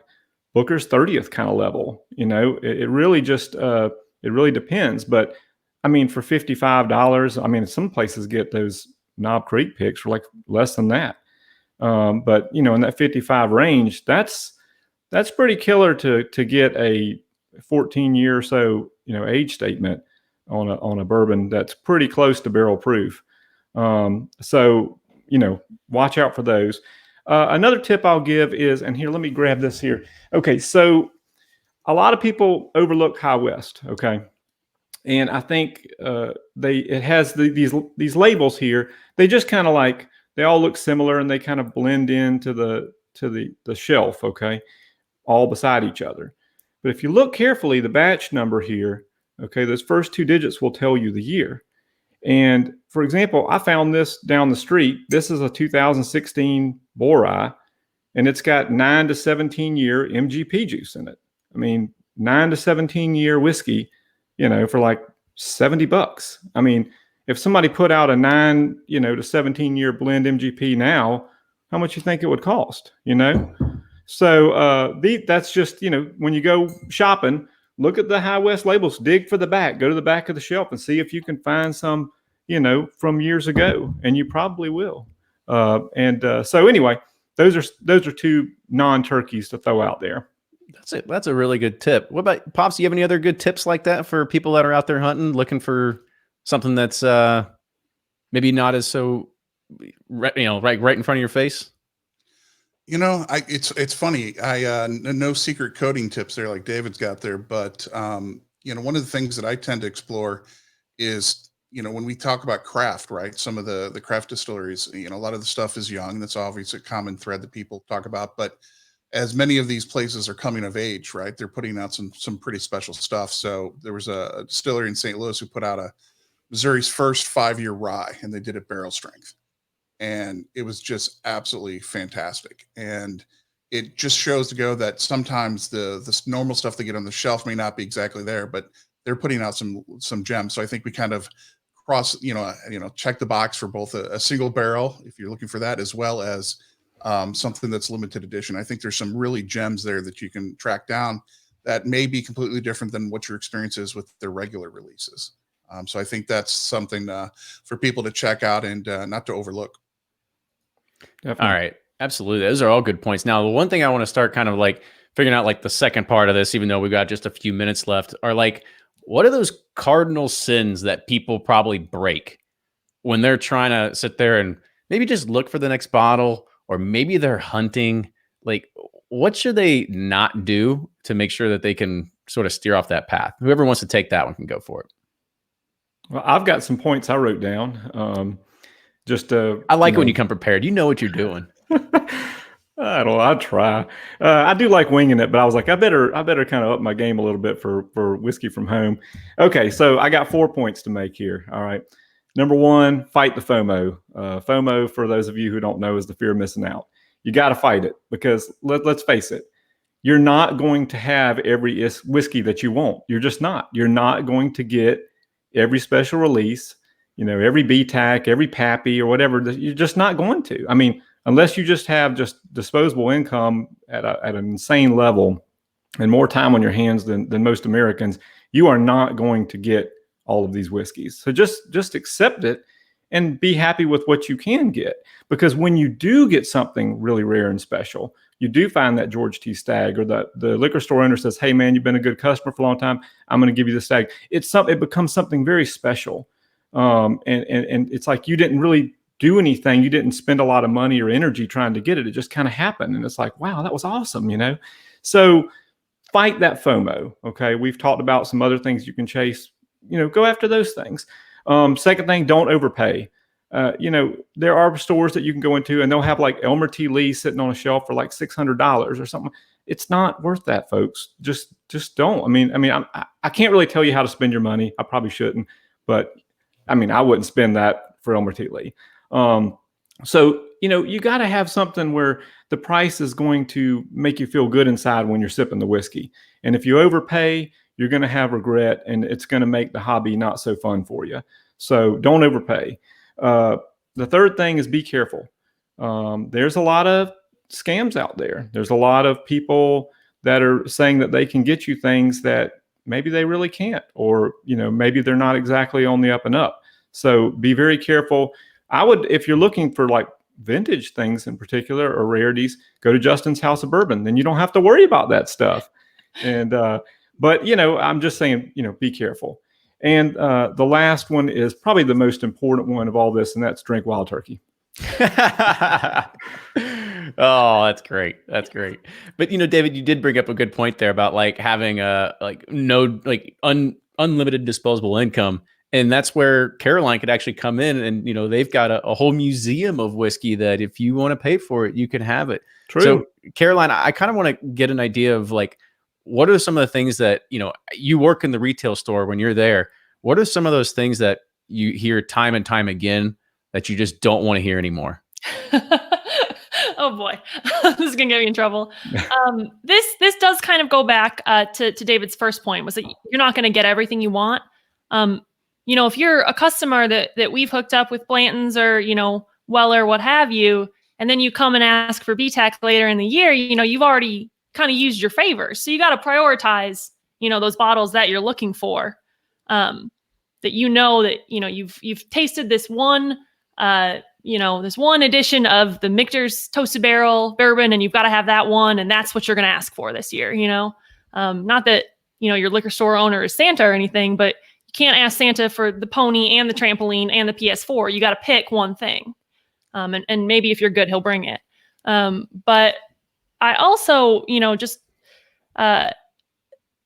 [SPEAKER 13] Booker's 30th kind of level. It really just, it really depends. But I mean, for $55, I mean, some places get those Knob Creek picks for like less than that. But in that 55 range, that's pretty killer to get a 14 year or so, age statement on a bourbon that's pretty close to barrel proof. So, watch out for those. Another tip I'll give is, and here, let me grab this here. Okay. So a lot of people overlook High West. Okay. And I think it has these labels here. They just kind of like, they all look similar and they kind of blend into the shelf. Okay. All beside each other. But if you look carefully, the batch number here, okay, those first 2 digits will tell you the year. And for example, I found this down the street. This is a 2016 Bull Rye, and it's got 9 to 17 year MGP juice in it. I mean, 9 to 17 year whiskey, for like $70. I mean, if somebody put out a 9, to 17 year blend MGP now, how much you think it would cost, So that's just, when you go shopping, look at the High West labels, dig for the back, go to the back of the shelf and see if you can find some, from years ago, and you probably will. So anyway, those are 2 non-turkeys to throw out there.
[SPEAKER 1] That's it. That's a really good tip. What about Pops? Do you have any other good tips like that for people that are out there hunting, looking for something that's maybe not as so, right in front of your face?
[SPEAKER 15] It's funny. I no secret coding tips there like David's got there, but one of the things that I tend to explore is, when we talk about craft, right? Some of the craft distilleries, a lot of the stuff is young. That's obviously a common thread that people talk about, but as many of these places are coming of age, right, they're putting out some pretty special stuff. So there was a distillery in St. Louis who put out a Missouri's first 5-year rye, and they did it barrel strength, and it was just absolutely fantastic. And it just shows to go that sometimes the normal stuff they get on the shelf may not be exactly there, but they're putting out some gems. So I think we kind of cross, check the box for both a single barrel, if you're looking for that, as well as something that's limited edition. I think there's some really gems there that you can track down that may be completely different than what your experience is with their regular releases. So I think that's something for people to check out and not to overlook.
[SPEAKER 1] Definitely. All right. Absolutely. Those are all good points. Now, the one thing I want to start kind of like figuring out, like the second part of this, even though we've got just a few minutes left, are like, what are those cardinal sins that people probably break when they're trying to sit there and maybe just look for the next bottle, or maybe they're hunting? Like, what should they not do to make sure that they can sort of steer off that path? Whoever wants to take that one can go for it.
[SPEAKER 13] Well, I've got some points I wrote down.
[SPEAKER 1] I like when you come prepared. You know what you're doing.
[SPEAKER 13] I don't know. I try. I do like winging it, but I was like, I better kind of up my game a little bit for Whiskey from Home. Okay, so I got 4 points to make here. All right. Number one, fight the FOMO. FOMO, for those of you who don't know, is the fear of missing out. You got to fight it, because let's face it, you're not going to have every whiskey that you want. You're just not. You're not going to get every special release, every BTAC, every Pappy, or whatever. You're just not going to. I mean, unless you just have just disposable income at an insane level and more time on your hands than most Americans, you are not going to get all of these whiskeys. So just accept it and be happy with what you can get. Because when you do get something really rare and special, you do find that George T. Stagg, or the liquor store owner says, hey man, you've been a good customer for a long time, I'm going to give you the Stagg. It becomes something very special. And it's like you didn't really do anything. You didn't spend a lot of money or energy trying to get it. It just kind of happened. And it's like, wow, that was awesome, So fight that FOMO. Okay. We've talked about some other things you can chase, go after those things. Second thing, don't overpay. There are stores that you can go into and they'll have like Elmer T. Lee sitting on a shelf for like $600 or something. It's not worth that, folks. Just don't. I can't really tell you how to spend your money. I probably shouldn't, but I wouldn't spend that for Elmer T. Lee. So, you got to have something where the price is going to make you feel good inside when you're sipping the whiskey. And if you overpay, you're going to have regret, and it's going to make the hobby not so fun for you. So don't overpay. The third thing is be careful. There's a lot of scams out there. There's a lot of people that are saying that they can get you things that maybe they really can't, or, maybe they're not exactly on the up and up. So be very careful. I would, if you're looking for like vintage things in particular or rarities, go to Justin's House of Bourbon. Then you don't have to worry about that stuff. And, but I'm just saying, be careful. And the last one is probably the most important one of all this, and that's drink Wild Turkey.
[SPEAKER 1] Oh, that's great. That's great. But David, you did bring up a good point there about like having unlimited disposable income. And that's where Caroline could actually come in, and they've got a whole museum of whiskey that if you want to pay for it, you can have it.
[SPEAKER 13] True.
[SPEAKER 1] So Caroline, I kind of want to get an idea of like, what are some of the things that, you work in the retail store when you're there? What are some of those things that you hear time and time again that you just don't want to hear anymore?
[SPEAKER 14] Oh boy, this is gonna get me in trouble. This does kind of go back to David's first point, was that you're not going to get everything you want. If you're a customer that we've hooked up with Blanton's or, Weller, what have you, and then you come and ask for BTAC later in the year, you've already kind of used your favors. So you got to prioritize, those bottles that you're looking for, that you've tasted this one, this one edition of the Michter's Toasted Barrel bourbon, and you've got to have that one. And that's what you're going to ask for this year, not that, your liquor store owner is Santa or anything, but you can't ask Santa for the pony and the trampoline and the PS4. You got to pick one thing. And maybe if you're good, he'll bring it. But I also, just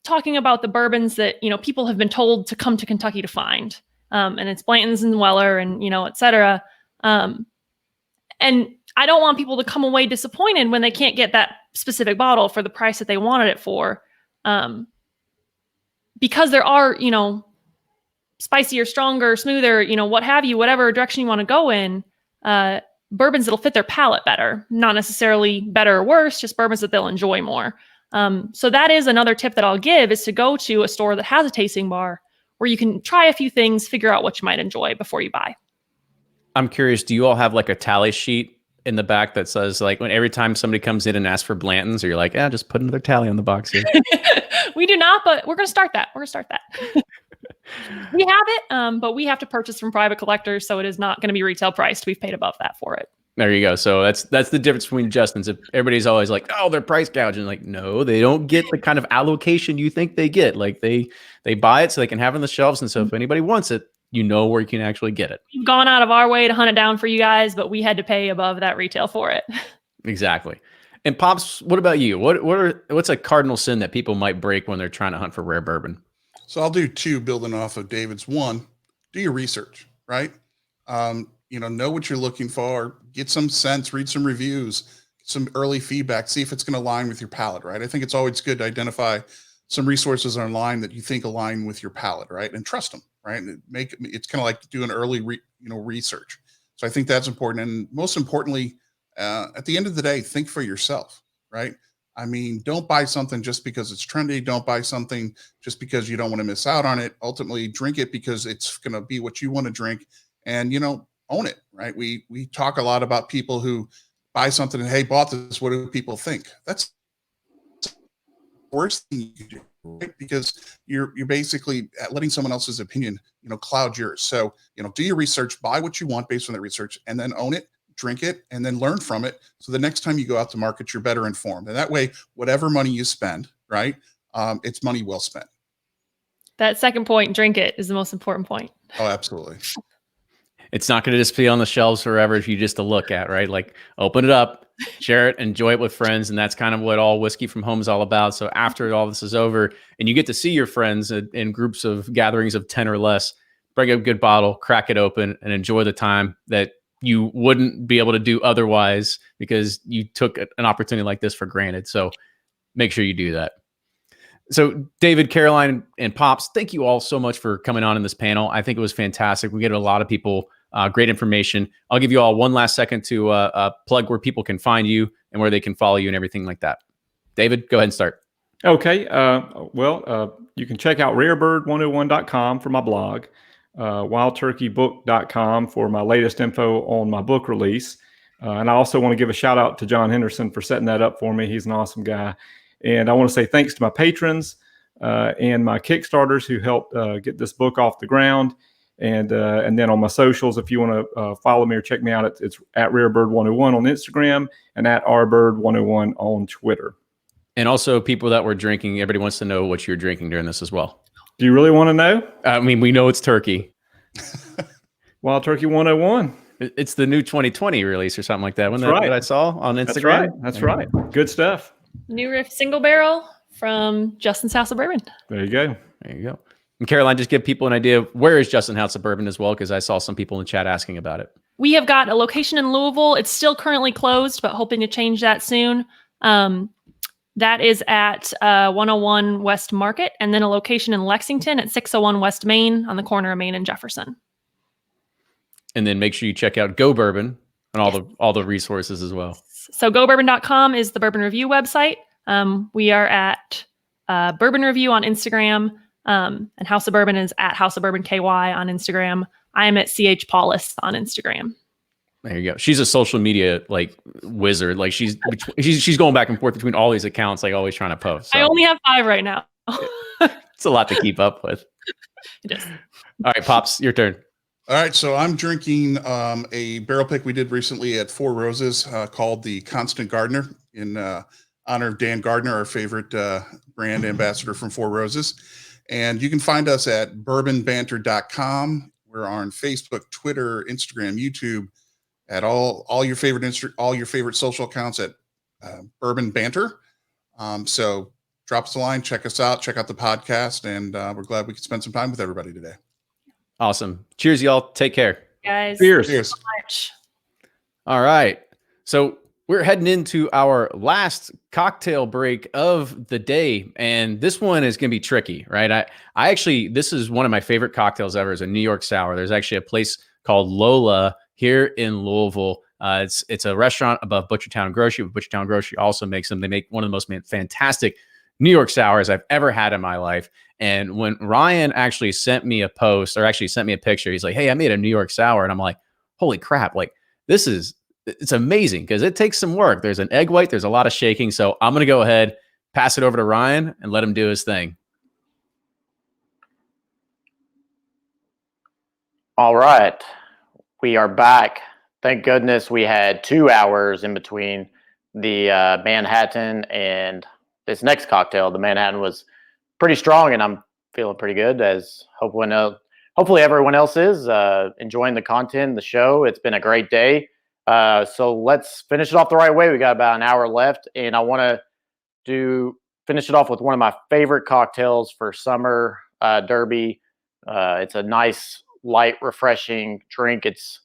[SPEAKER 14] talking about the bourbons that, people have been told to come to Kentucky to find. And it's Blanton's and Weller and, et cetera. And I don't want people to come away disappointed when they can't get that specific bottle for the price that they wanted it for. Because there are, spicier, stronger, smoother, what have you, whatever direction you want to go in, bourbons that'll fit their palate better, not necessarily better or worse, just bourbons that they'll enjoy more. So that is another tip that I'll give, is to go to a store that has a tasting bar where you can try a few things, figure out what you might enjoy before you buy.
[SPEAKER 1] I'm curious, do you all have like a tally sheet in the back that says, like, when every time somebody comes in and asks for Blanton's, or you're like, just put another tally on the box here?
[SPEAKER 14] We do not, but we're going to start that. We have it, but we have to purchase from private collectors, so it is not going to be retail priced. We've paid above that for it.
[SPEAKER 1] There you go. So that's the difference between Justin's. If everybody's always like, oh, they're price gouging. Like, no, they don't get the kind of allocation you think they get. Like they buy it so they can have it on the shelves. And so if anybody wants it, where you can actually get it.
[SPEAKER 14] We've gone out of our way to hunt it down for you guys, but we had to pay above that retail for it.
[SPEAKER 1] Exactly. And Pops, what about you? What's a cardinal sin that people might break when they're trying to hunt for rare bourbon?
[SPEAKER 15] So I'll do two, building off of David's. One, do your research, right? Know what you're looking for, get some sense, read some reviews, some early feedback, see if it's going to align with your palate, right? I think it's always good to identify some resources online that you think align with your palate, right? And trust them, right? And it's kind of like doing early, research. So I think that's important. And most importantly, at the end of the day, think for yourself, right? I mean, don't buy something just because it's trendy. Don't buy something just because you don't want to miss out on it. Ultimately, drink it because it's going to be what you want to drink, and own it, right? We talk a lot about people who buy something and, hey, bought this. What do people think? That's the worst thing you can do, right? Because you're basically letting someone else's opinion, cloud yours. So, do your research, buy what you want based on that research, and then own it, drink it, and then learn from it. So the next time you go out to market, you're better informed. And that way, whatever money you spend, right, it's money well spent.
[SPEAKER 14] That second point, drink it, is the most important point.
[SPEAKER 15] Oh, absolutely.
[SPEAKER 1] It's not going to just be on the shelves forever if you just to look at, right? Like, open it up, share it, enjoy it with friends. And that's kind of what all Whiskey from Home is all about. So after all this is over and you get to see your friends in groups of gatherings of 10 or less, bring a good bottle, crack it open, and enjoy the time that you wouldn't be able to do otherwise because you took an opportunity like this for granted. So make sure you do that. So David, Caroline, and Pops, thank you all so much for coming on in this panel. I think it was fantastic. We get a lot of people great information. I'll give you all one last second to plug where people can find you and where they can follow you and everything like that. David, go ahead and start.
[SPEAKER 13] Okay. You can check out rarebird101.com for my blog, wildturkeybook.com for my latest info on my book release. And I also want to give a shout out to John Henderson for setting that up for me. He's an awesome guy. And I want to say thanks to my patrons and my Kickstarters who helped get this book off the ground. And then on my socials, if you want to follow me or check me out, it's at rarebird101 on Instagram and at rbird101 on Twitter.
[SPEAKER 1] And also, people that were drinking, everybody wants to know what you're drinking during this as well.
[SPEAKER 13] Do you really want to know?
[SPEAKER 1] I mean, we know it's turkey.
[SPEAKER 13] Wild Turkey 101.
[SPEAKER 1] It's the new 2020 release or something like that. Wasn't that what I saw on Instagram?
[SPEAKER 13] That's right. Good stuff.
[SPEAKER 14] New Riff single barrel from Justin's House of Bourbon.
[SPEAKER 13] There you go.
[SPEAKER 1] There you go. And Caroline, just give people an idea of where is Justin House of Bourbon as well, because I saw some people in the chat asking about it.
[SPEAKER 14] We have got a location in Louisville. It's still currently closed, but hoping to change that soon. That is at 101 West Market, and then a location in Lexington at 601 West Main on the corner of Main and Jefferson.
[SPEAKER 1] And then make sure you check out Go Bourbon and all the resources as well.
[SPEAKER 14] So gobourbon.com is the Bourbon Review website. We are at Bourbon Review on Instagram, and House of Bourbon is at House of Bourbon KY on Instagram. I am at CH Paulus on Instagram.
[SPEAKER 1] There you go. She's a social media wizard. Like she's going back and forth between all these accounts, like always trying to post. So.
[SPEAKER 14] I only have 5 right now.
[SPEAKER 1] It's a lot to keep up with.
[SPEAKER 14] It is.
[SPEAKER 1] All right, Pops, your turn.
[SPEAKER 15] All right, so I'm drinking a barrel pick we did recently at Four Roses called the Constant Gardener in honor of Dan Gardner, our favorite brand ambassador from Four Roses. And you can find us at bourbonbanter.com. We're on Facebook, Twitter, Instagram, YouTube, at all your favorite social accounts at Bourbon Banter. So drop us a line, check us out, check out the podcast, and we're glad we could spend some time with everybody today.
[SPEAKER 1] Awesome. Cheers, y'all. Take care.
[SPEAKER 14] Guys.
[SPEAKER 13] Cheers.
[SPEAKER 15] Cheers.
[SPEAKER 14] So much.
[SPEAKER 1] All right. So we're heading into our last cocktail break of the day, and this one is going to be tricky, right? I actually, this is one of my favorite cocktails ever. Is a New York Sour. There's actually a place called Lola here in Louisville. It's a restaurant above Butchertown Grocery. Butchertown Grocery also makes them. They make one of the most fantastic New York Sours I've ever had in my life. And when Ryan actually sent me a post, or actually sent me a picture, he's like, "Hey, I made a New York Sour," and I'm like, "Holy crap! Like it's amazing because it takes some work. There's an egg white, there's a lot of shaking. So I'm going to go ahead, pass it over to Ryan and let him do his thing."
[SPEAKER 6] All right. We are back. Thank goodness we had 2 hours in between the Manhattan and this next cocktail. The Manhattan was pretty strong, and I'm feeling pretty good, as hopefully everyone else is enjoying the content, the show. It's been a great day. So let's finish it off the right way. We got about an hour left, and I want to finish it off with one of my favorite cocktails for summer derby. It's a nice, light, refreshing drink. If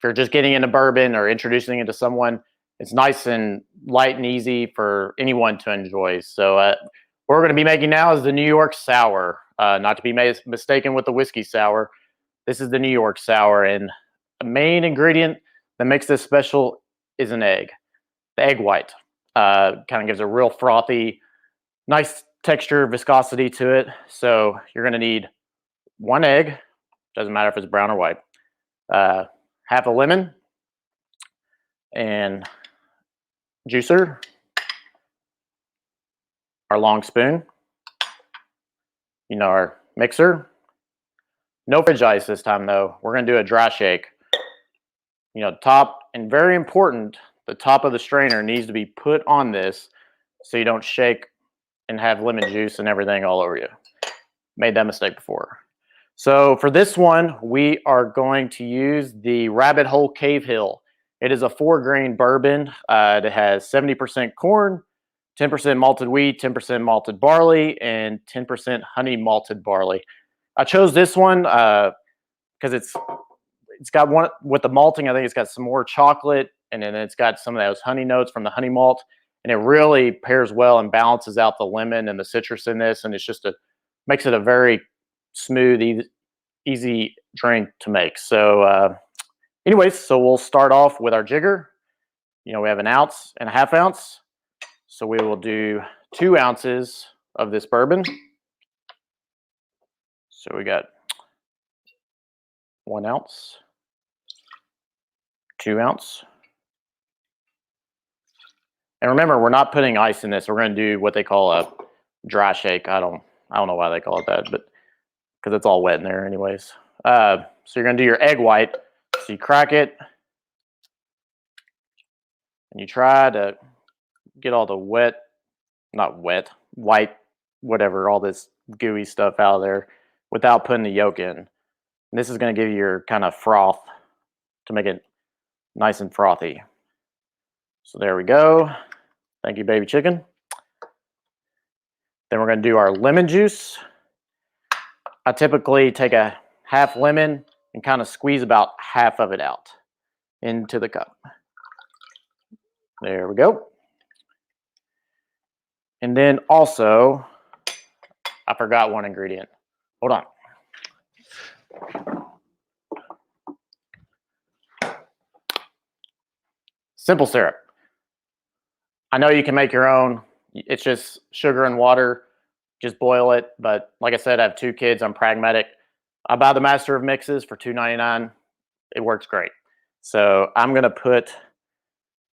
[SPEAKER 6] you're just getting into bourbon or introducing it to someone, it's nice and light and easy for anyone to enjoy. So what we're going to be making now is the New York Sour, not to be mistaken with the whiskey sour. This is the New York Sour, and the main ingredient that makes this special is an egg. The egg white kind of gives a real frothy, nice texture, viscosity to it. So you're going to need 1 egg. Doesn't matter if it's brown or white. Half a lemon and juicer. Our long spoon. Our mixer. No fridge ice this time, though. We're going to do a dry shake. Top, and very important, the top of the strainer needs to be put on this so you don't shake and have lemon juice and everything all over you. Made that mistake before. So for this one, we are going to use the Rabbit Hole Cave Hill. It is a 4-grain bourbon. It has 70% corn, 10% malted wheat, 10% malted barley, and 10% honey malted barley. I chose this one because it's got one with the malting. I think it's got some more chocolate, and then it's got some of those honey notes from the honey malt, and it really pairs well and balances out the lemon and the citrus in this, and it's just makes it a very smooth, easy drink to make. So anyways, so we'll start off with our jigger. We have 1 ounce and a half ounce. So we will do 2 ounces of this bourbon. So we got 1 ounce, 2 ounce. And remember, we're not putting ice in this. We're going to do what they call a dry shake. I don't know why they call it that, but because it's all wet in there anyways. So you're going to do your egg white. So you crack it, and you try to get all the white, whatever, all this gooey stuff out of there without putting the yolk in. And this is going to give you your kind of froth to make it nice and frothy. So there we go. Thank you, baby chicken. Then we're going to do our lemon juice. I typically take a half lemon and kind of squeeze about half of it out into the cup. There we go. And then also, I forgot one ingredient. Hold on. Simple syrup. I know you can make your own. It's just sugar and water. Just boil it. But like I said, I have 2 kids. I'm pragmatic. I buy the Master of Mixes for $2.99. It works great. So I'm going to put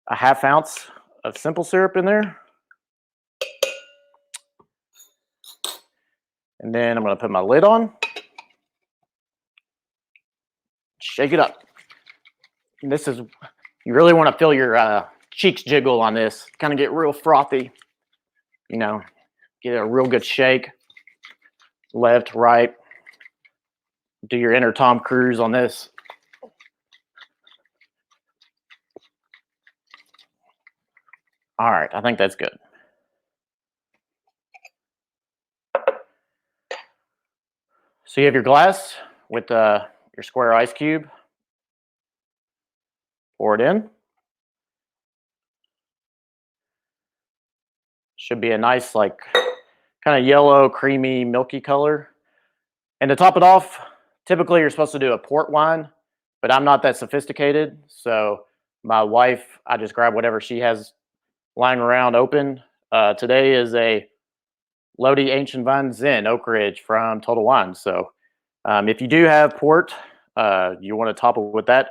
[SPEAKER 6] a half ounce of simple syrup in there. And then I'm going to put my lid on. Shake it up. And this is, you really want to feel your cheeks jiggle on this. Kind of get real frothy. Get a real good shake. Left, right. Do your inner Tom Cruise on this. All right, I think that's good. So you have your glass with your square ice cube. Pour it in. Should be a nice, like, kind of yellow, creamy, milky color. And to top it off, typically you're supposed to do a port wine, but I'm not that sophisticated. So my wife, I just grab whatever she has lying around open. Today is a Lodi Ancient Vine Zen Oak Ridge from Total Wine. So if you do have port, you want to top it with that.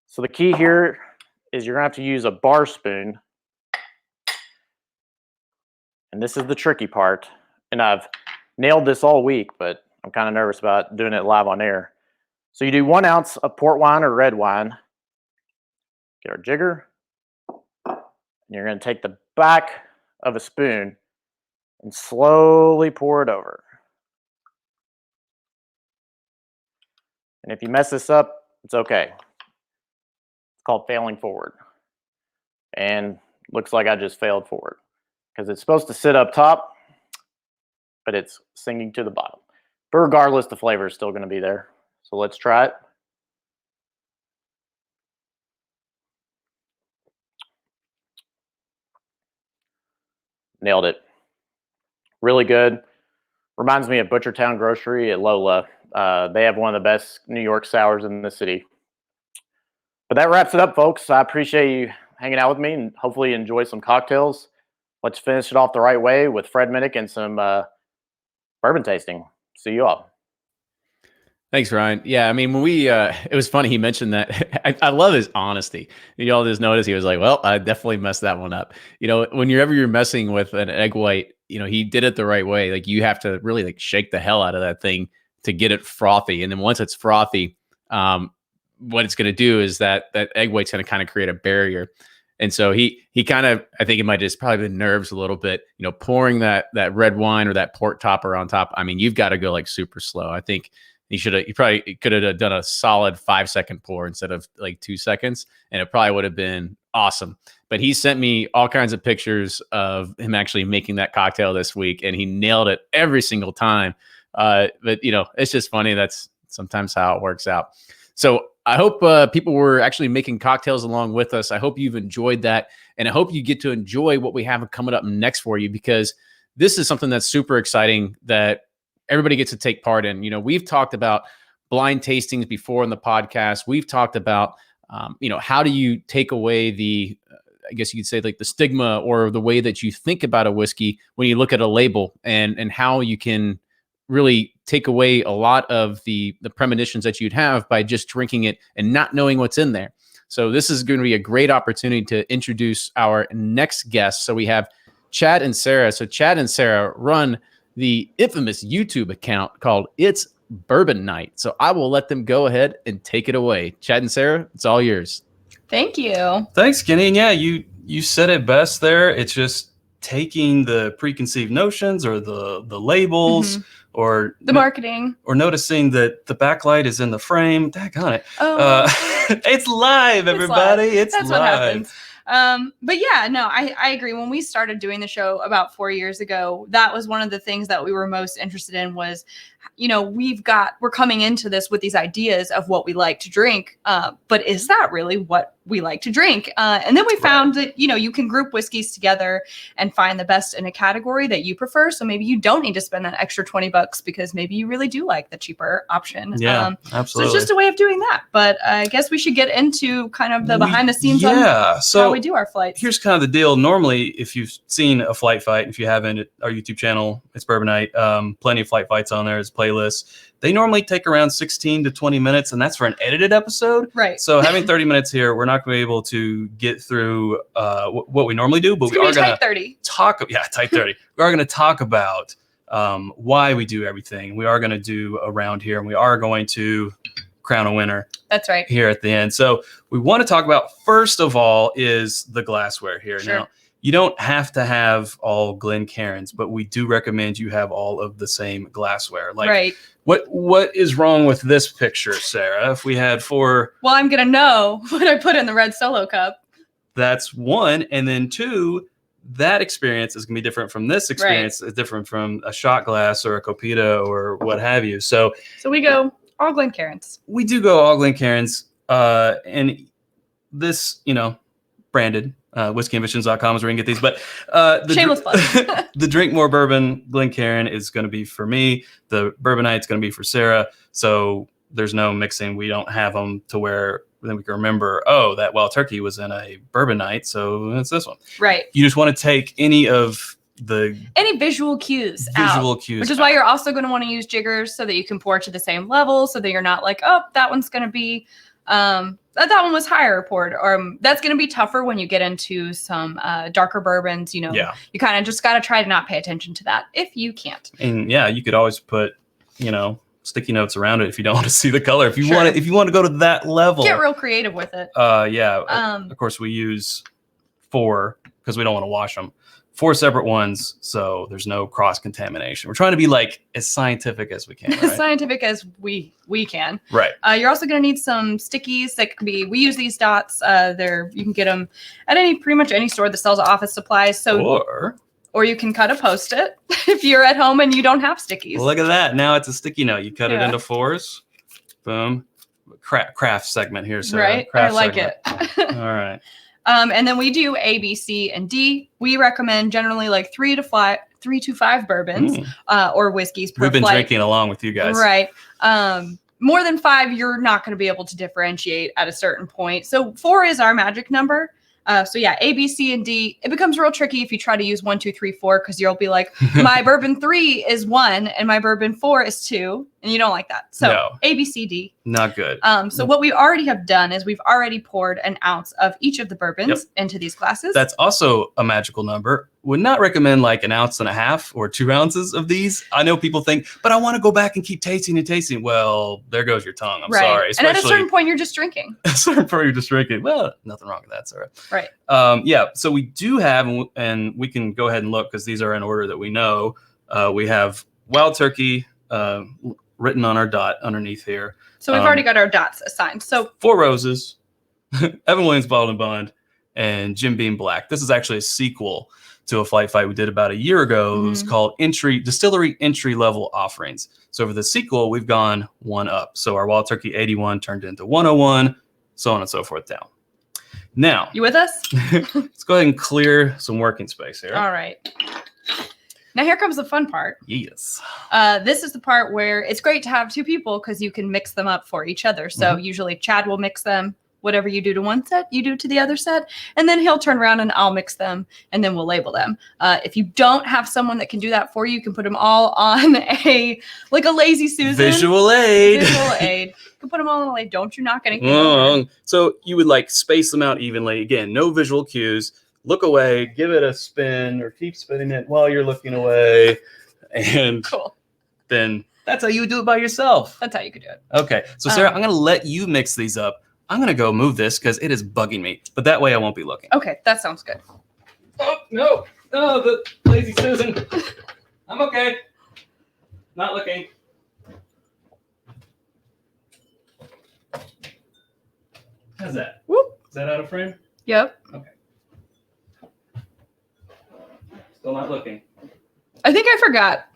[SPEAKER 6] So the key here is you're going to have to use a bar spoon. And this is the tricky part. And I've nailed this all week, but I'm kind of nervous about doing it live on air. So you do 1 ounce of port wine or red wine. Get our jigger. And you're going to take the back of a spoon and slowly pour it over. And if you mess this up, it's okay. It's called failing forward. And looks like I just failed forward because it's supposed to sit up top, but it's sinking to the bottom. But regardless, the flavor is still going to be there. So let's try it. Nailed it. Really good. Reminds me of Butchertown Grocery at Lola. They have one of the best New York sours in the city. But that wraps it up, folks. I appreciate you hanging out with me and hopefully you enjoy some cocktails. Let's finish it off the right way with Fred Minnick and some bourbon tasting. See you all.
[SPEAKER 1] Thanks, Ryan. Yeah, I mean, when we, it was funny he mentioned that. I love his honesty. You all just noticed he was like, well, I definitely messed that one up. You know, whenever you're messing with an egg white, you know, he did it the right way. Like you have to really like shake the hell out of that thing to get it frothy. And then once it's frothy, what it's going to do is that egg white's going to kind of create a barrier. And so he kind of, I think it might just probably been nerves a little bit, you know, pouring that red wine or that port topper on top. I mean, you've got to go like super slow. I think he probably could have done a solid 5-second pour instead of like 2 seconds. And it probably would have been awesome. But he sent me all kinds of pictures of him actually making that cocktail this week. And he nailed it every single time. But, you know, it's just funny. That's sometimes how it works out. So I hope people were actually making cocktails along with us. I hope you've enjoyed that. And I hope you get to enjoy what we have coming up next for you, because this is something that's super exciting that everybody gets to take part in. You know, we've talked about blind tastings before in the podcast. We've talked about, you know, how do you take away the, I guess you could say like the stigma or the way that you think about a whiskey when you look at a label, and how you can really take away a lot of the premonitions that you'd have by just drinking it and not knowing what's in there. So this is going to be a great opportunity to introduce our next guest. So we have Chad and Sarah. So Chad and Sarah run the infamous YouTube account called It's Bourbon Night. So I will let them go ahead and take it away. Chad and Sarah, it's all yours.
[SPEAKER 16] Thank you.
[SPEAKER 17] Thanks, Kenny. And yeah, you said it best there. It's just taking the preconceived notions or the labels or
[SPEAKER 16] the marketing,
[SPEAKER 17] or noticing that the backlight is in the frame. Daggone it.
[SPEAKER 16] Oh.
[SPEAKER 17] It's live, everybody. It's
[SPEAKER 16] That's
[SPEAKER 17] live.
[SPEAKER 16] what happens. But yeah, no, I agree. When we started doing the show about 4 years ago, that was one of the things that we were most interested in was, you know, we're coming into this with these ideas of what we like to drink. But is that really what we like to drink? And then we found that, you know, you can group whiskeys together and find the best in a category that you prefer. So maybe you don't need to spend that extra $20 because maybe you really do like the cheaper option.
[SPEAKER 17] Yeah, absolutely.
[SPEAKER 16] So it's just a way of doing that. But I guess we should get into kind of the behind the scenes on
[SPEAKER 17] so
[SPEAKER 16] how we do our flights.
[SPEAKER 17] Here's kind of the deal. Normally, if you've seen a flight fight, if you haven't, our YouTube channel, It's Bourbon Night, plenty of flight fights on there as playlists. They normally take around 16 to 20 minutes, and that's for an edited episode.
[SPEAKER 16] Right.
[SPEAKER 17] So having 30 minutes here, we're not going to be able to get through what we normally do, but we are going to talk. Yeah, tight 30. We are going to talk about why we do everything. We are going to do a round here, and we are going to crown a winner.
[SPEAKER 16] That's right.
[SPEAKER 17] Here at the end. So we want to talk about, first of all, is the glassware here.
[SPEAKER 16] Sure.
[SPEAKER 17] Now, you don't have to have all Glencairns, but we do recommend you have all of the same glassware. Like,
[SPEAKER 16] right.
[SPEAKER 17] What is wrong with this picture, Sarah? If we had 4,
[SPEAKER 16] well, I'm gonna know what I put in the red Solo cup.
[SPEAKER 17] That's 1, and then 2. That experience is gonna be different from this experience. Right. It's different from a shot glass or a Copita or what have you. So
[SPEAKER 16] we go all Glencairns.
[SPEAKER 17] We do go all Glencairns, and this, you know, branded. whiskeyambitions.com is where you can get these. But
[SPEAKER 16] Shameless plug.
[SPEAKER 17] the Drink More Bourbon Glencairn is going to be for me. The Bourbonite's going to be for Sarah. So there's no mixing. We don't have them to where then we can remember, oh, that Wild Turkey was in a Bourbon Night, so it's this one.
[SPEAKER 16] Right.
[SPEAKER 17] You just want to take any
[SPEAKER 16] visual cues
[SPEAKER 17] cues
[SPEAKER 16] which is why you're also going to want to use jiggers so that you can pour to the same level, so that you're not like, oh, that one's going to be that one was higher poured, or that's going to be tougher when you get into some darker bourbons. You kind of just got to try to not pay attention to that if you can't.
[SPEAKER 17] And yeah, you could always put sticky notes around it if you don't want to see the color. If you want to go to that level,
[SPEAKER 16] get real creative with it.
[SPEAKER 17] Of course we use 4 because we don't want to wash them. 4 separate ones, so there's no cross contamination. We're trying to be like as scientific as we can. Right?
[SPEAKER 16] As scientific as we can.
[SPEAKER 17] Right.
[SPEAKER 16] You're also going to need some stickies that could be. We use these dots. You can get them at pretty much any store that sells office supplies. So or you can cut a Post-it if you're at home and you don't have stickies.
[SPEAKER 17] Well, look at that. Now it's a sticky note. You cut it into 4s. Boom. Craft segment here, Sarah.
[SPEAKER 16] Right.
[SPEAKER 17] Craft
[SPEAKER 16] I like
[SPEAKER 17] segment.
[SPEAKER 16] it.
[SPEAKER 17] All right.
[SPEAKER 16] And then we do A, B, C, and D. We recommend generally like 3 to 5 bourbons or whiskeys per
[SPEAKER 17] We've been
[SPEAKER 16] flight.
[SPEAKER 17] drinking along with you guys.
[SPEAKER 16] Right. More than 5, you're not going to be able to differentiate at a certain point. So 4 is our magic number. So yeah, A, B, C, and D. It becomes real tricky if you try to use 1, 2, 3, 4, because you'll be like, my bourbon 3 is 1 and my bourbon 4 is 2, and you don't like that. So
[SPEAKER 17] No.
[SPEAKER 16] A, B, C, D.
[SPEAKER 17] Not good.
[SPEAKER 16] So what we already have done is we've already poured an ounce of each of the bourbons into these glasses.
[SPEAKER 17] That's also a magical number. Would not recommend like 1.5 ounces or 2 ounces of these. I know people think, but I want to go back and keep tasting and tasting. Well, there goes your tongue. I'm sorry.
[SPEAKER 16] And at a certain point, you're just drinking.
[SPEAKER 17] At a certain point, you're just drinking. Well, nothing wrong with that, Sarah.
[SPEAKER 16] Right.
[SPEAKER 17] So we do have, and we can go ahead and look because these are in order that we know. We have Wild Turkey written on our dot underneath here.
[SPEAKER 16] So we've already got our dots assigned. So
[SPEAKER 17] 4 Roses, Evan Williams Bottled and Bond, and Jim Beam Black. This is actually a sequel to a flight fight we did about a year ago. It was called Distillery Entry Level Offerings. So for the sequel, we've gone 1 up. So our Wild Turkey 81 turned into 101, so on and so forth down. Now,
[SPEAKER 16] you with us?
[SPEAKER 17] Let's go ahead and clear some working space here.
[SPEAKER 16] All right. Now here comes the fun part.
[SPEAKER 17] Yes.
[SPEAKER 16] This is the part where it's great to have 2 people because you can mix them up for each other. So usually Chad will mix them. Whatever you do to one set, you do to the other set, and then he'll turn around and I'll mix them, and then we'll label them. If you don't have someone that can do that for you, you can put them all on a Lazy Susan.
[SPEAKER 17] Visual aid.
[SPEAKER 16] Visual aid. You can put them all on Don't you knock anything over.
[SPEAKER 17] So you would like space them out evenly. Again, no visual cues. Look away, give it a spin, or keep spinning it while you're looking away. And then that's how you would do it by yourself.
[SPEAKER 16] That's how you could do it.
[SPEAKER 17] Okay. So Sarah, I'm going to let you mix these up. I'm going to go move this because it is bugging me. But that way I won't be looking.
[SPEAKER 16] Okay, that sounds good.
[SPEAKER 17] Oh, no, the Lazy Susan. I'm okay. Not looking. How's that?
[SPEAKER 16] Whoop.
[SPEAKER 17] Is that out of frame?
[SPEAKER 16] Yep.
[SPEAKER 17] Okay. Still not looking.
[SPEAKER 16] I think I forgot.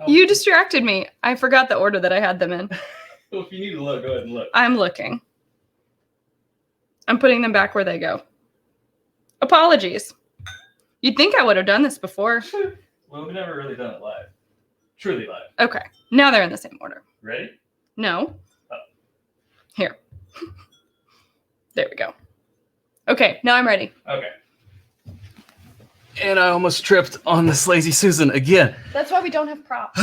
[SPEAKER 16] You distracted me. I forgot the order that I had them in.
[SPEAKER 17] Well, if you need to look, go ahead and look.
[SPEAKER 16] I'm looking. I'm putting them back where they go. Apologies. You'd think I would have done this before.
[SPEAKER 17] Well, we've never really done it live. Truly live.
[SPEAKER 16] Okay. Now they're in the same order.
[SPEAKER 17] Ready?
[SPEAKER 16] No. Here. There we go. Okay, now I'm ready.
[SPEAKER 17] Okay. And I almost tripped on this Lazy Susan again.
[SPEAKER 16] That's why we don't have props.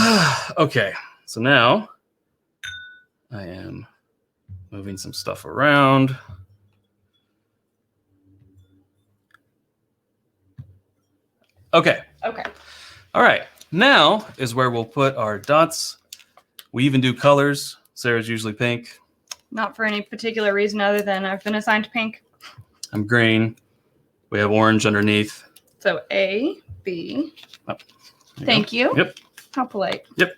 [SPEAKER 17] Okay, so now I am moving some stuff around. Okay.
[SPEAKER 16] Okay.
[SPEAKER 17] All right. Now is where we'll put our dots. We even do colors. Sarah's usually pink.
[SPEAKER 16] Not for any particular reason other than I've been assigned pink.
[SPEAKER 17] I'm green. We have orange underneath.
[SPEAKER 16] So A, B.
[SPEAKER 17] Oh,
[SPEAKER 16] Thank you.
[SPEAKER 17] Yep.
[SPEAKER 16] How polite.
[SPEAKER 17] Yep.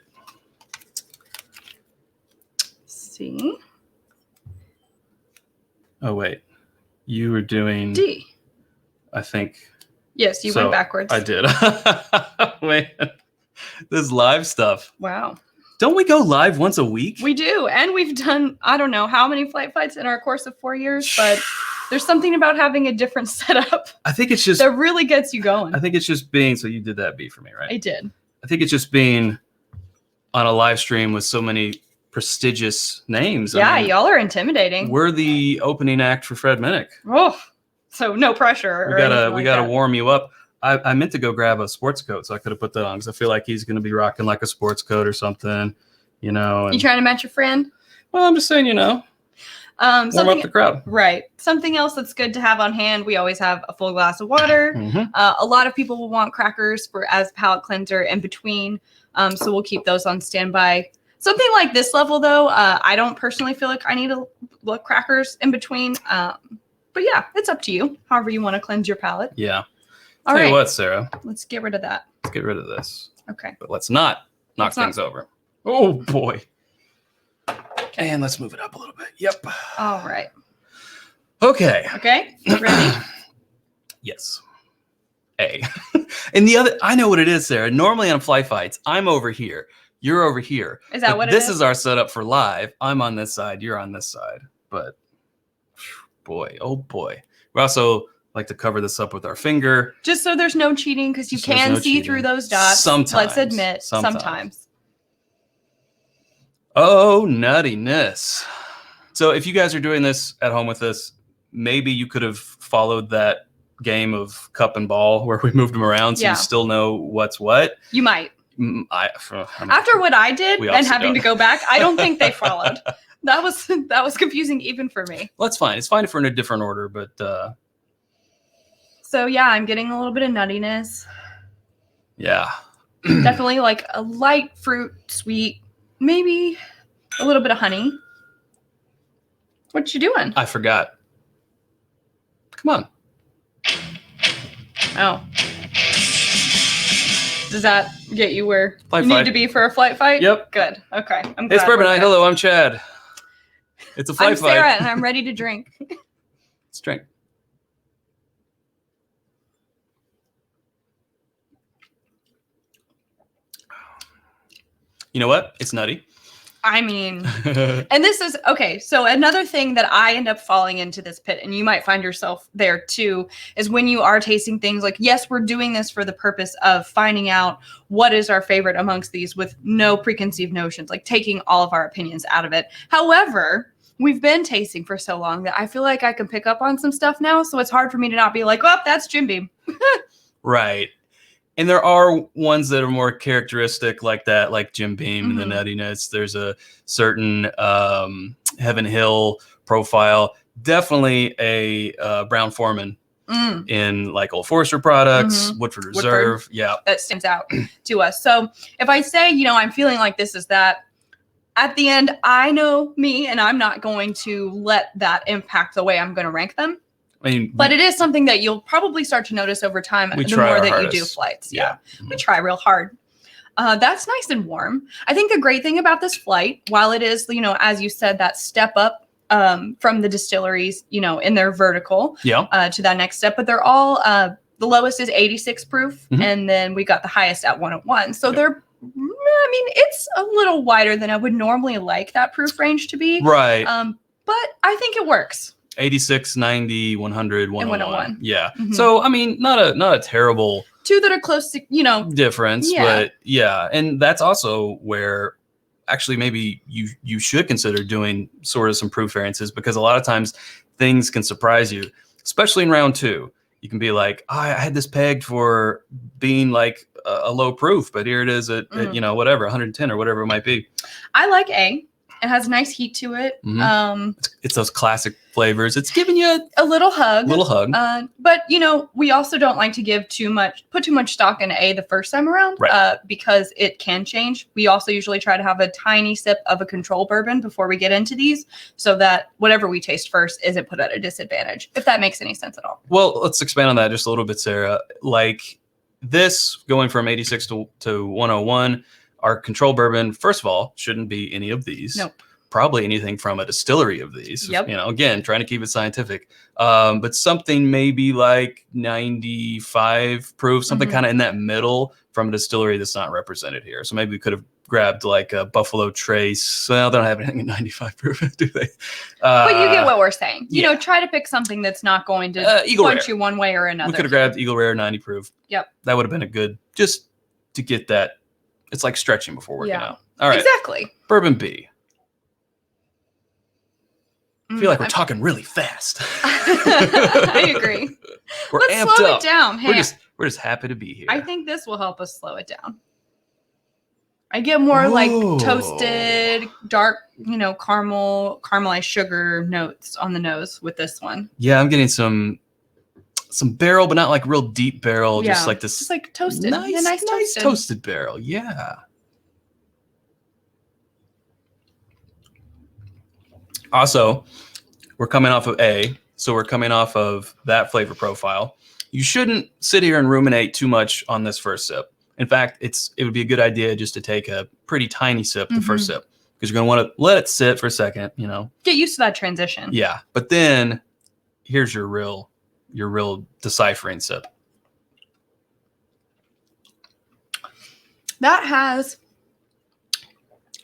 [SPEAKER 16] C.
[SPEAKER 17] Oh, wait. You were doing
[SPEAKER 16] D.
[SPEAKER 17] I think.
[SPEAKER 16] Yes, you went backwards.
[SPEAKER 17] I did. Wait. This is live stuff.
[SPEAKER 16] Wow.
[SPEAKER 17] Don't we go live once a week?
[SPEAKER 16] We do. And we've done, I don't know how many flight fights in our course of 4 years, but There's something about having a different setup
[SPEAKER 17] I think it's just
[SPEAKER 16] that really gets you going.
[SPEAKER 17] I think it's just being. So you did that beat for me, right?
[SPEAKER 16] I did.
[SPEAKER 17] I think it's just being on a live stream with so many prestigious names.
[SPEAKER 16] Yeah,
[SPEAKER 17] I mean,
[SPEAKER 16] y'all are intimidating.
[SPEAKER 17] we're the opening act for Fred Minnick.
[SPEAKER 16] Oh, so no pressure.
[SPEAKER 17] We
[SPEAKER 16] or
[SPEAKER 17] gotta
[SPEAKER 16] anything
[SPEAKER 17] we
[SPEAKER 16] like
[SPEAKER 17] gotta
[SPEAKER 16] that.
[SPEAKER 17] warm you up. I meant to go grab a sports coat, so I could have put that on because I feel like he's gonna be rocking like a sports coat or something, you know. And,
[SPEAKER 16] You trying to match your friend?
[SPEAKER 17] well, I'm just saying, you know, warm up
[SPEAKER 16] Something,
[SPEAKER 17] the crowd.
[SPEAKER 16] right. Something else that's good to have on hand. We always have a full glass of water.
[SPEAKER 17] Mhm.
[SPEAKER 16] A lot of people will want crackers for as palate cleanser in between. So we'll keep those on standby. Something like this level, though, I don't personally feel like I need crackers in between. But yeah, it's up to you. However you want to cleanse your palate.
[SPEAKER 17] Yeah.
[SPEAKER 16] All
[SPEAKER 17] Tell you
[SPEAKER 16] right.
[SPEAKER 17] what, Sarah,
[SPEAKER 16] Let's get rid of that.
[SPEAKER 17] let's get rid of this,
[SPEAKER 16] Okay.
[SPEAKER 17] but let's not knock
[SPEAKER 16] Let's not-
[SPEAKER 17] things over. Oh boy. And let's move it up a little bit. Yep.
[SPEAKER 16] All right.
[SPEAKER 17] Okay.
[SPEAKER 16] Okay. Ready?
[SPEAKER 17] Yes. A. And the other, I know what it is, Sarah. Normally on fly fights, I'm over here. You're over here.
[SPEAKER 16] Is that
[SPEAKER 17] But
[SPEAKER 16] what it
[SPEAKER 17] this
[SPEAKER 16] is?
[SPEAKER 17] is our setup for live. I'm on this side. You're on this side. But boy, oh boy. We also like to cover this up with our finger.
[SPEAKER 16] Just so there's no cheating, because you
[SPEAKER 17] So there's
[SPEAKER 16] can
[SPEAKER 17] no
[SPEAKER 16] see
[SPEAKER 17] cheating.
[SPEAKER 16] through those dots.
[SPEAKER 17] Sometimes.
[SPEAKER 16] Let's admit,
[SPEAKER 17] Sometimes.
[SPEAKER 16] sometimes.
[SPEAKER 17] Oh, nuttiness. So if you guys are doing this at home with us, maybe you could have followed that game of cup and ball where we moved them around so
[SPEAKER 16] Yeah.
[SPEAKER 17] you still know what's what.
[SPEAKER 16] You might.
[SPEAKER 17] I'm
[SPEAKER 16] After what I did
[SPEAKER 17] We
[SPEAKER 16] and
[SPEAKER 17] also
[SPEAKER 16] having to
[SPEAKER 17] don't.
[SPEAKER 16] go back, I don't think they followed. That was confusing even for me.
[SPEAKER 17] Well, that's fine. It's fine if we're in a different order, but
[SPEAKER 16] So yeah, I'm getting a little bit of nuttiness.
[SPEAKER 17] yeah.
[SPEAKER 16] Definitely like a light fruit, sweet, maybe a little bit of honey. What you doing?
[SPEAKER 17] I forgot. Come on.
[SPEAKER 16] Oh. Does that get you where
[SPEAKER 17] Flight
[SPEAKER 16] you need
[SPEAKER 17] fight.
[SPEAKER 16] to be for a flight fight?
[SPEAKER 17] Yep.
[SPEAKER 16] Good. Okay. I'm
[SPEAKER 17] It's
[SPEAKER 16] glad
[SPEAKER 17] Bourbon
[SPEAKER 16] we're
[SPEAKER 17] Night.
[SPEAKER 16] good.
[SPEAKER 17] Hello, I'm Chad. It's a flight
[SPEAKER 16] I'm
[SPEAKER 17] fight.
[SPEAKER 16] Sarah, and I'm ready to drink.
[SPEAKER 17] Let's drink. You know what? It's nutty.
[SPEAKER 16] I mean, and this is okay. So another thing that I end up falling into this pit, and you might find yourself there too, is when you are tasting things like, yes, we're doing this for the purpose of finding out what is our favorite amongst these with no preconceived notions, like taking all of our opinions out of it. However, we've been tasting for so long that I feel like I can pick up on some stuff now. So it's hard for me to not be like, oh, that's Jim Beam.
[SPEAKER 17] Right. And there are ones that are more characteristic like that, like Jim Beam and the nuttiness. There's a certain Heaven Hill profile. Definitely a Brown Foreman in like Old Forester products, Woodford Reserve. Yeah.
[SPEAKER 16] That stands out to us. So if I say, I'm feeling like this is that, at the end, I know me, and I'm not going to let that impact the way I'm going to rank them.
[SPEAKER 17] I mean,
[SPEAKER 16] But it is something that you'll probably start to notice over time
[SPEAKER 17] We
[SPEAKER 16] the
[SPEAKER 17] try
[SPEAKER 16] more
[SPEAKER 17] our
[SPEAKER 16] that you
[SPEAKER 17] hardest.
[SPEAKER 16] do flights. Yeah. We try real hard. That's nice and warm. I think the great thing about this flight, while it is, as you said, that step up from the distilleries, in their vertical to that next step, but they're all, the lowest is 86 proof, and then we got the highest at 101. So they're, it's a little wider than I would normally like that proof range to be.
[SPEAKER 17] Right.
[SPEAKER 16] But I think it works.
[SPEAKER 17] 86, 90, 100, 101.
[SPEAKER 16] 101.
[SPEAKER 17] Yeah.
[SPEAKER 16] Mhm.
[SPEAKER 17] So, I mean, not a terrible
[SPEAKER 16] Two that are close to,
[SPEAKER 17] difference,
[SPEAKER 16] Yeah.
[SPEAKER 17] but yeah. And that's also where actually maybe you should consider doing sort of some proof variances, because a lot of times things can surprise you, especially in round two. You can be like, I had this pegged for being like a low proof, but here it is at whatever, 110 or whatever it might be.
[SPEAKER 16] I like A. It has nice heat to it.
[SPEAKER 17] Mhm. It's those classic flavors. It's giving you
[SPEAKER 16] A little hug.
[SPEAKER 17] Little hug.
[SPEAKER 16] But we also don't like to put too much stock in A the first time around,
[SPEAKER 17] Right.
[SPEAKER 16] because it can change. We also usually try to have a tiny sip of a control bourbon before we get into these, so that whatever we taste first isn't put at a disadvantage, if that makes any sense at all.
[SPEAKER 17] Well, let's expand on that just a little bit, Sarah. Like this going from 86 to 101, our control bourbon, first of all, shouldn't be any of these.
[SPEAKER 16] Nope.
[SPEAKER 17] Probably anything from a distillery of these.
[SPEAKER 16] Yep.
[SPEAKER 17] Again, trying to keep it scientific. But something maybe like 95 proof, something
[SPEAKER 16] Mhm.
[SPEAKER 17] kind of in that middle from a distillery that's not represented here. So maybe we could have grabbed like a Buffalo Trace. Well, they don't have anything at 95 proof, do they?
[SPEAKER 16] But you get what we're saying. You know, try to pick something that's not going to
[SPEAKER 17] Eagle
[SPEAKER 16] punch
[SPEAKER 17] Rare.
[SPEAKER 16] you one way or another.
[SPEAKER 17] We could have grabbed Eagle Rare 90 proof.
[SPEAKER 16] Yep.
[SPEAKER 17] That would have been a good, just to get that. It's like stretching before working out. All right.
[SPEAKER 16] Exactly.
[SPEAKER 17] Bourbon B. I feel like we're talking really fast.
[SPEAKER 16] I agree.
[SPEAKER 17] We're
[SPEAKER 16] Let's
[SPEAKER 17] amped
[SPEAKER 16] slow
[SPEAKER 17] up.
[SPEAKER 16] it down. Hey,
[SPEAKER 17] We're just happy to be here.
[SPEAKER 16] I think this will help us slow it down. I get more like toasted, dark, caramelized sugar notes on the nose with this one.
[SPEAKER 17] Yeah, I'm getting some barrel, but not like real deep barrel. Just like this.
[SPEAKER 16] Just like toasted.
[SPEAKER 17] Nice toasted barrel. Yeah. Also, we're coming off of A, so we're coming off of that flavor profile. You shouldn't sit here and ruminate too much on this first sip. In fact, it would be a good idea just to take a pretty tiny sip, the first sip, because you're going to want to let it sit for a second,
[SPEAKER 16] Get used to that transition.
[SPEAKER 17] Yeah, but then here's your real deciphering sip.
[SPEAKER 16] That has.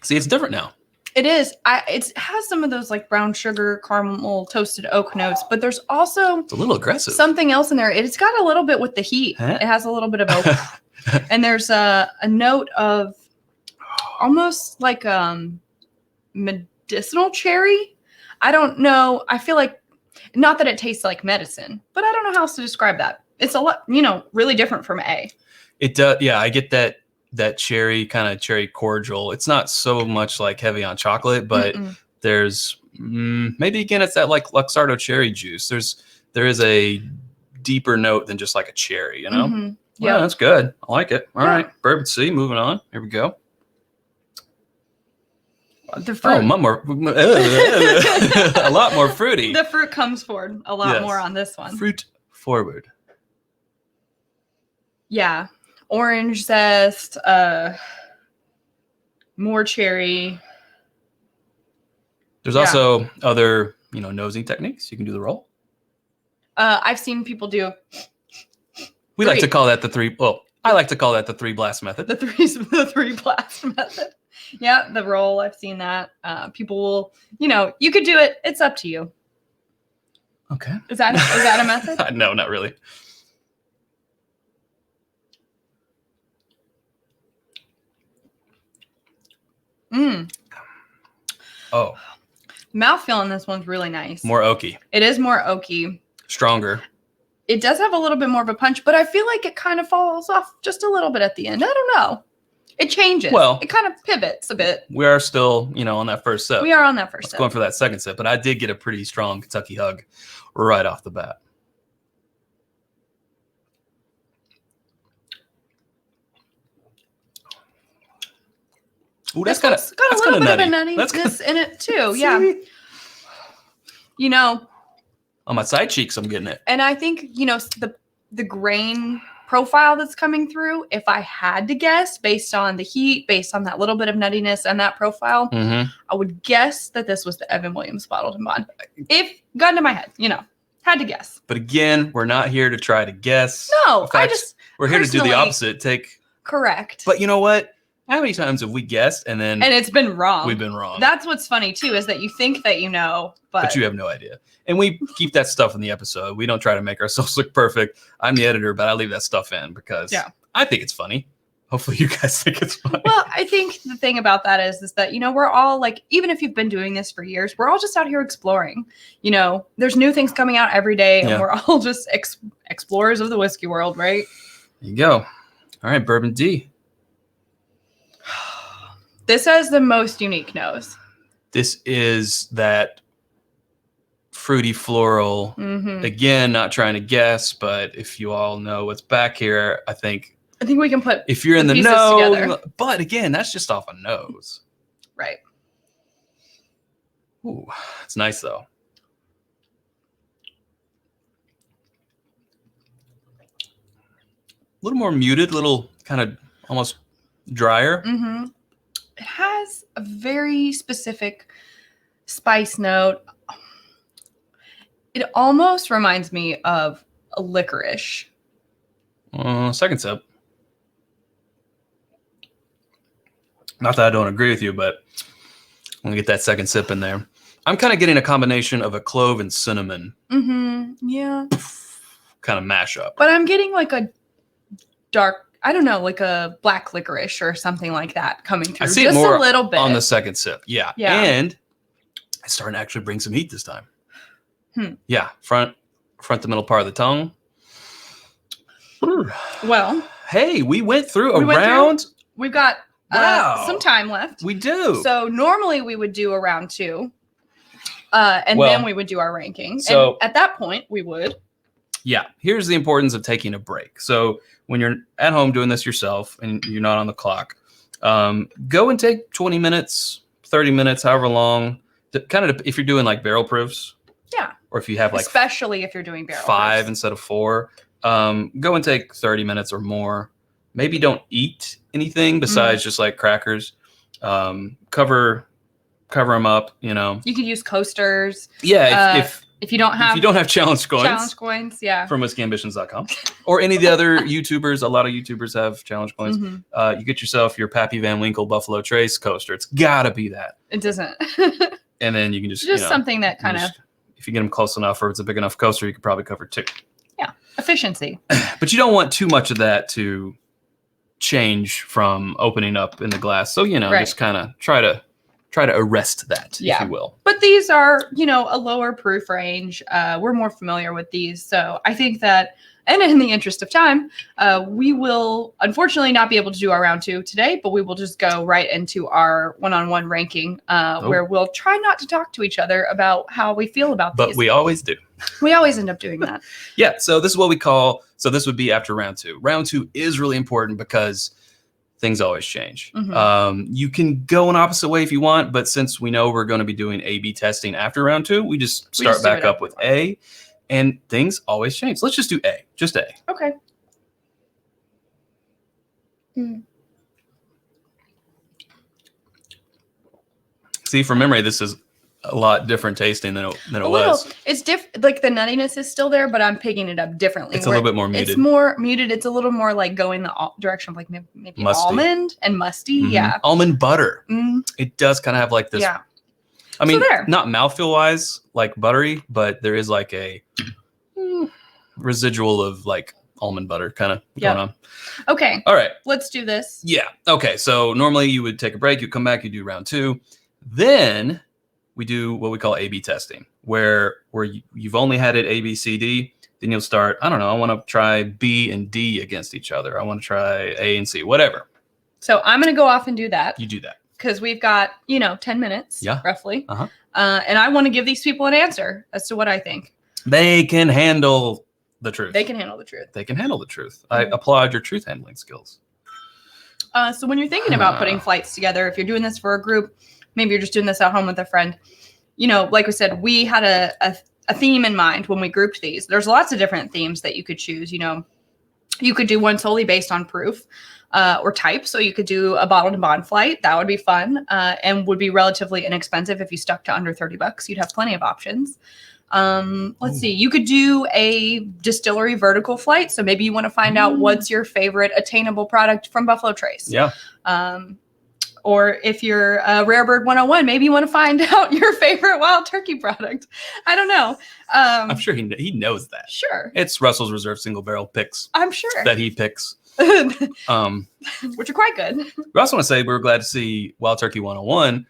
[SPEAKER 17] See, it's different now.
[SPEAKER 16] It is. It has some of those like brown sugar, caramel, toasted oak notes, but there's also
[SPEAKER 17] It's a little aggressive.
[SPEAKER 16] something else in there. It's got a little bit with the heat.
[SPEAKER 17] Huh?
[SPEAKER 16] It has a little bit of oak, and there's a note of almost like medicinal cherry. I don't know. I feel like not that it tastes like medicine, but I don't know how else to describe that. It's a lot, really different from A.
[SPEAKER 17] It does. Yeah, I get that cherry kind of cherry cordial. It's not so much like heavy on chocolate, but there's maybe again it's that like Luxardo cherry juice. There is a deeper note than just like a cherry,
[SPEAKER 16] Yeah,
[SPEAKER 17] Yeah, that's good. I like it. All right, Bourbon C. Moving on. Here we go.
[SPEAKER 16] The fruit.
[SPEAKER 17] Oh, more, a lot more fruity.
[SPEAKER 16] The fruit comes forward a lot
[SPEAKER 17] Yes.
[SPEAKER 16] more on this one.
[SPEAKER 17] Fruit forward.
[SPEAKER 16] Yeah. Orange zest, more cherry.
[SPEAKER 17] There's also other, nosing techniques. You can do the roll.
[SPEAKER 16] I've seen people do
[SPEAKER 17] We like to call that the three. Well, I like to call that the three blast method.
[SPEAKER 16] the three blast method. Yeah, the roll. I've seen that. People will, you could do it. It's up to you.
[SPEAKER 17] Okay.
[SPEAKER 16] Is that a method?
[SPEAKER 17] No, not really. Oh,
[SPEAKER 16] Mouthfeel on this one's really nice.
[SPEAKER 17] more oaky,
[SPEAKER 16] It is more oaky.
[SPEAKER 17] stronger.
[SPEAKER 16] It does have a little bit more of a punch, but I feel like it kind of falls off just a little bit at the end. I don't know. It changes.
[SPEAKER 17] Well-
[SPEAKER 16] it kind of pivots a bit.
[SPEAKER 17] We are still, on that first sip.
[SPEAKER 16] We are on that first sip.
[SPEAKER 17] Going for that second sip, but I did get a pretty strong Kentucky hug right off the bat. Ooh, that's kind of
[SPEAKER 16] got a little bit of a
[SPEAKER 17] nutty. That's
[SPEAKER 16] nuttiness in it too. Yeah.
[SPEAKER 17] On my side cheeks, I'm getting it.
[SPEAKER 16] And I think, the grain profile that's coming through, if I had to guess based on the heat, based on that little bit of nuttiness and that profile,
[SPEAKER 17] Mm-hmm.
[SPEAKER 16] I would guess that this was the Evan Williams bottled and bond. If gun to my head, had to guess.
[SPEAKER 17] But again, we're not here to try to guess.
[SPEAKER 16] No,
[SPEAKER 17] In fact,
[SPEAKER 16] I just
[SPEAKER 17] we're here to do the
[SPEAKER 16] personally-
[SPEAKER 17] opposite.
[SPEAKER 16] correct.
[SPEAKER 17] But you know what? How many times have we guessed and then
[SPEAKER 16] And it's been wrong.
[SPEAKER 17] we've been wrong?
[SPEAKER 16] That's what's funny too, is that you think that you know,
[SPEAKER 17] but you have no idea. And we keep that stuff in the episode. We don't try to make ourselves look perfect. I'm the editor, but I leave that stuff in because I think it's funny. Hopefully you guys think it's funny.
[SPEAKER 16] Well, I think the thing about that is that, we're all like, even if you've been doing this for years, we're all just out here exploring. There's new things coming out every day, and we're all just explorers of the whiskey world, right?
[SPEAKER 17] There you go. All right, Bourbon D.
[SPEAKER 16] This has the most unique nose.
[SPEAKER 17] This is that fruity floral.
[SPEAKER 16] Mhm.
[SPEAKER 17] Again, not trying to guess, but if you all know what's back here, I think
[SPEAKER 16] we can put
[SPEAKER 17] if you're in the
[SPEAKER 16] pieces
[SPEAKER 17] know,
[SPEAKER 16] together.
[SPEAKER 17] but again, that's just off a nose.
[SPEAKER 16] Right.
[SPEAKER 17] Ooh, it's nice though. A little more muted, little kind of almost drier.
[SPEAKER 16] Mm-hmm. It has a very specific spice note. It almost reminds me of a licorice.
[SPEAKER 17] Second sip. Not that I don't agree with you, but I'm gonna get that second sip in there. I'm kind of getting a combination of a clove and cinnamon
[SPEAKER 16] Yeah.
[SPEAKER 17] kind of mashup.
[SPEAKER 16] But I'm getting like a dark, I don't know, like a black licorice or something like that coming through.
[SPEAKER 17] I see
[SPEAKER 16] just
[SPEAKER 17] it more
[SPEAKER 16] a little bit
[SPEAKER 17] on the second sip. Yeah.
[SPEAKER 16] Yeah.
[SPEAKER 17] And it's starting to actually bring some heat this time.
[SPEAKER 16] Hmm.
[SPEAKER 17] Yeah. Front to middle part of the tongue.
[SPEAKER 16] Well,
[SPEAKER 17] hey, we went through
[SPEAKER 16] we
[SPEAKER 17] a
[SPEAKER 16] went through-
[SPEAKER 17] round.
[SPEAKER 16] We've got
[SPEAKER 17] Wow.
[SPEAKER 16] some time left.
[SPEAKER 17] We do.
[SPEAKER 16] So normally we would do a round 2. And
[SPEAKER 17] Well,
[SPEAKER 16] then we would do our ranking.
[SPEAKER 17] so-
[SPEAKER 16] and at that point, we would.
[SPEAKER 17] Yeah. Here's the importance of taking a break. So when you're at home doing this yourself and you're not on the clock, go and take 20 minutes, 30 minutes, however long. If you're doing like barrel proofs,
[SPEAKER 16] Yeah.
[SPEAKER 17] or if you have like
[SPEAKER 16] Especially if you're doing barrel
[SPEAKER 17] 5
[SPEAKER 16] proofs.
[SPEAKER 17] instead of 4, go and take 30 minutes or more. Maybe don't eat anything besides just like crackers. Cover them up, you know.
[SPEAKER 16] You could use coasters.
[SPEAKER 17] Yeah,
[SPEAKER 16] if you don't have
[SPEAKER 17] challenge coins
[SPEAKER 16] yeah.
[SPEAKER 17] from whiskyambitions.com or any of the other YouTubers, a lot of YouTubers have challenge coins.
[SPEAKER 16] Mhm.
[SPEAKER 17] You get yourself your Pappy Van Winkle Buffalo Trace coaster. It's gotta be that.
[SPEAKER 16] It doesn't.
[SPEAKER 17] And then you can just
[SPEAKER 16] Something that kind of
[SPEAKER 17] if you get them close enough or it's a big enough coaster, you could probably cover 2.
[SPEAKER 16] efficiency.
[SPEAKER 17] But you don't want too much of that to change from opening up in the glass. So,
[SPEAKER 16] Right.
[SPEAKER 17] just kind of try to arrest that, if you will.
[SPEAKER 16] But these are, a lower proof range. We're more familiar with these. So I think that, and in the interest of time, we will unfortunately not be able to do our round 2 today, but we will just go right into our one-on-one ranking where we'll try not to talk to each other about how we feel about
[SPEAKER 17] But
[SPEAKER 16] these.
[SPEAKER 17] we always do.
[SPEAKER 16] We always end up doing that.
[SPEAKER 17] Yeah. So this is what we call, so this would be after round 2. Round 2 is really important because things always change.
[SPEAKER 16] Mhm.
[SPEAKER 17] You can go an opposite way if you want, but since we know we're going to be doing A/B testing after round 2, we just
[SPEAKER 16] We
[SPEAKER 17] start
[SPEAKER 16] just do
[SPEAKER 17] back
[SPEAKER 16] it
[SPEAKER 17] up with A, and things always change. Let's just do A, just A.
[SPEAKER 16] Okay. Mm.
[SPEAKER 17] See, from memory, this is a lot different tasting than it
[SPEAKER 16] A little,
[SPEAKER 17] was.
[SPEAKER 16] it's different. Like the nuttiness is still there, but I'm picking it up differently.
[SPEAKER 17] It's a little
[SPEAKER 16] where
[SPEAKER 17] bit more muted.
[SPEAKER 16] It's more muted. It's a little more like going the direction of like maybe
[SPEAKER 17] Musty.
[SPEAKER 16] almond and musty.
[SPEAKER 17] Mhm.
[SPEAKER 16] Yeah.
[SPEAKER 17] Almond butter.
[SPEAKER 16] Mm.
[SPEAKER 17] It does kind of have like this.
[SPEAKER 16] Yeah.
[SPEAKER 17] I mean,
[SPEAKER 16] there.
[SPEAKER 17] not mouthfeel wise, like buttery, but there is like a residual of like almond butter kind of
[SPEAKER 16] Yep.
[SPEAKER 17] going on.
[SPEAKER 16] Okay.
[SPEAKER 17] All right.
[SPEAKER 16] Let's do this.
[SPEAKER 17] Yeah. Okay. So normally you would take a break, you come back, you do round 2. Then we do what we call A/B testing, where you've only had it A, B, C, D. Then you'll start, I don't know, I want to try B and D against each other. I want to try A and C, whatever.
[SPEAKER 16] So I'm going to go off and do that
[SPEAKER 17] You do that.
[SPEAKER 16] because we've got, 10 minutes
[SPEAKER 17] Yeah.
[SPEAKER 16] roughly.
[SPEAKER 17] Uh-huh.
[SPEAKER 16] And I want to give these people an answer as to what I think.
[SPEAKER 17] They can handle the truth.
[SPEAKER 16] They can handle the truth.
[SPEAKER 17] They can handle the truth. I applaud your truth handling skills.
[SPEAKER 16] So when you're thinking about putting flights together, if you're doing this for a group, maybe you're just doing this at home with a friend, like we said, we had a theme in mind when we grouped these. There's lots of different themes that you could choose. You could do one solely based on proof or type. So you could do a bottle to bond flight. That would be fun and would be relatively inexpensive. If you stuck to under $30, you'd have plenty of options. Let's see. You could do a distillery vertical flight. So maybe you want to find out what's your favorite attainable product from Buffalo Trace.
[SPEAKER 17] Yeah.
[SPEAKER 16] Or if you're a Rare Bird 101, maybe you want to find out your favorite wild turkey product. I don't know.
[SPEAKER 17] I'm sure he knows that.
[SPEAKER 16] Sure.
[SPEAKER 17] It's Russell's Reserve single barrel picks
[SPEAKER 16] I'm sure.
[SPEAKER 17] that he picks.
[SPEAKER 16] Which are quite good.
[SPEAKER 17] We also want to say we were glad to see Wild Turkey 101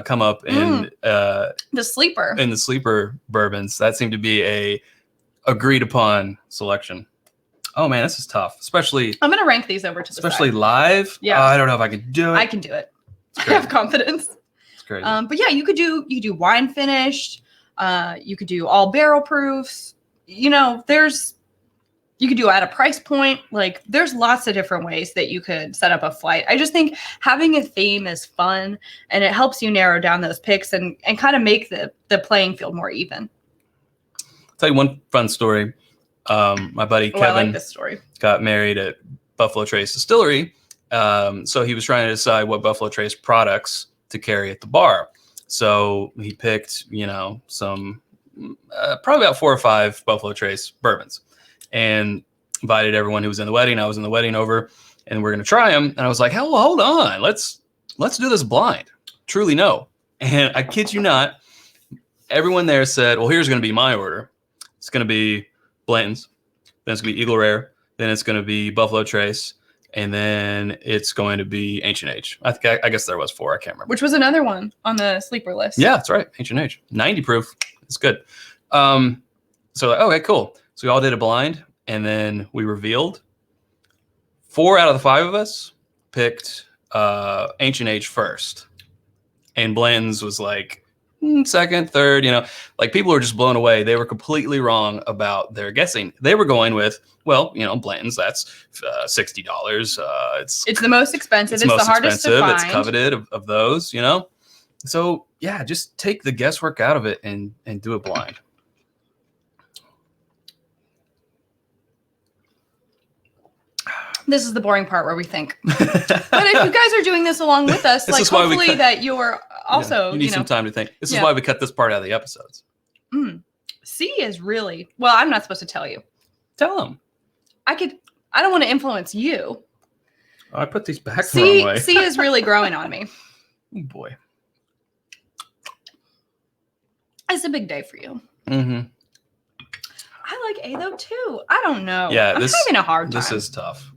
[SPEAKER 17] come up in
[SPEAKER 16] The sleeper.
[SPEAKER 17] in the sleeper bourbons. That seemed to be a agreed upon selection. Oh man, this is tough, especially
[SPEAKER 16] I'm going to rank these over to the
[SPEAKER 17] especially
[SPEAKER 16] side.
[SPEAKER 17] live.
[SPEAKER 16] Yeah.
[SPEAKER 17] I don't know if I can do it.
[SPEAKER 16] I can do it. I have confidence.
[SPEAKER 17] It's crazy.
[SPEAKER 16] But yeah, you could do wine finished. You could do all barrel proofs. You could do at a price point. Like there's lots of different ways that you could set up a flight. I just think having a theme is fun and it helps you narrow down those picks and kind of make the playing field more even.
[SPEAKER 17] I'll tell you one fun story. My buddy
[SPEAKER 16] I
[SPEAKER 17] Kevin
[SPEAKER 16] like this story.
[SPEAKER 17] got married at Buffalo Trace Distillery. So he was trying to decide what Buffalo Trace products to carry at the bar. So he picked, some probably about 4 or 5 Buffalo Trace bourbons and invited everyone who was in the wedding. I was in the wedding over and we're going to try them. And I was like, hell, hold on. Let's let's do this blind. Truly no. And I kid you not, everyone there said, well, here's going to be my order. It's going to be Blanton's, then it's going to be Eagle Rare, then it's going to be Buffalo Trace, and then it's going to be Ancient Age. I guess there was 4. I can't remember.
[SPEAKER 16] Which was another one on the sleeper list.
[SPEAKER 17] Yeah, that's right. Ancient Age. 90 proof. It's good. So like, okay, cool. So we all did a blind, and then we revealed. 4 out of the 5 of us picked Ancient Age first. And Blanton's was like second, third, like people were just blown away. They were completely wrong about their guessing. They were going with, well, Blanton's, that's $60.
[SPEAKER 16] It's the most expensive. It's the hardest to find.
[SPEAKER 17] It's coveted of those, So yeah, just take the guesswork out of it and do it blind.
[SPEAKER 16] This is the boring part where we think. But if you guys are doing this along with us, like hopefully that you're also,
[SPEAKER 17] you need some time to think. This is why we cut this part out of the episodes.
[SPEAKER 16] C is really, well, I'm not supposed to tell you.
[SPEAKER 17] Tell them.
[SPEAKER 16] I don't want to influence you.
[SPEAKER 17] I put these back the wrong way.
[SPEAKER 16] C is really growing on me.
[SPEAKER 17] Oh boy.
[SPEAKER 16] It's a big day for you.
[SPEAKER 17] Mm-hmm.
[SPEAKER 16] I like A though too. I don't know.
[SPEAKER 17] Yeah,
[SPEAKER 16] I'm having a hard time.
[SPEAKER 17] This is tough.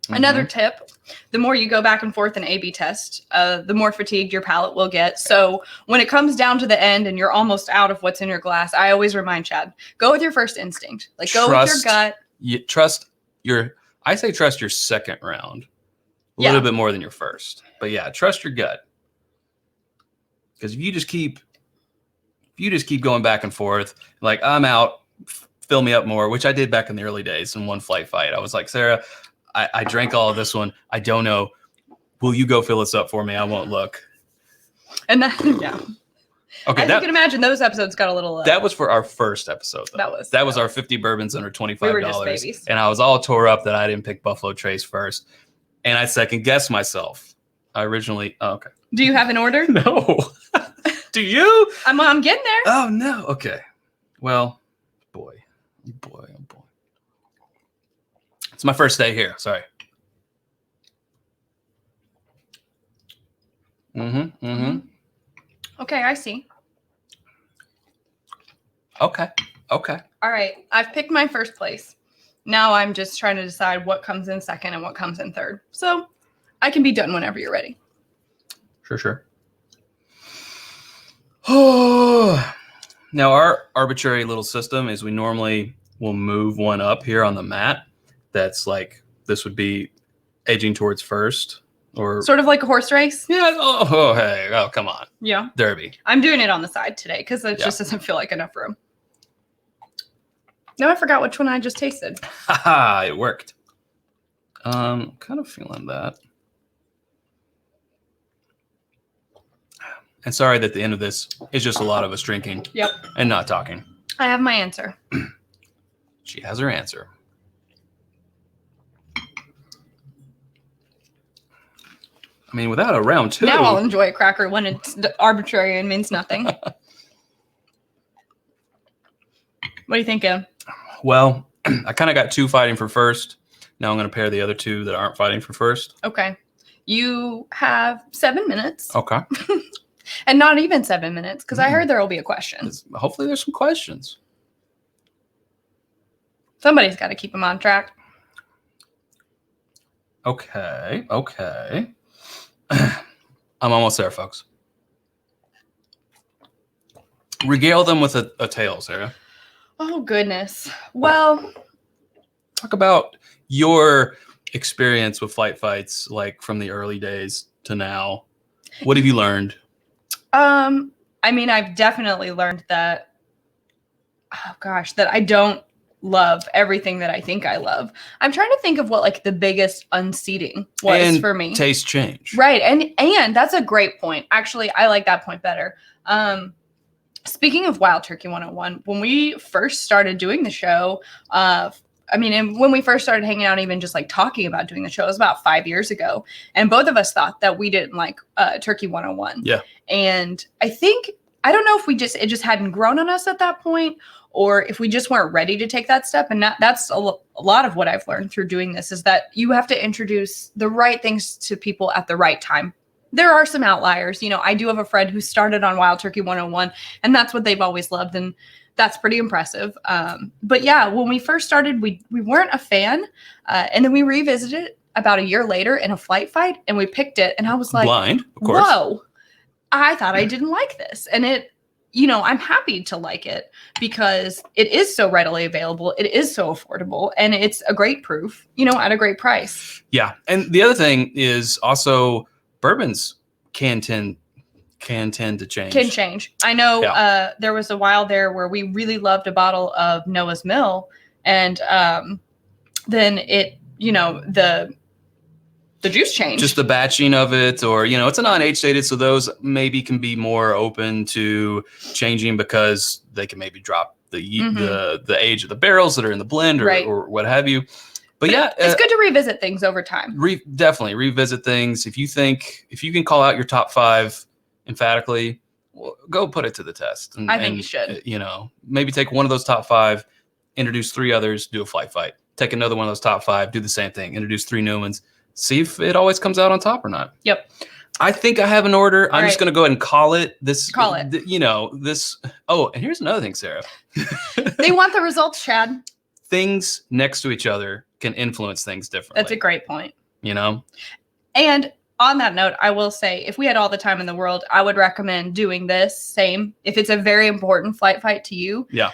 [SPEAKER 16] Another tip, the more you go back and forth in A/B test, the more fatigued your palate will get. So when it comes down to the end and you're almost out of what's in your glass, I always remind Chad, go with your first instinct. Like go with your gut.
[SPEAKER 17] I say trust your second round a little bit more than your first. But yeah, trust your gut. Because if you just keep going back and forth, like I'm out, fill me up more, which I did back in the early days in one flight fight. I was like, Sarah, I drank all of this one. I don't know. Will you go fill this up for me? I won't look.
[SPEAKER 16] And that, yeah.
[SPEAKER 17] Okay.
[SPEAKER 16] As you can imagine, those episodes got a little.
[SPEAKER 17] That was for our first episode. Though. That was our 50 bourbons under $25.
[SPEAKER 16] We were just babies.
[SPEAKER 17] And I was all tore up that I didn't pick Buffalo Trace first. And I second guessed myself. I originally, okay.
[SPEAKER 16] Do you have an order?
[SPEAKER 17] No. Do you?
[SPEAKER 16] I'm getting there.
[SPEAKER 17] Oh no. Okay. Well, boy. It's my first day here. Sorry.
[SPEAKER 16] Okay, I see.
[SPEAKER 17] Okay.
[SPEAKER 16] All right. I've picked my first place. Now I'm just trying to decide what comes in second and what comes in third. So I can be done whenever you're ready.
[SPEAKER 17] Sure. Oh. Now our arbitrary little system is we normally will move one up here on the mat. That's like, this would be edging towards first, or
[SPEAKER 16] sort of like a horse race.
[SPEAKER 17] Yeah. Oh, hey. Oh, come on.
[SPEAKER 16] Yeah.
[SPEAKER 17] Derby.
[SPEAKER 16] I'm doing it on the side today because it just doesn't feel like enough room. No, I forgot which one I just tasted.
[SPEAKER 17] Haha, it worked. Kind of feeling that. And sorry that the end of this is just a lot of us drinking.
[SPEAKER 16] Yep.
[SPEAKER 17] And not talking.
[SPEAKER 16] I have my answer.
[SPEAKER 17] She has her answer. I mean, without a round two.
[SPEAKER 16] Now I'll enjoy a cracker when it's arbitrary and means nothing. What do you think, Em?
[SPEAKER 17] Well, I kind of got 2 fighting for first. Now I'm going to pair the other 2 that aren't fighting for first.
[SPEAKER 16] Okay. You have 7 minutes.
[SPEAKER 17] Okay.
[SPEAKER 16] And not even 7 minutes, because I heard there will be a question.
[SPEAKER 17] Hopefully there's some questions.
[SPEAKER 16] Somebody's got to keep them on track.
[SPEAKER 17] Okay. I'm almost there, folks. Regale them with a tale, Sarah.
[SPEAKER 16] Oh, goodness. Well,
[SPEAKER 17] talk about your experience with flight fights, like from the early days to now. What have you learned?
[SPEAKER 16] I mean, I've definitely learned that, that I don't love everything that I think I love. I'm trying to think of what like the biggest unseating was for me.
[SPEAKER 17] Taste change.
[SPEAKER 16] Right. And that's a great point. Actually, I like that point better. Speaking of Wild Turkey 101, when we first started doing the show, and when we first started hanging out, even just like talking about doing the show, it was about 5 years ago. And both of us thought that we didn't like Turkey 101.
[SPEAKER 17] Yeah.
[SPEAKER 16] And I think I don't know if it just hadn't grown on us at that point, or if we just weren't ready to take that step. And that's a lot of what I've learned through doing this, is that you have to introduce the right things to people at the right time. There are some outliers. You know, I do have a friend who started on Wild Turkey 101, and that's what they've always loved. And that's pretty impressive. But yeah, when we first started, we weren't a fan. And then we revisited it about a year later in a flight fight, and we picked it. And I was like,
[SPEAKER 17] blind, of course.
[SPEAKER 16] Whoa, I thought I didn't like this. And it, you know, I'm happy to like it because it is so readily available. It is so affordable, and it's a great proof, you know, at a great price.
[SPEAKER 17] Yeah. And the other thing is also bourbons can tend to change.
[SPEAKER 16] Can change. I know
[SPEAKER 17] Yeah.
[SPEAKER 16] There was a while there where we really loved a bottle of Noah's Mill, and then it, you know, the juice changed.
[SPEAKER 17] Just the batching of it, or, you know, it's a non-age stated, so those maybe can be more open to changing because they can maybe drop the age of the barrels that are in the blend, or,
[SPEAKER 16] Right.
[SPEAKER 17] or what have you. But yeah,
[SPEAKER 16] it's good to revisit things over time.
[SPEAKER 17] Definitely revisit things. If you can call out your top 5 emphatically, well, go put it to the test. And,
[SPEAKER 16] I think you should.
[SPEAKER 17] You know, maybe take one of those top 5, introduce 3 others, do a flight fight. Take another one of those top 5, do the same thing, introduce 3 new ones. See if it always comes out on top or not.
[SPEAKER 16] Yep.
[SPEAKER 17] I think I have an order. I'm just
[SPEAKER 16] right.
[SPEAKER 17] going to go ahead and call it this.
[SPEAKER 16] Call it.
[SPEAKER 17] You know, this. Oh, and here's another thing, Sarah.
[SPEAKER 16] They want the results, Chad.
[SPEAKER 17] Things next to each other can influence things differently.
[SPEAKER 16] That's a great point.
[SPEAKER 17] You know?
[SPEAKER 16] And on that note, I will say, if we had all the time in the world, I would recommend doing this same. If it's a very important flight fight to you,
[SPEAKER 17] Yeah.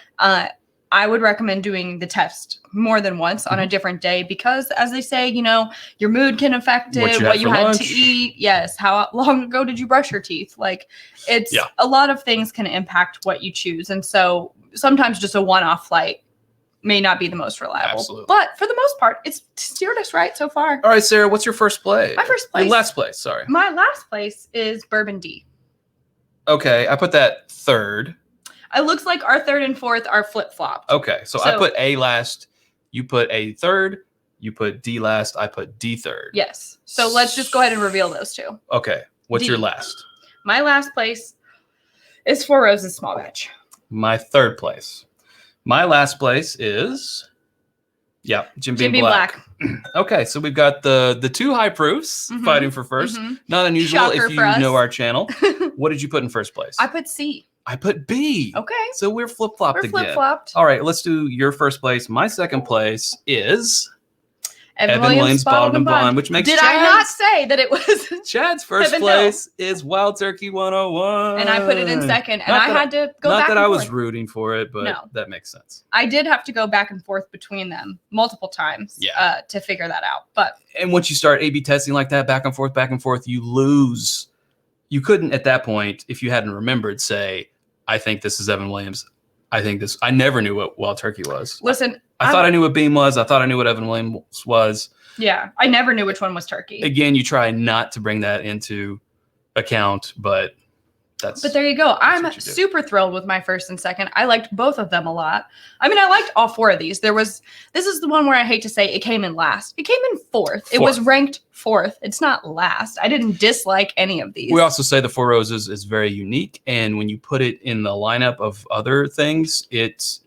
[SPEAKER 16] I would recommend doing the test more than once on a different day, because, as they say, you know, your mood can affect it, what you had to eat. Yes. How long ago did you brush your teeth? Like, it's a lot of things can impact what you choose. And so sometimes just a one-off flight may not be the most reliable.
[SPEAKER 17] Absolutely.
[SPEAKER 16] But for the most part, it's steered us right so far.
[SPEAKER 17] All right, Sarah, what's your first place?
[SPEAKER 16] My first place.
[SPEAKER 17] Your last place, sorry.
[SPEAKER 16] My last place is Bourbon D.
[SPEAKER 17] Okay, I put that third.
[SPEAKER 16] It looks like our third and fourth are flip-flopped.
[SPEAKER 17] Okay, so I put A last, you put A third, you put D last, I put D third.
[SPEAKER 16] Yes. So let's just go ahead and reveal those two.
[SPEAKER 17] Okay, what's
[SPEAKER 16] D.
[SPEAKER 17] your last?
[SPEAKER 16] My last place is Four Roses Small Batch.
[SPEAKER 17] My third place. My last place is, Jim Beam Black. Okay, so we've got the 2 high proofs fighting for first. Not unusual.
[SPEAKER 16] Shocker
[SPEAKER 17] if you
[SPEAKER 16] for us.
[SPEAKER 17] know our channel. What did you put in first place?
[SPEAKER 16] I put C.
[SPEAKER 17] I put B.
[SPEAKER 16] Okay.
[SPEAKER 17] So we're flip-flopped
[SPEAKER 16] We're
[SPEAKER 17] again.
[SPEAKER 16] flip-flopped.
[SPEAKER 17] All right, let's do your first place. My second place is
[SPEAKER 16] Evan Williams Bottled and Bond,
[SPEAKER 17] which makes
[SPEAKER 16] Did I not say that it was
[SPEAKER 17] Chad's first
[SPEAKER 16] Evan
[SPEAKER 17] place is Wild Turkey 101.
[SPEAKER 16] And I put it in second, and
[SPEAKER 17] Not
[SPEAKER 16] I
[SPEAKER 17] that
[SPEAKER 16] had to go
[SPEAKER 17] Not
[SPEAKER 16] back
[SPEAKER 17] that
[SPEAKER 16] and
[SPEAKER 17] I was
[SPEAKER 16] forth.
[SPEAKER 17] rooting for it, but
[SPEAKER 16] No.
[SPEAKER 17] that makes sense.
[SPEAKER 16] I did have to go back and forth between them multiple times to figure that out. But
[SPEAKER 17] And once you start A/B testing like that, back and forth, you lose. You couldn't at that point, if you hadn't remembered, say, I think this is Evan Williams. I think this. I never knew what Wild Turkey was.
[SPEAKER 16] listen,
[SPEAKER 17] I thought I knew what Beam was. I thought I knew what Evan Williams was.
[SPEAKER 16] Yeah, I never knew which one was turkey.
[SPEAKER 17] Again, you try not to bring that into account, but
[SPEAKER 16] But there you go. I'm super thrilled with my first and second. I liked both of them a lot. I mean, I liked all 4 of these. This is the one where I hate to say it came in last. It came in fourth. It was ranked 4th. It's not last. I didn't dislike any of these.
[SPEAKER 17] We also say the Four Roses is very unique, and when you put it in the lineup of other things, it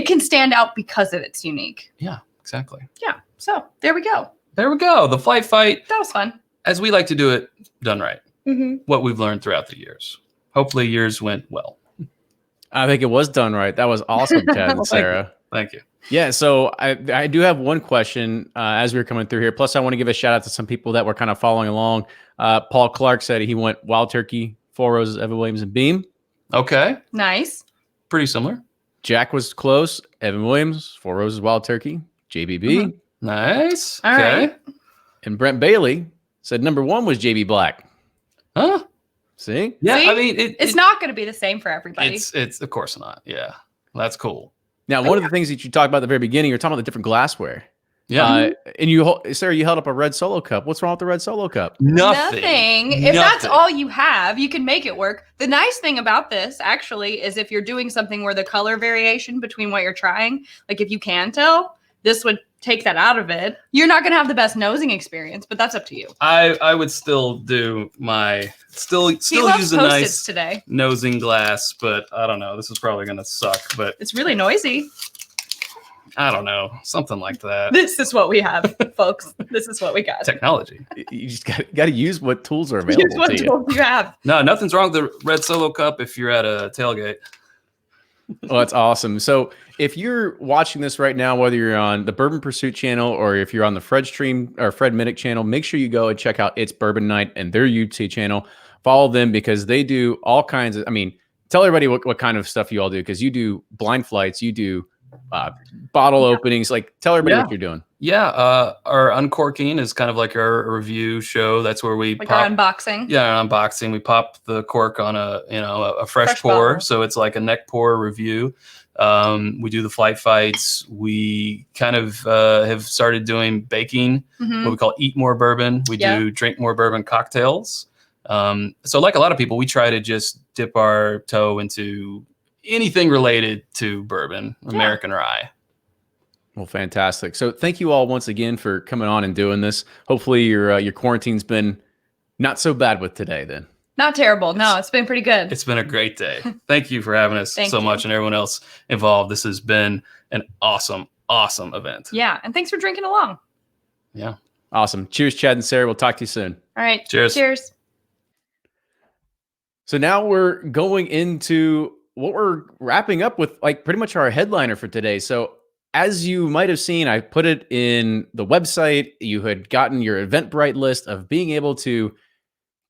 [SPEAKER 16] can stand out because of its unique.
[SPEAKER 17] Yeah, exactly.
[SPEAKER 16] Yeah. So there we go.
[SPEAKER 17] There we go. The flight fight.
[SPEAKER 16] That was fun.
[SPEAKER 17] As we like to do it, done right.
[SPEAKER 16] Mm-hmm.
[SPEAKER 17] What we've learned throughout the years. Hopefully yours went well.
[SPEAKER 1] I think it was done right. That was awesome, Chad and Sarah.
[SPEAKER 17] Thank you.
[SPEAKER 1] Yeah, so I do have one question as we were coming through here. Plus, I want to give a shout out to some people that were kind of following along. Paul Clark said he went Wild Turkey, Four Roses, Evan Williams, and Beam.
[SPEAKER 17] Okay.
[SPEAKER 16] Nice.
[SPEAKER 17] Pretty similar.
[SPEAKER 1] Jack was close. Evan Williams, Four Roses, Wild Turkey, JBB.
[SPEAKER 17] Nice.
[SPEAKER 16] All right.
[SPEAKER 1] And Brent Bailey said number 1 was JB Black.
[SPEAKER 17] Huh?
[SPEAKER 1] See?
[SPEAKER 17] Yeah,
[SPEAKER 16] See?
[SPEAKER 17] I mean,
[SPEAKER 16] it's not going to be the same for everybody.
[SPEAKER 17] It's of course not. Yeah, that's cool.
[SPEAKER 1] Now, one of the things that you talked about at the very beginning, you're talking about the different glassware.
[SPEAKER 17] Yeah.
[SPEAKER 1] And Sarah, you held up a red Solo cup. What's wrong with the red Solo cup?
[SPEAKER 16] Nothing. If that's all you have, you can make it work. The nice thing about this actually is if you're doing something where the color variation between what you're trying, like if you can tell, this would take that out of it, you're not going to have the best nosing experience, but that's up to you.
[SPEAKER 17] I would still do my still
[SPEAKER 16] He
[SPEAKER 17] use
[SPEAKER 16] loves
[SPEAKER 17] a
[SPEAKER 16] Post-its
[SPEAKER 17] nice
[SPEAKER 16] today.
[SPEAKER 17] nosing glass, but I don't know. This is probably gonna suck, but
[SPEAKER 16] It's really noisy.
[SPEAKER 17] I don't know, something like that.
[SPEAKER 16] This is what we have, folks. This is what we got.
[SPEAKER 17] Technology.
[SPEAKER 1] You just got to use what tools are available
[SPEAKER 16] Here's what
[SPEAKER 1] to you.
[SPEAKER 16] tools you have.
[SPEAKER 17] No, nothing's wrong with the red Solo cup if you're at a tailgate.
[SPEAKER 1] Well, that's awesome. So if you're watching this right now, whether you're on the Bourbon Pursuit channel or if you're on the Fred Stream or Fred Minnick channel, make sure you go and check out It's Bourbon Night and their YouTube channel. Follow them because they do all kinds of, I mean, tell everybody what kind of stuff you all do, because you do blind flights, you do bottle openings. Like, tell everybody what you're doing.
[SPEAKER 17] Yeah, our uncorking is kind of like our review show. That's where we
[SPEAKER 16] Like
[SPEAKER 17] pop,
[SPEAKER 16] our unboxing.
[SPEAKER 17] Yeah, our unboxing. We pop the cork on a fresh pour,
[SPEAKER 16] bottle.
[SPEAKER 17] so it's like a neck pour review. We do the flight fights. We kind of have started doing baking,
[SPEAKER 16] Mhm.
[SPEAKER 17] what we call Eat More Bourbon. We
[SPEAKER 16] Yeah.
[SPEAKER 17] do Drink More Bourbon cocktails. So like a lot of people, we try to just dip our toe into anything related to bourbon, American rye.
[SPEAKER 1] Well, fantastic. So thank you all once again for coming on and doing this. Hopefully your quarantine's been not so bad with today then.
[SPEAKER 16] Not terrible. No, it's been pretty good.
[SPEAKER 17] It's been a great day. Thank you for having us
[SPEAKER 16] Thank
[SPEAKER 17] so
[SPEAKER 16] you.
[SPEAKER 17] much and everyone else involved. This has been an awesome, awesome event.
[SPEAKER 16] Yeah. And thanks for drinking along.
[SPEAKER 17] Yeah.
[SPEAKER 1] Awesome. Cheers, Chad and Sarah. We'll talk to you soon.
[SPEAKER 16] All right.
[SPEAKER 17] Cheers.
[SPEAKER 16] Cheers.
[SPEAKER 1] So now we're going into what we're wrapping up with, like pretty much our headliner for today. So as you might have seen, I put it in the website. You had gotten your Eventbrite list of being able to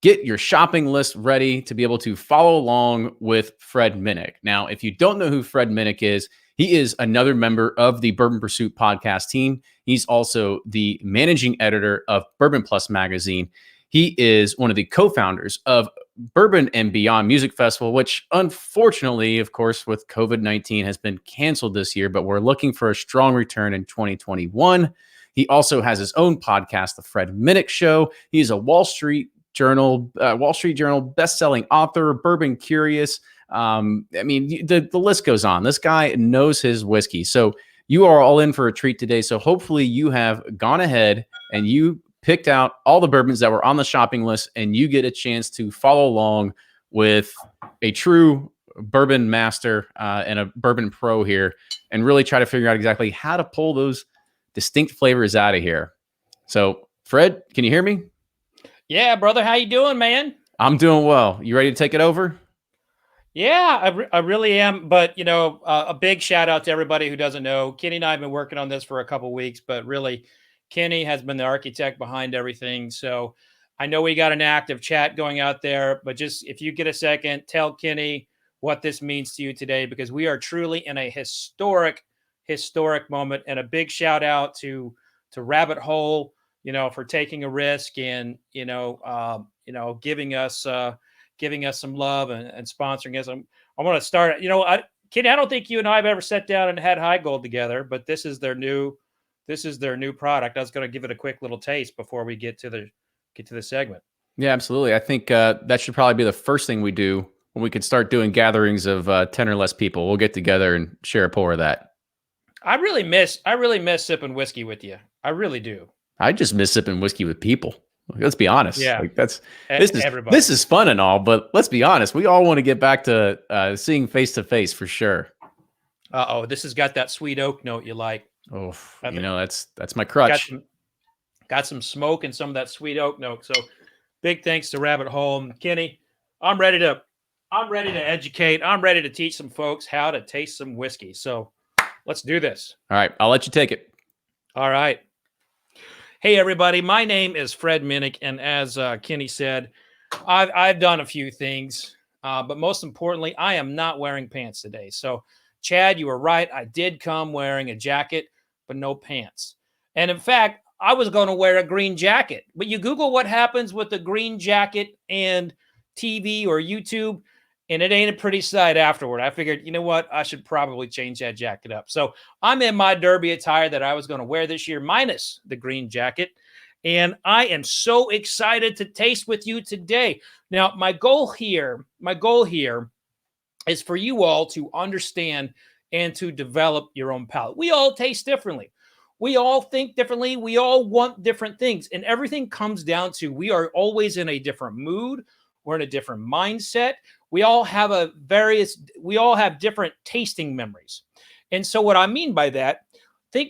[SPEAKER 1] get your shopping list ready to be able to follow along with Fred Minnick. Now, if you don't know who Fred Minnick is, he is another member of the Bourbon Pursuit podcast team. He's also the managing editor of Bourbon Plus magazine. He is one of the co-founders of Bourbon and Beyond Music Festival, which unfortunately, of course, with COVID-19 has been canceled this year, but we're looking for a strong return in 2021. He also has his own podcast, The Fred Minnick Show. He's a Wall Street Journal best-selling author, Bourbon Curious. I mean, the list goes on. This guy knows his whiskey. So you are all in for a treat today. So hopefully you have gone ahead and you picked out all the bourbons that were on the shopping list, and you get a chance to follow along with a true bourbon master and a bourbon pro here, and really try to figure out exactly how to pull those distinct flavors out of here. So, Fred, can you hear me?
[SPEAKER 18] Yeah, brother. How you doing, man?
[SPEAKER 1] I'm doing well. You ready to take it over?
[SPEAKER 18] Yeah, I really am. But, you know, a big shout out to everybody who doesn't know. Kenny and I have been working on this for a couple weeks, but really, Kenny has been the architect behind everything. So I know we got an active chat going out there, but just if you get a second, tell Kenny what this means to you today, because we are truly in a historic moment. And a big shout out to Rabbit Hole, you know, for taking a risk and, giving us some love and sponsoring us. I want to start, Kenny, I don't think you and I have ever sat down and had High Gold together, but this is their new product. I was going to give it a quick little taste before we get to the segment.
[SPEAKER 1] Yeah, absolutely. I think that should probably be the first thing we do when we can start doing gatherings of 10 or less people. We'll get together and share a pour of that.
[SPEAKER 18] I really miss sipping whiskey with you. I really do.
[SPEAKER 1] I just miss sipping whiskey with people. Let's be honest.
[SPEAKER 18] Yeah.
[SPEAKER 1] Like this
[SPEAKER 18] Everybody.
[SPEAKER 1] is fun and all, but let's be honest. We all want to get back to seeing face to face for sure.
[SPEAKER 18] This has got that sweet oak note you like.
[SPEAKER 1] Oh, that's my crutch.
[SPEAKER 18] Got some smoke and some of that sweet oak note. So big thanks to Rabbit Hole. And Kenny, I'm ready to educate. I'm ready to teach some folks how to taste some whiskey. So let's do this.
[SPEAKER 1] All right. I'll let you take it.
[SPEAKER 18] All right. Hey, everybody. My name is Fred Minnick. And as Kenny said, I've done a few things, but most importantly, I am not wearing pants today. So Chad, you were right. I did come wearing a jacket, but no pants. And in fact, I was going to wear a green jacket, but you Google what happens with a green jacket and TV or YouTube, and it ain't a pretty sight afterward. I figured, you know what? I should probably change that jacket up. So I'm in my derby attire that I was going to wear this year, minus the green jacket. And I am so excited to taste with you today. Now, my goal here is for you all to understand and to develop your own palate. We all taste differently. We all think differently. We all want different things. And everything comes down to we are always in a different mood. We're in a different mindset. We all have different tasting memories. And so what I mean by that,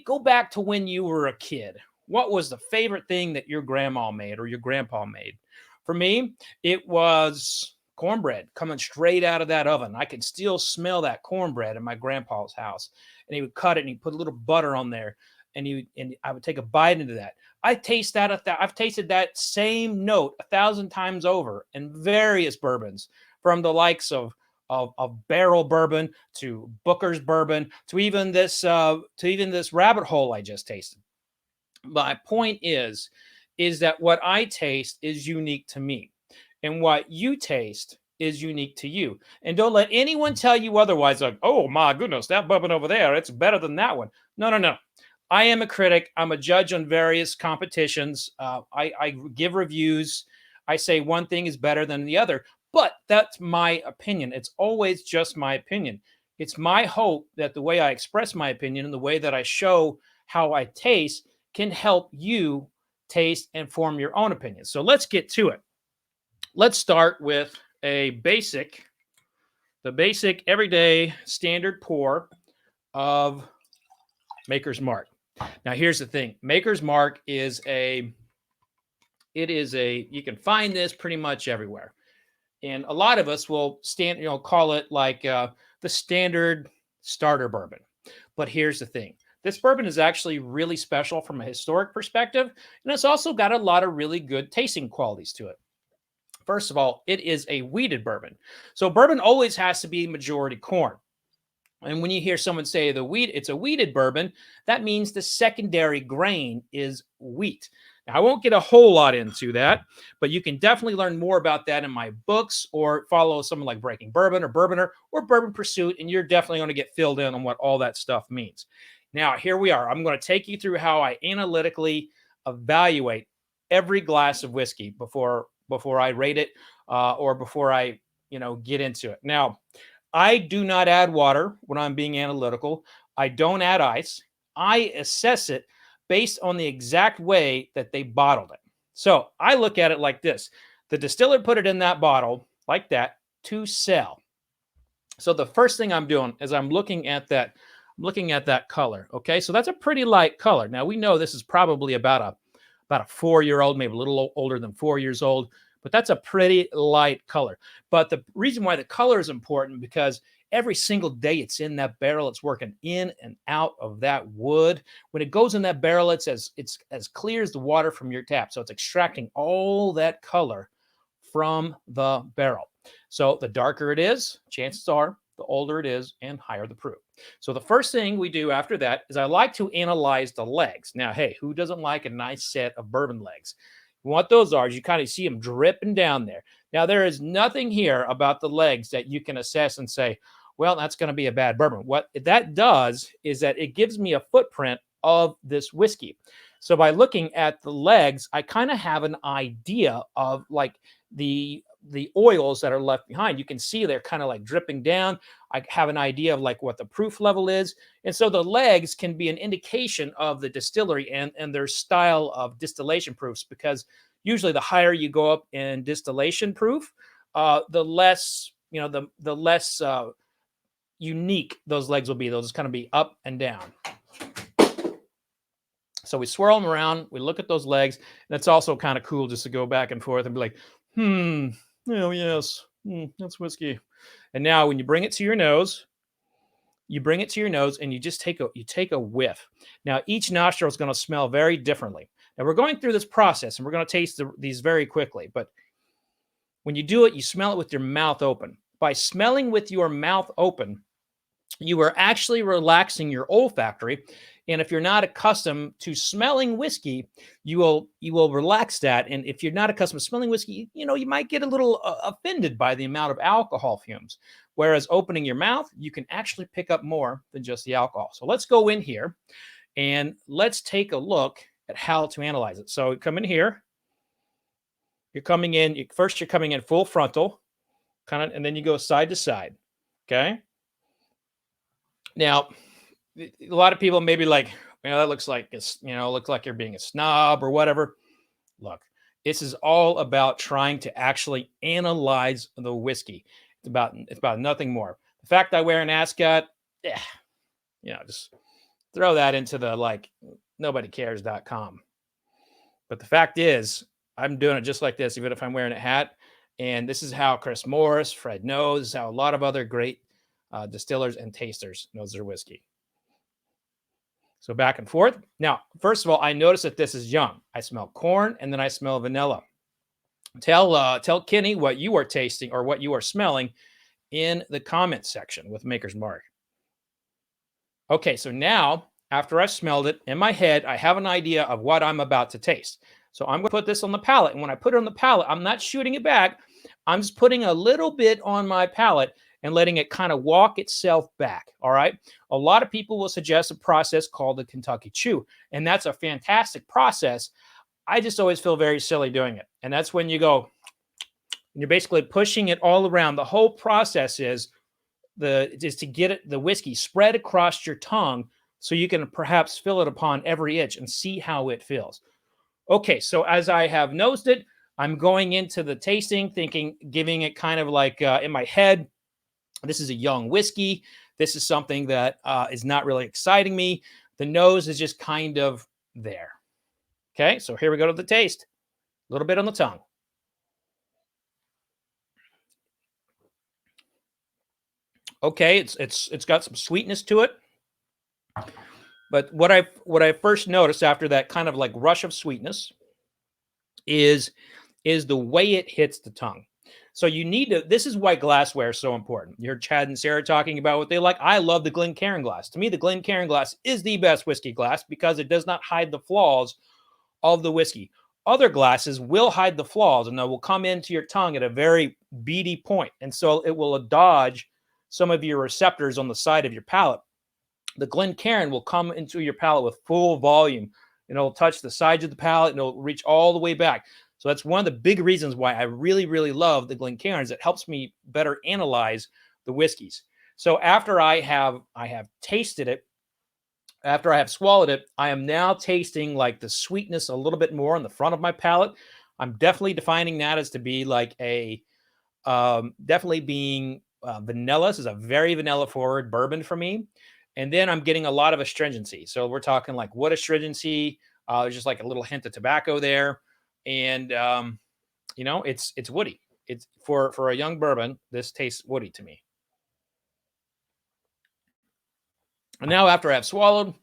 [SPEAKER 18] go back to when you were a kid. What was the favorite thing that your grandma made or your grandpa made? For me, it was cornbread coming straight out of that oven. I could still smell that cornbread in my grandpa's house. And he would cut it and he put a little butter on there. And I would take a bite into that. I've tasted that same note 1,000 times over in various bourbons, from the likes of barrel bourbon to Booker's bourbon to even this rabbit hole I just tasted. My point is that what I taste is unique to me, and what you taste is unique to you. And don't let anyone tell you otherwise. Like, oh my goodness, that bourbon over there, it's better than that one. No. I am a critic. I'm a judge on various competitions. I give reviews. I say one thing is better than the other, but that's my opinion. It's always just my opinion. It's my hope that the way I express my opinion and the way that I show how I taste can help you taste and form your own opinion. So let's get to it. Let's start with the basic everyday standard pour of Maker's Mark. Now, here's the thing. Maker's Mark you can find this pretty much everywhere. And a lot of us will call it like the standard starter bourbon. But here's the thing. This bourbon is actually really special from a historic perspective. And it's also got a lot of really good tasting qualities to it. First of all, it is a wheated bourbon. So bourbon always has to be majority corn. And when you hear someone say it's a wheated bourbon, that means the secondary grain is wheat. Now, I won't get a whole lot into that, but you can definitely learn more about that in my books, or follow someone like Breaking Bourbon or Bourboner or Bourbon Pursuit, and you're definitely going to get filled in on what all that stuff means. Now, here we are. I'm going to take you through how I analytically evaluate every glass of whiskey before I rate it or before I get into it. Now, I do not add water when I'm being analytical. I don't add ice. I assess it based on the exact way that they bottled it. So I look at it like this. The distiller put it in that bottle like that to sell. So the first thing I'm doing is I'm looking at that color. Okay, so that's a pretty light color. Now we know this is probably about a 4-year-old, maybe a little older than 4 years old. But that's a pretty light color. But the reason why the color is important, because every single day it's in that barrel, it's working in and out of that wood. When it goes in that barrel, it's as clear as the water from your tap. So it's extracting all that color from the barrel. So the darker it is, chances are the older it is and higher the proof. So the first thing we do after that is I like to analyze the legs. Now, hey, who doesn't like a nice set of bourbon legs? What those are is you kind of see them dripping down there. Now, there is nothing here about the legs that you can assess and say, well, that's going to be a bad bourbon. What that does is that it gives me a footprint of this whiskey. So by looking at the legs, I kind of have an idea of like the oils that are left behind. You can see they're kind of like dripping down. I have an idea of like what the proof level is. And so the legs can be an indication of the distillery and their style of distillation proofs, because usually the higher you go up in distillation proof, the less, the less unique those legs will be. They'll just kind of be up and down. So we swirl them around. We look at those legs. And it's also kind of cool just to go back and forth and be like, oh, yes, that's whiskey. And now when you bring it to your nose, and you just take a whiff. Now, each nostril is going to smell very differently. Now, we're going through this process, and we're going to taste these very quickly. But when you do it, you smell it with your mouth open. By smelling with your mouth open, you are actually relaxing your olfactory. And if you're not accustomed to smelling whiskey, you will relax that. And if you're not accustomed to smelling whiskey, you might get a little offended by the amount of alcohol fumes. Whereas opening your mouth, you can actually pick up more than just the alcohol. So let's go in here and let's take a look at how to analyze it. So come in here. You're coming in full frontal, and then you go side to side. Okay. Now, a lot of people may be like, that looks like it's, looks like you're being a snob or whatever. Look, this is all about trying to actually analyze the whiskey. It's about nothing more. The fact I wear an ascot, just throw that into the nobodycares.com. But the fact is, I'm doing it just like this, even if I'm wearing a hat. And this is how Chris Morris, Fred knows, this is how a lot of other great distillers and tasters knows their whiskey. So back and forth. Now, first of all, I notice that this is young. I smell corn and then I smell vanilla. Tell Kenny what you are tasting or what you are smelling in the comments section with Maker's Mark. Okay, so now after I've smelled it in my head, I have an idea of what I'm about to taste. So I'm going to put this on the palate. And when I put it on the palate, I'm not shooting it back. I'm just putting a little bit on my palate and letting it kind of walk itself back. All right. A lot of people will suggest a process called the Kentucky Chew, and that's a fantastic process. I just always feel very silly doing it. And that's when you go, you're basically pushing it all around. The whole process is to get the whiskey spread across your tongue so you can perhaps feel it upon every itch and see how it feels. Okay, so as I have nosed it, I'm going into the tasting, giving it kind of like in my head, this is a young whiskey. This is something that is not really exciting me. The nose is just kind of there. Okay, so here we go to the taste. A little bit on the tongue. Okay, it's got some sweetness to it. But what I first noticed after that kind of like rush of sweetness is the way it hits the tongue. So you need to, this is why glassware is so important. You heard Chad and Sarah talking about what they like. I love the Glencairn glass. To me, the Glencairn glass is the best whiskey glass because it does not hide the flaws of the whiskey. Other glasses will hide the flaws and they will come into your tongue at a very beady point. And so it will dodge some of your receptors on the side of your palate. The Glencairn will come into your palate with full volume. And it'll touch the sides of the palate and it'll reach all the way back. So that's one of the big reasons why I really, really love the Glencairns. It helps me better analyze the whiskeys. So after I have tasted it, after I have swallowed it, I am now tasting like the sweetness a little bit more on the front of my palate. I'm definitely defining that as to be like a, definitely being vanilla. This is a very vanilla forward bourbon for me. And then I'm getting a lot of astringency. So we're talking like wood astringency. There's just like a little hint of tobacco there. And, it's woody. It's for a young bourbon, this tastes woody to me. And now after I've swallowed,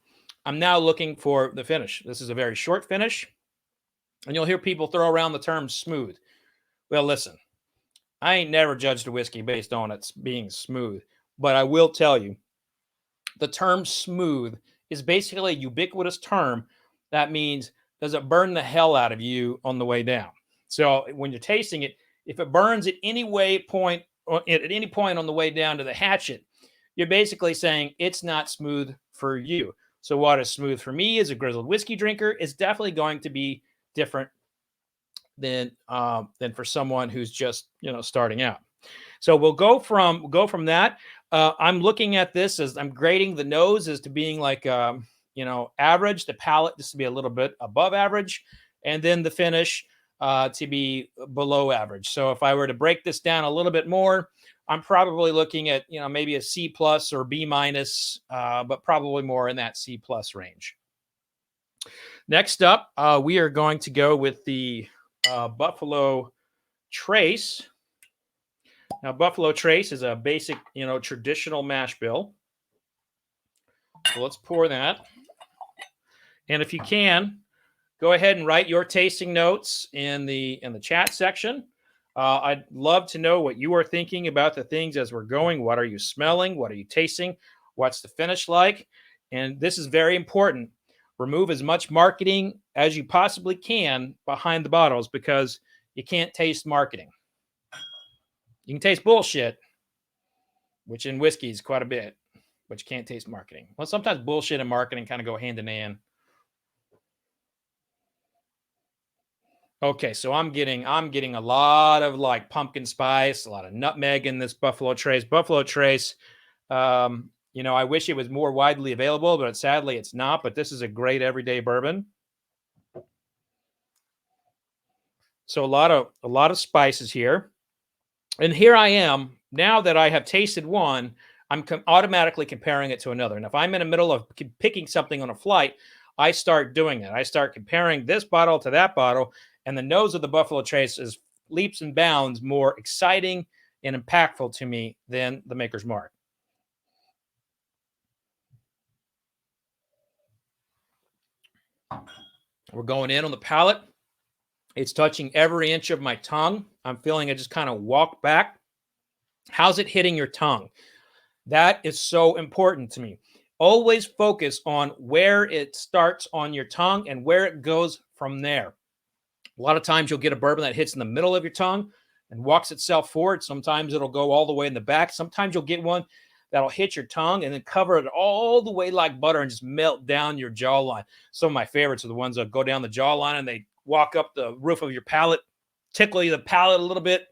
[SPEAKER 18] I'm now looking for the finish. This is a very short finish. And you'll hear people throw around the term smooth. Well, listen, I ain't never judged a whiskey based on its being smooth. But I will tell you, the term smooth is basically a ubiquitous term. That means, does it burn the hell out of you on the way down? So when you're tasting it, if it burns at any point on the way down to the hatchet, you're basically saying it's not smooth for you. So what is smooth for me as a grizzled whiskey drinker is definitely going to be different than for someone who's just starting out. So we'll go from that. I'm looking at this as I'm grading the nose as to being like average, the palate just to be a little bit above average, and then the finish to be below average. So if I were to break this down a little bit more, I'm probably looking at maybe a C+ or B-, but probably more in that C+ range. Next up, we are going to go with the Buffalo Trace. Now, Buffalo Trace is a basic, traditional mash bill. So let's pour that. And if you can, go ahead and write your tasting notes in the chat section. I'd love to know what you are thinking about the things as we're going. What are you smelling? What are you tasting? What's the finish like? And this is very important. Remove as much marketing as you possibly can behind the bottles because you can't taste marketing. You can taste bullshit, which in whiskey is quite a bit, but you can't taste marketing. Well, sometimes bullshit and marketing kind of go hand in hand. Okay, so I'm getting a lot of like pumpkin spice, a lot of nutmeg in this Buffalo Trace. Buffalo Trace You know, I wish it was more widely available, but sadly it's not. But this is a great everyday bourbon. So a lot of spices here. And here I am, now that I have tasted one, I'm automatically comparing it to another. And if I'm in the middle of picking something on a flight, I start doing that. I start comparing this bottle to that bottle, and the nose of the Buffalo Trace is leaps and bounds more exciting and impactful to me than the Maker's Mark. We're going in on the palate. It's touching every inch of my tongue. I'm feeling it just kind of walk back. How's it hitting your tongue? That is so important to me. Always focus on where it starts on your tongue and where it goes from there. A lot of times you'll get a bourbon that hits in the middle of your tongue and walks itself forward. Sometimes it'll go all the way in the back. Sometimes you'll get one that'll hit your tongue and then cover it all the way like butter and just melt down your jawline. Some of my favorites are the ones that go down the jawline and they walk up the roof of your palate, tickle you the palate a little bit.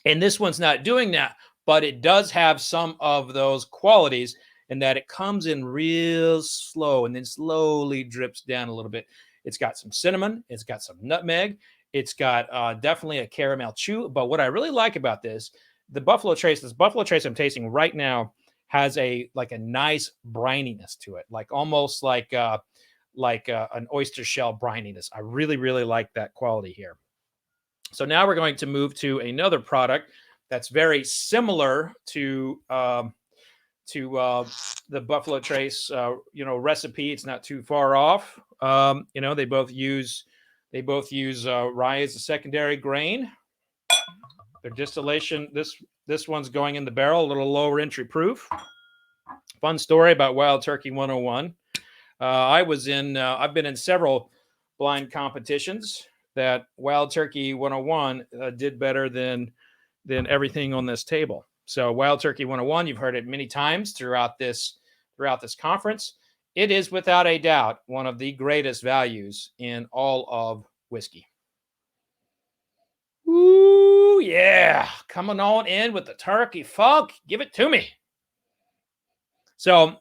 [SPEAKER 18] And this one's not doing that, but it does have some of those qualities in that it comes in real slow and then slowly drips down a little bit. It's got some cinnamon. It's got some nutmeg. It's got definitely a caramel chew. But what I really like about this Buffalo Trace I'm tasting right now has a nice brininess to it, like almost like an oyster shell brininess. I really, really like that quality here. So now we're going to move to another product that's very similar to the Buffalo Trace, recipe. It's not too far off. They both use rye as a secondary grain. Their distillation, this one's going in the barrel, a little lower entry proof. Fun story about Wild Turkey 101. I've been in several blind competitions that Wild Turkey 101 did better than everything on this table. So Wild Turkey 101, you've heard it many times throughout this conference. It is without a doubt one of the greatest values in all of whiskey. Ooh, yeah. Coming on in with the turkey funk. Give it to me. So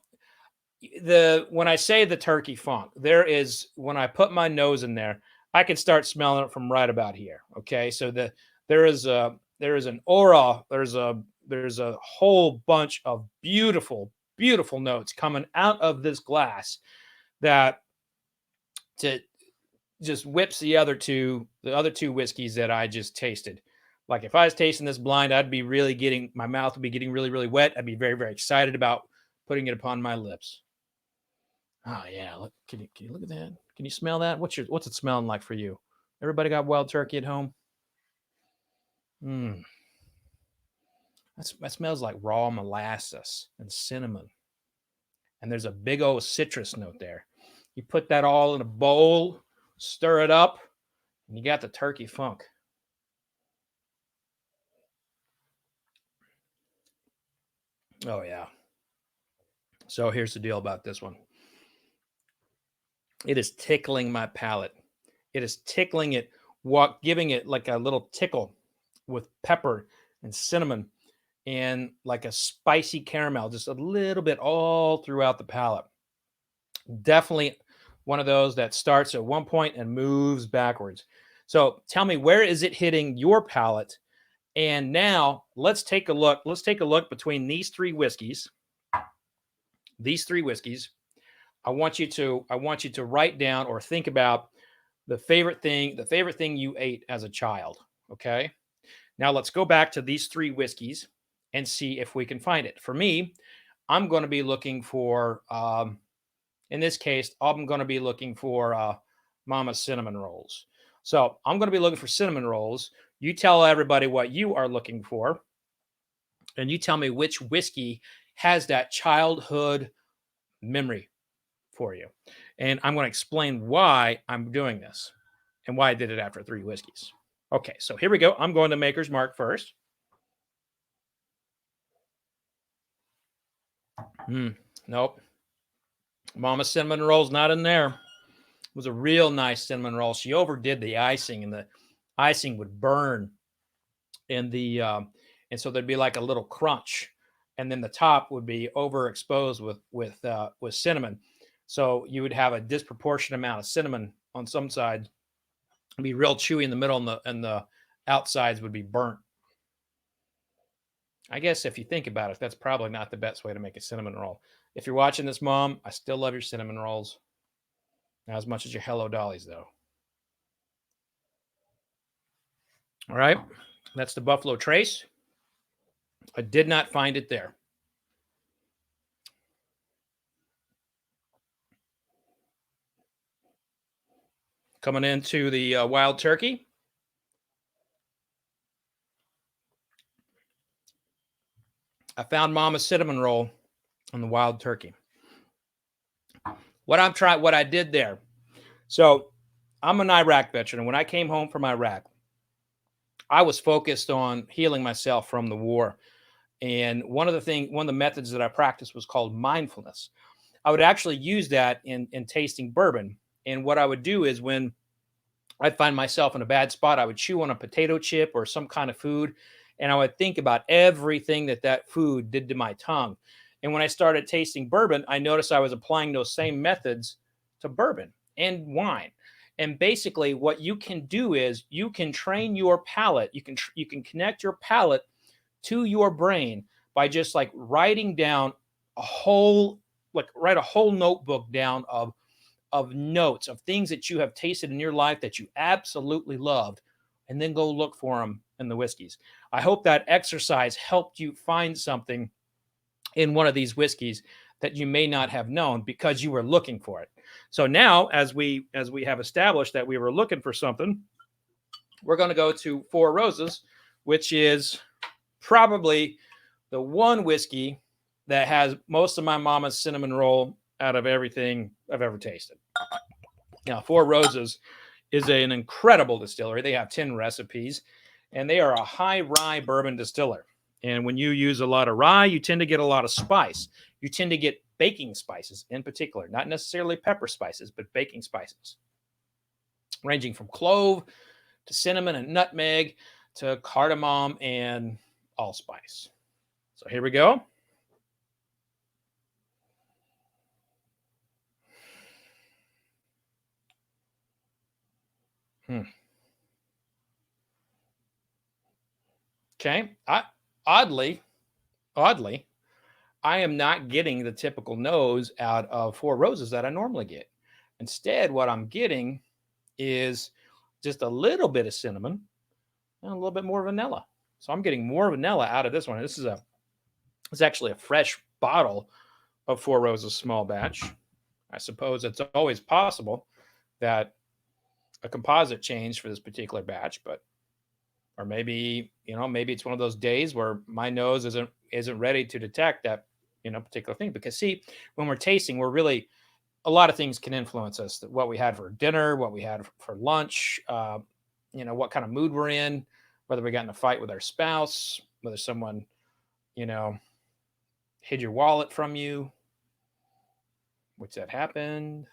[SPEAKER 18] when I say the turkey funk, when I put my nose in there, I can start smelling it from right about here. Okay. So there is an aura. There's a whole bunch of beautiful, beautiful notes coming out of this glass that just whips the other two whiskeys that I just tasted. Like if I was tasting this blind, my mouth would be getting really, really wet. I'd be very, very excited about putting it upon my lips. Oh yeah. Can you look at that? Can you smell that? What's it smelling like for you? Everybody got Wild Turkey at home? That smells like raw molasses and cinnamon. And there's a big old citrus note there. You put that all in a bowl, stir it up, and you got the turkey funk. Oh, yeah. So here's the deal about this one. It is tickling my palate. It is tickling it, giving it like a little tickle with pepper and cinnamon and like a spicy caramel, just a little bit all throughout the palate. Definitely one of those that starts at one point and moves backwards. So tell me, where is it hitting your palate? And now let's take a look. Let's take a look between these three whiskeys. I want you to write down or think about the favorite thing you ate as a child. Okay. Now let's go back to these three whiskeys and see if we can find it. For me, I'm going to be looking for, in this case, I'm going to be looking for Mama's cinnamon rolls. So I'm going to be looking for cinnamon rolls. You tell everybody what you are looking for, and you tell me which whiskey has that childhood memory for you. And I'm going to explain why I'm doing this and why I did it after three whiskeys. Okay, so here we go. I'm going to Maker's Mark first. Nope. Mama's cinnamon roll's not in there. It was a real nice cinnamon roll. She overdid the icing, and the icing would burn in the and so there'd be like a little crunch. and then the top would be overexposed with cinnamon. So you would have a disproportionate amount of cinnamon on some sides, be real chewy in the middle, and the outsides would be burnt. I guess if you think about it, that's probably not the best way to make a cinnamon roll. If you're watching this, Mom, I still love your cinnamon rolls. Not as much as your Hello Dollies, though. All right, that's the Buffalo Trace. I did not find it there. Coming into the Wild Turkey. I found Mama's cinnamon roll on the Wild Turkey. What I did there. So I'm an Iraq veteran, and when I came home from Iraq, I was focused on healing myself from the war. And one of the methods that I practiced was called mindfulness. I would actually use that in tasting bourbon. And what I would do is when I'd find myself in a bad spot, I would chew on a potato chip or some kind of food, and I would think about everything that food did to my tongue. And when I started tasting bourbon, I noticed I was applying those same methods to bourbon and wine. And basically what you can do is you can train your palate. You can connect your palate to your brain by just like writing down write a whole notebook down of notes of things that you have tasted in your life that you absolutely loved, and then go look for them in the whiskeys. I hope that exercise helped you find something in one of these whiskeys that you may not have known because you were looking for it. So now, as we have established that we were looking for something, we're going to go to Four Roses, which is probably the one whiskey that has most of my mama's cinnamon roll out of everything I've ever tasted. Now, Four Roses is an incredible distillery. They have 10 recipes, and they are a high rye bourbon distiller. And when you use a lot of rye, you tend to get a lot of spice. You tend to get baking spices in particular, not necessarily pepper spices, but baking spices, ranging from clove to cinnamon and nutmeg to cardamom and allspice. So here we go. Okay. Oddly, I am not getting the typical nose out of Four Roses that I normally get. Instead, what I'm getting is just a little bit of cinnamon and a little bit more vanilla. So I'm getting more vanilla out of this one. It's actually a fresh bottle of Four Roses small batch. I suppose it's always possible that a composite changed for this particular batch, or maybe it's one of those days where my nose isn't ready to detect that particular thing. Because see, when we're tasting, a lot of things can influence us. What we had for dinner, what we had for lunch, what kind of mood we're in, whether we got in a fight with our spouse, whether someone hid your wallet from you, which that happened.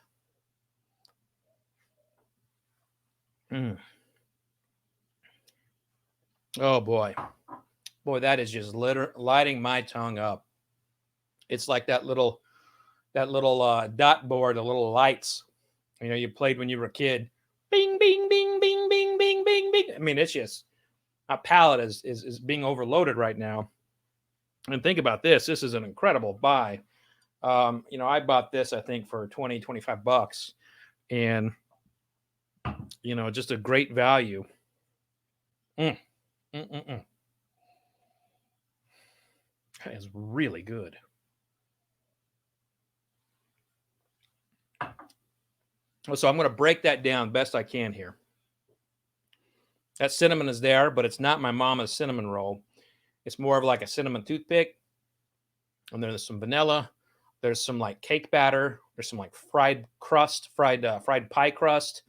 [SPEAKER 18] Oh boy, that is just lighting my tongue up. It's like that little dot board, the little lights, you played when you were a kid. Bing, bing, bing, bing, bing, bing, bing, bing. I mean, it's just, my palate is being overloaded right now. And think about this. This is an incredible buy. I bought this, I think, for $20-25, and just a great value. That is really good. So I'm going to break that down best I can here. That cinnamon is there, but it's not my mama's cinnamon roll. It's more of like a cinnamon toothpick. And there's some vanilla. There's some like cake batter. There's some like fried pie crust.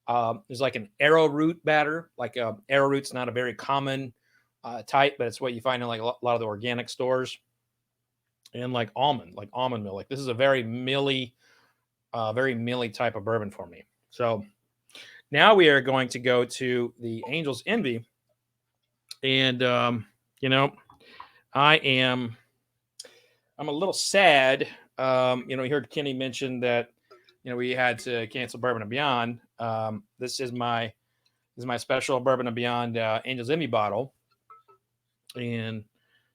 [SPEAKER 18] There's like an arrowroot batter. Like arrowroot's not a very common type, but it's what you find in like a lot of the organic stores. And like almond milk. Like this is a very milly type of bourbon for me. So now we are going to go to the Angel's Envy. And, I am I'm a little sad. We heard Kenny mention that, we had to cancel Bourbon and Beyond. This is my special Bourbon and Beyond Angel's Envy bottle, and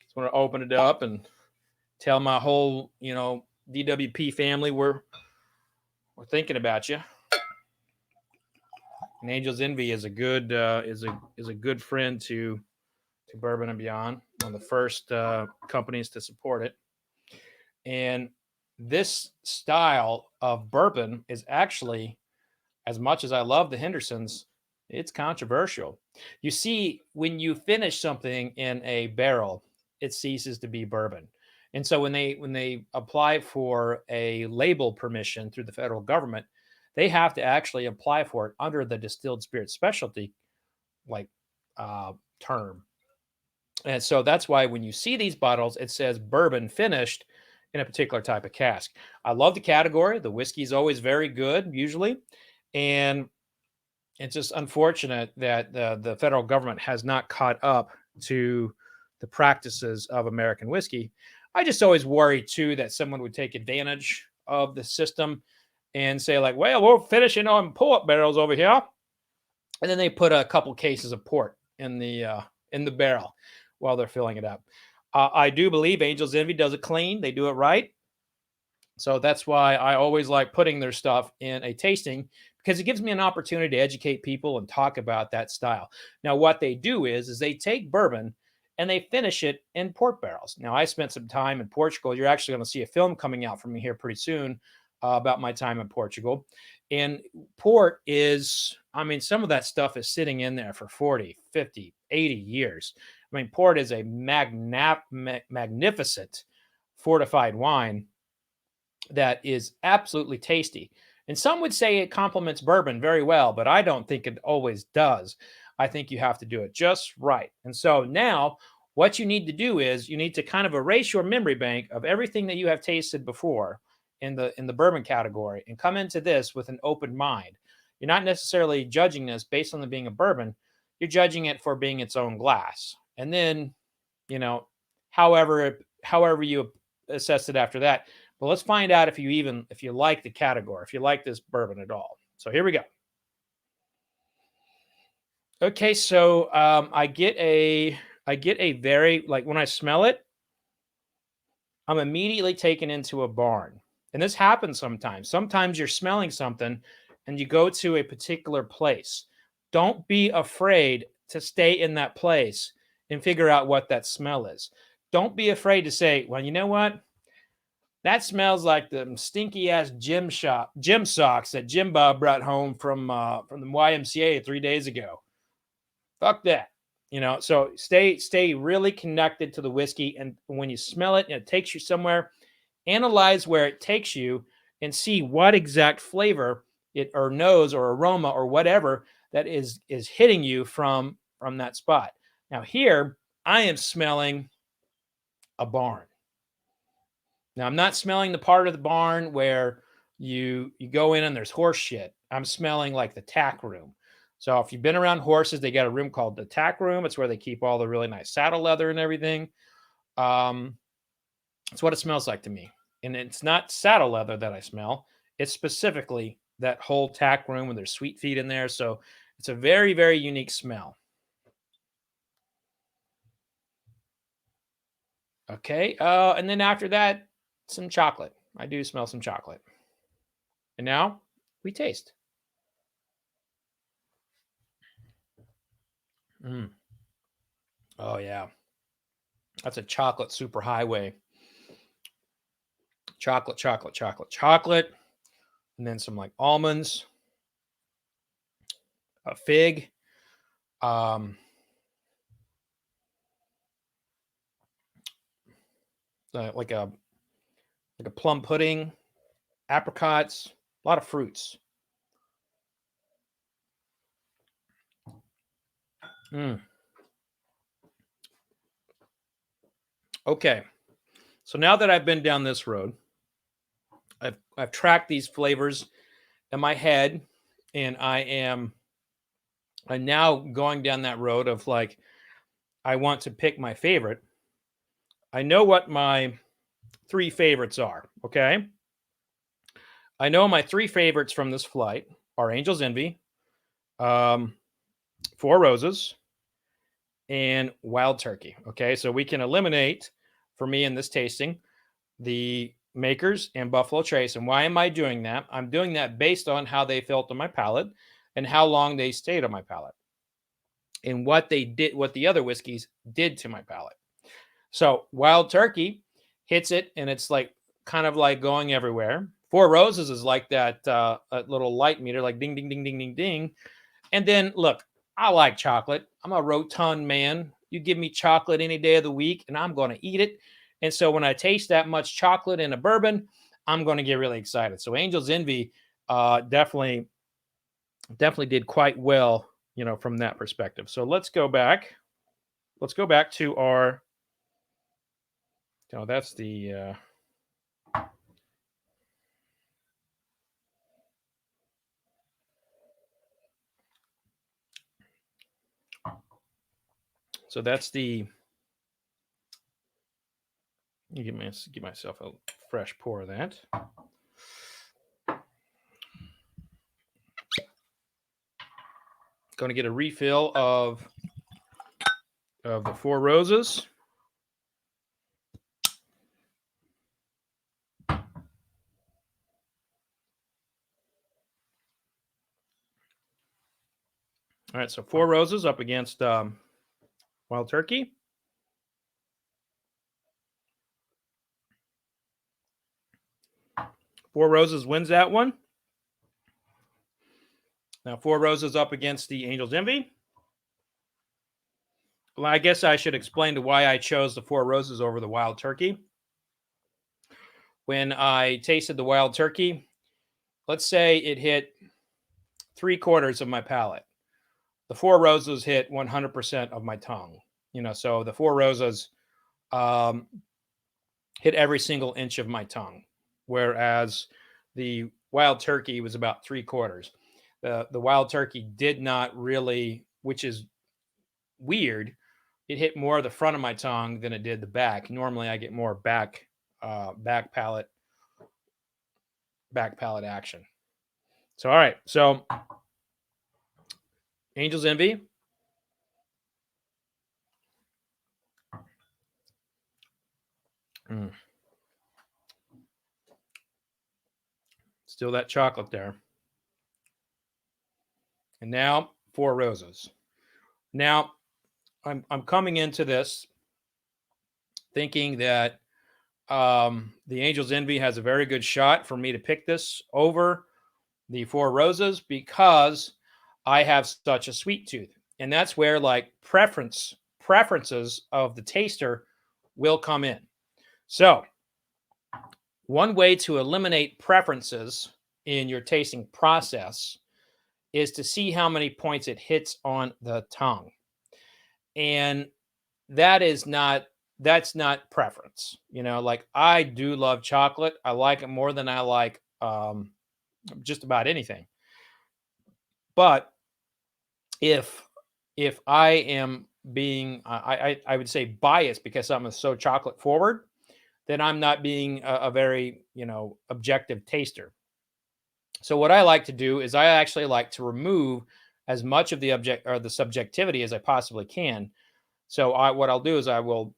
[SPEAKER 18] just want to open it up and tell my whole, DWP family we're thinking about you. And Angel's Envy is a good is a good friend to Bourbon and Beyond, one of the first companies to support it. And this style of bourbon is actually, as much as I love the Hendersons, it's controversial. You see, when you finish something in a barrel, it ceases to be bourbon. And so when they apply for a label permission through the federal government, they have to actually apply for it under the distilled spirit specialty term. And so that's why when you see these bottles, it says bourbon finished in a particular type of cask. I love the category. The whiskey is always very good, usually. And it's just unfortunate that the federal government has not caught up to the practices of American whiskey. I just always worry, too, that someone would take advantage of the system and say, like, well, we're finishing on pull-up barrels over here. And then they put a couple cases of port in the barrel while they're filling it up. I do believe Angel's Envy does it clean. They do it right. So that's why I always like putting their stuff in a tasting, because it gives me an opportunity to educate people and talk about that style. Now, what they do is they take bourbon and they finish it in port barrels. Now, I spent some time in Portugal. You're actually going to see a film coming out from me here pretty soon about my time in Portugal. And port is, some of that stuff is sitting in there for 40, 50, 80 years. Port is a magnificent fortified wine that is absolutely tasty. And some would say it complements bourbon very well, but I don't think it always does. I think you have to do it just right. And so now what you need to do is you need to kind of erase your memory bank of everything that you have tasted before in the bourbon category and come into this with an open mind. You're not necessarily judging this based on it being a bourbon. You're judging it for being its own glass. And then, however you assess it after that. But let's find out if you like the category, if you like this bourbon at all. So here we go. Okay, so I get a very, when I smell it, I'm immediately taken into a barn. And this happens sometimes. Sometimes you're smelling something and you go to a particular place. Don't be afraid to stay in that place and figure out what that smell is. Don't be afraid to say, well, you know what? That smells like the stinky ass gym socks that Jim Bob brought home from the YMCA 3 days ago. Fuck that. So stay really connected to the whiskey. And when you smell it and it takes you somewhere, analyze where it takes you and see what exact flavor it or nose or aroma or whatever that is hitting you from that spot. Now here, I am smelling a barn. Now, I'm not smelling the part of the barn where you go in and there's horse shit. I'm smelling like the tack room. So if you've been around horses, they got a room called the tack room. It's where they keep all the really nice saddle leather and everything. It's what it smells like to me. And it's not saddle leather that I smell. It's specifically that whole tack room and there's sweet feet in there. So it's a very, very unique smell. Okay. And then after that, some chocolate. I do smell some chocolate. And now we taste. Oh, yeah. That's a chocolate superhighway. Chocolate, chocolate, chocolate, chocolate. And then some almonds. A fig. Like a plum pudding, apricots, a lot of fruits. Okay, so now that I've been down this road, I've tracked these flavors in my head, and I'm now going down that road of I want to pick my favorite. I know what my three favorites are. Okay. I know my three favorites from this flight are Angel's Envy, Four Roses, and Wild Turkey. Okay. So we can eliminate, for me in this tasting, the Makers and Buffalo Trace. And why am I doing that? I'm doing that based on how they felt on my palate and how long they stayed on my palate and what they did, what the other whiskeys did to my palate. So Wild Turkey hits it, and it's like kind of like going everywhere. Four Roses is like that little light meter, like ding, ding, ding, ding, ding, ding. And then look, I like chocolate. I'm a rotund man. You give me chocolate any day of the week, and I'm going to eat it. And so when I taste that much chocolate in a bourbon, I'm going to get really excited. So Angel's Envy definitely did quite well, you know, from that perspective. So let's go back. Let's go back to our, no, that's the, so that's the, give myself a fresh pour of that. Going to get a refill of the Four Roses. All right, so Four Roses up against Wild Turkey. Four Roses wins that one. Now, Four Roses up against the Angel's Envy. Well, I guess I should explain to why I chose the Four Roses over the Wild Turkey. When I tasted the Wild Turkey, let's say it hit 3/4 of my palate. The Four Roses hit 100% of my tongue. You know, so the Four Roses hit every single inch of my tongue, whereas the Wild Turkey was about 3/4. The Wild Turkey did not really, which is weird. It hit more of the front of my tongue than it did the back. Normally, I get more back palate action. So, all right. So, Angel's Envy. Still that chocolate there. And now Four Roses. Now I'm coming into this thinking that the Angel's Envy has a very good shot for me to pick this over the Four Roses because I have such a sweet tooth. And that's where like preferences of the taster will come in. So one way to eliminate preferences in your tasting process is to see how many points it hits on the tongue. And that's not preference. You know, like I do love chocolate. I like it more than I like just about anything. But if I am being, I would say biased because I'm so chocolate forward, then I'm not being a very, you know, objective taster. So what I like to do is I actually like to remove as much of the subjectivity as I possibly can. So what I'll do is I will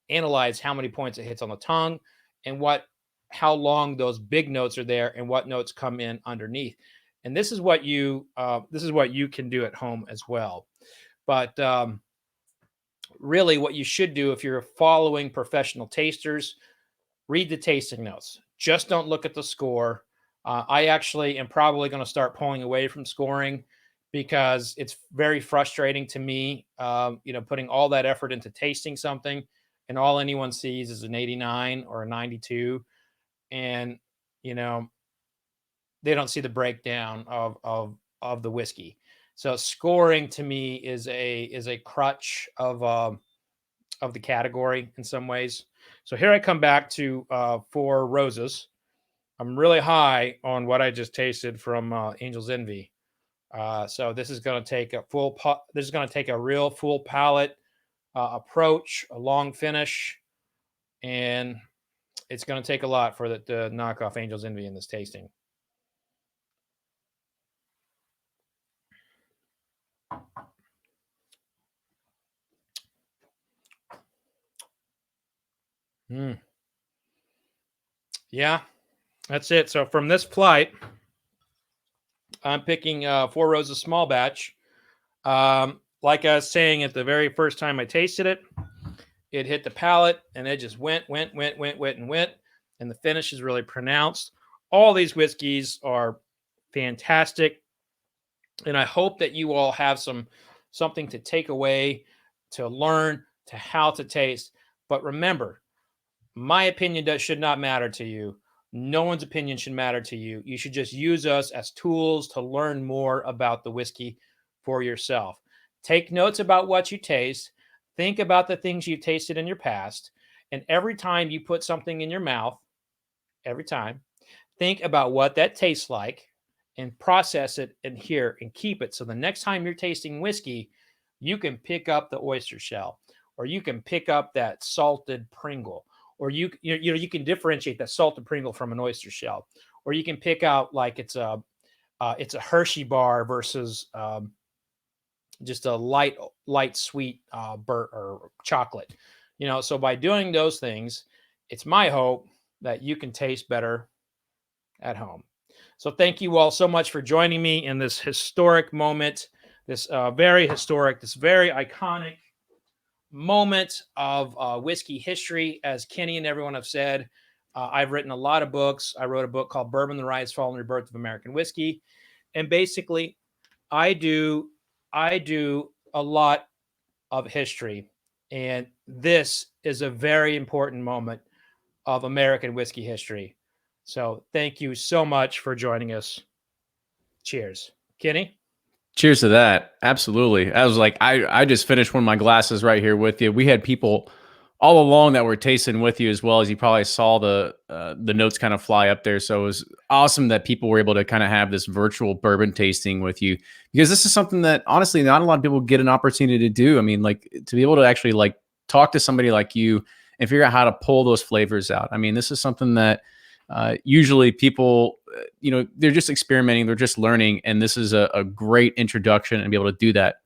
[SPEAKER 18] analyze how many points it hits on the tongue and how long those big notes are there and what notes come in underneath. And this is what you can do at home as well. But really what you should do if you're following professional tasters, read the tasting notes. Just don't look at the score. I actually am probably going to start pulling away from scoring because it's very frustrating to me, you know, putting all that effort into tasting something and all anyone sees is an 89 or a 92. And, you know, they don't see the breakdown of the whiskey. So scoring to me is a crutch of the category in some ways. So here I come back to Four Roses. I'm really high on what I just tasted from Angel's Envy. So this is going to take a real full palate approach, a long finish, and it's going to take a lot for it to knock off Angel's Envy in this tasting. Yeah, that's it. So from this flight, I'm picking Four Roses small batch. Like I was saying at the very first time I tasted it, it hit the palate and it just went. And the finish is really pronounced. All these whiskeys are fantastic. And I hope that you all have something to take away, to learn, to how to taste. But remember, my opinion should not matter to you. No one's opinion should matter to you. You should just use us as tools to learn more about the whiskey for yourself. Take notes about what you taste. Think about the things you've tasted in your past. And every time you put something in your mouth, think about what that tastes like and process it and hear and keep it. So the next time you're tasting whiskey, you can pick up the oyster shell, or you can pick up that salted Pringle, or you can differentiate that salted Pringle from an oyster shell, or you can pick out like it's a Hershey bar versus just a light sweet burnt or chocolate. So by doing those things, it's my hope that you can taste better at home. So thank you all so much for joining me in this historic moment, this very historic, this very iconic moment of whiskey history. As Kenny and everyone have said, I've written a lot of books. I wrote a book called Bourbon: The Rise, Fall, and Rebirth of American Whiskey. And basically, I do a lot of history. And this is a very important moment of American whiskey history. So thank you so much for joining us. Cheers. Kenny?
[SPEAKER 1] Cheers to that. Absolutely. I was like, I just finished one of my glasses right here with you. We had people all along that were tasting with you, as well as you probably saw the notes kind of fly up there. So it was awesome that people were able to kind of have this virtual bourbon tasting with you, because this is something that honestly not a lot of people get an opportunity to do. I mean, like, to be able to actually like talk to somebody like you and figure out how to pull those flavors out. I mean, this is something that usually people, they're just experimenting, they're just learning. And this is a great introduction and be able to do that.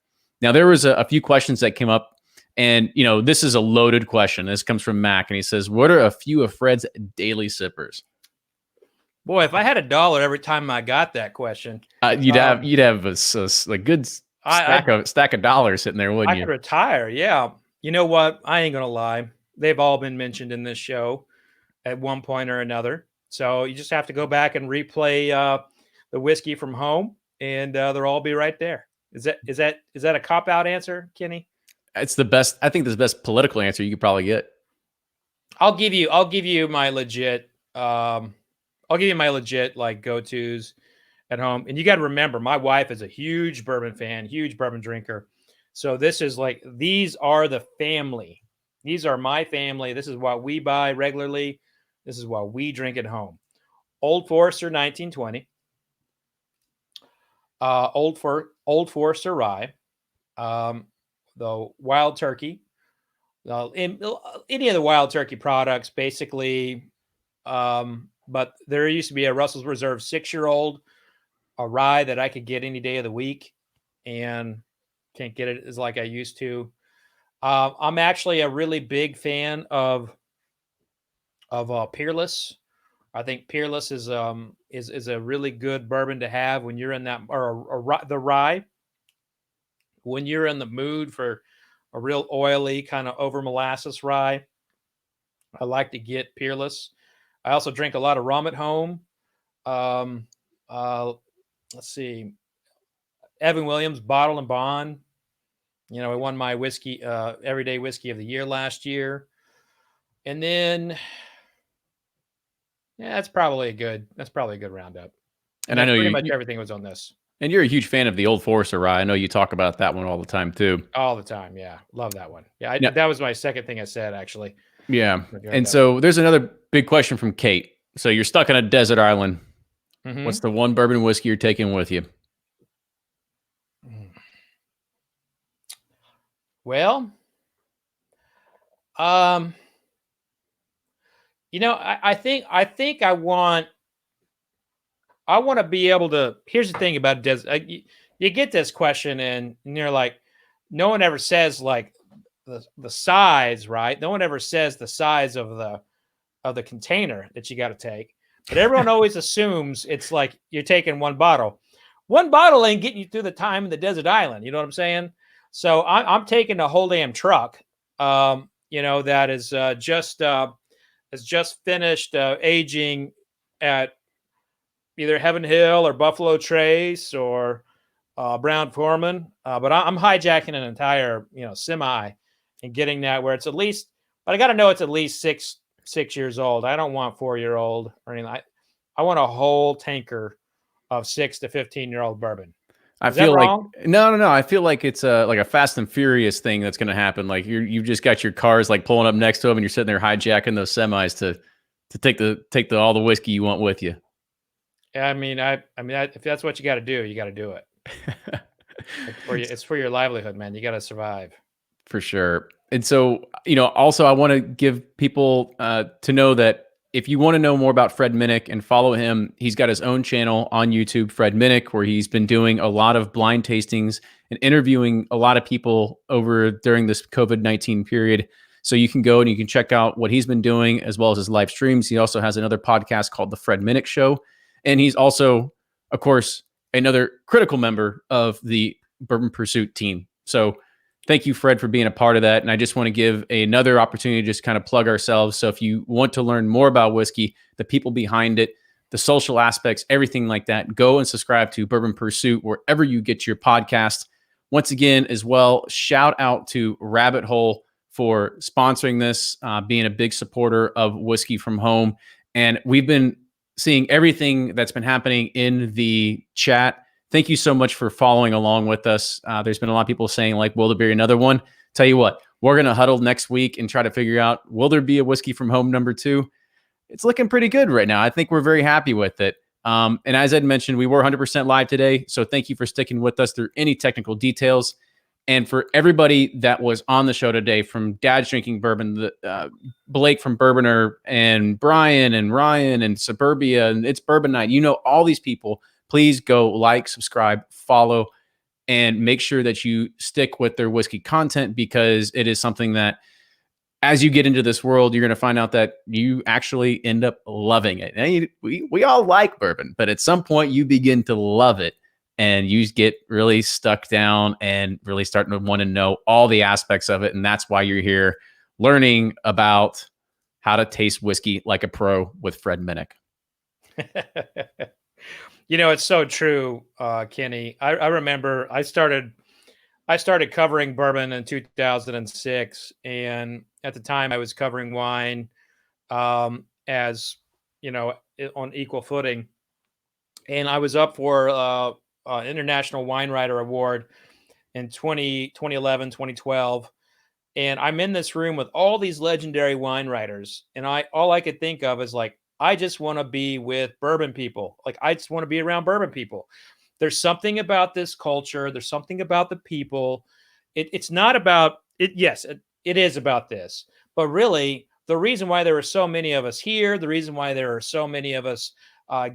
[SPEAKER 1] Now, there was a few questions that came up, and, this is a loaded question. This comes from Mac, and he says, what are a few of Fred's daily sippers?
[SPEAKER 18] Boy, if I had $1 every time I got that question,
[SPEAKER 1] you'd have a good stack of dollars sitting there, wouldn't
[SPEAKER 18] I
[SPEAKER 1] you?
[SPEAKER 18] could retire. Yeah. You know what? I ain't going to lie. They've all been mentioned in this show at one point or another. So you just have to go back and replay the whiskey from home, and they'll all be right there. Is that a cop-out answer, Kenny?
[SPEAKER 1] It's the best. I think this is the best political answer you could probably get.
[SPEAKER 18] I'll give you my legit like go-tos at home. And you got to remember, my wife is a huge bourbon fan, huge bourbon drinker. So this is like, these are the family. These are my family. This is what we buy regularly. This is what we drink at home. Old Forester 1920. Old Forester Rye. The Wild Turkey. Any of the Wild Turkey products, basically. But there used to be a Russell's Reserve 6-year-old, a rye that I could get any day of the week, and can't get it as like I used to. I'm actually a really big fan of Peerless. I think Peerless is a really good bourbon to have when you're in that, or the rye, when you're in the mood for a real oily kind of over molasses rye. I like to get Peerless. I also drink a lot of rum at home. Let's see, Evan Williams Bottle and Bond. I won my whiskey everyday whiskey of the year last year. And then, yeah, that's probably a good roundup.
[SPEAKER 1] And I know
[SPEAKER 18] pretty much everything was on this.
[SPEAKER 1] And you're a huge fan of the Old Forester rye. I know you talk about that one all the time too.
[SPEAKER 18] All the time, yeah, love that one. Yeah, that was my second thing I said, actually.
[SPEAKER 1] Yeah, and so there's another big question from Kate. So you're stuck on a desert island.
[SPEAKER 18] Mm-hmm.
[SPEAKER 1] What's the one bourbon whiskey you're taking with you?
[SPEAKER 18] Well, You know, I think I want to be able to. Here's the thing about you get this question and you're like, no one ever says like the size, right? No one ever says the size of the container that you got to take, but everyone always assumes it's like you're taking one bottle. One bottle ain't getting you through the time in the desert island. You know what I'm saying? So I'm taking a whole damn truck. That is has just finished aging at either Heaven Hill or Buffalo Trace or Brown Foreman. But I'm hijacking an entire semi and getting that where it's at least. But I got to know it's at least six years old. I don't want 4-year-old or anything. I want a whole tanker of 6 to 15-year-old bourbon.
[SPEAKER 1] I feel like no. I feel like it's like a Fast and Furious thing that's going to happen. Like you've just got your cars like pulling up next to them, and you're sitting there hijacking those semis to take all the whiskey you want with you.
[SPEAKER 18] Yeah, I mean, if that's what you got to do, you got to do it. It's for your livelihood, man. You got to survive.
[SPEAKER 1] For sure. And so, also I want to give people to know that if you want to know more about Fred Minnick and follow him, he's got his own channel on YouTube, Fred Minnick, where he's been doing a lot of blind tastings and interviewing a lot of people during this COVID-19 period. So you can go and you can check out what he's been doing as well as his live streams. He also has another podcast called The Fred Minnick Show. And he's also, of course, another critical member of the Bourbon Pursuit team. So thank you, Fred, for being a part of that. And I just want to give another opportunity to just kind of plug ourselves. So if you want to learn more about whiskey, the people behind it, the social aspects, everything like that, go and subscribe to Bourbon Pursuit wherever you get your podcast. Once again, as well, shout out to Rabbit Hole for sponsoring this, being a big supporter of Whiskey from Home. And we've been seeing everything that's been happening in the chat. Thank you so much for following along with us. There's been a lot of people saying, like, will there be another one? Tell you what, we're going to huddle next week and try to figure out, will there be a Whiskey from Home number 2? It's looking pretty good right now. I think we're very happy with it. And as Ed mentioned, we were 100% live today. So thank you for sticking with us through any technical details. And for everybody that was on the show today, from Dad's Drinking Bourbon, Blake from Bourboner, and Brian and Ryan and Suburbia, and It's Bourbon Night, all these people, please go like, subscribe, follow, and make sure that you stick with their whiskey content, because it is something that as you get into this world, you're going to find out that you actually end up loving it. And we all like bourbon, but at some point you begin to love it. And you get really stuck down and really starting to want to know all the aspects of it. And that's why you're here learning about how to taste whiskey like a pro with Fred Minnick.
[SPEAKER 18] It's so true, Kenny. I remember I started covering bourbon in 2006. And at the time I was covering wine as, on equal footing. And I was up for International Wine Writer Award in 2011, 2012. And I'm in this room with all these legendary wine writers. And all I could think of is like, I just want to be with bourbon people. Like, I just want to be around bourbon people. There's something about this culture. There's something about the people. It's not about it. Yes, it is about this. But really, the reason why there are so many of us here, the reason why there are so many of us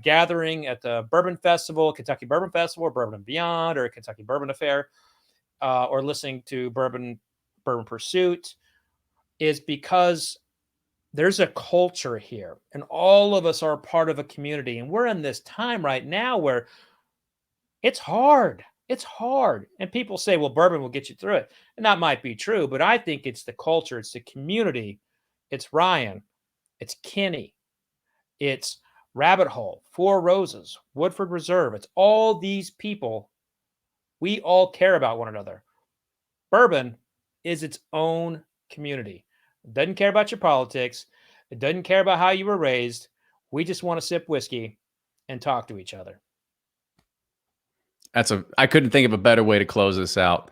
[SPEAKER 18] gathering at the Bourbon Festival, Kentucky Bourbon Festival, or Bourbon and Beyond, or Kentucky Bourbon Affair, or listening to Bourbon Pursuit, is because there's a culture here, and all of us are a part of a community. And we're in this time right now where it's hard. It's hard. And people say, well, bourbon will get you through it. And that might be true, but I think it's the culture, it's the community. It's Ryan, it's Kenny, it's Rabbit Hole, Four Roses, Woodford Reserve. It's all these people. We all care about one another. Bourbon is its own community. It doesn't care about your politics. It doesn't care about how you were raised. We just want to sip whiskey and talk to each other.
[SPEAKER 1] I couldn't think of a better way to close this out.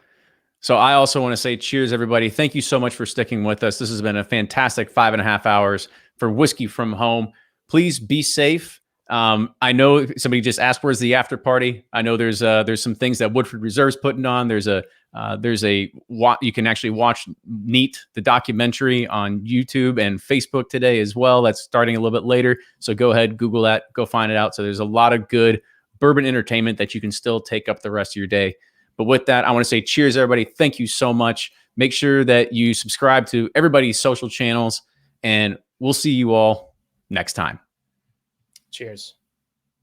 [SPEAKER 1] So I also want to say cheers, everybody. Thank you so much for sticking with us. This has been a fantastic 5.5 hours for Whiskey from Home. Please be safe. I know somebody just asked, where's the after party? I know there's some things that Woodford Reserve's putting on. There's a you can actually watch Neat, the documentary, on YouTube and Facebook today as well. That's starting a little bit later. So go ahead, Google that, go find it out. So there's a lot of good bourbon entertainment that you can still take up the rest of your day. But with that, I want to say cheers, everybody. Thank you so much. Make sure that you subscribe to everybody's social channels, and we'll see you all next time.
[SPEAKER 18] Cheers.